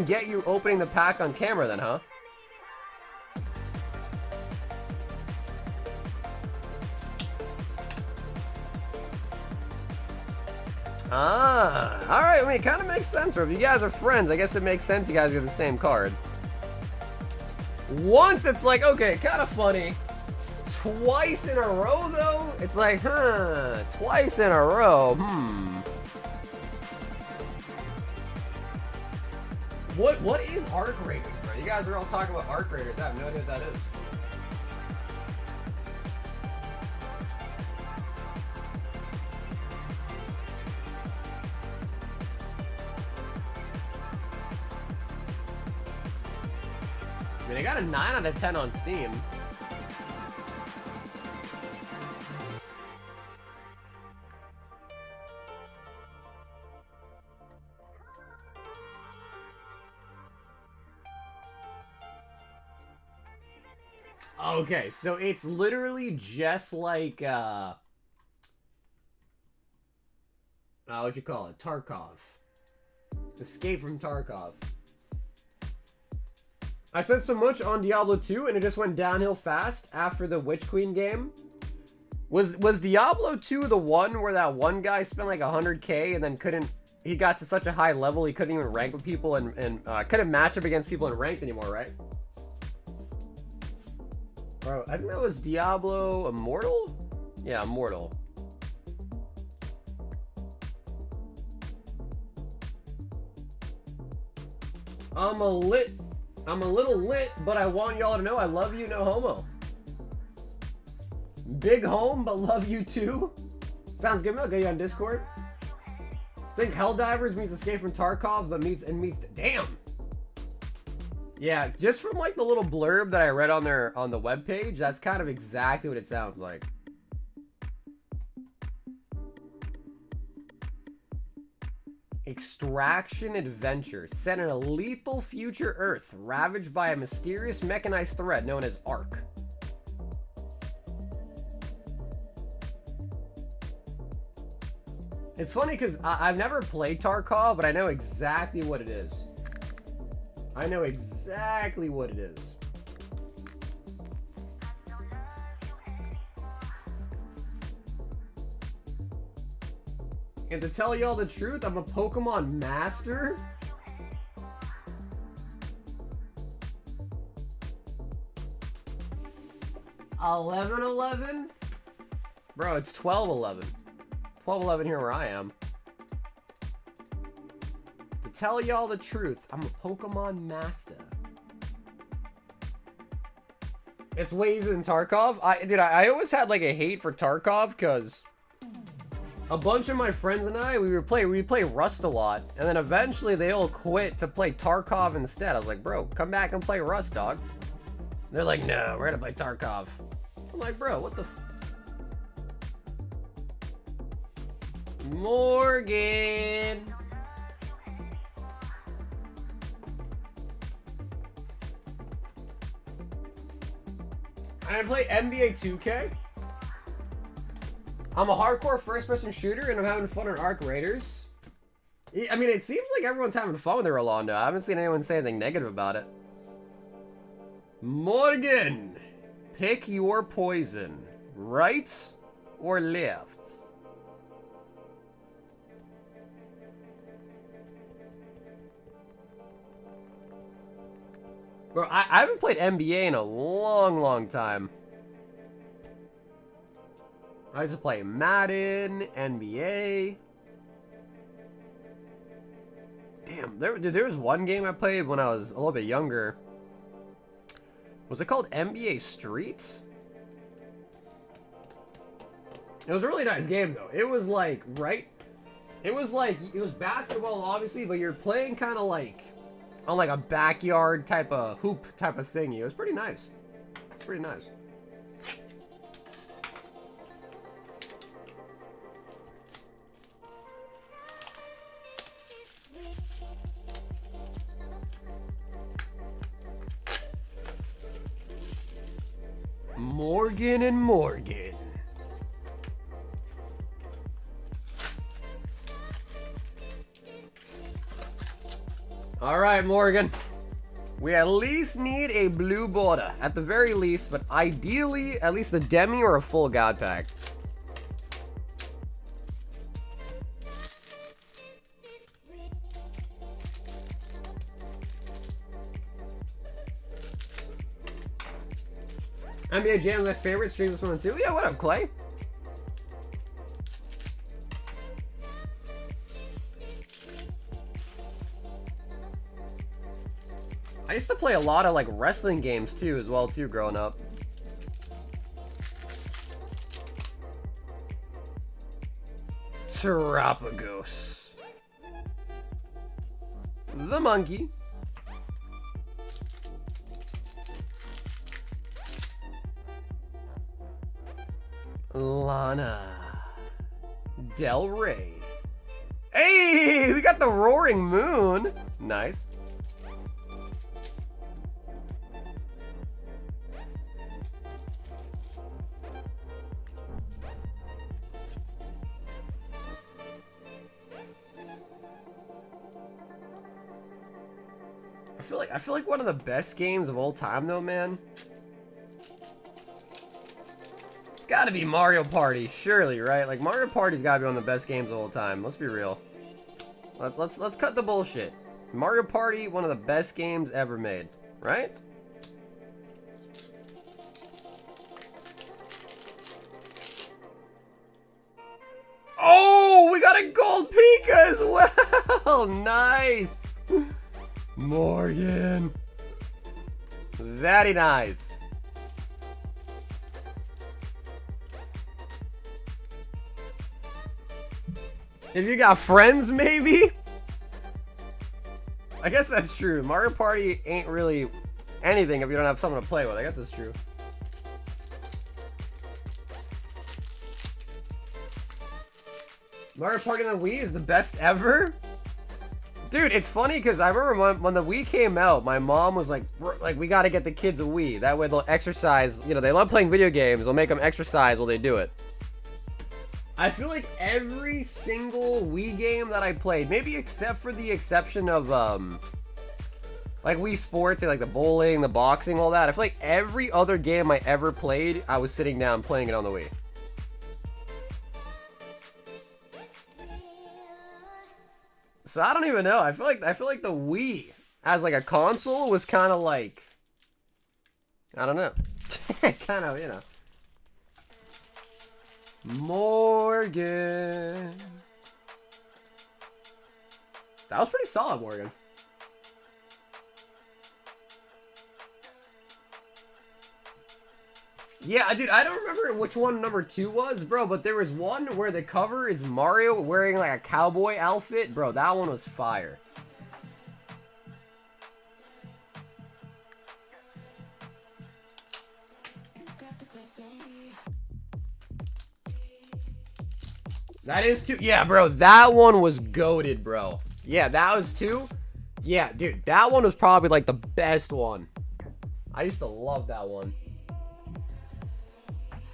get you opening the pack on camera then, huh? Ah, alright, I mean, it kind of makes sense, bro. If you guys are friends, I guess it makes sense you guys get the same card. Once it's like, okay, kind of funny. Twice in a row, though? It's like, huh, twice in a row, What is arc rating, bro? You guys are all talking about arc raters. I have no idea what that is. I mean, I got a 9 out of 10 on Steam. Okay, so it's literally just like, what'd you call it? Tarkov. Escape from Tarkov. I spent so much on Diablo 2 and it just went downhill fast after the Witch Queen game. Was Diablo 2 the one where that one guy spent like 100k and then he got to such a high level he couldn't even rank with people and couldn't match up against people in ranked anymore, right? Bro, I think that was Diablo Immortal? Yeah, Immortal. I'm a little lit, but I want y'all to know I love you, no homo. Big home, but love you too. Sounds good, man. I'll get you on Discord. Think Helldivers meets Escape from Tarkov, but meets damn. Yeah, just from like the little blurb that I read on the webpage, that's kind of exactly what it sounds like. Extraction adventure set in a lethal future Earth ravaged by a mysterious mechanized threat known as ARC. It's funny because I've never played Tarkov, but I know exactly what it is. I know exactly what it is. And to tell y'all the truth, I'm a Pokemon master. $11.11? Bro, it's $12.11. $12.11 here where I am. To tell y'all the truth, I'm a Pokemon master. It's way easier than Tarkov. I always had like a hate for Tarkov because a bunch of my friends and I, we play Rust a lot, and then eventually they all quit to play Tarkov instead. I was like, bro, come back and play Rust, dog. And they're like, no, we're gonna play Tarkov. I'm like, bro, what the Morgan. I play NBA 2K. I'm a hardcore first-person shooter, and I'm having fun on Arc Raiders. I mean, it seems like everyone's having fun with the Rolando. I haven't seen anyone say anything negative about it. Morgan, pick your poison. Right or left? Bro, I haven't played NBA in a long time. I used to play Madden, NBA. Damn, there was one game I played when I was a little bit younger. Was it called NBA Street? It was a really nice game though. It was like, right? It was basketball obviously, but you're playing kind of like on like a backyard type of hoop type of thingy. It was pretty nice. It's pretty nice. Morgan and Morgan. All right, Morgan. We at least need a blue border, at the very least, but ideally, at least a demi or a full god pack. NBA Jam is my favorite stream this one too. Yeah, what up, Clay? I used to play a lot of like wrestling games too, as well too, growing up. Terapagos. The monkey. Lana. Del Rey. Hey, we got the Roaring Moon. Nice. I feel like one of the best games of all time though, man. It's gotta be Mario Party, surely, right? Like Mario Party's gotta be one of the best games of all time. Let's be real. Let's cut the bullshit. Mario Party, one of the best games ever made, right? Oh, we got a gold Pika as well. Nice. Morgan. Very nice. If you got friends, maybe? I guess that's true. Mario Party ain't really anything if you don't have someone to play with. I guess that's true. Mario Party on the Wii is the best ever? Dude, it's funny because I remember when the Wii came out, my mom was like, we gotta get the kids a Wii. That way they'll exercise. You know, they love playing video games. We'll make them exercise while they do it. I feel like every single Wii game that I played, maybe except for the exception of, like Wii Sports, like the bowling, the boxing, all that. I feel like every other game I ever played, I was sitting down playing it on the Wii. So I don't even know. I feel like the Wii as like a console was kind of like, I don't know, kind of, you know. Morgan. That was pretty solid, Morgan. Yeah, dude, I don't remember which one number 2 was, bro, but there was one where the cover is Mario wearing like a cowboy outfit. Bro, that one was fire. That is 2. Yeah, bro, that one was goated, bro. Yeah, that was 2. Yeah, dude, that one was probably like the best one. I used to love that one.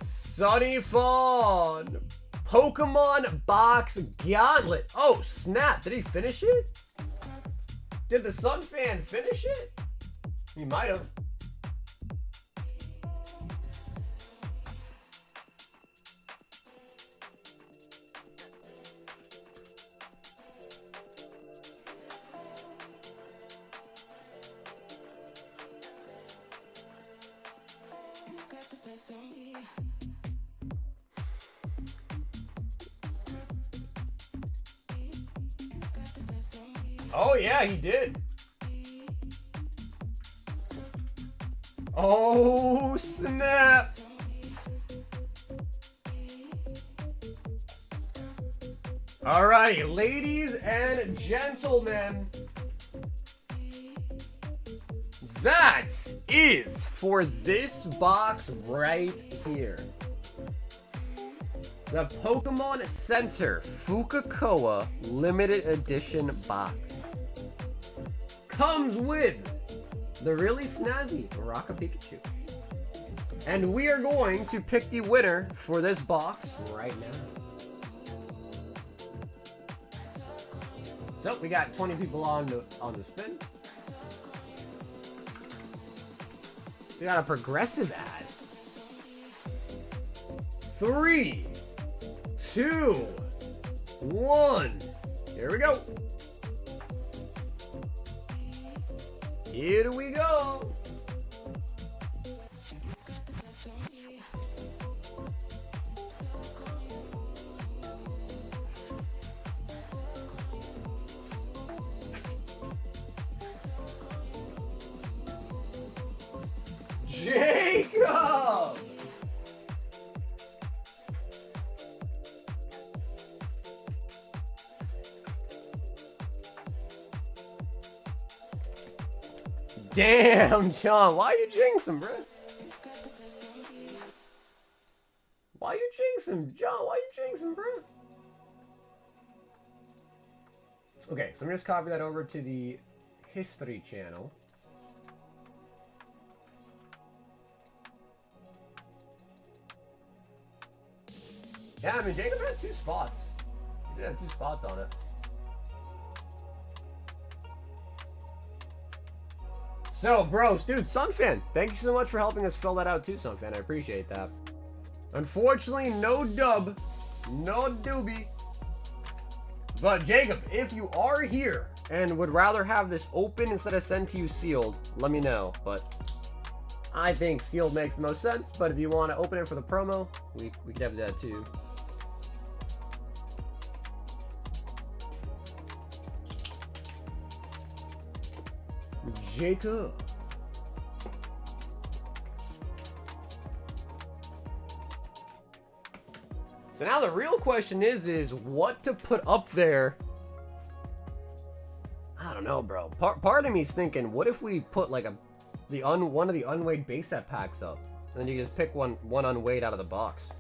Sunny Fawn. Pokemon Box Gauntlet. Oh, snap. Did he finish it? Did the Sun Fan finish it? He might have. Oh yeah, he did. Oh snap. Alrighty, ladies and gentlemen, that is for this box right here. The Pokemon Center Fukakoa Limited Edition box. Comes with the really snazzy Baraka Pikachu. And we are going to pick the winner for this box right now. So we got 20 people on the spin. We got a progressive ad. 3, 2, 1. Here we go. Here we go. Jacob! Damn, John, why you jinxing, bro? Why you jinxing, John? Why you jinxing, bro? Okay, so I'm just copy that over to the history channel. Yeah, I mean, Jacob had 2 spots. He did have 2 spots on it. So, bros, dude, Sunfan, thank you so much for helping us fill that out too, Sunfan. I appreciate that. Unfortunately, no dub. No doobie. But, Jacob, if you are here and would rather have this open instead of sent to you sealed, let me know. But I think sealed makes the most sense. But if you want to open it for the promo, we could have that too. Jacob. So now the real question is what to put up there. I don't know, bro. Part of me is thinking, what if we put like one of the unweighed base set packs up, and then you just pick one unweighed out of the box.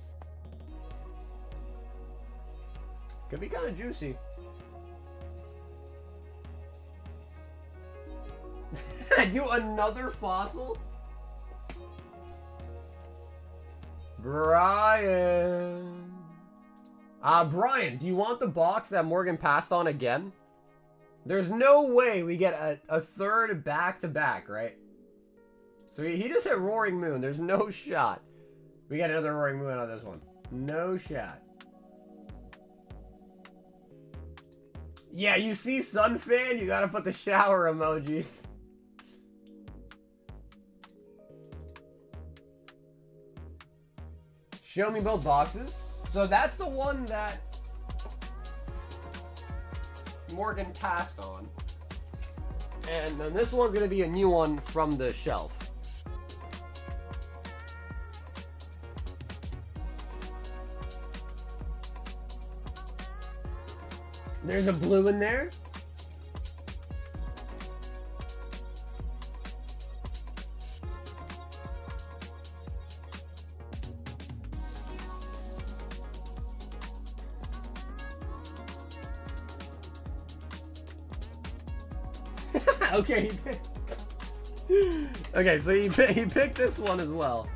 Could be kind of juicy. Do another fossil? Brian. Brian, do you want the box that Morgan passed on again? There's no way we get a third back-to-back, right? So he just hit Roaring Moon. There's no shot we get another Roaring Moon on this one. No shot. Yeah, you see Sunfan? You gotta put the shower emojis. Show me both boxes. So that's the one that Morgan passed on. And then this one's gonna be a new one from the shelf. There's a blue in there. Okay. Okay, so he picked this one as well.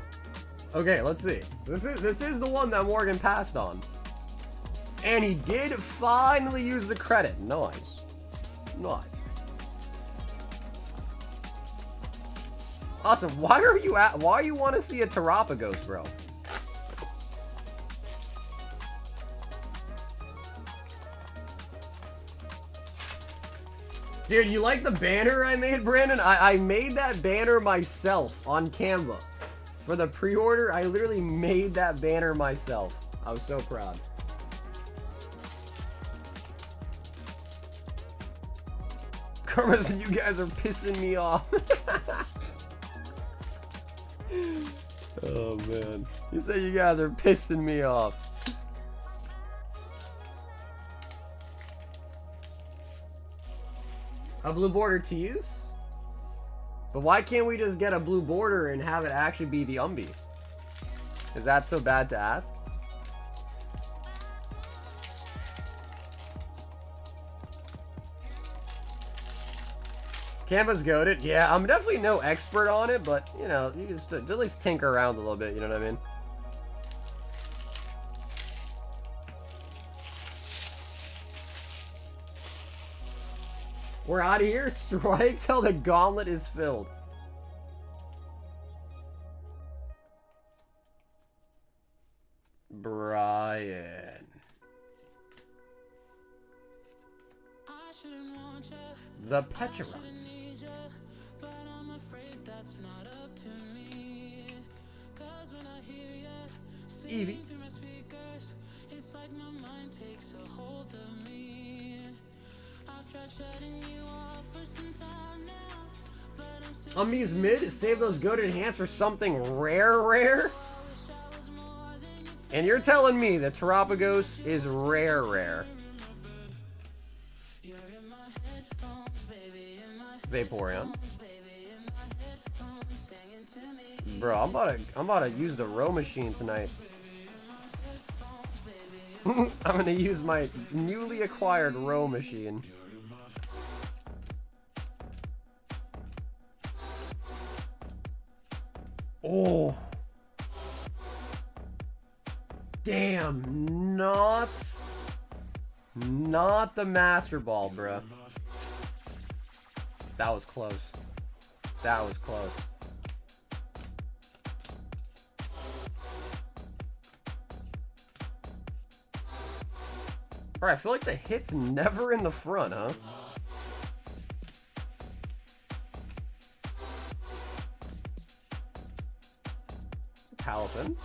Okay, let's see. So this is the one that Morgan passed on. And he did finally use the credit. Nice. Nice. Awesome. Why you want to see a Terapagos, bro? Dude, you like the banner I made, Brandon? I made that banner myself on Canva. For the pre-order, I literally made that banner myself. I was so proud. Karma said you guys are pissing me off. Oh man. You say you guys are pissing me off. A blue border to use? But why can't we just get a blue border and have it actually be the Umbi? Is that so bad to ask? Canva's goated. Yeah, I'm definitely no expert on it, but, you know, you can just at least tinker around a little bit, you know what I mean? We're out of here. Strike till the gauntlet is filled. Brian. The Pecherons. Evie. Umbi's mid. Save those goated hands for something rare. And you're telling me that Terapagos is rare. Vaporeon. Bro, I'm about to use the row machine tonight. I'm gonna use my newly acquired row machine. Oh. Damn, not the Master Ball, bruh. That was close. That was close. Bro, I feel like the hit's never in the front, huh? Palafin.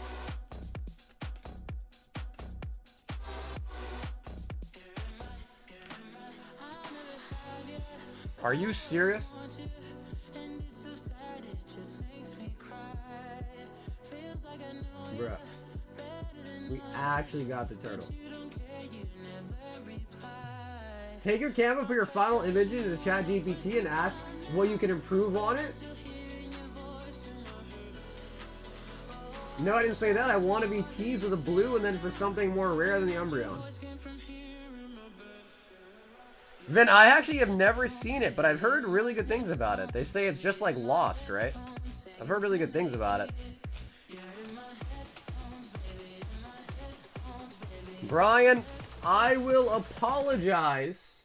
Are you serious? Bruh. We actually got the turtle. Take your camera, put your final image into the chat GPT and ask what you can improve on it. No, I didn't say that. I want to be teased with a blue and then for something more rare than the Umbreon. Vin, I actually have never seen it, but I've heard really good things about it. They say it's just like Lost, right? I've heard really good things about it. Brian, I will apologize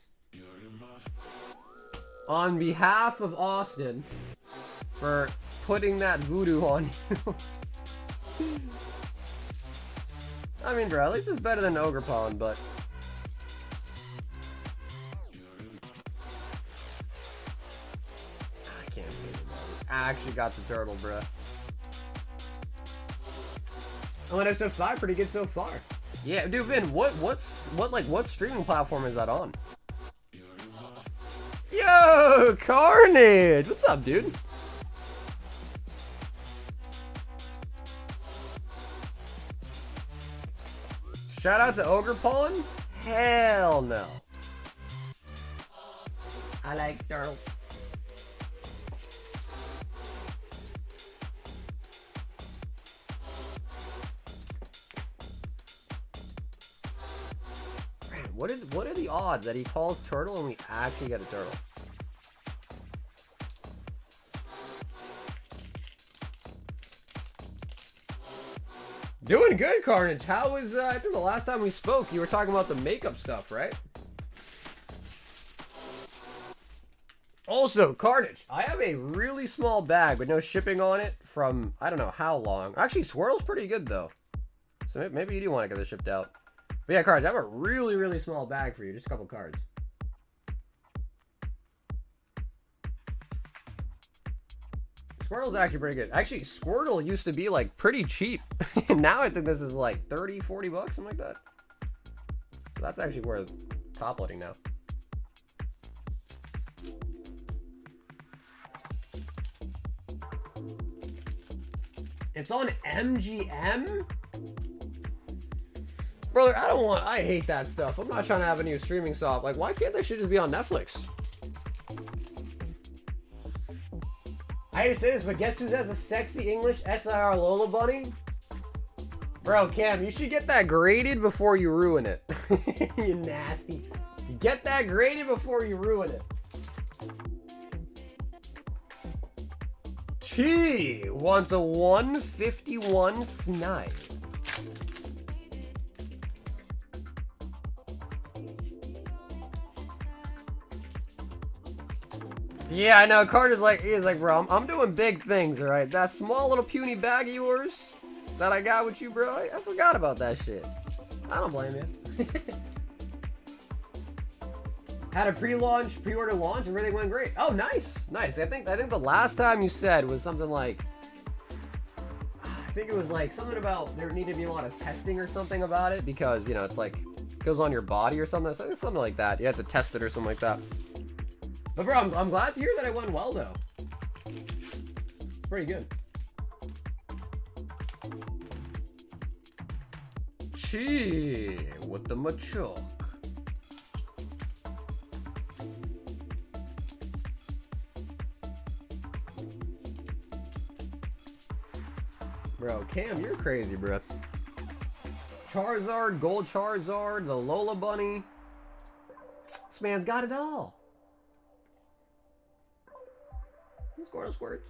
on behalf of Austin for putting that voodoo on you. I mean, bro, at least it's better than Ogerpon, but... I can't believe it, bro. We actually got the turtle, bro. I'm on episode 5, pretty good so far. Yeah, dude, Vin, what streaming platform is that on? Yo, Carnage! What's up, dude? Shout out to Ogerpon? Hell no. I like turtles. What are the odds that he calls turtle and we actually get a turtle? Doing good, Carnage. How was, I think the last time we spoke, you were talking about the makeup stuff, right? Also, Carnage, I have a really small bag with no shipping on it from, I don't know how long. Actually, Swirl's pretty good, though. So maybe you do want to get this shipped out. But yeah, Carnage, I have a really, really small bag for you. Just a couple cards. Squirtle's actually pretty good. Actually, Squirtle used to be like pretty cheap. And now I think this is like 30, 40 bucks, something like that. So that's actually worth top loading now. It's on MGM? Brother, I hate that stuff. I'm not trying to have a new streaming soft. Like, why can't that shit just be on Netflix? I hate to say this, but guess who has a sexy English SIR Lola bunny? Bro, Cam, you should get that graded before you ruin it. You nasty. Get that graded before you ruin it. Chi wants a 151 snipe. Yeah, I know. Carter's like, he's like, bro, I'm doing big things, all right? That small little puny bag of yours that I got with you, bro, I forgot about that shit. I don't blame you. Had a pre-order launch, and really went great. Oh, nice, nice. I think the last time you said was something like, I think it was like something about there needed to be a lot of testing or something about it because, you know, it's like it goes on your body or something. So something like that. You have to test it or something like that. But bro, I'm glad to hear that it went well though. It's pretty good. Chi with the macho. Bro, Cam, you're crazy, bro. Charizard, Gold Charizard, the Lola Bunny. This man's got it all. Squirtle squirts.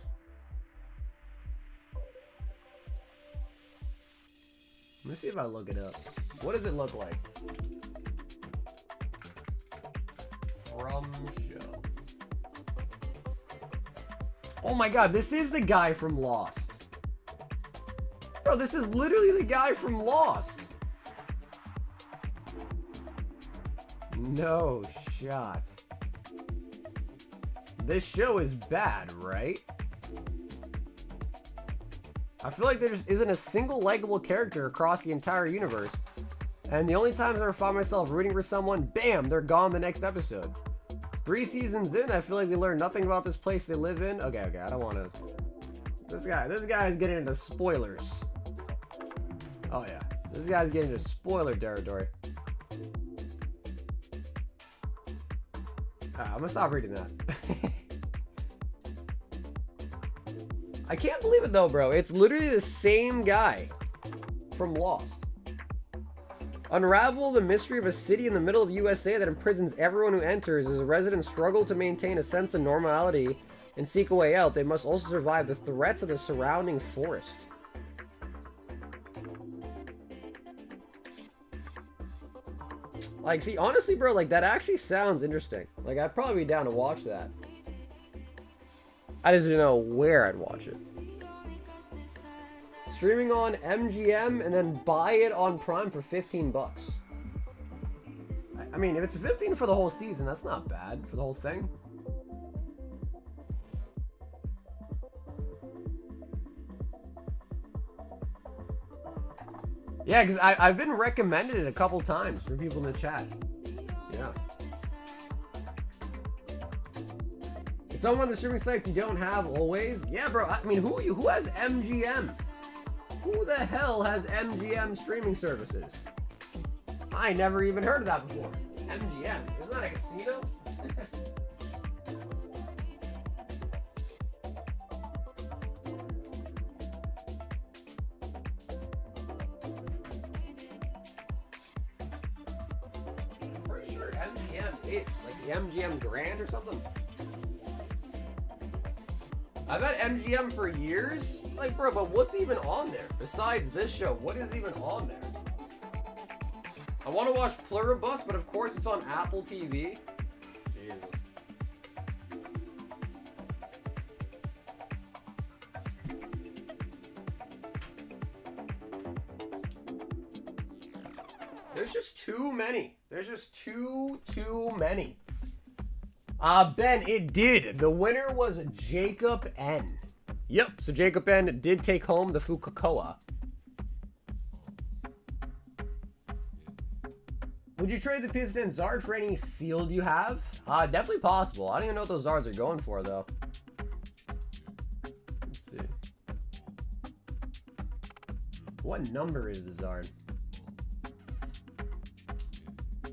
Let me see if I look it up. What does it look like? From show. Oh my god, this is the guy from Lost. Bro, this is literally the guy from Lost. No shot. This show is bad, right? I feel like there just isn't a single likable character across the entire universe. And the only times I ever find myself rooting for someone, bam, they're gone the next episode. 3 seasons in, I feel like we learned nothing about this place they live in. Okay, I don't want to... This guy is getting into spoilers. Oh yeah, this guy's getting into spoiler territory. I'm gonna stop reading that. I can't believe it though, bro. It's literally the same guy from Lost. Unravel the mystery of a city in the middle of USA that imprisons everyone who enters. As the residents struggle to maintain a sense of normality and seek a way out, they must also survive the threats of the surrounding forest. Like, see, honestly, bro, like, that actually sounds interesting. Like, I'd probably be down to watch that. I just didn't know where I'd watch it. Streaming on MGM and then buy it on Prime for 15 bucks. I mean, if it's 15 for the whole season, that's not bad for the whole thing. Yeah, because I've been recommended it a couple times for people in the chat. Yeah. It's on one of the streaming sites you don't have always. Yeah, bro. I mean, who has MGM? Who the hell has MGM streaming services? I never even heard of that before. MGM. Isn't that a casino? It's like the MGM Grand or something. I've had MGM for years. Like, bro, but what's even on there? Besides this show, what is even on there? I want to watch Pluribus, but of course it's on Apple TV. Jesus. There's just too many. There's just too many. Ben, it did. The winner was Jacob N. Yep, so Jacob N did take home the Fukakoa. Would you trade the PS10 Zard for any sealed you have? Definitely possible. I don't even know what those Zards are going for, though. Let's see. What number is the Zard?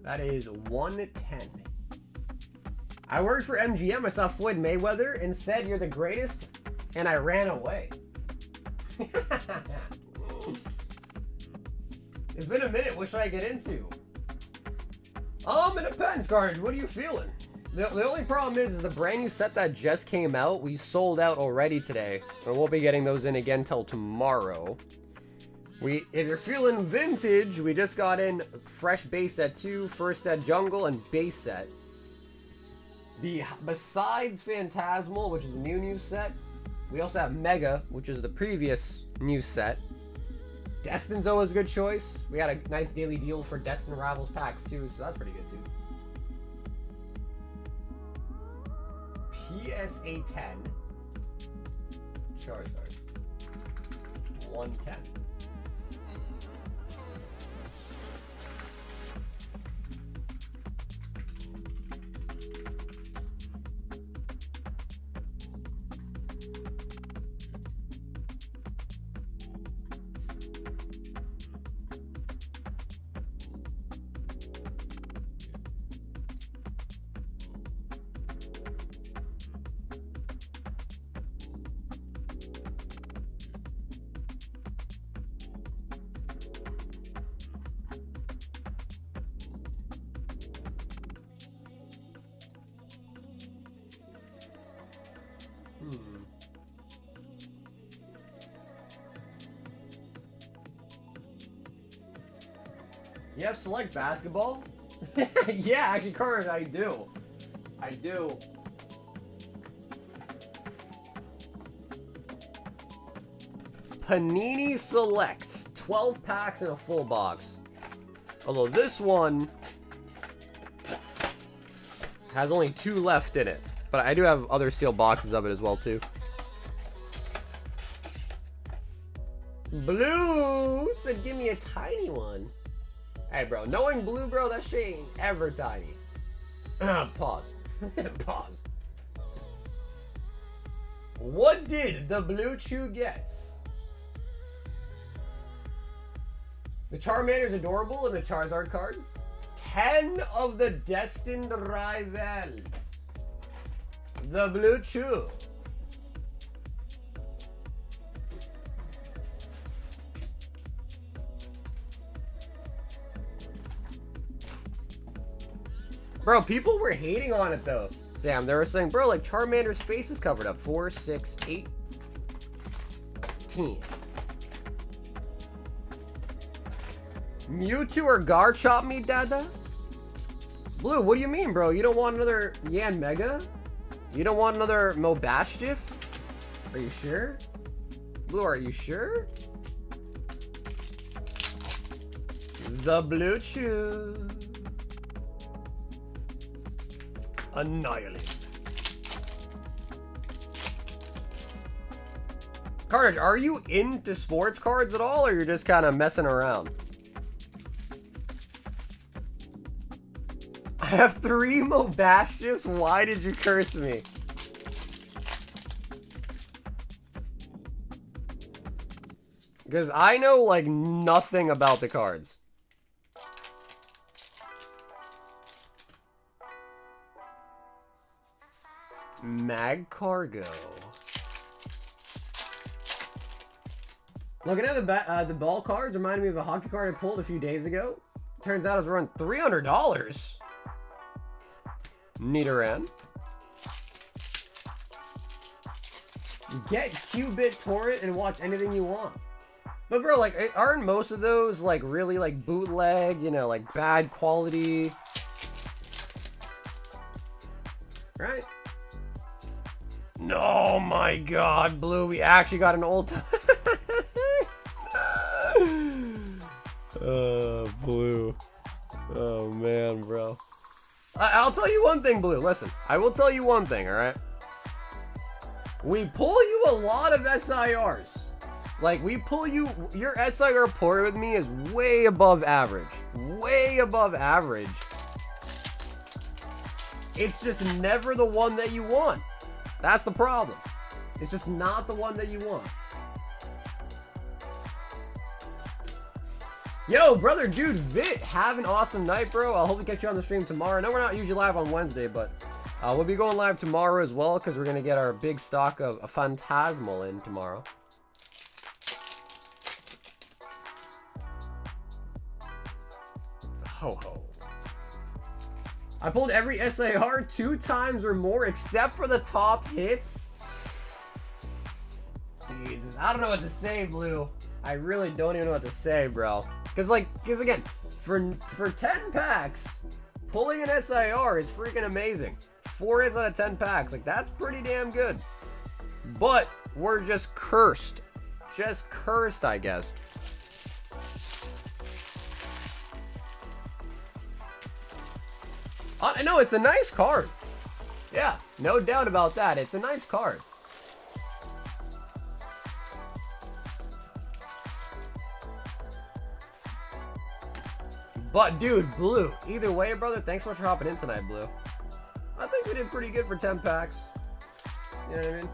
That is 110. I worked for MGM. I saw Floyd Mayweather and said, "You're the greatest," and I ran away. It's been a minute. What should I get into? It depends, Carnage. What are you feeling? The only problem is the brand new set that just came out. We sold out already today. We won't be getting those in again till tomorrow. If you're feeling vintage, we just got in fresh base set 2, first set jungle, and base set. Besides Phantasmal, which is a new set, we also have Mega, which is the previous new set. Destined's always a good choice. We had a nice daily deal for Destined Rivals packs too, so that's pretty good too. PSA 10. Charizard. 110. You have select basketball? Yeah, actually, Carnage, I do. I do. Panini Select. 12 packs in a full box. Although this one has only 2 left in it. But I do have other sealed boxes of it as well, too. Blue said, "Give me a tiny one." Hey, bro, knowing Blue, bro, that shit ain't ever tiny. Pause. Pause. What did the Blue Chew get? The Charmander's adorable and the Charizard card. 10 of the Destined Rivals. The Blue Chew. Bro, people were hating on it though. Sam, they were saying, bro, like Charmander's face is covered up. 4, 6, 8, 10. Mewtwo or Garchomp me, Dada? Blue, what do you mean, bro? You don't want another Yan Mega? You don't want another Mobashtiff? Are you sure? Blue, are you sure? The Blue Chew. Annihilate. Carnage, are you into sports cards at all, or you're just kind of messing around? I have 3 Mobashtiffs. Why did you curse me? Because I know, like, nothing about the cards. Mag Cargo. Looking at the ball cards, reminded me of a hockey card I pulled a few days ago. Turns out it was around $300. Nidoran. Get Qubit Torrent and watch anything you want. But bro, like, aren't most of those like really like bootleg, you know, like bad quality? Right? No, my God, Blue, we actually got an old time. Blue. Oh, man, bro. I'll tell you one thing, Blue. Listen, I will tell you one thing, all right? We pull you a lot of SIRs. Like, we pull you... Your SIR port with me is way above average. Way above average. It's just never the one that you want. That's the problem. It's just not the one that you want. Yo, brother, dude, Vit, have an awesome night, bro. I'll hope to catch you on the stream tomorrow. I know we're not usually live on Wednesday, but we'll be going live tomorrow as well because we're going to get our big stock of a Phantasmal in tomorrow. Ho ho. I pulled every SAR 2 times or more except for the top hits. Jesus, I don't know what to say, Blue. I really don't even know what to say, bro. Because again, for 10 packs, pulling an SIR is freaking amazing. 4 hits out of 10 packs, like that's pretty damn good. But we're just cursed. Just cursed, I guess. I know, it's a nice card. Yeah, no doubt about that. It's a nice card. But, dude, Blue, either way, brother, thanks so much for hopping in tonight, Blue. I think we did pretty good for 10 packs. You know what I mean?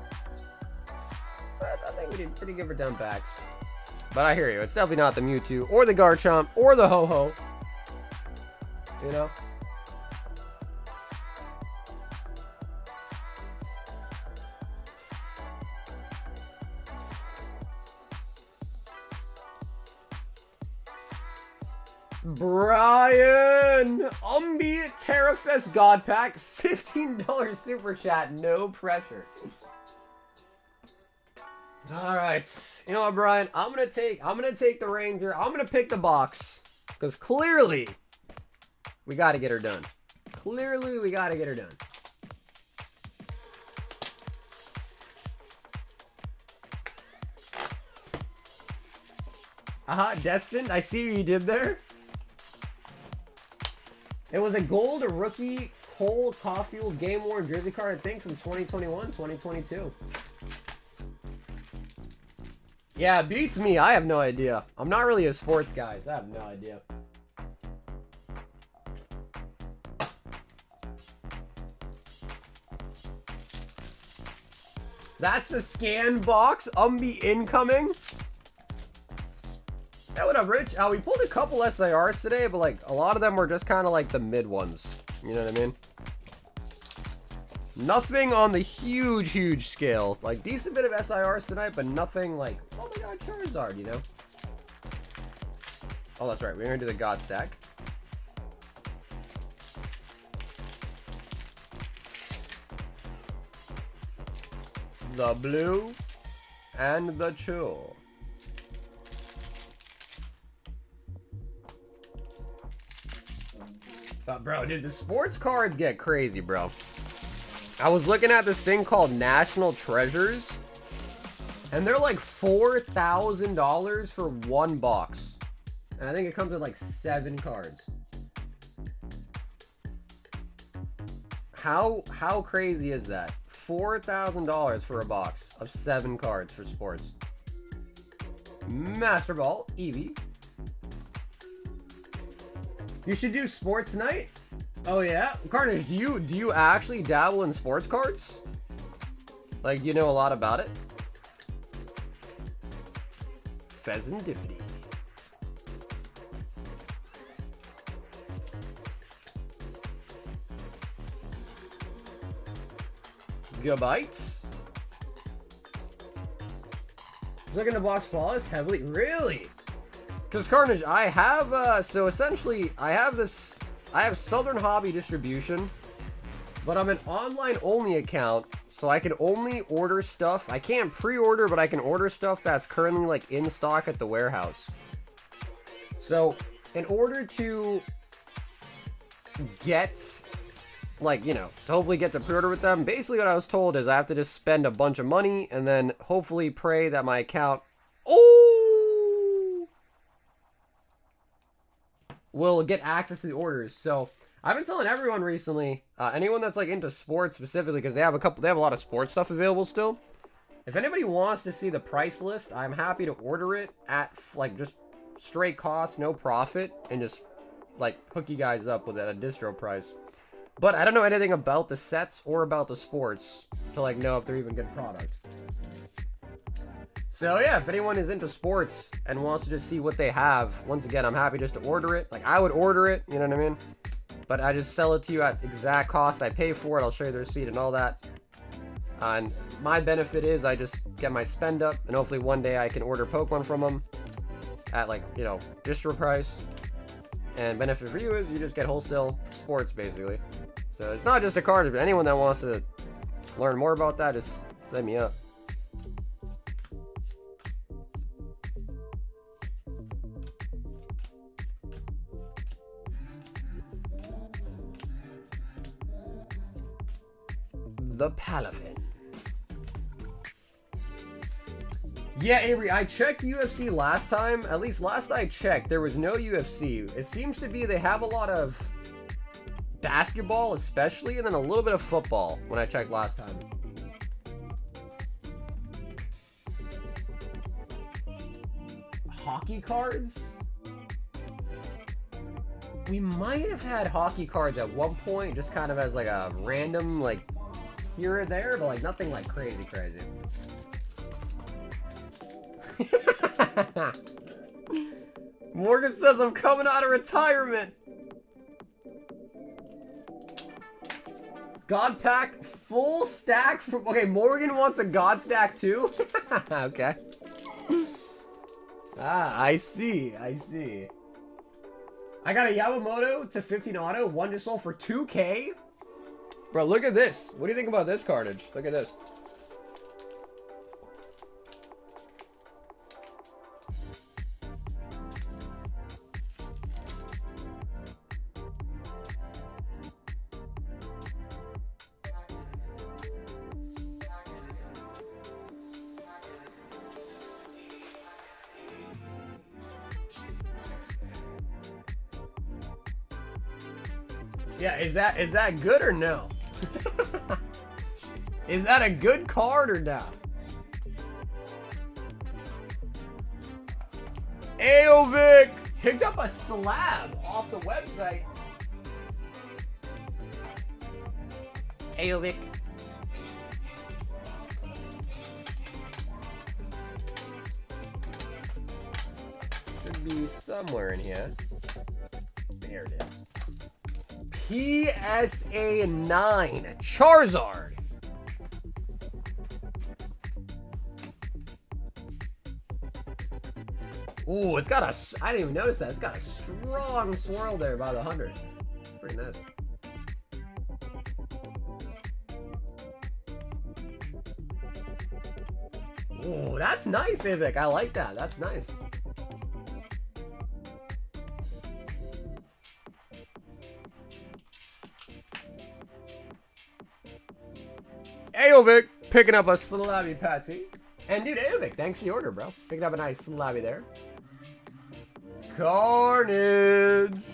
I think we did pretty good for 10 packs. But I hear you. It's definitely not the Mewtwo, or the Garchomp, or the Ho-Ho. You know? Brian Terrafest God Pack, $15 super chat, no pressure. All right, you know what, Brian? I'm gonna take the reins here. I'm gonna pick the box because clearly we got to get her done. Clearly we got to get her done. Destined. I see what you did there. It was a gold rookie Cole Caulfield game worn jersey card, I think, from 2021, 2022. Yeah, it beats me. I have no idea. I'm not really a sports guy, so I have no idea. That's the scan box. Incoming. Hey, what up, Rich? We pulled a couple SIRs today, but like a lot of them were just kind of like the mid ones. You know what I mean? Nothing on the huge scale. Like decent bit of SIRs tonight, but nothing like, oh my god, Charizard, you know? Oh, that's right. We're gonna do the God stack. The blue and the chill. But bro, dude, the sports cards get crazy, bro. I was looking at this thing called National Treasures, and they're like $4,000 for one box. And I think it comes with like 7 cards. How crazy is that? $4,000 for a box of 7 cards for sports. Master Ball, Eevee. You should do sports night? Oh yeah? Carnage, do you actually dabble in sports cards? Like, you know a lot about it? Pheasantipity. Gigabytes. Looking to box flawless heavily? Really? Because Carnage, I have so essentially I have Southern Hobby distribution, but I'm an online only account, so I can only order stuff. I can't pre-order, but I can order stuff that's currently like in stock at the warehouse. So in order to get, like, you know, to hopefully get to pre-order with them, basically what I was told is I have to just spend a bunch of money and then hopefully pray that my account will get access to the orders. So I've been telling everyone recently, anyone that's like into sports specifically, because they have a lot of sports stuff available still. If anybody wants to see the price list, I'm happy to order it at like just straight cost, no profit, and just like hook you guys up with it at a distro price. But I don't know anything about the sets or about the sports to like know if they're even good product. So yeah, if anyone is into sports and wants to just see what they have, once again, I'm happy just to order it. Like, I would order it, you know what I mean? But I just sell it to you at exact cost I pay for it. I'll show you the receipt and all that. And my benefit is I just get my spend up, and hopefully one day I can order Pokemon from them at, like, you know, distro price. And benefit for you is you just get wholesale sports, basically. So it's not just a card, but anyone that wants to learn more about that, just hit me up. The Palavin. Yeah, Avery, I checked UFC last time. At least last I checked, there was no UFC. It seems to be they have a lot of basketball, especially, and then a little bit of football when I checked last time. Hockey cards? We might have had hockey cards at one point, just kind of as like a random, like, here or there, but like nothing like crazy. Morgan says I'm coming out of retirement. God pack, full stack from, okay, Morgan wants a God stack too? Okay. Ah, I see. I got a Yamamoto to 15 auto, one just sold for 2K. Bro, look at this. What do you think about this carnage? Look at this. Yeah, is that good or no? Is that a good card or not? Aovic picked up a slab off the website. Aovic. Should be somewhere in here. There it is. PSA 9 Charizard. Ooh, it's got a, I didn't even notice that. It's got a strong swirl there, about 100. Pretty nice. Ooh, that's nice, Ivic. I like that. That's nice. Aovic picking up a slabby Patsy. And dude, Aovic, thanks for the order, bro. Picking up a nice slabby there. Carnage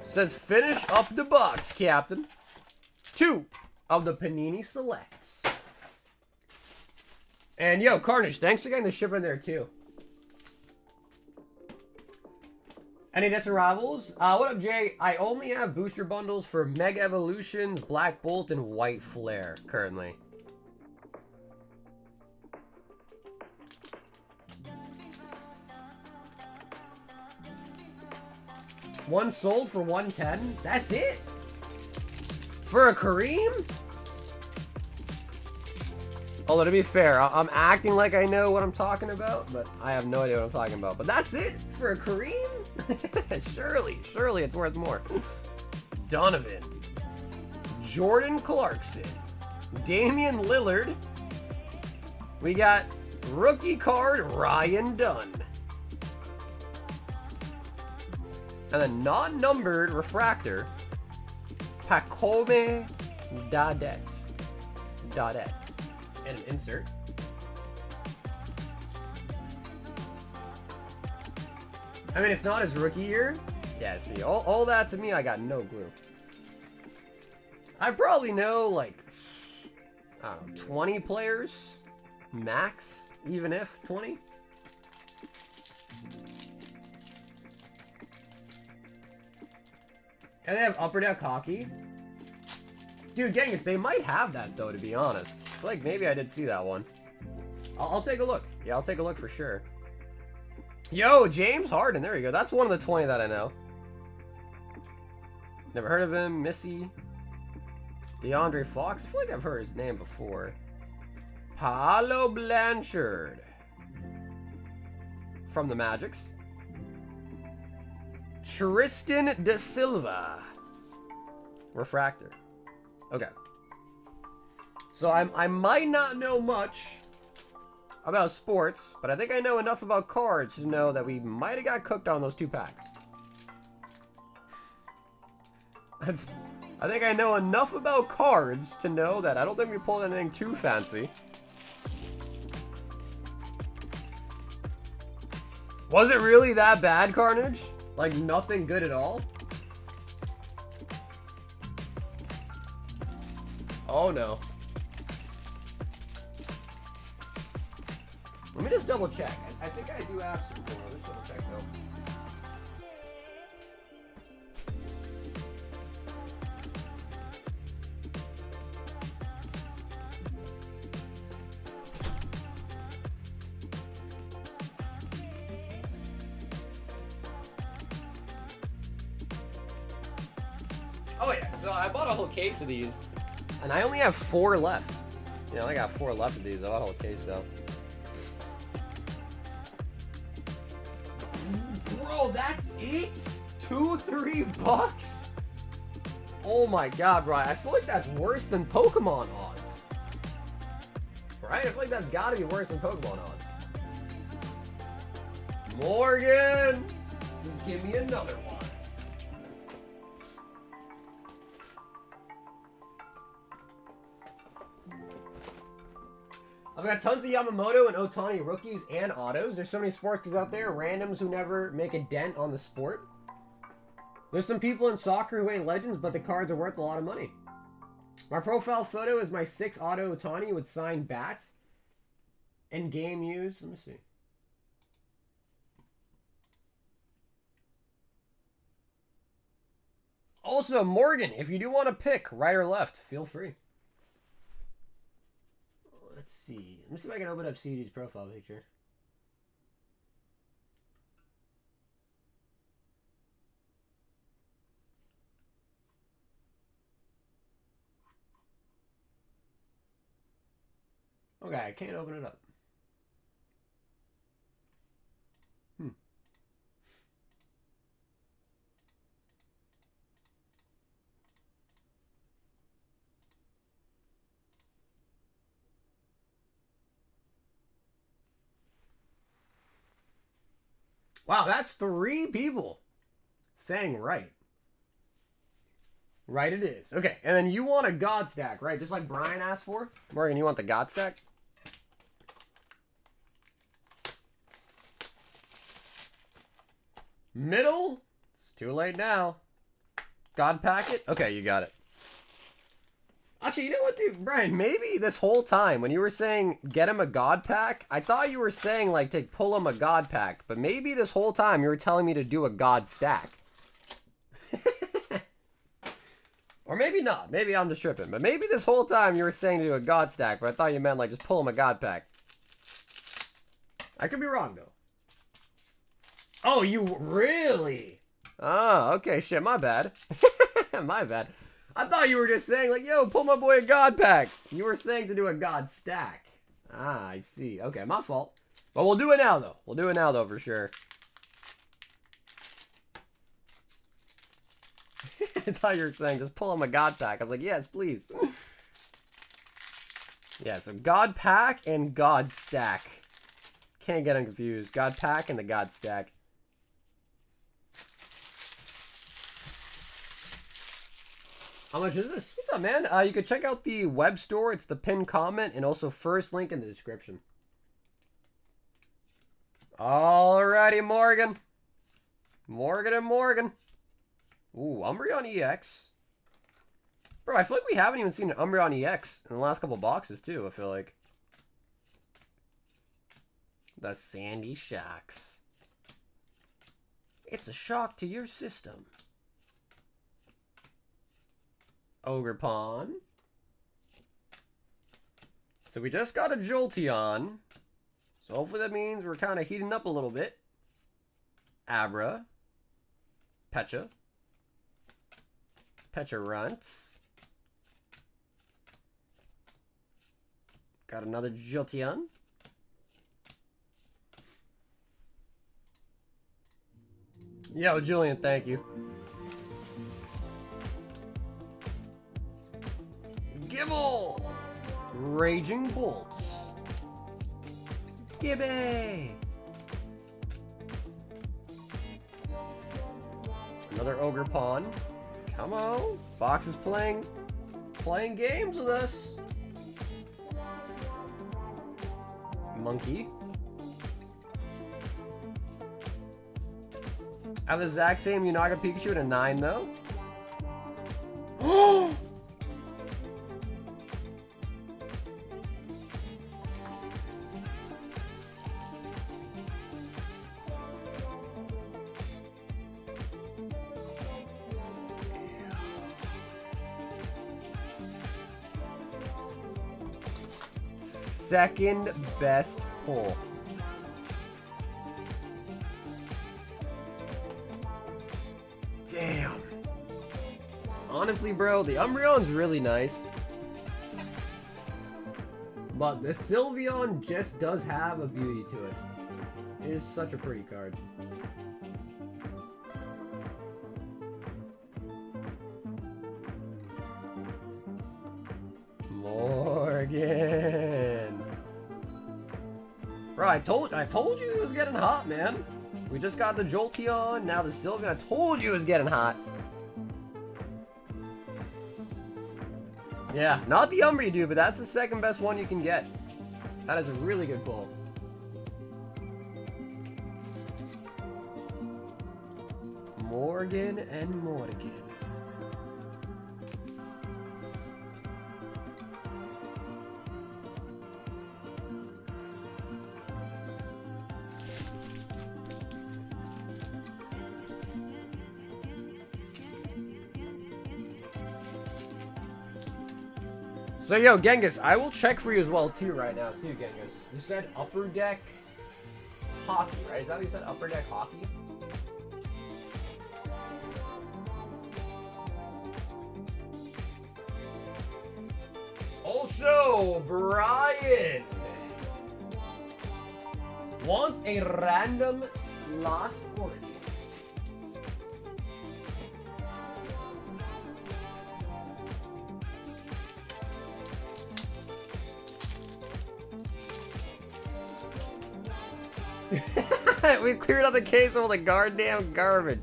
says finish up the box, Captain. 2 of the Panini Selects. And yo, Carnage, thanks for getting the ship in there too. Any Destined Rivals? What up, Jay? I only have booster bundles for Mega Evolutions, Black Bolt, and White Flare currently. One sold for 110? That's it? For a Kareem? Although, to be fair, I'm acting like I know what I'm talking about, but I have no idea what I'm talking about. But that's it? For a Kareem? Surely it's worth more. Donovan. Jordan Clarkson. Damian Lillard. We got rookie card Ryan Dunn. And a non-numbered refractor, Pacome Dadet. And an insert. I mean, it's not his rookie year. Yeah, see, all that to me, I got no clue. I probably know, like, I don't know, 20 players, max, even if 20. And they have Upper Deck Hockey. Dude, Genghis, they might have that, though, to be honest. I feel like maybe I did see that one. I'll take a look. Yeah, I'll take a look for sure. Yo, James Harden. There you go. That's one of the 20 that I know. Never heard of him. Missy. DeAndre Fox. I feel like I've heard his name before. Paolo Blanchard. From the Magics. Tristan De Silva. Refractor. Okay. So I might not know much about sports, but I think I know enough about cards to know that we might have got cooked on those 2 packs. I think I know enough about cards to know that I don't think we pulled anything too fancy. Was it really that bad, Carnage? Like nothing good at all? Oh no. Let me just double check. I think I do have some. Let's double check though. Oh yeah, so I bought a whole case of these, and I only have 4 left. You know, I got 4 left of these. I bought a whole case though. Bro, that's it? $2-3? Oh my god, bro. I feel like that's worse than Pokemon odds. Right? I feel like that's gotta be worse than Pokemon odds. Morgan! Just give me another one. I've got tons of Yamamoto and Ohtani rookies and autos. There's so many sports out there, randoms who never make a dent on the sport. There's some people in soccer who ain't legends, but the cards are worth a lot of money. My profile photo is my 6 auto Ohtani with signed bats and game use. Let me see. Also, Morgan, if you do want to pick right or left, feel free. Let's see. Let me see if I can open up CG's profile picture. Okay, I can't open it up. Wow, that's 3 people saying right. Right it is. Okay, and then you want a God stack, right? Just like Brian asked for. Morgan, you want the God stack? Middle? It's too late now. God packet? Okay, you got it. Actually, you know what, dude? Brian, maybe this whole time when you were saying get him a God pack, I thought you were saying like to pull him a God pack. But maybe this whole time you were telling me to do a God stack. Or maybe not. Maybe I'm just tripping. But maybe this whole time you were saying to do a God stack, but I thought you meant like just pull him a God pack. I could be wrong though. Oh, you really? Oh, okay. Shit, my bad. My bad. I thought you were just saying, like, yo, pull my boy a God pack. You were saying to do a God stack. Ah, I see. Okay, my fault. But we'll do it now, though. We'll do it now, though, for sure. I thought you were saying, just pull him a God pack. I was like, yes, please. Yeah, so God pack and God stack. Can't get them confused. God pack and the God stack. How much is this? What's up, man? You could check out the web store. It's the pinned comment and also first link in the description. Alrighty, Morgan. Morgan and Morgan. Ooh, Umbreon EX. Bro, I feel like we haven't even seen an Umbreon EX in the last couple boxes, too, I feel like. The Sandy Shocks. It's a shock to your system. Ogre Pawn. So we just got a Jolteon. So hopefully that means we're kind of heating up a little bit. Abra. Pecha. Pecha Runts. Got another Jolteon. Yo, Julian, thank you. Gibble! Raging Bolts. Gibby! Another Ogre Pawn. Come on. Fox is playing games with us. Monkey. I have the exact same Unaga Pikachu at a 9 though. Oh! Second best pull. Damn. Honestly, bro, the Umbreon's really nice. But the Sylveon just does have a beauty to it. It is such a pretty card. Morgan. Bro, I told you it was getting hot, man. We just got the Jolteon, now the Sylveon. I told you it was getting hot. Yeah, not the Umbreon, dude, but that's the second best one you can get. That is a really good pull. Morgan and Morgan. So yo, Genghis, I will check for you as well too right now too, Genghis. You said upper deck hockey, right? Is that what you said? Upper deck hockey? Also, Brian wants a random Lost Origin. We cleared out the case of all the goddamn garbage.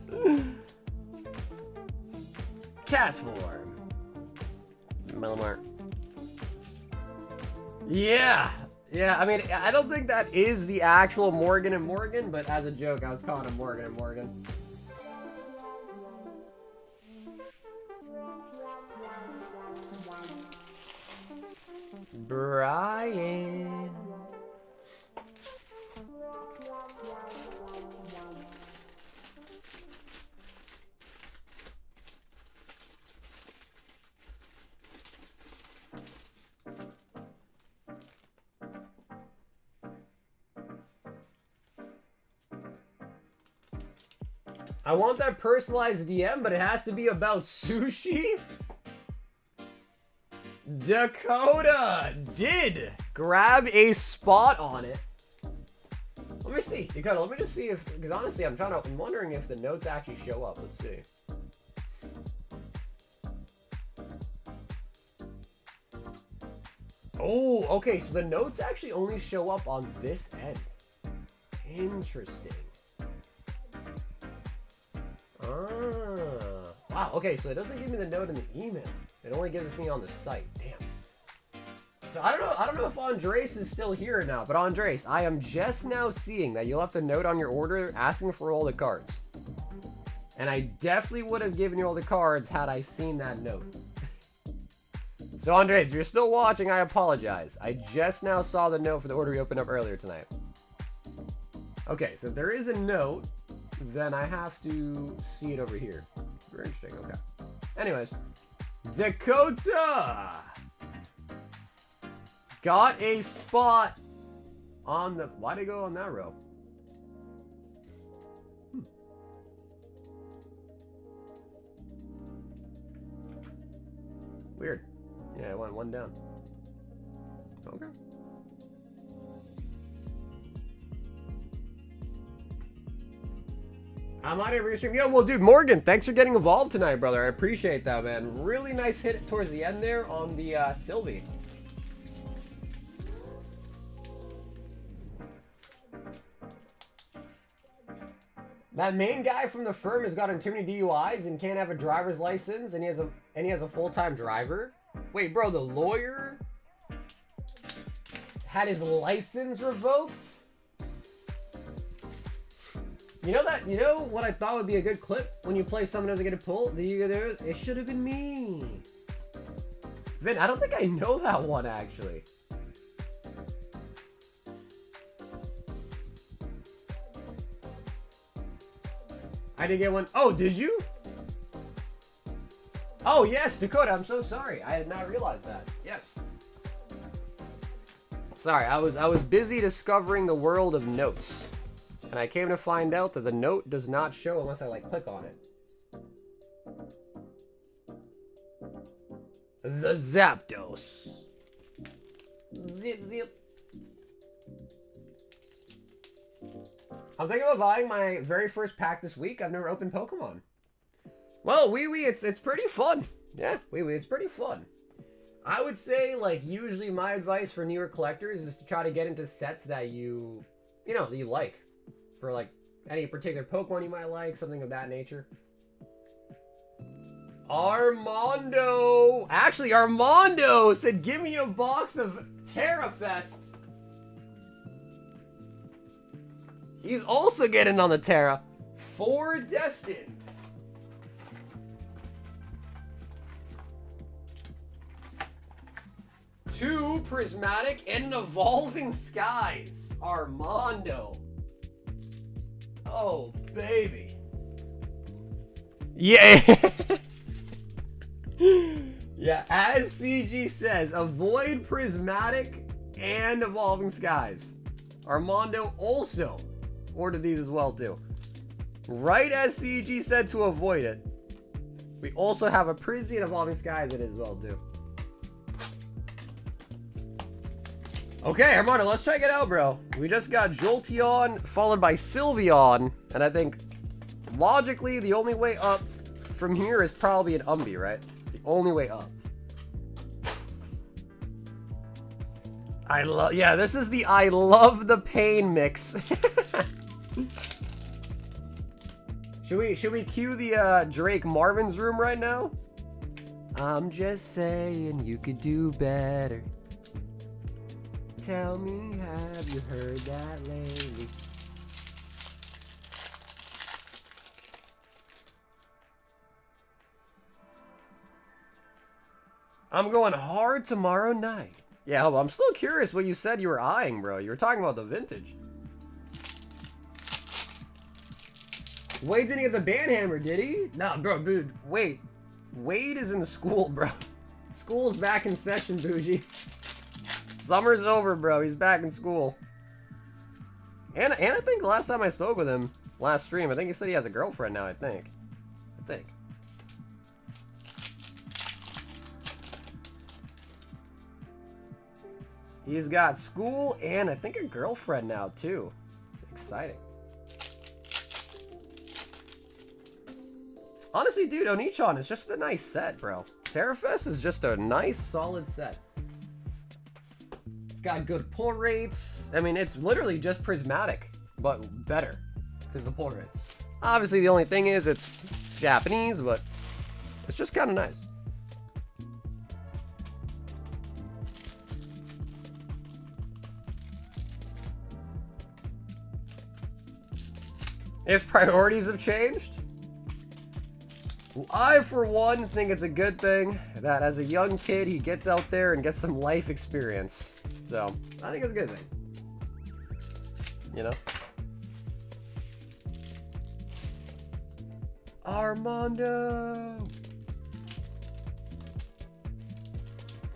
Cast form. Melamar. Yeah. Yeah, I mean, I don't think that is the actual Morgan and Morgan, but as a joke, I was calling him Morgan and Morgan. Brian. I want that personalized DM, but it has to be about sushi? Dakota did grab a spot on it. Let me see, Dakota, let me just see if, because honestly, I'm wondering if the notes actually show up. Let's see. Oh, okay, so the notes actually only show up on this end. Interesting. Ah, wow, okay, so it doesn't give me the note in the email. It only gives me on the site. Damn. So I don't know if Andres is still here or not, but Andres, I am just now seeing that you left a note on your order asking for all the cards. And I definitely would have given you all the cards had I seen that note. So Andres, if you're still watching, I apologize. I just now saw the note for the order we opened up earlier tonight. Okay, so there is a note. Then I have to see it over here. Very interesting, okay. Anyways, Dakota got a spot On the... Why'd I go on that row? Weird. Yeah, I went one down. Okay. I'm not even stream. Yo, well, dude, Morgan, thanks for getting involved tonight, brother. I appreciate that, man. Really nice hit towards the end there on the Sylvie. That main guy from the firm has gotten too many DUIs and can't have a driver's license, and he has a full-time driver. Wait, bro, the lawyer had his license revoked? You know what I thought would be a good clip when you play someone doesn't get a pull? It should have been me. Vin, I don't think I know that one actually. I didn't get one. Oh, did you? Oh yes, Dakota, I'm so sorry. I had not realized that. Yes. Sorry, I was busy discovering the world of notes. And I came to find out that the note does not show unless I like click on it. The Zapdos. Zip zip. I'm thinking about buying my very first pack this week. I've never opened Pokemon. Well, it's pretty fun. Yeah, it's pretty fun. I would say, like, usually my advice for newer collectors is to try to get into sets that you like. For, like, any particular Pokemon you might like, something of that nature. Armando! Actually, Armando said, give me a box of TerraFest. He's also getting on the Terra. For Destined. Two Prismatic and an Evolving Skies. Armando. Oh, baby. Yeah. Yeah, as CG says, avoid Prismatic and Evolving Skies. Armando also ordered these as well, too. Right as CG said to avoid it, we also have a Prizzy and Evolving Skies in it as well, too. Okay, Armando, let's check it out, bro. We just got Jolteon, followed by Sylveon, and I think, logically, the only way up from here is probably an Umbee, right? It's the only way up. Yeah, this is the I love the pain mix. Should we cue the Drake Marvin's Room right now? I'm just saying you could do better. Tell me, have you heard that lately? I'm going hard tomorrow night. Yeah, I'm still curious what you said you were eyeing, bro. You were talking about the vintage. Wade didn't get the banhammer, did he? Nah, bro, dude. Wait. Wade is in school, bro. School's back in session, Bougie. Summer's over, bro. He's back in school. And I think the last time I spoke with him, last stream, I think he said he has a girlfriend now, I think. He's got school and I think a girlfriend now, too. Exciting. Honestly, dude, Onichan is just a nice set, bro. TerraFest is just a nice, solid set. It's got good pull rates. I mean, it's literally just prismatic, but better because the pull rates. Obviously, the only thing is it's Japanese, but it's just kind of nice. His priorities have changed. Well, I, for one, think it's a good thing that as a young kid, he gets out there and gets some life experience. So, I think it's a good thing. You know? Armando!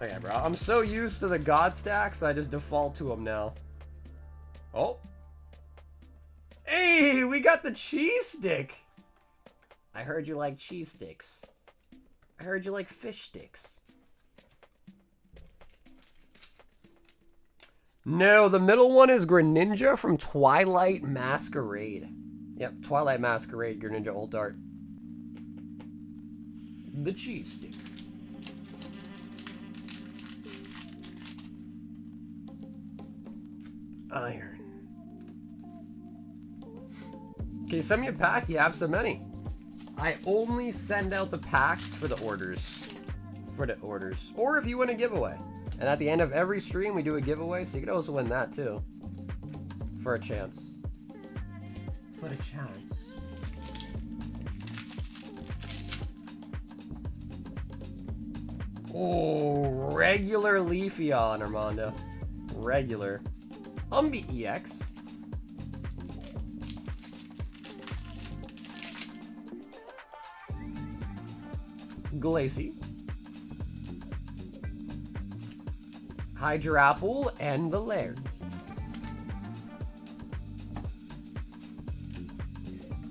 Okay, bro. I'm so used to the God stacks, I just default to them now. Oh. Hey, we got the cheese stick. I heard you like cheese sticks. I heard you like fish sticks. No, the middle one is Greninja from Twilight Masquerade. Yep, Twilight Masquerade, Greninja Old Art. The cheese stick. Iron. Can you send me a pack? You have so many. I only send out the packs for the orders. Or if you win a giveaway. And at the end of every stream, we do a giveaway, so you can also win that too. For a chance. For a chance. Oh, regular Leafeon, Armando. Regular. Umbi EX. Glacy. Hydrapple and the Laird.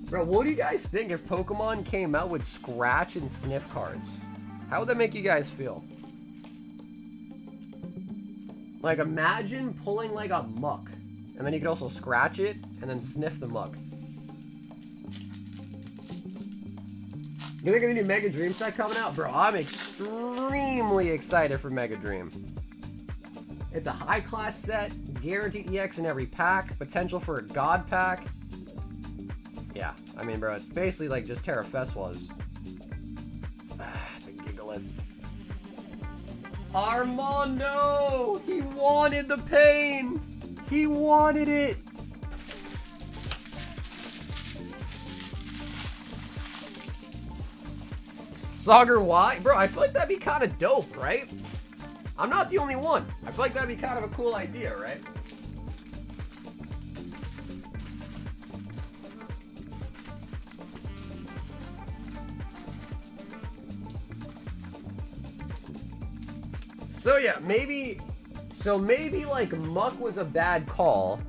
Bro, what do you guys think if Pokemon came out with scratch and sniff cards? How would that make you guys feel? Like, imagine pulling like a muck, and then you could also scratch it and then sniff the muck. You think of the new Mega Dream set coming out? Bro, I'm extremely excited for Mega Dream. It's a high-class set, guaranteed EX in every pack, potential for a God pack. Yeah, I mean, bro, it's basically like just Terra Fest was. The Gigalith. Armando! He wanted the pain! He wanted it! Sagar Y? Bro, I feel like that'd be kind of dope, right? I'm not the only one. I feel like that'd be kind of a cool idea, right? So yeah, maybe like Muck was a bad call,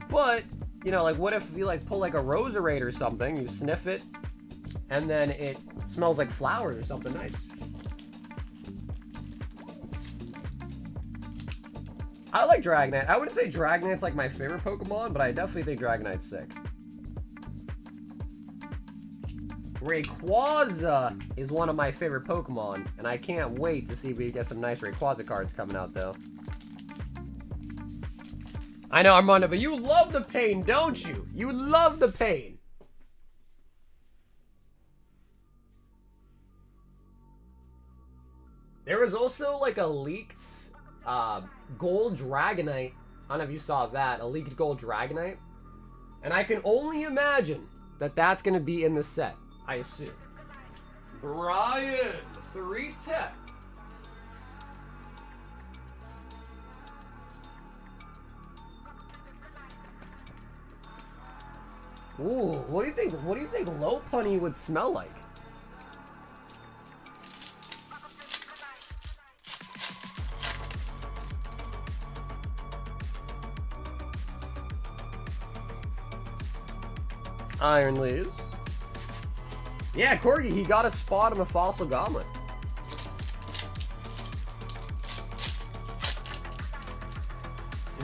but you know, like what if you like pull like a Roserade or something, you sniff it, and then it smells like flowers or something nice. I like Dragonite. I wouldn't say Dragonite's like my favorite Pokemon, but I definitely think Dragonite's sick. Rayquaza is one of my favorite Pokemon, and I can't wait to see if we get some nice Rayquaza cards coming out, though. I know, Armando, but you love the pain, don't you? You love the pain. There was also, like, a leaked gold Dragonite. I don't know if you saw that. A leaked gold Dragonite. And I can only imagine that that's going to be in the set. I assume. Brian, 310. Ooh, what do you think? What do you think Lopunny would smell like? Iron Leaves. Yeah, Corgi, he got a spot on the Fossil Goblet.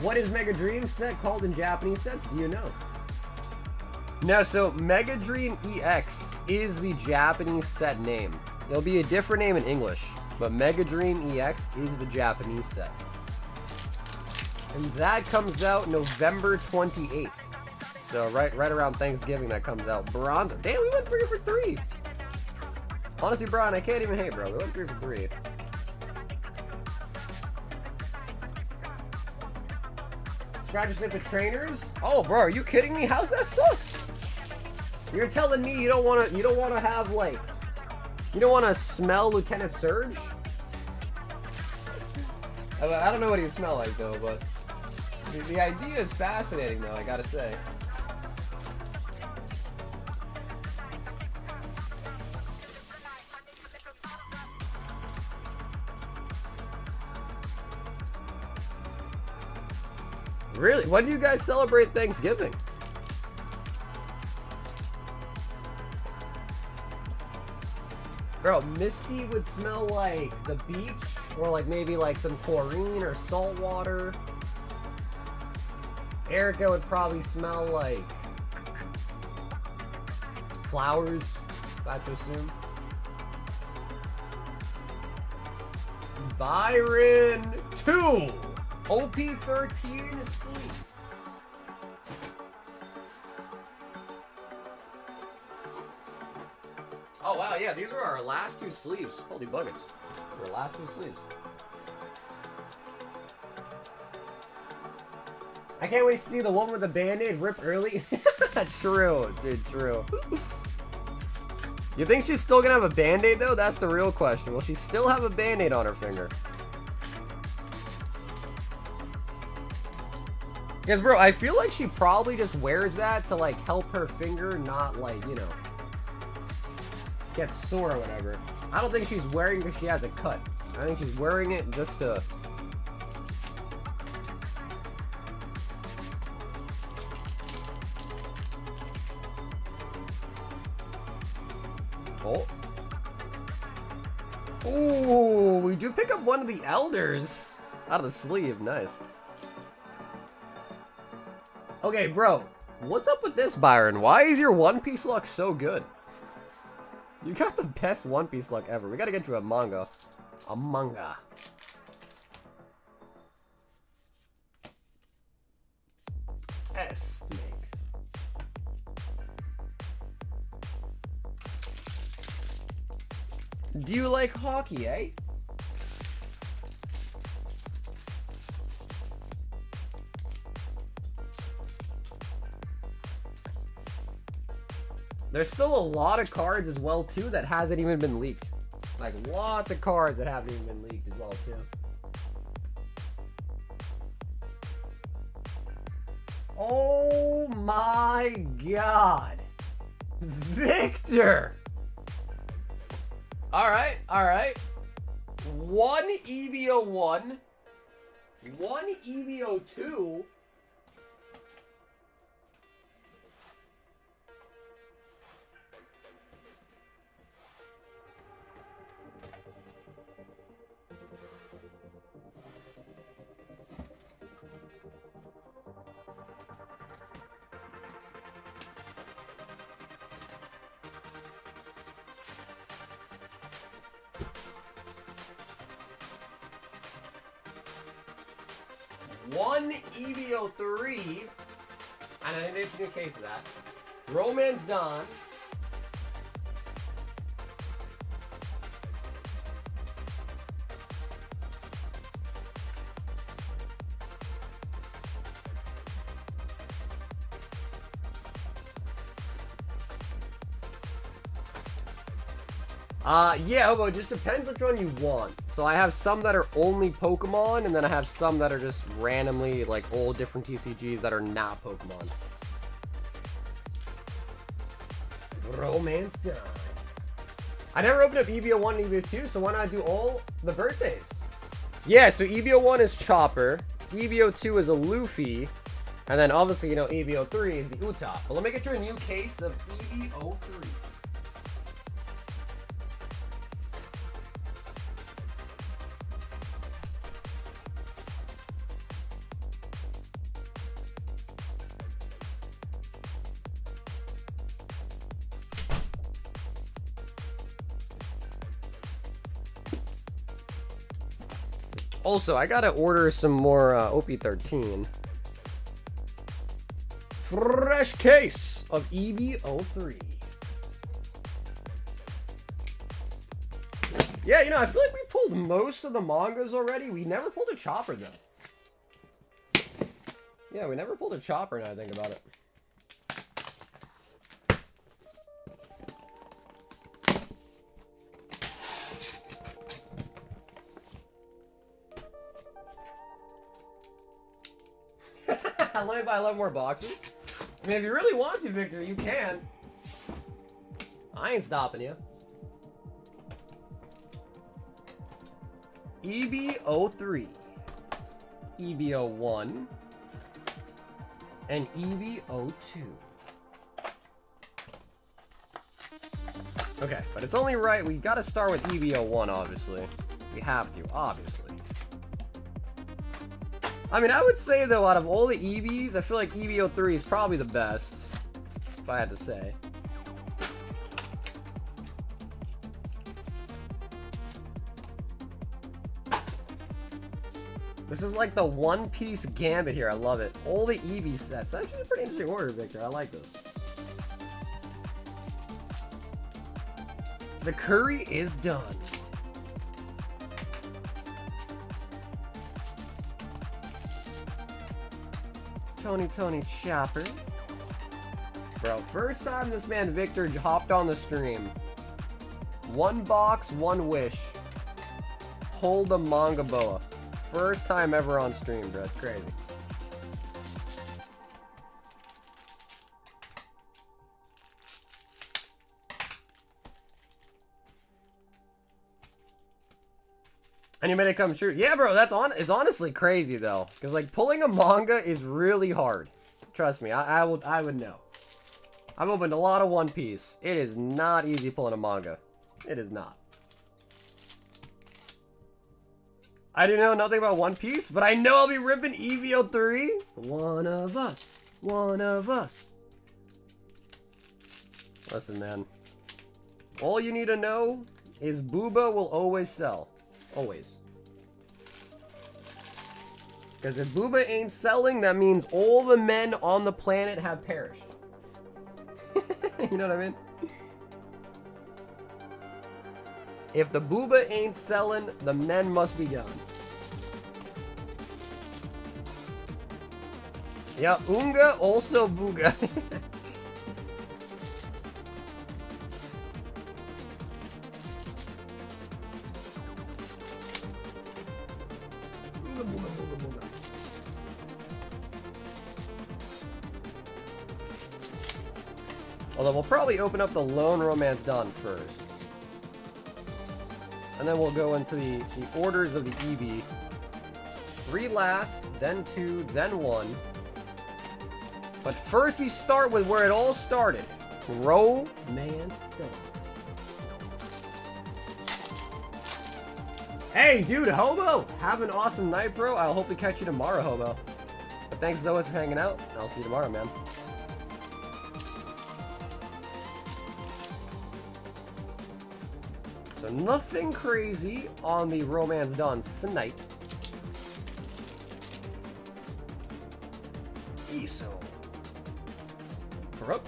What is Mega Dream set called in Japanese sets? Do you know? No, so Mega Dream EX is the Japanese set name. It'll be a different name in English, but Mega Dream EX is the Japanese set. And that comes out November 28th. So right around Thanksgiving that comes out. Bronzer. Damn, we went 3 for 3. Honestly, Brian, I can't even hate, bro. We went 3 for 3. Scratch and sniff the trainers? Oh, bro, are you kidding me? How's that sus? You're telling me you don't wanna have like, you don't wanna smell Lieutenant Surge? I don't know what he'd smell like though, but the idea is fascinating though, I gotta say. Really? When do you guys celebrate Thanksgiving? Bro, Misty would smell like the beach, or like maybe like some chlorine or salt water. Erica would probably smell like flowers, if I had to assume. Byron 2, OP13 sleep. Oh wow, yeah, these are our last 2 sleeves. Holy buckets. Our last 2 sleeves. I can't wait to see the one with the band-aid rip early. True, dude, true. You think she's still gonna have a band-aid though? That's the real question. Will she still have a band-aid on her finger? Because bro, I feel like she probably just wears that to like help her finger not like, you know, get sore or whatever. I don't think she's wearing it because she has a cut. I think she's wearing it just to... Oh. Ooh, we do pick up one of the elders out of the sleeve. Nice. Okay, bro. What's up with this, Byron? Why is your One Piece luck so good? You got the best One Piece luck ever. We gotta get you a manga. A manga. S. Do you like hockey, eh? There's still a lot of cards as well, too, that hasn't even been leaked. Like, lots of cards that haven't even been leaked as well, too. Oh my god. Victor! Alright, alright. 1 EVO 1. 1 EVO 2. One EVO 3, and an additional case of that. Romance Dawn. Yeah, but it just depends which one you want. So I have some that are only Pokemon, and then I have some that are just randomly, like, old different TCGs that are not Pokemon. Romance Dawn. I never opened up EVO 1 and EVO 2, so why not do all the birthdays? Yeah, so EVO 1 is Chopper, EVO 2 is a Luffy, and then obviously, you know, EVO 3 is the Usopp. But let me get you a new case of EVO 3. Also, I gotta order some more OP13. Fresh case of EVO3. Yeah, you know, I feel like we pulled most of the mangas already. We never pulled a Chopper, though. Yeah, we never pulled a Chopper, now I think about it. Let me buy 11 more boxes. I mean, if you really want to, Victor, you can. I ain't stopping you. EBO3. EBO1. and EV02. Okay, but it's only right. We gotta start with EV01, obviously. We have to, obviously. I mean, I would say, though, out of all the EVs, I feel like EV03 is probably the best, if I had to say. This is like the One Piece gambit here. I love it. All the EV sets. Actually, a pretty interesting order, Victor. I like this. The curry is done. Tony Chopper. Bro, first time this man Victor hopped on the stream. One box, one wish. Hold the manga boa. First time ever on stream, bro. It's crazy. And you made it come true. Yeah, bro, it's honestly crazy though. Cause like pulling a manga is really hard. Trust me, I would know. I've opened a lot of One Piece. It is not easy pulling a manga. It is not. I do know nothing about One Piece, but I know I'll be ripping EV03. One of us. One of us. Listen, man. All you need to know is Booba will always sell. Always. Because if Booba ain't selling, that means all the men on the planet have perished. You know what I mean? If the Booba ain't selling, the men must be gone. Yeah, Unga, also Booga. Although we'll probably open up the Lone Romance Dawn first. And then we'll go into the orders of the EV. 3 last, then 2, then 1. But first we start with where it all started. Romance Dawn. Hey, dude, Hobo! Have an awesome night, bro. I'll hopefully catch you tomorrow, Hobo. But thanks as always for hanging out. I'll see you tomorrow, man. So nothing crazy on the Romance Dawn Snipe. ESO. Brook.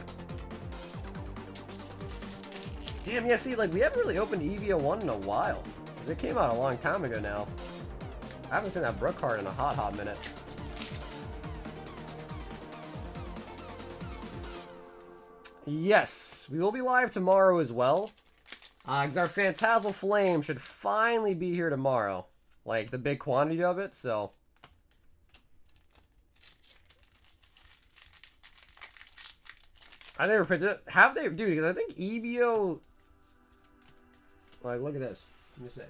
Damn, yeah, see, like, we haven't really opened EV01 in a while. Because it came out a long time ago now. I haven't seen that Brook card in a hot minute. Yes, we will be live tomorrow as well. Because our Phantasmal Flame should finally be here tomorrow. Like, the big quantity of it, so. I never picked it up. Have they? Dude, because I think EVO. Like, look at this. Let me see.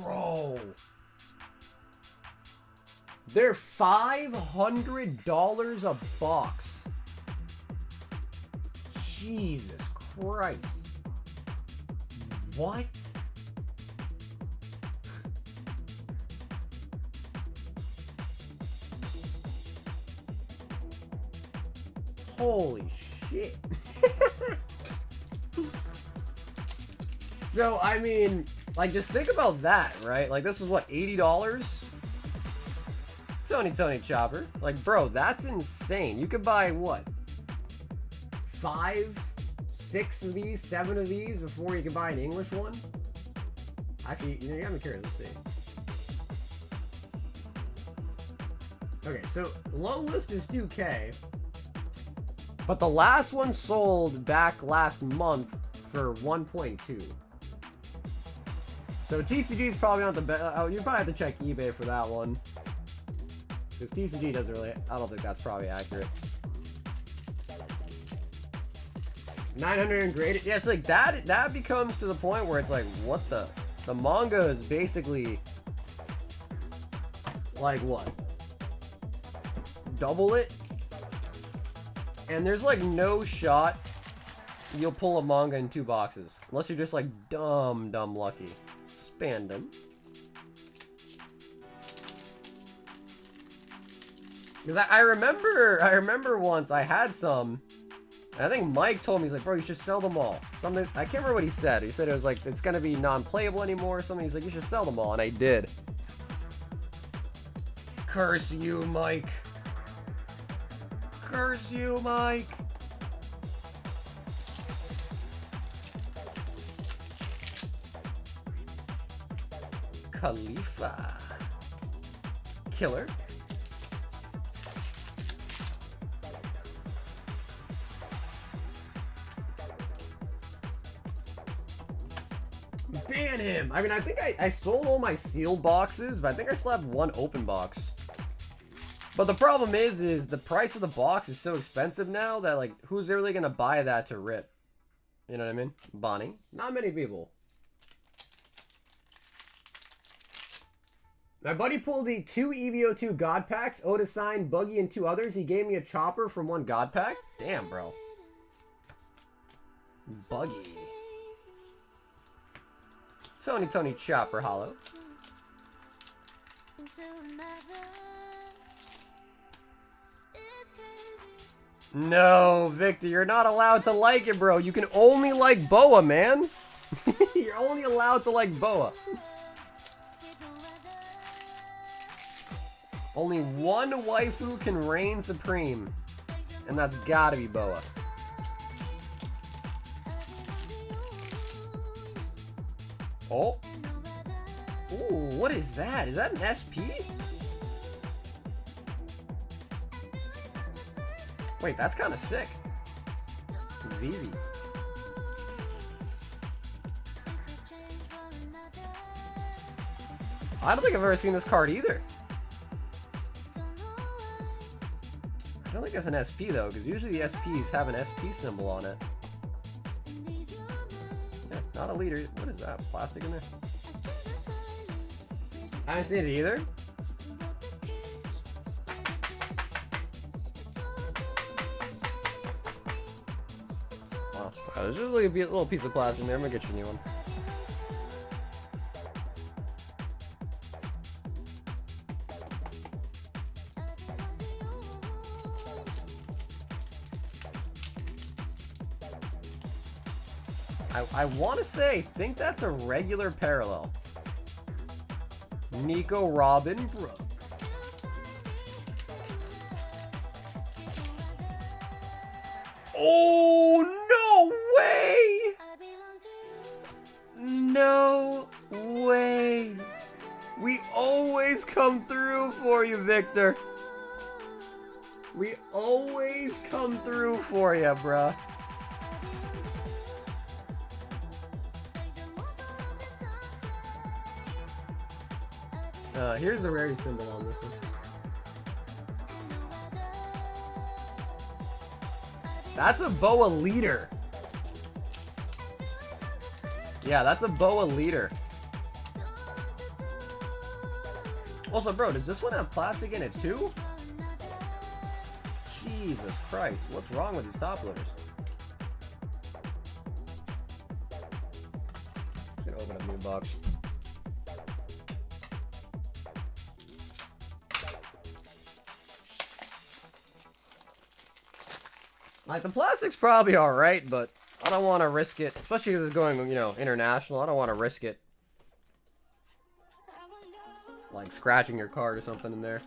Bro. They're $500 a box. Jesus Christ. What? Holy shit. So, I mean, like, just think about that, right? Like, this was what, $80? Tony Chopper. Like, bro, that's insane. You could buy, what? 5, 6 of these, 7 of these before you can buy an English one? Actually, you got me curious. Let's see. Okay, so low list is 2K. But the last one sold back last month for 1.2. So TCG is probably not the best. Oh, you probably have to check eBay for that one. Because TCG doesn't really, I don't think that's probably accurate. 900 and graded. Yeah, it's like that becomes to the point where it's like, what the manga is basically like what? Double it? And there's like no shot you'll pull a manga in 2 boxes. Unless you're just like dumb lucky. Spandom. Because I remember once I had some, and I think Mike told me, he's like, bro, you should sell them all. Something, I can't remember what he said. He said it was like, it's gonna be non-playable anymore or something. He's like, you should sell them all, and I did. Curse you, Mike. Curse you, Mike. Khalifa. Killer. Ban him. I mean, I think I sold all my sealed boxes, but I think I still have 1 open box. But the problem is the price of the box is so expensive now that, like, who's really gonna buy that to rip? You know what I mean? Bonnie. Not many people. My buddy pulled the 2 EVO2 God Packs, Oda Sign, Buggy, and 2 others. He gave me a chopper from 1 God Pack. Damn, bro. Buggy. Tony Chopper Hollow. No, Victor, you're not allowed to like it, bro. You can only like Boa, man. You're only allowed to like Boa. Only one waifu can reign supreme, and that's gotta be Boa. Oh. Ooh, what is that? Is that an SP? Wait, that's kind of sick. Vivi. I don't think I've ever seen this card either. I don't think that's an SP though, because usually the SPs have an SP symbol on it. Yeah, not a leader. What is that? Plastic in there? I haven't seen it either. Wow. There's just like a little piece of plastic in there. I'm gonna get you a new one. I want to say, I think that's a regular parallel. Nico Robin Brooke. Oh, no way! No way! We always come through for you, Victor. We always come through for you, bruh. Here's the rarity symbol on this one. That's a Boa leader. Yeah, that's a Boa leader. Also, bro, does this one have plastic in it too? Jesus Christ, what's wrong with these top loaders? Just gonna open up a new box. Like, the plastic's probably alright, but I don't want to risk it. Especially because it's going, you know, international. I don't want to risk it. Like, scratching your card or something in there.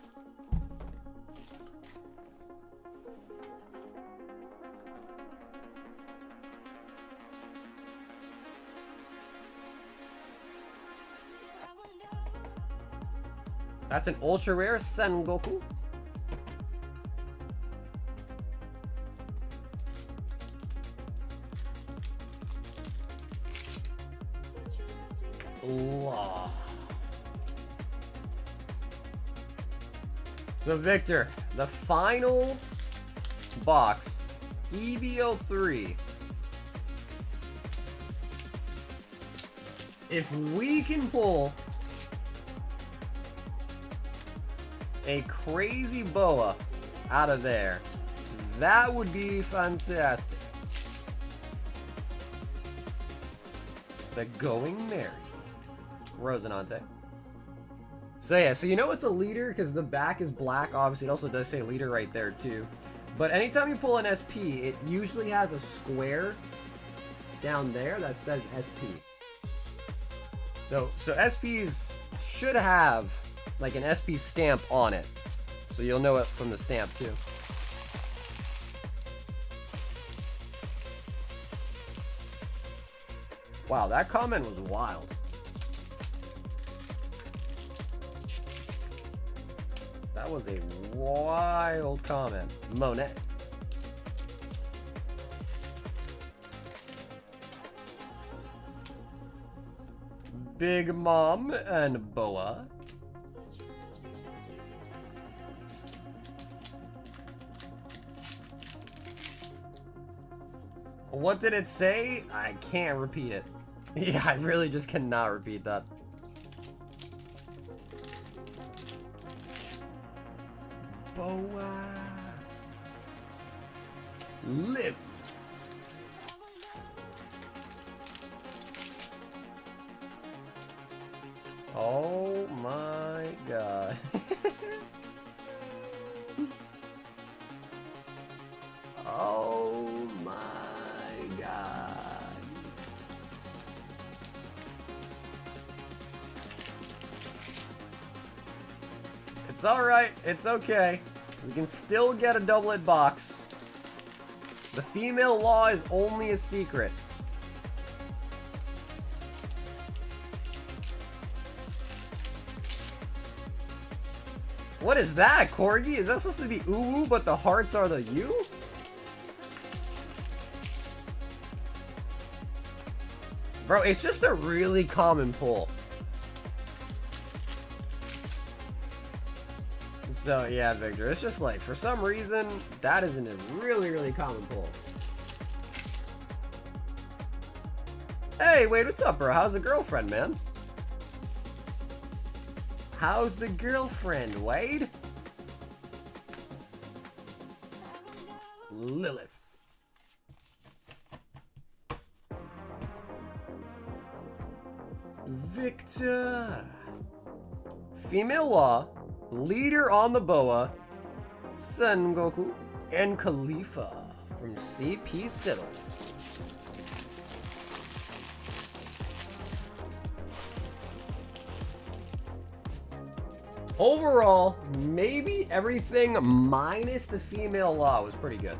That's an ultra rare Sengoku. So Victor, the final box, EBO3. If we can pull a crazy boa out of there, that would be fantastic. The Going Merry. Rosinante. So yeah, so you know it's a leader because the back is black. Obviously, it also does say leader right there too. But anytime you pull an SP, it usually has a square down there that says SP. So SPs should have like an SP stamp on it. So you'll know it from the stamp too. Wow, that comment was wild. That was a wild comment. Monets. Big Mom and Boa. What did it say? I can't repeat it. Yeah, I really just cannot repeat that. Boa. Live. Oh my god. Oh my god. It's alright, it's okay. We can still get a double-hit box. The female law is only a secret. What is that, Corgi? Is that supposed to be ooh, but the hearts are the you? Bro, it's just a really common pull. So yeah, Victor, it's just like, for some reason, that isn't a really, really common pull. Hey, Wade, what's up, bro? How's the girlfriend, man? How's the girlfriend, Wade? Lilith. Victor. Female law. Leader on the boa. Son Goku. And Khalifa from CP Siddle. Overall, maybe everything minus the female law was pretty good.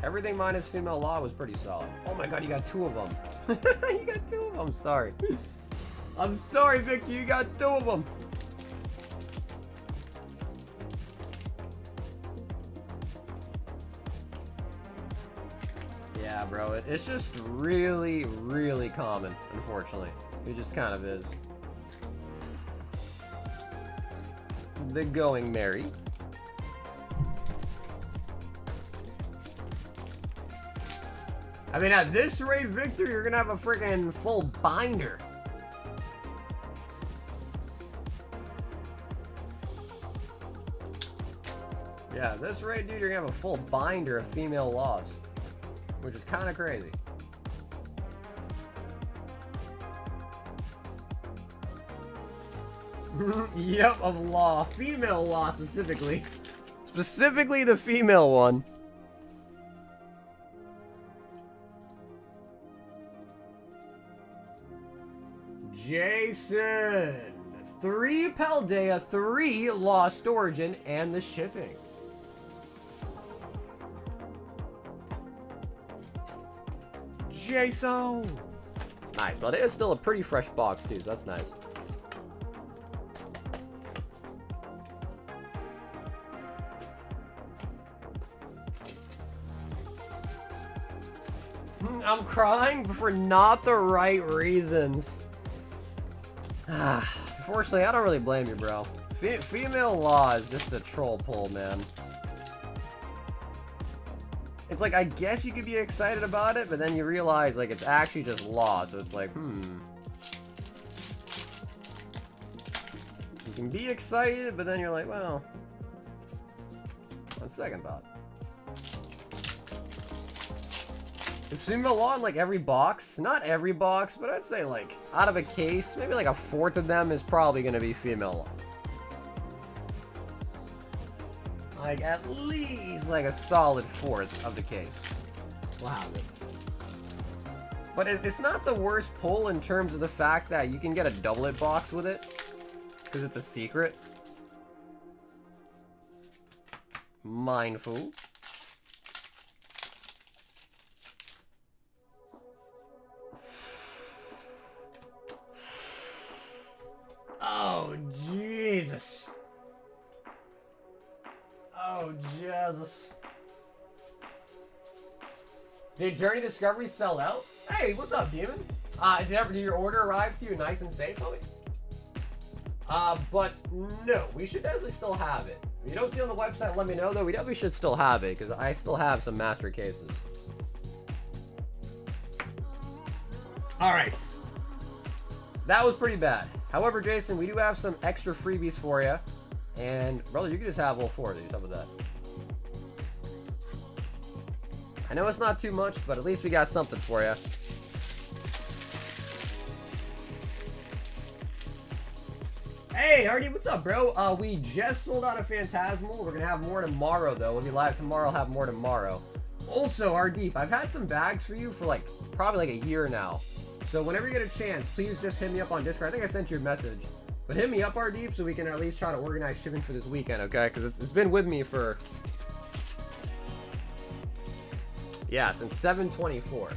Everything minus female law was pretty solid. Oh my god, you got two of them. You got two of them, sorry. I'm sorry, Victor, you got two of them. Yeah, bro, it's just really, really common, unfortunately. It just kind of is. The Going Merry. I mean, at this rate, Victor, you're gonna have a freaking full binder. Yeah, at this rate, dude, you're gonna have a full binder of female laws, which is kind of crazy. Yep, of law. Female law, specifically. Specifically the female one. Jason. 3 Paldea, 3 Lost Origin, and the shipping. Jason. Nice, but it is still a pretty fresh box, too, so that's nice. I'm crying for not the right reasons. Unfortunately, I don't really blame you, bro. Female law is just a troll pull, man. It's like, I guess you could be excited about it, but then you realize, like, it's actually just law, so it's like, You can be excited, but then you're like, well, on second thought. Is female law in, like, every box? Not every box, but I'd say, like, out of a case, maybe like a fourth of them is probably going to be female law. Like, at least, like, a solid fourth of the case. Wow. But it's not the worst pull in terms of the fact that you can get a doublet box with it. Because it's a secret. Mindful. Oh, Jesus. Oh, Jesus. Did Journey Discovery sell out? Hey, what's up, Demon? Did your order arrive to you nice and safe, homie? But no, we should definitely still have it. If you don't see it on the website, let me know, though. We definitely should still have it, because I still have some master cases. Alright. That was pretty bad. However, Jason, we do have some extra freebies for you. And, brother, you can just have all four of these. How about that? I know it's not too much, but at least we got something for you. Hey, Hardy, what's up, bro? We just sold out of Phantasmal. We're going to have more tomorrow, though. We'll be live tomorrow. I'll have more tomorrow. Also, Ardeep, I've had some bags for you for, like, probably like a year now. So whenever you get a chance, please just hit me up on Discord. I think I sent you a message. But hit me up, Ardeep, so we can at least try to organize shipping for this weekend, okay? Because it's been with me for... yeah, since 7/24.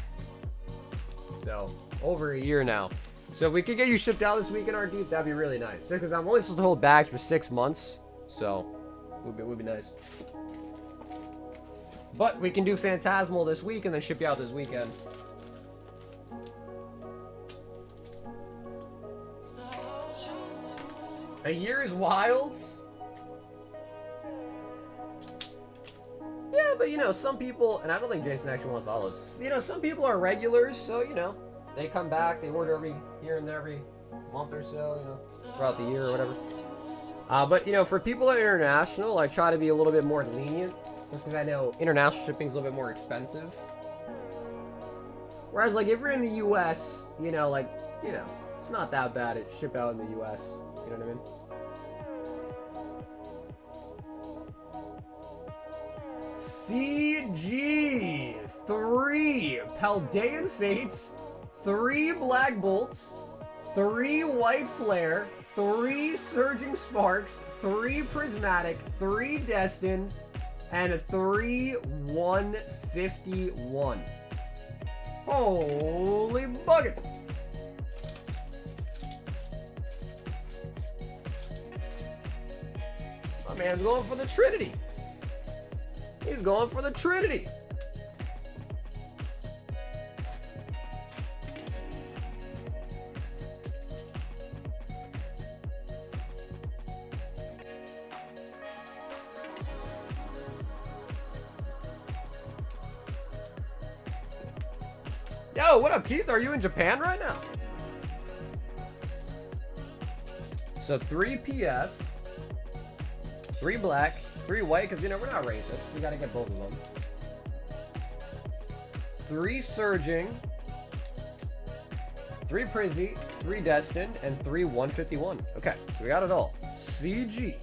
So, over a year now. So if we could get you shipped out this weekend, Ardeep, that'd be really nice. Just because I'm only supposed to hold bags for 6 months. So, would be nice. But we can do Phantasmal this week and then ship you out this weekend. A year is wild. Yeah, but you know, some people, and I don't think Jason actually wants all those. You know, some people are regulars, so you know, they come back, they order every here and there, every month or so, you know, throughout the year or whatever. But you know, for people that are international, I try to be a little bit more lenient, just because I know international shipping is a little bit more expensive. Whereas, like, if you're in the U.S., you know, like, you know, it's not that bad to ship out in the U.S. You know what I mean? CG 3 Paldean Fates, 3 Black Bolts, 3 White Flare, 3 Surging Sparks, 3 Prismatic, 3 Destined, and 3 151. Holy bucket! My man's going for the Trinity. He's going for the Trinity. Yo, what up, Keith? Are you in Japan right now? So 3 PF, 3 black, 3 white, because, you know, we're not racist. We got to get both of them. 3 surging, 3 Prizzy, 3 destined, and 3 151. Okay, so we got it all. CG.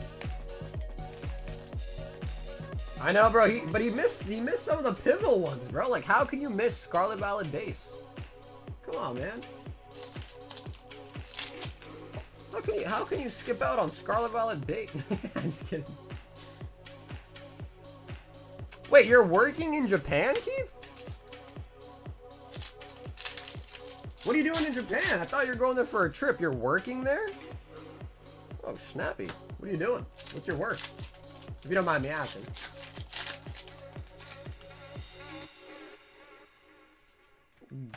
I know, bro. But he missed some of the pivotal ones, bro. Like, how can you miss Scarlet Violet Base? Come on, man. How can you skip out on Scarlet Violet Base? I'm just kidding. Wait, you're working in Japan, Keith? What are you doing in Japan? I thought you were going there for a trip. You're working there? Oh, snappy. What are you doing? What's your work? If you don't mind me asking.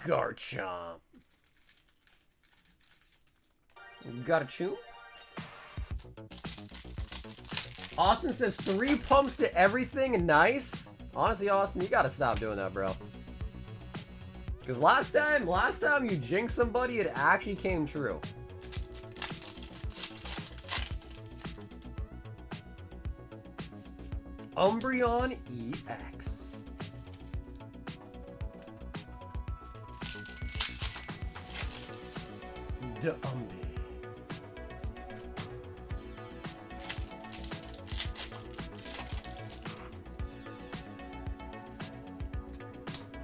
Garchomp. Garchomp? Austin says 3 pumps to everything. Nice. Honestly, Austin, you gotta stop doing that, bro. Because last time you jinxed somebody, it actually came true. Umbreon EX. Umbi.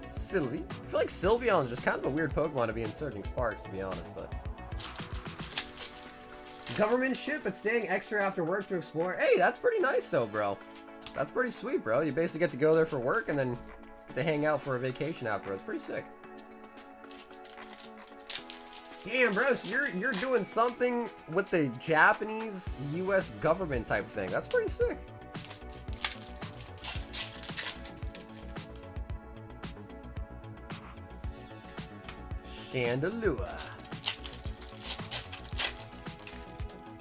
Sylvie? I feel like Sylveon's just kind of a weird Pokemon to be in Surging Sparks, to be honest, but... Government ship, but staying extra after work to explore. Hey, that's pretty nice, though, bro. That's pretty sweet, bro. You basically get to go there for work and then get to hang out for a vacation afterwards. Pretty sick. Damn, bro, so you're doing something with the Japanese U.S. government type thing. That's pretty sick. Chandelure.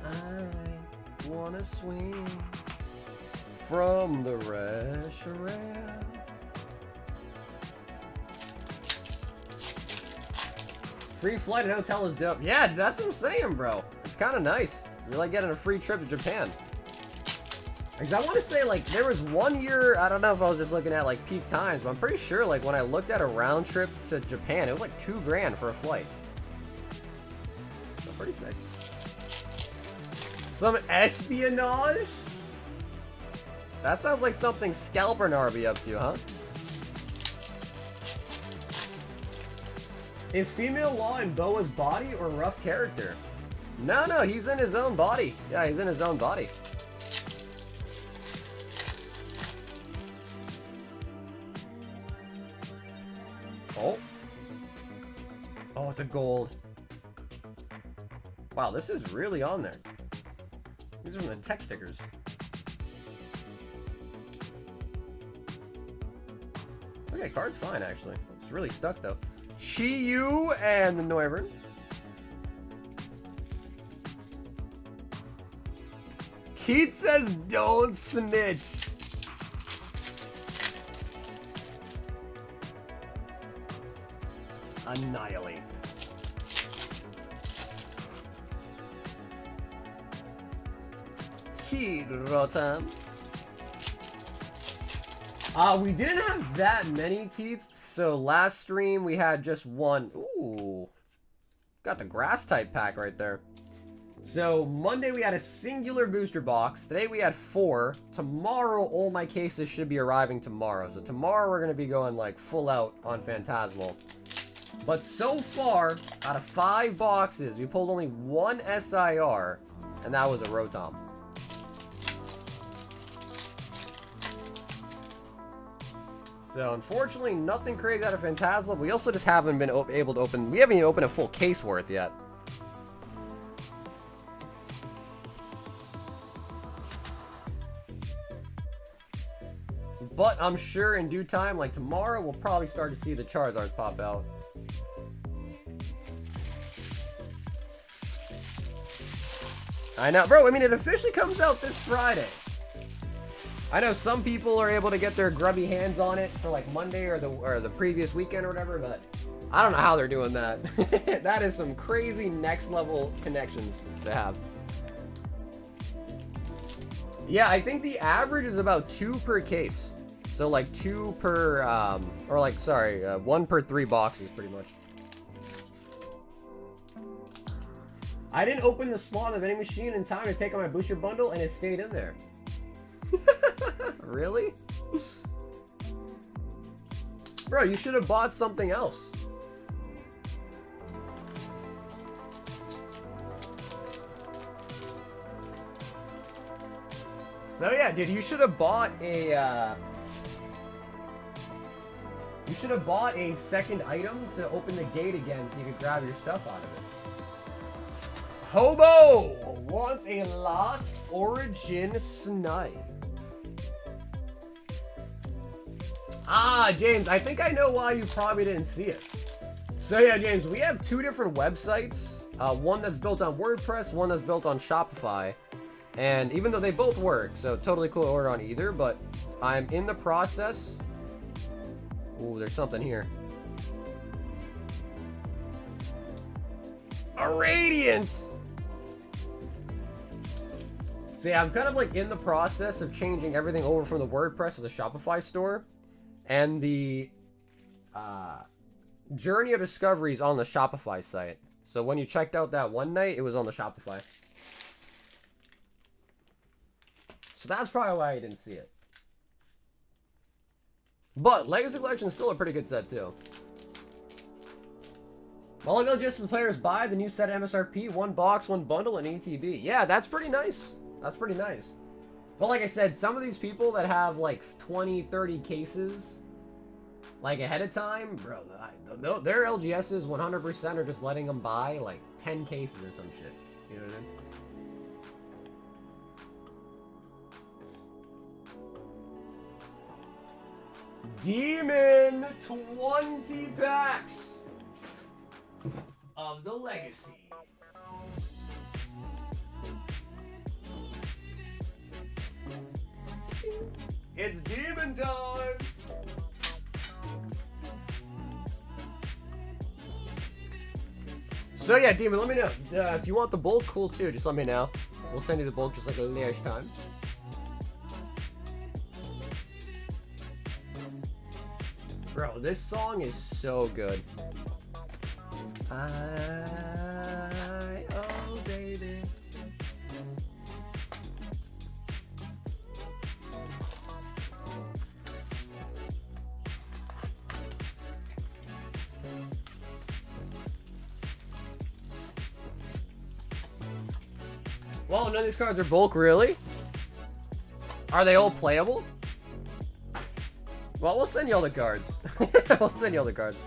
I wanna swing from the restaurant. Free flight and hotel is dope. Yeah, that's what I'm saying, bro. It's kind of nice. You're like getting a free trip to Japan. Because I want to say, like, there was one year, I don't know if I was just looking at, like, peak times, but I'm pretty sure, like, when I looked at a round trip to Japan, it was like $2 grand for a flight. So pretty sick. Some espionage? That sounds like something Scalpernar be up to, huh? Is female law in Boa's body or rough character? No, no, he's in his own body. Yeah, he's in his own body. Oh. Oh, it's a gold. Wow, this is really on there. These are from the tech stickers. Okay, card's fine, actually. It's really stuck, though. Chi-Yu and the Noivern. Keith says, don't snitch. Annihilate. Hirotam. We didn't have that many teeth, so last stream we had just one. Ooh. Got the grass type pack right there. So Monday we had a singular booster box. Today we had 4. Tomorrow all my cases should be arriving tomorrow. So tomorrow we're going to be going like full out on Phantasmal. But so far, out of 5 boxes, we pulled only 1 SIR, and that was a Rotom. So unfortunately, nothing crazy out of Phantasmal. We also just haven't been able to open. We haven't even opened a full case worth yet. But I'm sure in due time, like tomorrow, we'll probably start to see the Charizards pop out. I know, bro. I mean, it officially comes out this Friday. I know some people are able to get their grubby hands on it for like Monday or the previous weekend or whatever, but I don't know how they're doing that. That is some crazy next level connections to have. Yeah, I think the average is about 2 per case. So like 2 per, or like, sorry, 1 per 3 boxes pretty much. I didn't open the slot of the vending machine in time to take out my booster bundle and it stayed in there. Really? Bro, you should have bought something else. So yeah, dude, you should have bought a you should have bought a second item to open the gate again so you could grab your stuff out of it. Hobo wants a Lost Origin Snipe. Ah, James, I think I know why you probably didn't see it. So yeah, James, we have 2 different websites. One that's built on WordPress, one that's built on Shopify. And even though they both work, so totally cool to order on either, but I'm in the process. Ooh, there's something here. A Radiant! So yeah, I'm kind of like in the process of changing everything over from the WordPress to the Shopify store. And the Journey of Discoveries on the Shopify site. So when you checked out that one night, it was on the Shopify. So that's probably why I didn't see it. But Legacy Collection is still a pretty good set too. Mulligan just as players buy the new set at MSRP, 1 box, 1 bundle, and ATB. Yeah, that's pretty nice. That's pretty nice. But like I said, some of these people that have like 20, 30 cases like ahead of time, bro, their LGSs 100% are just letting them buy like 10 cases or some shit. You know what I mean? Demon 20 packs of the Legacy. It's demon time! So yeah, Demon, let me know. If you want the bulk, cool too, just let me know. We'll send you the bulk just like last time. Bro, this song is so good. Oh baby. Well, none of these cards are bulk, really? Are they all playable? Well, we'll send you all the cards. We'll send you all the cards.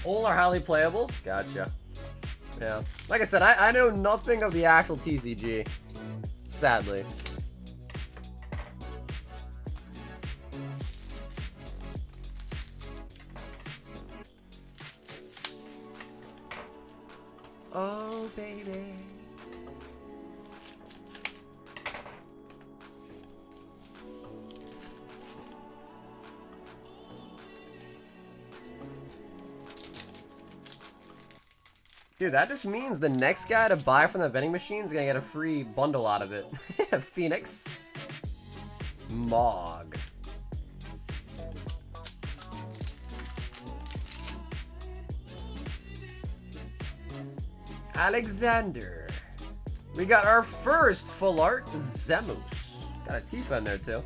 All are highly playable? Gotcha. Yeah. Like I said, I know nothing of the actual TCG. Sadly. Oh, baby. Dude, that just means the next guy to buy from the vending machine is gonna get a free bundle out of it. Phoenix. Mog. Alexander. We got our first full art, Zemus. Got a Tifa in there too.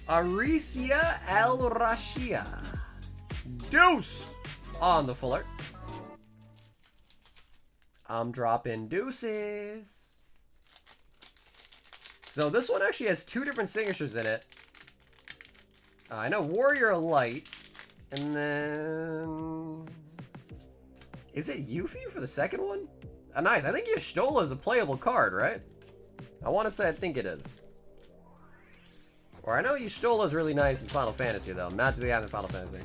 Aricia El Rashia. Deuce on the full art. I'm dropping deuces. So this one actually has 2 different signatures in it. I know Warrior Light. And then... Is it Yuffie for the second one? Nice. I think Y'shtola is a playable card, right? I want to say I think it is. Or I know Y'shtola is really nice in Final Fantasy, though. Magically have in Final Fantasy.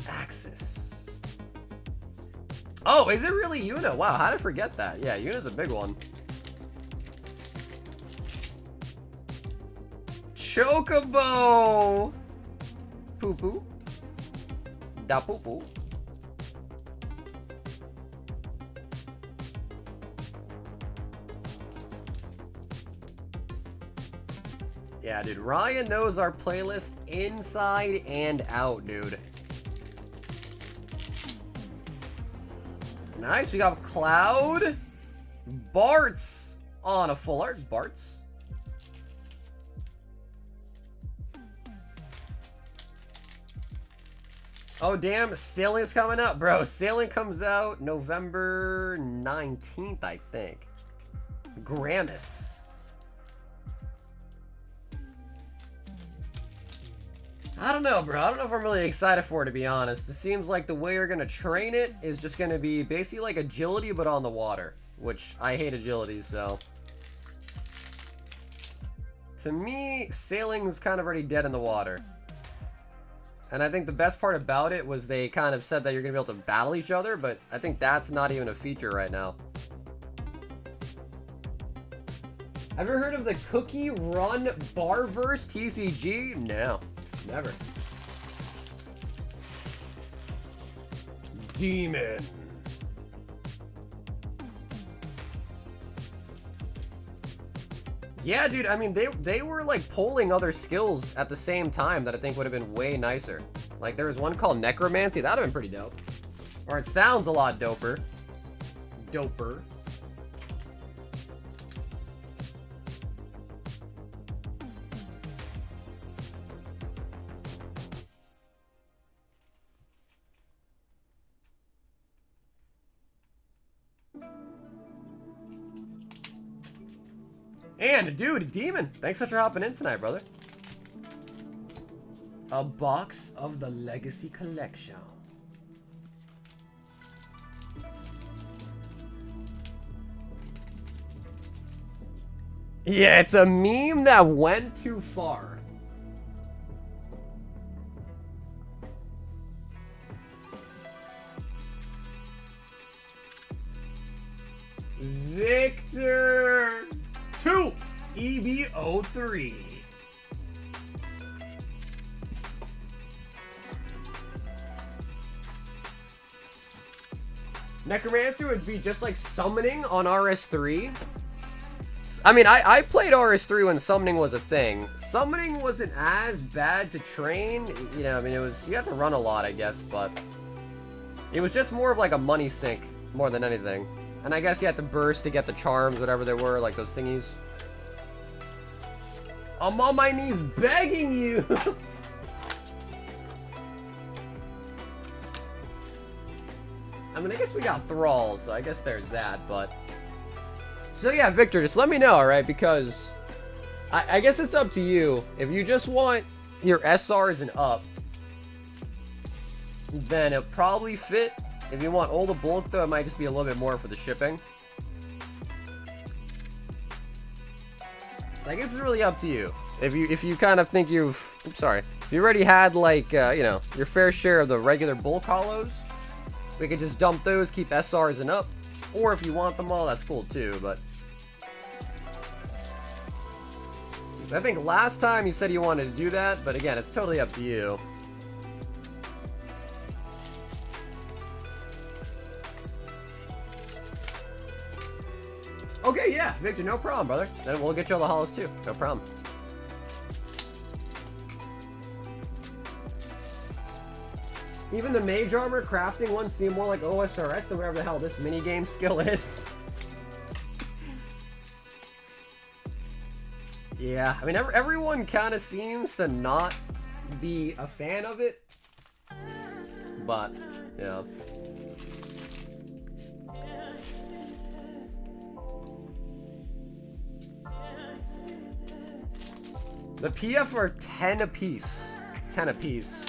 Axis. Oh, is it really Yuna? Wow, how did I forget that? Yeah, Yuna's a big one. Chocobo! Poo-poo. Da poo-poo. Yeah, dude, Ryan knows our playlist inside and out, dude. Nice, we got Cloud. Bart's on a full art. Bart's. Oh, damn, Sailing's coming up, bro. Sailing comes out November 19th, I think. Gramus. I don't know, bro. I don't know if I'm really excited for it, to be honest. It seems like the way you're going to train it is just going to be basically like agility, but on the water. Which, I hate agility, so... to me, sailing's kind of already dead in the water. And I think the best part about it was they kind of said that you're going to be able to battle each other, but I think that's not even a feature right now. Have you ever heard of the Cookie Run Barverse TCG? No, never. Demon. Yeah, dude, I mean, they were, like, polling other skills at the same time that I think would have been way nicer. Like, there was one called Necromancy. That would have been pretty dope. Or it sounds a lot doper. Doper. And, dude, Demon, thanks for hopping in tonight, brother. A box of the Legacy Collection. Yeah, it's a meme that went too far. Victor 2 EB03. Necromancer would be just like summoning on RS3. I mean, I played RS3 when summoning was a thing. Summoning wasn't as bad to train. You know, I mean, it was, you had to run a lot, I guess, but it was just more of like a money sink more than anything. And I guess you had to burst to get the charms, whatever they were, like those thingies. I'm on my knees begging you! I mean, I guess we got thralls, so I guess there's that, but... So yeah, Victor, just let me know, alright? Because I guess it's up to you. If you just want your SRs and up, then it'll probably fit. If you want all the bulk, though, it might just be a little bit more for the shipping. So I guess it's really up to you. If you kind of think you've... I'm sorry. If you already had, like, you know, your fair share of the regular bulk holos, we could just dump those, keep SRs and up. Or if you want them all, that's cool, too, but... I think last time you said you wanted to do that, but again, it's totally up to you. Okay, yeah, Victor, no problem, brother. Then we'll get you all the holos too. No problem. Even the mage armor crafting ones seem more like OSRS than whatever the hell this minigame skill is. Yeah, I mean, everyone kind of seems to not be a fan of it. But, yeah. The PF are 10 apiece. 10 apiece.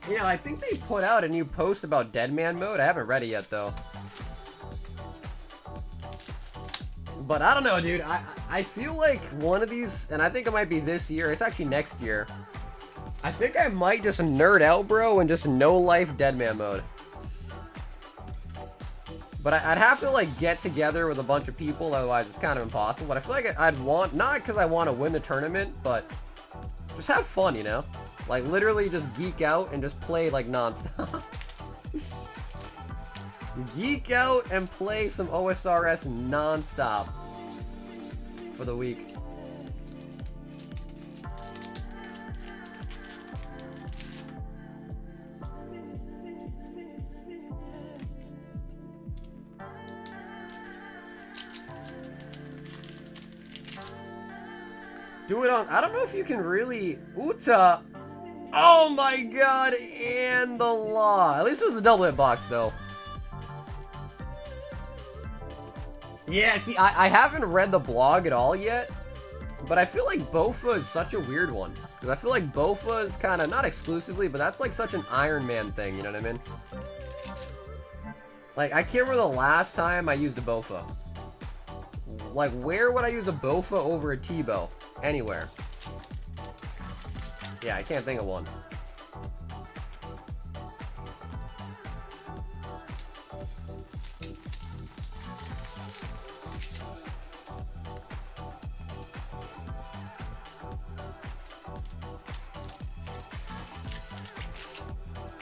You know, I think they put out a new post about Deadman mode. I haven't read it yet, though. But I don't know, dude. I feel like one of these, and I think it might be this year. It's actually next year. I think I might just nerd out, bro, and just no-life Deadman mode. But I'd have to, like, get together with a bunch of people. Otherwise, it's kind of impossible. But I feel like I'd want, not because I want to win the tournament, but just have fun, you know? Like, literally just geek out and just play, like, non-stop. Geek out and play some OSRS non-stop for the week. Do it on, I don't know if you can really, Uta. Oh my god, and the law. At least it was a double hit box, though. Yeah, see, I haven't read the blog at all yet. But I feel like Bofa is such a weird one. Because I feel like Bofa is kind of, not exclusively, but that's like such an Iron Man thing, you know what I mean? Like, I can't remember the last time I used a Bofa. Like, where would I use a Bofa over a T-Bow? Anywhere. Yeah, I can't think of one.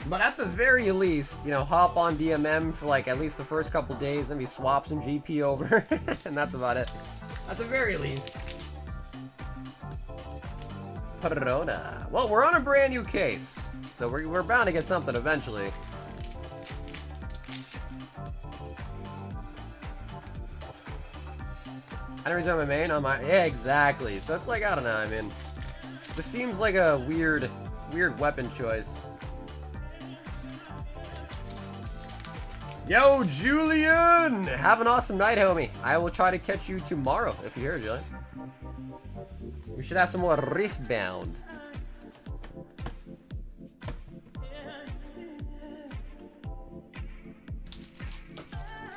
But at the very least, you know, hop on DMM for like at least the first couple days, then we swap some GP over, and that's about it. At the very least. Perona. Well, we're on a brand new case, so we're bound to get something eventually. I never done my main on my, yeah, exactly. So it's like, I don't know, I mean, this seems like a weird weapon choice. Yo, Julian! Have an awesome night, homie. I will try to catch you tomorrow, if you're here, Julian. We should have some more Rift Bound.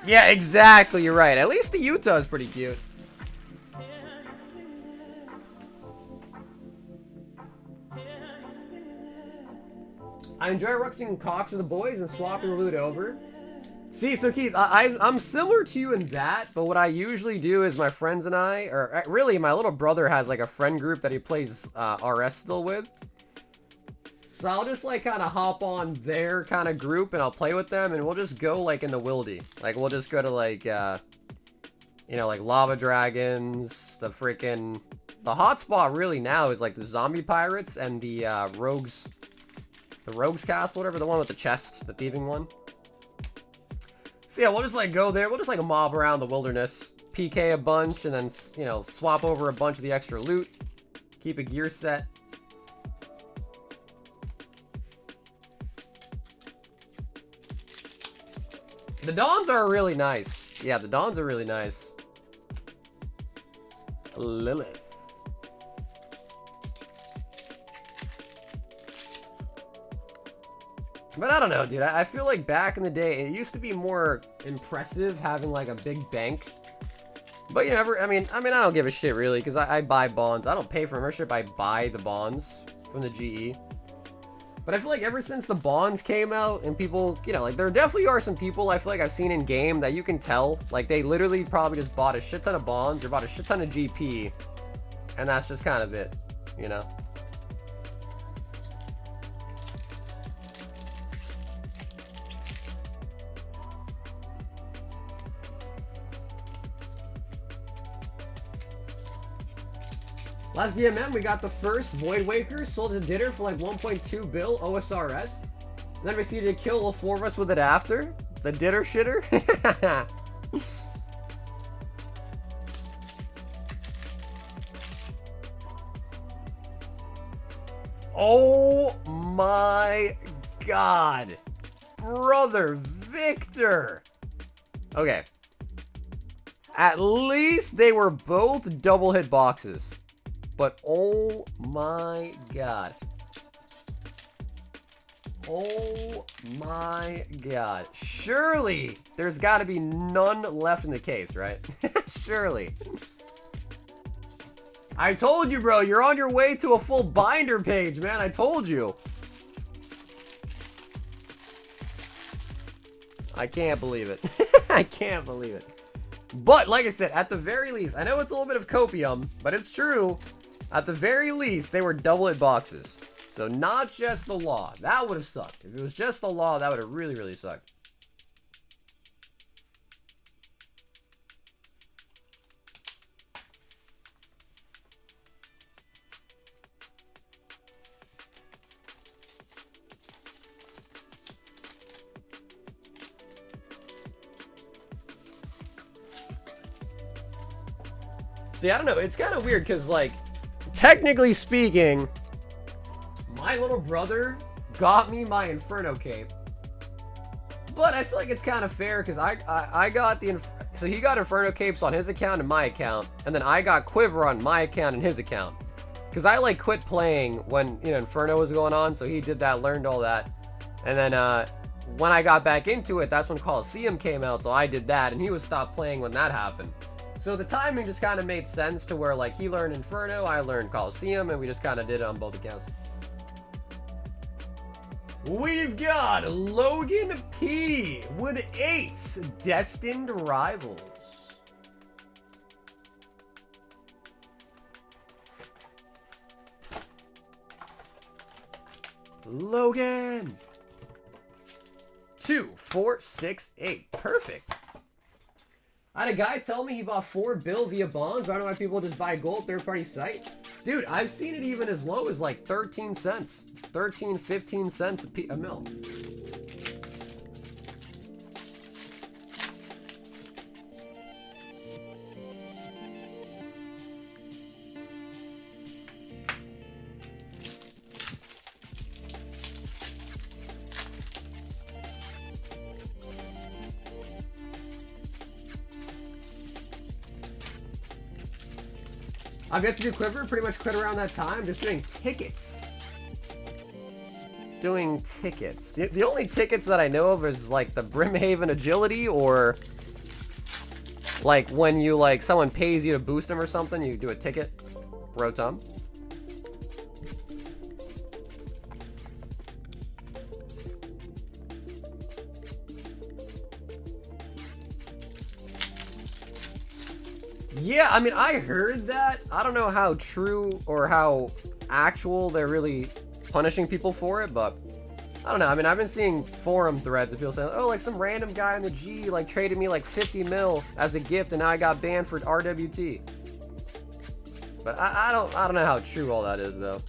Yeah, exactly, you're right. At least the Utah is pretty cute. I enjoy ruxing cocks with the boys and swapping loot over. See, so Keith, I'm similar to you in that, but what I usually do is my friends and I, or really my little brother has like a friend group that he plays RS still with. So I'll just like kind of hop on their kind of group and I'll play with them and we'll just go like in the wildy. Like we'll just go to like, you know, like lava dragons, the freaking, the hotspot really now is like the zombie pirates and the rogues castle, whatever, the one with the chest, the thieving one. So yeah, we'll just like go there. We'll just like mob around the wilderness, PK a bunch, and then, you know, swap over a bunch of the extra loot. Keep a gear set. The Dawns are really nice. Yeah, the Dawns are really nice. Lilith. But I don't know, dude. I feel like back in the day, it used to be more impressive having like a big bank. But you know, I mean, I don't give a shit really because I buy bonds. I don't pay for membership. I buy the bonds from the GE. But I feel like ever since the bonds came out and people, you know, like there definitely are some people I feel like I've seen in game that you can tell, like they literally probably just bought a shit ton of bonds or bought a shit ton of GP, and that's just kind of it, you know. Last DMM, we got the first Void Waker, sold to Ditter for like 1.2 bill OSRS. And then we see to kill all four of us with it after. The Ditter shitter. Oh my god. Brother Victor. Okay. At least they were both double hit boxes. But oh my god. Oh my god. Surely there's got to be none left in the case, right? Surely. I told you, bro. You're on your way to a full binder page, man. I told you. I can't believe it. I can't believe it. But like I said, at the very least, I know it's a little bit of copium, but it's true. At the very least, they were double hit boxes. So not just the law. That would have sucked. If it was just the law, that would have really, really sucked. See, I don't know. It's kind of weird because, like, technically speaking, my little brother got me my Inferno cape. But I feel like it's kind of fair because I got the so he got Inferno Capes on his account and my account, and then I got Quiver on my account and his account. Because I, like, quit playing when, you know, Inferno was going on, so he did that, learned all that. And then, when I got back into it, that's when Coliseum came out, so I did that, and he was stopped playing when that happened. So the timing just kind of made sense to where, like, he learned Inferno, I learned Coliseum, and we just kind of did it on both accounts. We've got Logan P with 8 Destined Rivals. Logan! 2, 4, 6, 8. Perfect. I had a guy tell me he bought 4 bill via bonds. I don't know why people just buy gold third-party site. Dude, I've seen it even as low as like 13 cents. 13, 15 cents a mil. I've got to do Quiver, pretty much quit around that time, just doing tickets. The only tickets that I know of is like the Brimhaven Agility, or like when you like someone pays you to boost them or something, you do a ticket. Rotom. Yeah, I mean, I heard that. I don't know how true or how actual they're really punishing people for it, but I don't know. I mean, I've been seeing forum threads of people saying, oh, like some random guy in the G like traded me like 50 mil as a gift and now I got banned for RWT. But I don't know how true all that is though.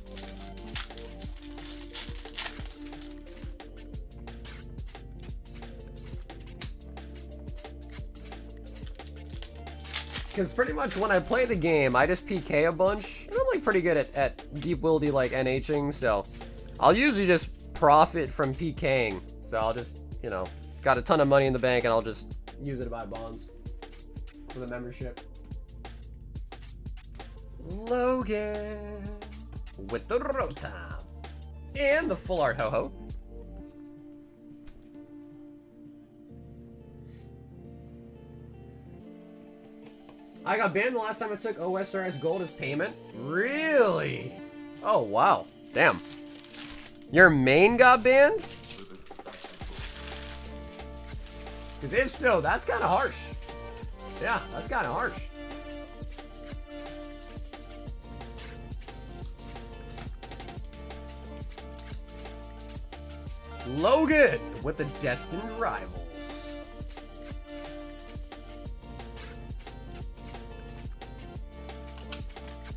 Because pretty much when I play the game, I just PK a bunch. And I'm like pretty good at deep wildy like NHing, so I'll usually just profit from PKing. So I'll just, you know, got a ton of money in the bank and I'll just use it to buy bonds for the membership. Logan with the Rotom and the full art ho-ho. I got banned the last time I took OSRS Gold as payment. Really? Oh, wow. Damn. Your main got banned? Because if so, that's kind of harsh. Yeah, that's kind of harsh. Logan with the Destined Rivals.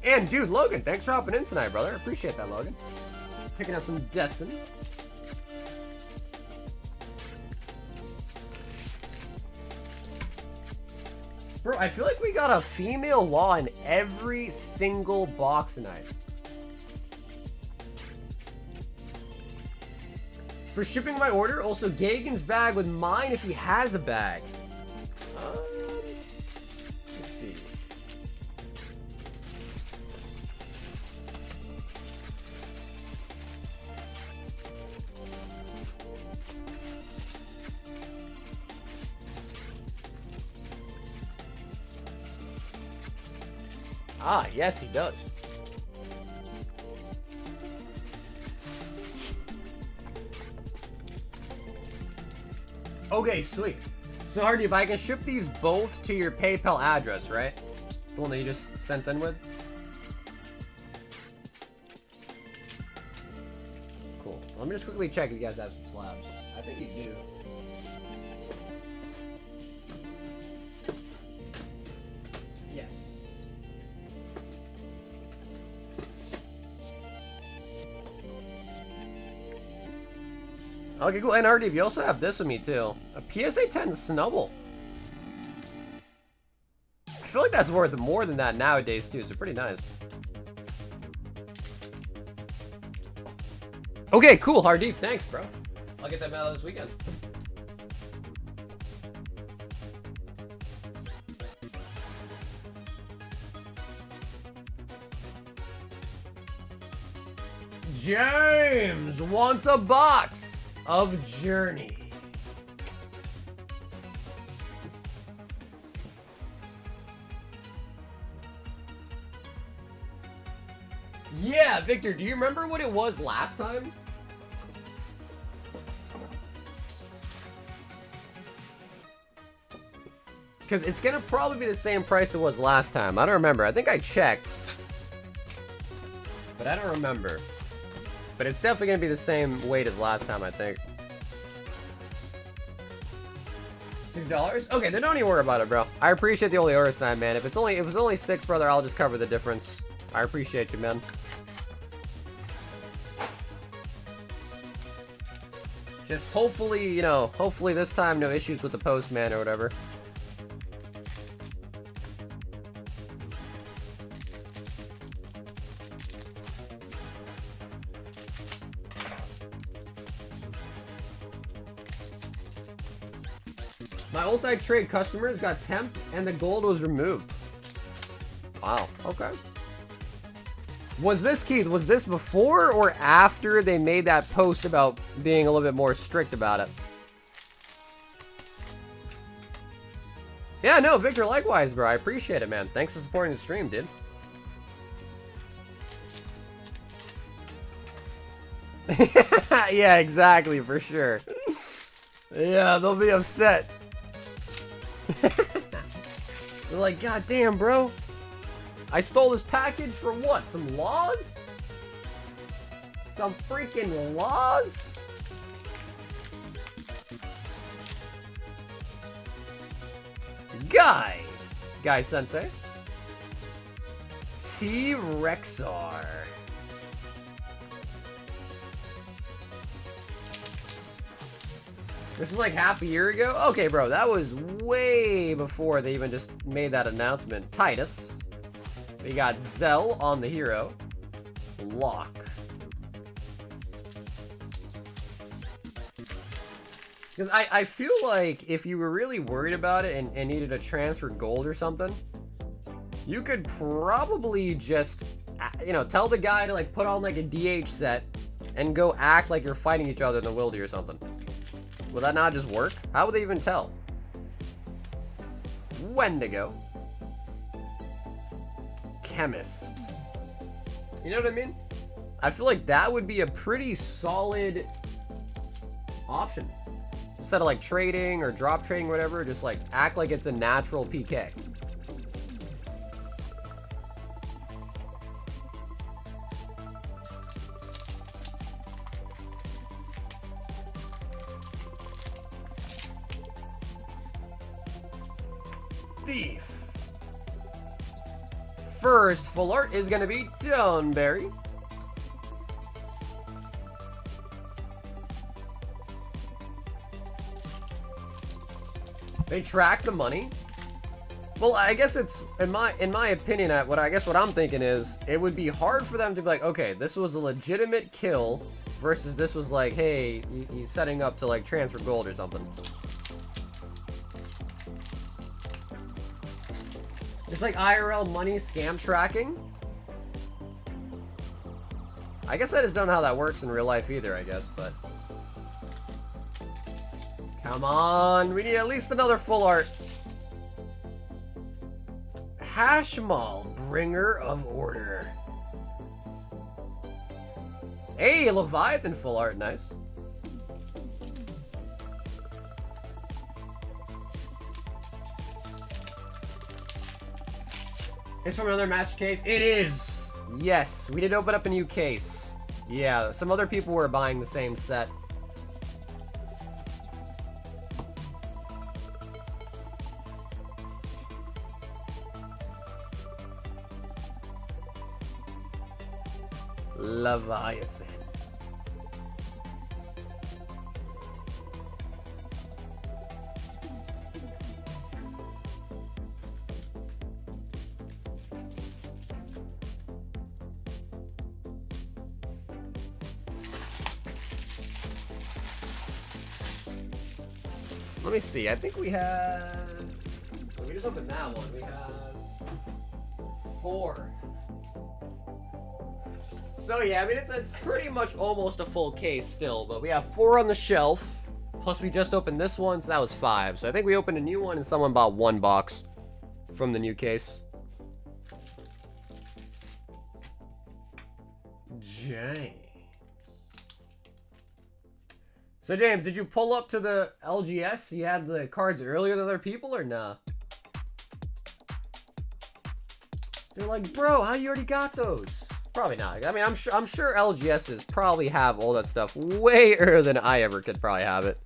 And dude, Logan, thanks for hopping in tonight, brother. Appreciate that, Logan. Picking up some Destiny. Bro, I feel like we got a female law in every single box tonight. For shipping my order, also Gagan's bag with mine if he has a bag. Let's see. Ah, yes, he does. Okay, sweet. So, Hardy, if I can ship these both to your PayPal address, right? The one that you just sent in with? Cool. Let me just quickly check if you guys have some slabs. I think you do. Yes. Okay, cool. And RD, you also have this with me too. A PSA 10 Snubble. I feel like that's worth more than that nowadays too, so pretty nice. Okay, cool, Hardeep. Thanks, bro. I'll get that medal this weekend. James wants a box of Journey. Yeah, Victor, do you remember what it was last time? Because it's going to probably be the same price it was last time. I don't remember. I think I checked. But I don't remember. But it's definitely going to be the same weight as last time, I think. $6? Okay, then don't even worry about it, bro. I appreciate the only order sign, man. If it's only $6, brother, I'll just cover the difference. I appreciate you, man. Just hopefully, you know, hopefully this time no issues with the postman or whatever. My multi-trade customers got temped and the gold was removed. Wow, okay. Was this, Keith, was this before or after they made that post about being a little bit more strict about it? Yeah, no, Victor, likewise, bro. I appreciate it, man. Thanks for supporting the stream, dude. Yeah, exactly, for sure. Yeah, they'll be upset. They're like, God damn, bro. I stole this package for what? Some laws? Some freaking laws? Guy Sensei. T-Rexar. This is like half a year ago? Okay, bro, that was way before they even just made that announcement. Titus. We got Zelle on the hero. Lock. Because I feel like if you were really worried about it and needed a transfer gold or something, you could probably just, you know, tell the guy to like put on like a DH set and go act like you're fighting each other in the wildy or something. Would that not just work? How would they even tell? Wendigo. Chemist. You know what I mean? I feel like that would be a pretty solid option. Instead of like trading or drop trading, whatever, just like act like it's a natural PK. Thief. First full art is going to be Doneberry. They track the money. Well, I guess it's in my opinion, what I'm thinking is it would be hard for them to be like, okay, this was a legitimate kill versus this was like, hey, he's setting up to like transfer gold or something. It's like IRL money scam tracking. I guess I just don't know how that works in real life either, I guess, but. Come on, we need at least another full art. Hashmal, Bringer of Order. Hey, Leviathan full art, nice. It's from another master case. It is. Yes, we did open up a new case. Yeah, some other people were buying the same set. Leviathan. Let me see. I think we have. We just opened that one. We have 4. So yeah, I mean, it's pretty much almost a full case still, but we have 4 on the shelf. Plus we just opened this one, so that was 5. So I think we opened a new one and someone bought 1 box from the new case. James. So James, did you pull up to the LGS? You had the cards earlier than other people or nah? They're like, bro, how you already got those? Probably not. I mean, I'm sure LGSs probably have all that stuff way earlier than I ever could probably have it.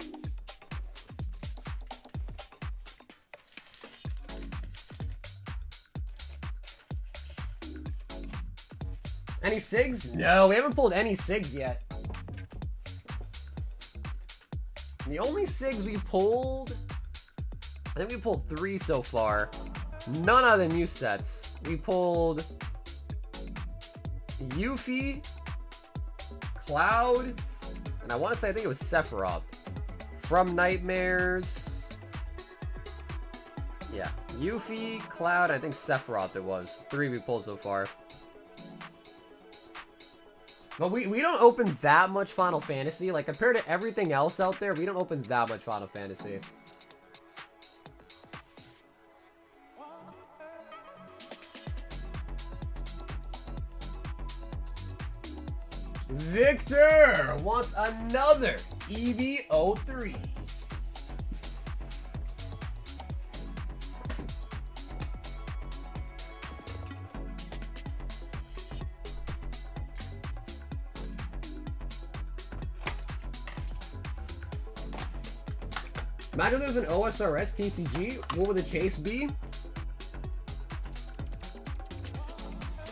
Any SIGs? No, we haven't pulled any SIGs yet. The only SIGs we pulled, I think we pulled 3 so far. None of the new sets. We pulled Yuffie, Cloud, and I want to say I think it was Sephiroth. From Nightmares. Yeah, Yuffie, Cloud, I think Sephiroth it was. 3 we pulled so far. But we don't open that much Final Fantasy. Like, compared to everything else out there, we don't open that much Final Fantasy. Victor wants another EV03. Imagine there's an OSRS TCG. What would the chase be?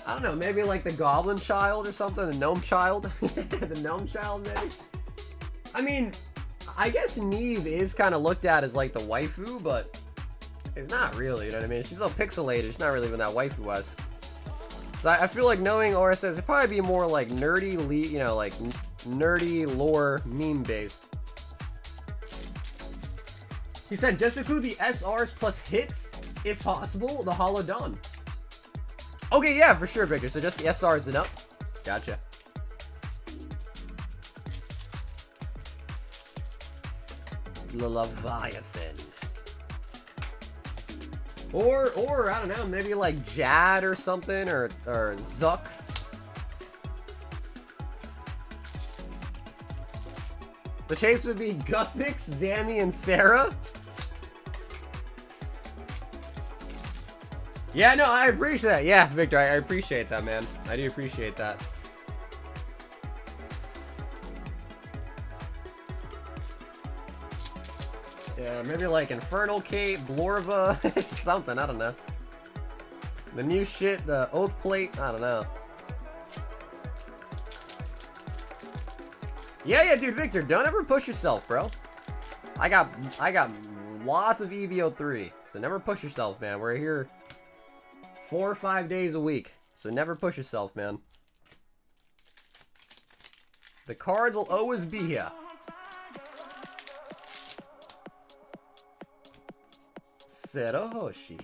I don't know, maybe like the Goblin Child or something, the Gnome Child. The Gnome Child, maybe? I mean, I guess Neve is kind of looked at as like the waifu, but it's not really, you know what I mean? She's all pixelated, she's not really even that waifu-esque. So I feel like knowing OSS, it'd probably be more like nerdy, you know, like nerdy lore meme-based. He said, just include the SRs plus hits, if possible, the Holo Dawn. Okay, yeah, for sure, Victor. So just the SRs and up. Gotcha. The Leviathan. Or I don't know, maybe like Jad or something, or Zuck. The chase would be Guthix, Zammy, and Sarah. Yeah, no, I appreciate that. Yeah, Victor, I appreciate that, man. I do appreciate that. Yeah, maybe like Infernal Kate, Blorva, something, I don't know. The new shit, the Oath Plate, I don't know. Yeah, dude, Victor, don't ever push yourself, bro. I got lots of EVO3, so never push yourself, man. We're here 4 or 5 days a week, so never push yourself, man. The cards will always be here. Serohoshi.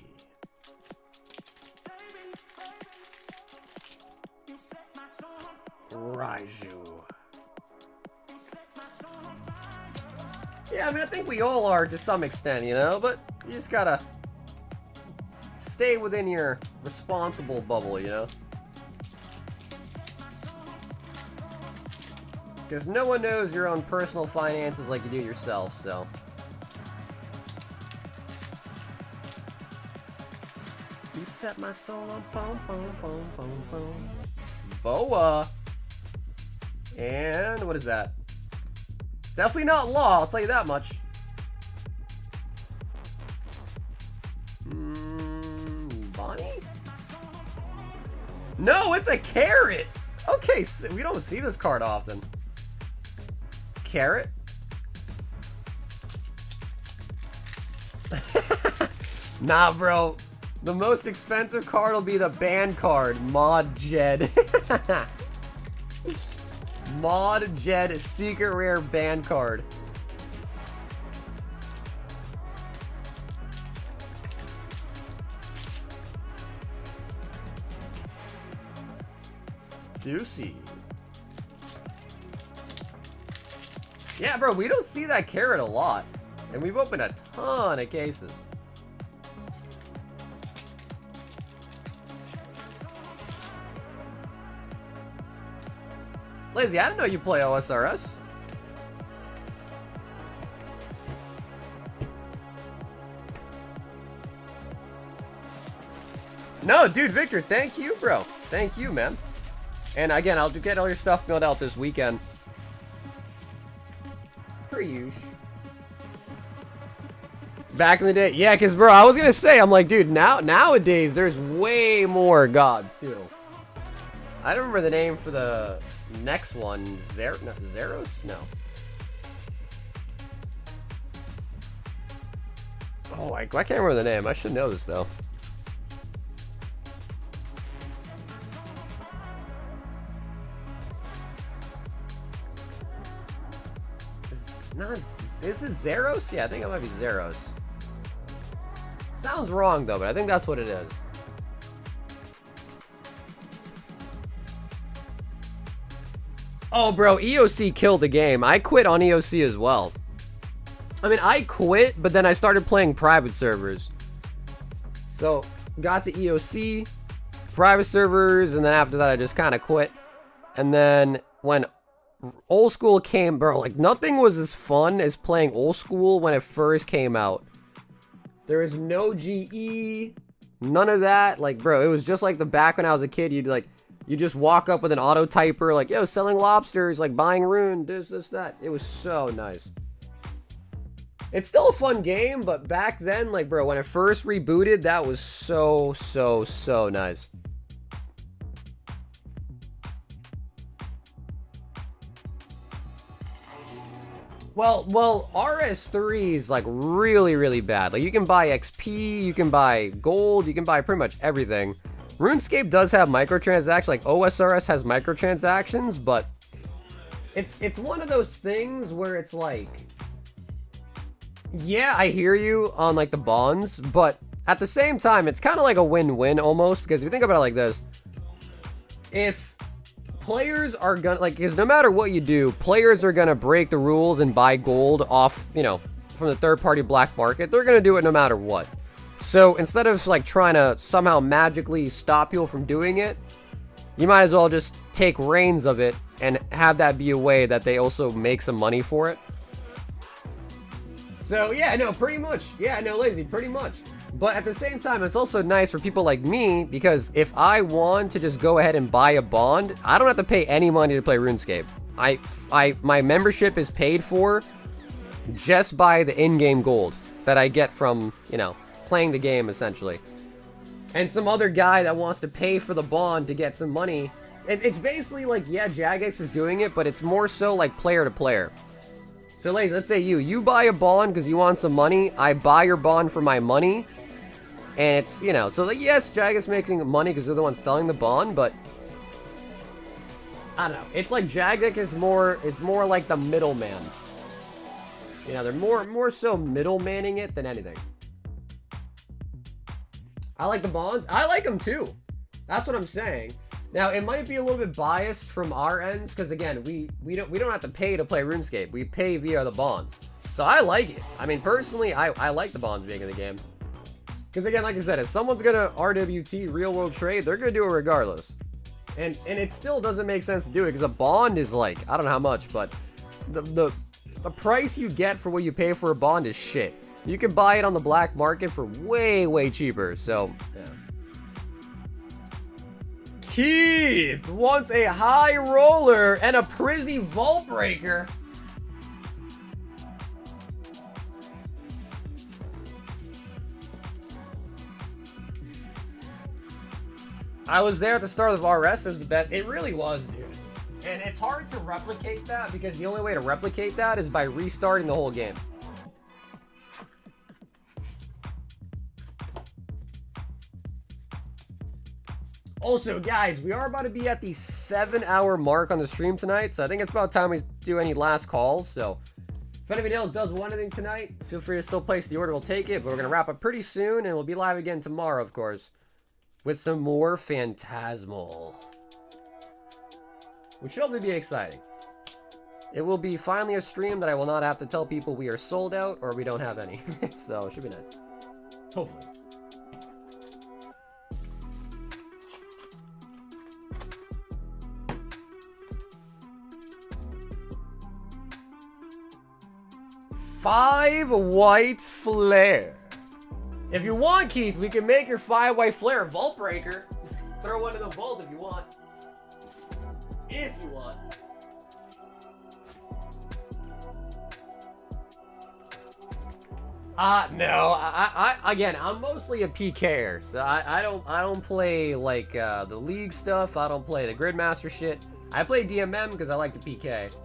Raiju. Yeah, I mean, I think we all are to some extent, you know, but you just gotta stay within your responsible bubble, you know? Because no one knows your own personal finances like you do yourself, so. You set my soul on boom, boom, boom, boom, boom. Boa. And what is that? It's definitely not law, I'll tell you that much. Bonnie? No, it's a carrot! Okay, so we don't see this card often. Carrot? Nah, bro. The most expensive card will be the band card, Mod Jed. Mod Jed secret rare band card. Juicy. Yeah, bro, we don't see that carrot a lot. And we've opened a ton of cases. Lazy, I didn't know you play OSRS. No, dude, Victor, thank you, bro. Thank you, man. And again, I'll get all your stuff mailed out this weekend. Per usual. Back in the day, yeah, because, bro, I was gonna say, I'm like, dude, nowadays, there's way more gods, too. I don't remember the name for the next one. Zeros? No. Oh, I can't remember the name. I should know this, though. Is it Zeros? Yeah, I think it might be Zeros. Sounds wrong, though, but I think that's what it is. Oh, bro, EOC killed the game. I quit on EOC as well. I mean, I quit, but then I started playing private servers. So, got to EOC, private servers, and then after that, I just kind of quit. And then when old school came, bro, like, nothing was as fun as playing old school when it first came out. There was no GE, none of that. Like, bro, it was just like the back when I was a kid. You just walk up with an auto typer, like, yo, selling lobsters, like, buying rune, this, that. It was so nice. It's still a fun game, but back then, like, bro, when it first rebooted, that was so nice. Well, RS3 is, like, really bad. Like, you can buy XP, you can buy gold, you can buy pretty much everything. RuneScape does have microtransactions, like OSRS has microtransactions, but it's one of those things where it's like, yeah, I hear you on, like, the bonds, but at the same time, it's kind of like a win-win almost, because if you think about it like this, if players are gonna, like, because no matter what you do, players are gonna break the rules and buy gold off, you know, from the third-party black market. They're gonna do it no matter what. So instead of, like, trying to somehow magically stop people from doing it, you might as well just take reins of it and have that be a way that they also make some money for it. So yeah, no, pretty much. Yeah, no, Lazy, pretty much. But at the same time, it's also nice for people like me, because if I want to just go ahead and buy a bond, I don't have to pay any money to play RuneScape. My membership is paid for just by the in-game gold that I get from, you know, playing the game, essentially. And some other guy that wants to pay for the bond to get some money. It's basically like, yeah, Jagex is doing it, but it's more so like player to player. So, Lazy, let's say you buy a bond because you want some money. I buy your bond for my money. And it's, you know, so, like, yes, Jagex making money because they're the ones selling the bond, but I don't know. It's like Jagex is more like the middleman. You know, they're more so middlemaning it than anything. I like the bonds. I like them too. That's what I'm saying. Now, it might be a little bit biased from our ends because, again, we don't have to pay to play RuneScape. We pay via the bonds. So I like it. I mean, personally, I like the bonds being in the game. Because, again, like I said, if someone's going to RWT real world trade, they're going to do it regardless. And it still doesn't make sense to do it because a bond is like, I don't know how much, but the price you get for what you pay for a bond is shit. You can buy it on the black market for way cheaper. So, yeah. Keith wants a high roller and a Prizzy Vault Breaker. I was there at the start of RS as the bet. It really was, dude. And it's hard to replicate that because the only way to replicate that is by restarting the whole game. Also, guys, we are about to be at the 7-hour mark on the stream tonight, so I think it's about time we do any last calls. So, if anybody else does want anything tonight, feel free to still place the order. We'll take it, but we're going to wrap up pretty soon, and we'll be live again tomorrow, of course, with some more Phantasmal. which should hopefully be exciting. It will be finally a stream that I will not have to tell people we are sold out or we don't have any. So, it should be nice. Hopefully. Five White Flare. If you want, Keith, we can make your 5 White Flare Vault Breaker. Throw one in the vault if you want. If you want. No. Again, I'm mostly a PKer, so I don't play like the league stuff. I don't play the Gridmaster shit. I play DMM because I like the PK.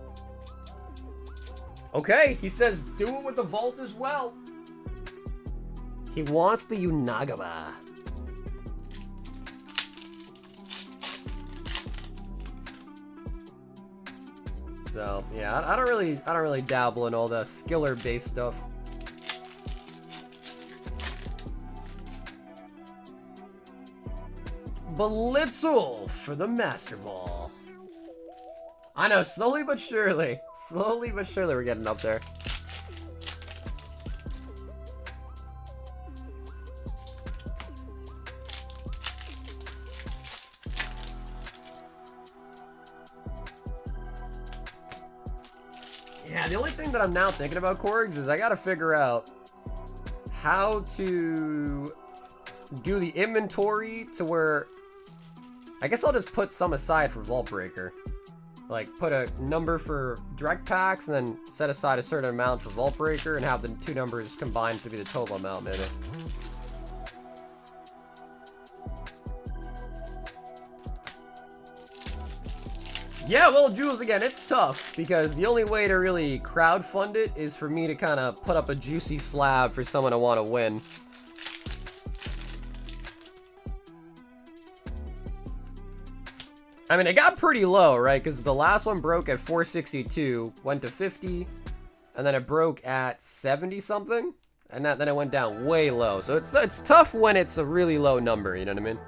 Okay, he says do it with the vault as well. He wants the Unagaba. So yeah, I don't really dabble in all the skiller based stuff. Blitzel for the Master Ball. I know, slowly but surely we're getting up there. Yeah, the only thing that I'm now thinking about, Korgs, is I gotta figure out how to do the inventory to where I guess I'll just put some aside for Vault Breaker. Like, put a number for direct packs and then set aside a certain amount for Vault Breaker and have the two numbers combined to be the total amount, maybe. Yeah, well, Jules, again, it's tough because the only way to really crowdfund it is for me to kind of put up a juicy slab for someone to want to win. I mean, it got pretty low, right? Because the last one broke at 462, went to 50, and then it broke at 70 something, and then it went down way low. So it's tough when it's a really low number, you know what I mean?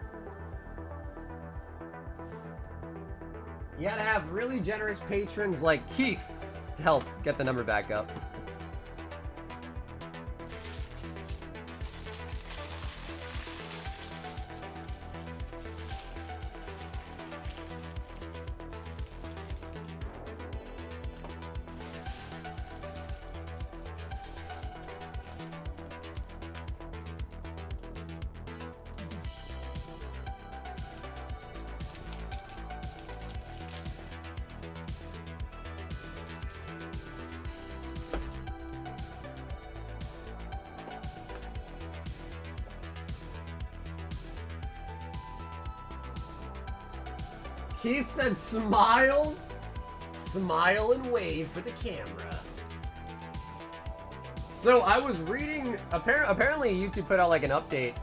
You gotta have really generous patrons like Keith to help get the number back up. He said smile, smile and wave for the camera. So I was reading, apparently YouTube put out like an update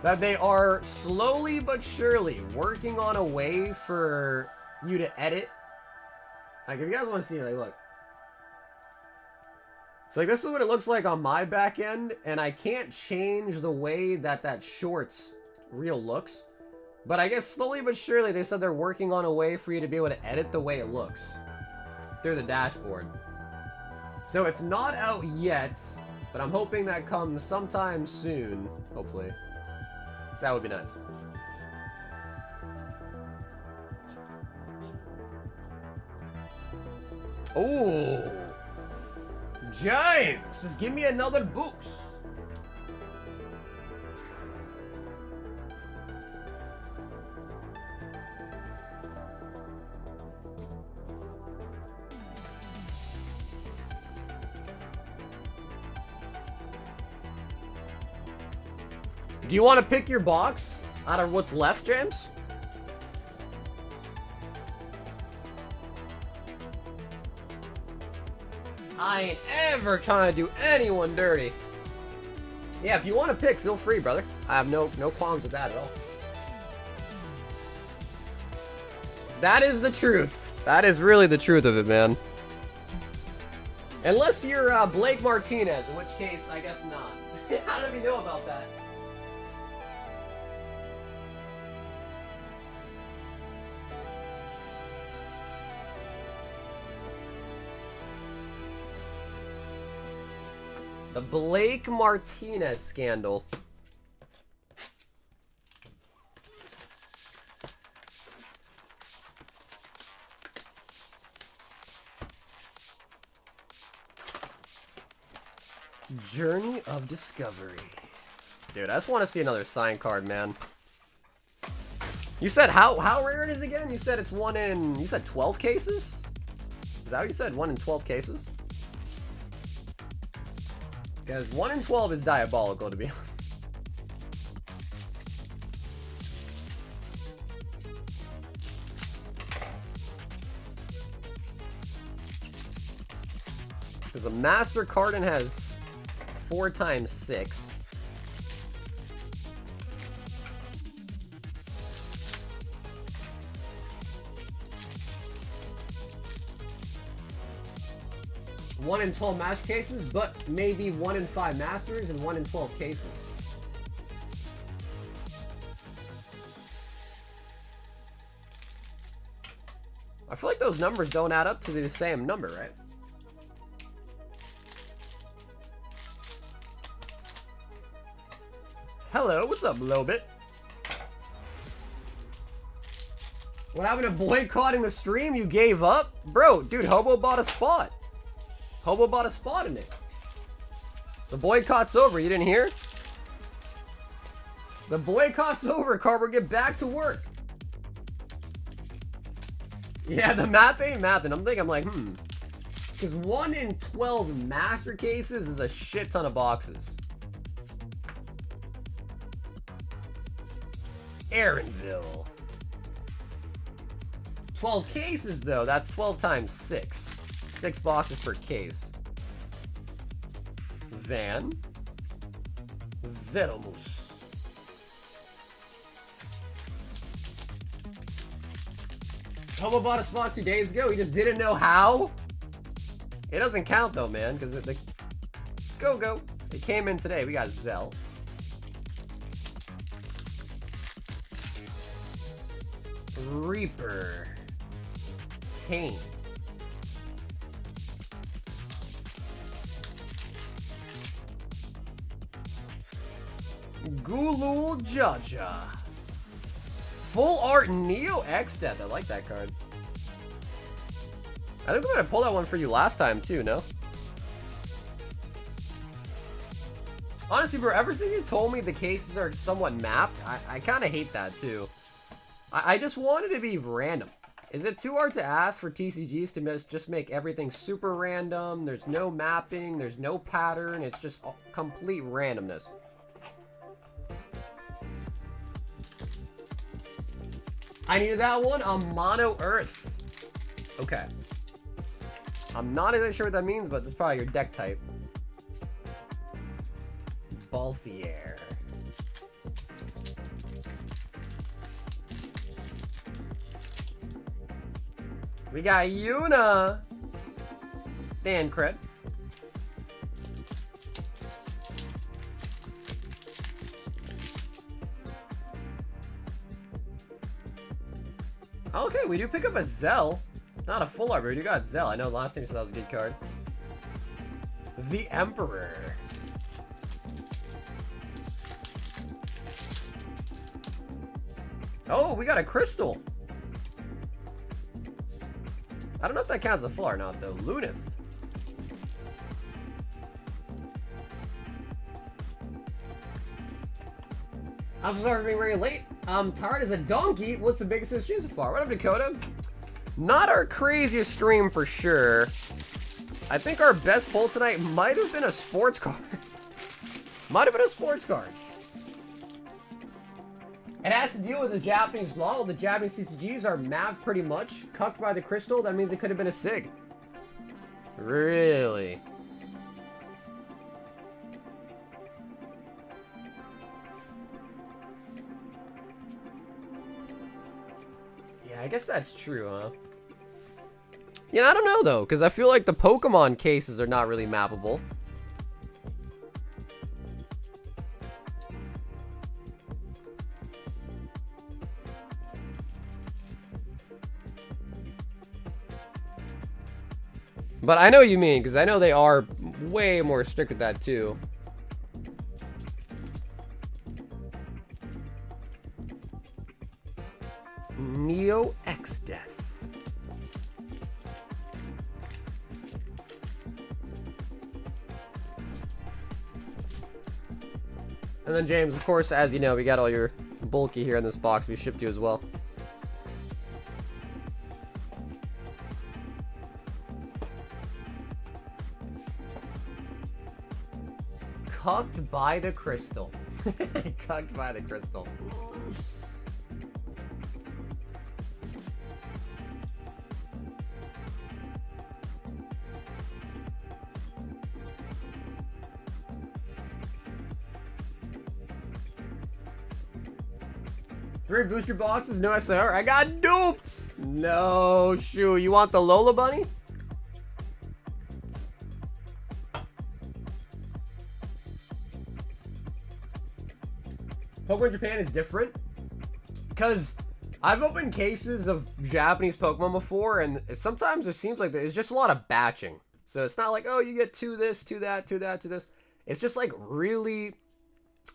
that they are slowly but surely working on a way for you to edit. Like, if you guys want to see it, like, look. So like, this is what it looks like on my back end, and I can't change the way that shorts reel looks. But I guess slowly but surely they said they're working on a way for you to be able to edit the way it looks through the dashboard. So it's not out yet, but I'm hoping that comes sometime soon, hopefully. So that would be nice. Oh, James, just give me another boost. Do you want to pick your box out of what's left, James? I ain't ever trying to do anyone dirty. Yeah, if you want to pick, feel free, brother. I have no qualms with that at all. That is the truth. That is really the truth of it, man. Unless you're Blake Martinez, in which case, I guess not. I don't even know about that. The Blake Martinez scandal. Journey of Discovery. Dude, I just want to see another sign card, man. You said how rare it is again? You said it's 1 in... You said 12 cases? Is that what you said? 1 in 12 cases? Because 1 in 12 is diabolical, to be honest. Because a Master Cardin has 4 times 6. One in 12 master cases, but maybe 1 in 5 masters and 1 in 12 cases. I feel like those numbers don't add up to the same number, right? Hello, what's up, Lobit? What happened to boycotting the stream? You gave up? Bro, dude, Hobo bought a spot. Hobo bought a spot in it. The boycott's over, you didn't hear? The boycott's over, Carver, get back to work. Yeah, the math ain't mathing. I'm like, Because 1 in 12 master cases is a shit ton of boxes. Aaronville. 12 cases, though. That's 12 times 6. 6 boxes per case. Van. Zeromus. Hobo bought a spot 2 days ago. He just didn't know how. It doesn't count, though, man, because the go. It came in today. We got Zelle. Reaper. Kane. Gulul Jaja. Full art Neo X Death. I like that card. I think we might have pulled that one for you last time too, no? Honestly, bro, ever since you told me the cases are somewhat mapped, I kind of hate that too. I just wanted to be random. Is it too hard to ask for TCGs to just make everything super random? There's no mapping, there's no pattern, it's just complete randomness. I needed that one, a Mono Earth. Okay. I'm not even sure what that means, but that's probably your deck type. Balthier. We got Yuna. Dan cred. Okay, we do pick up a Zelle. Not a full art, but we do got Zelle. I know last time you said that was a good card. The Emperor. Oh, we got a crystal. I don't know if that counts as a full art or not, though. Lunith. I'm so sorry for being very late. I'm tired as a donkey. What's the biggest issue so far? What up, Dakota? Not our craziest stream for sure. I think our best pull tonight might have been a sports card. Might have been a sports card. It has to deal with the Japanese law. The Japanese CCGs are mapped pretty much. Cucked by the crystal. That means it could have been a SIG. Really? Yeah, I guess that's true, huh? Yeah, I don't know, though, because I feel like the Pokemon cases are not really mappable. But I know what you mean, because I know they are way more strict with that too. Neo X Death. And then James, of course, as you know, we got all your bulky here in this box we shipped you as well. Cucked by the crystal. Cucked by the crystal. Three booster boxes, no SR. I got duped! No, shoot. You want the Lola Bunny? Pokemon Japan is different. Because I've opened cases of Japanese Pokemon before, and sometimes it seems like there's just a lot of batching. So it's not like, oh, you get two this, two that, two that, two this. It's just like really...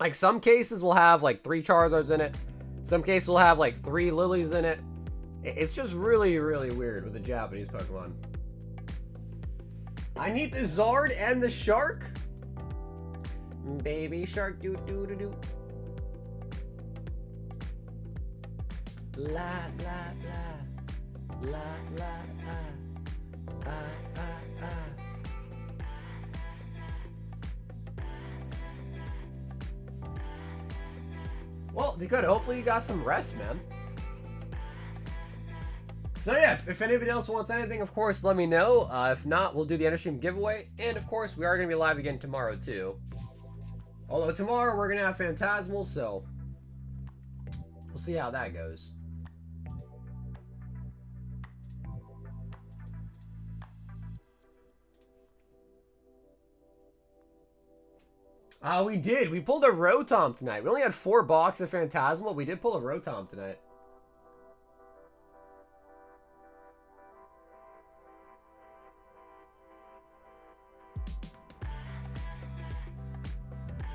Like some cases will have like 3 Charizards in it. Some cases will have like 3 Lilies in it. It's just really, really weird with the Japanese Pokemon. I need the Zard and the Shark. Baby Shark, doo doo doo doo. La la la. La la ah. Ah ah ah. Well, Dakota, hopefully you got some rest, man. So yeah, if anybody else wants anything, of course, let me know. If not, we'll do the end of stream giveaway. And of course, we are going to be live again tomorrow, too. Although tomorrow, we're going to have Phantasmal, so we'll see how that goes. We did. We pulled a Rotom tonight. We only had 4 boxes of Phantasmal. We did pull a Rotom tonight.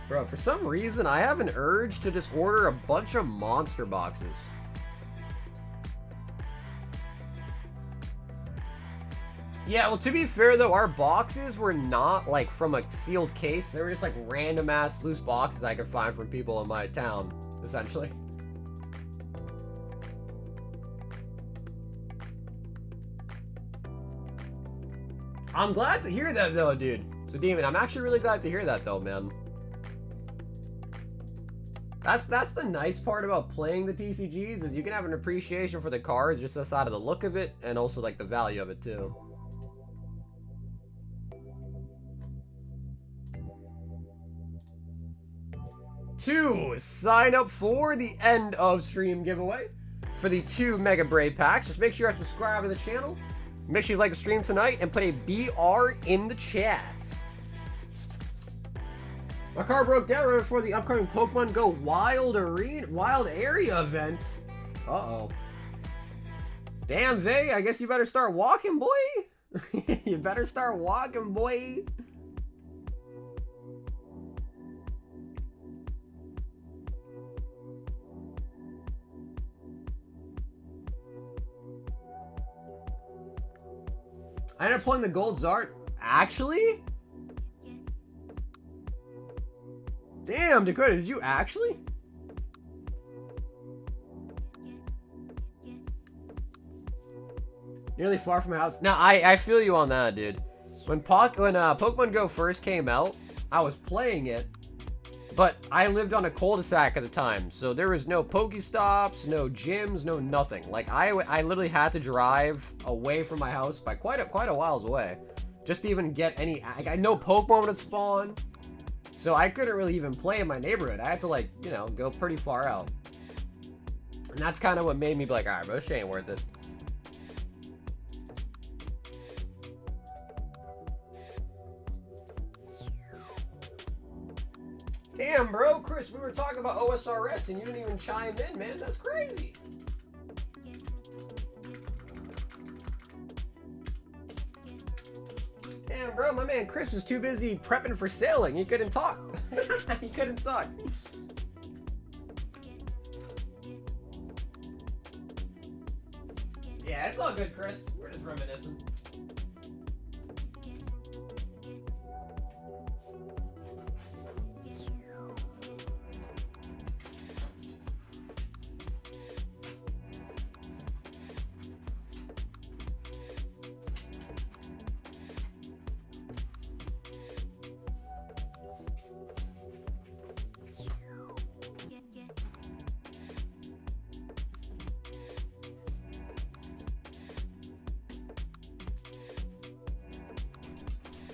Bro, for some reason, I have an urge to just order a bunch of monster boxes. Yeah, well, to be fair, though, our boxes were not, like, from a sealed case. They were just, like, random-ass loose boxes I could find from people in my town, essentially. I'm glad to hear that, though, dude. So, Demon, I'm actually really glad to hear that, though, man. That's the nice part about playing the TCGs, is you can have an appreciation for the cards just outside of the look of it, and also, like, the value of it, too. To sign up for the end of stream giveaway for the 2 Mega Braid packs, just make sure you subscribe to the channel. Make sure you like the stream tonight and put a BR in the chats. My car broke down right before the upcoming Pokemon Go Wild Area event. Uh-oh. Damn, Vay, I guess you better start walking, boy. You better start walking, boy. I ended up pulling the gold Zard. Actually? Damn, Dakota, did you actually? Nearly far from my house. Now, I feel you on that, dude. When Pokemon Go first came out, I was playing it, but I lived on a cul-de-sac at the time, so there was no Pokestops, no gyms, no nothing. Like, I literally had to drive away from my house by quite a whiles away, just to even get any. I no Pokemon would spawn, so I couldn't really even play in my neighborhood. I had to, like, you know, go pretty far out, and that's kind of what made me be like, all right, bro, this shit ain't worth it. Damn, bro, Chris, we were talking about OSRS and you didn't even chime in, man. That's crazy. Damn, Damn, bro, my man Chris was too busy prepping for sailing. He couldn't talk. He couldn't talk. Yeah, it's all good, Chris. We're just reminiscing.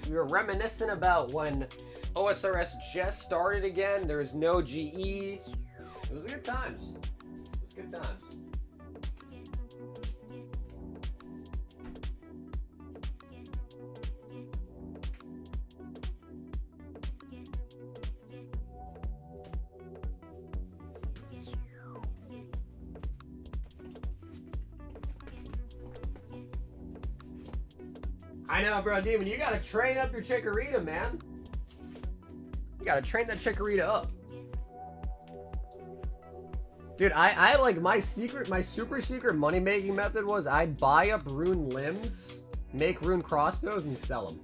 We were reminiscing about when OSRS just started again. There was no GE. It was good times. It was good times. I know, bro, Demon, you gotta train up your Chikorita, man. You gotta train that Chikorita up. Dude, I like my super secret money making method was I'd buy up rune limbs, make rune crossbows, and sell them.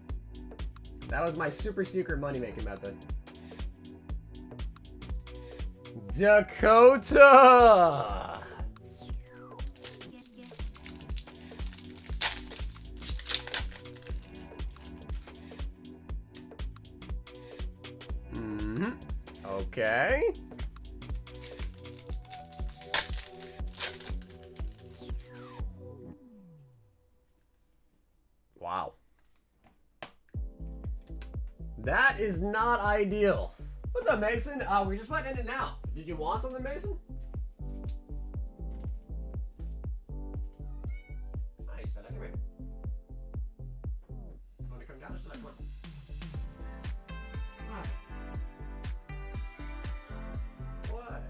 That was my super secret money making method. Dakota! Okay. Wow. That is not ideal. What's up, Mason? We're just putting in it now. Did you want something, Mason? Nice, fella. Come here. You want to come down or should I come on? What?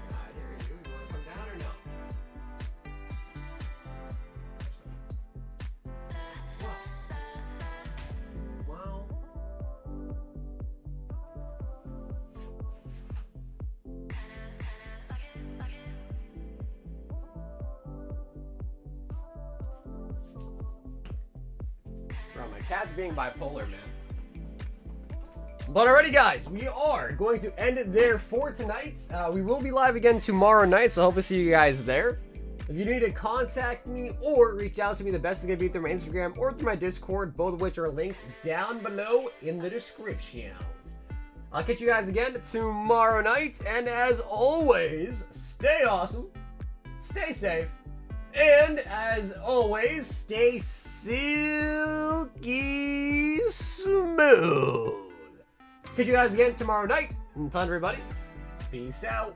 I hear you. You want to come down or no? What? Well. Bro, my cat's being bipolar, man. But alrighty, guys, we are going to end it there for tonight. We will be live again tomorrow night, so hope to see you guys there. If you need to contact me or reach out to me, the best is going to be through my Instagram or through my Discord, both of which are linked down below in the description. I'll catch you guys again tomorrow night, and as always, stay awesome, stay safe, and as always, stay silky smooth. Catch you guys again tomorrow night. Until then, everybody, peace out.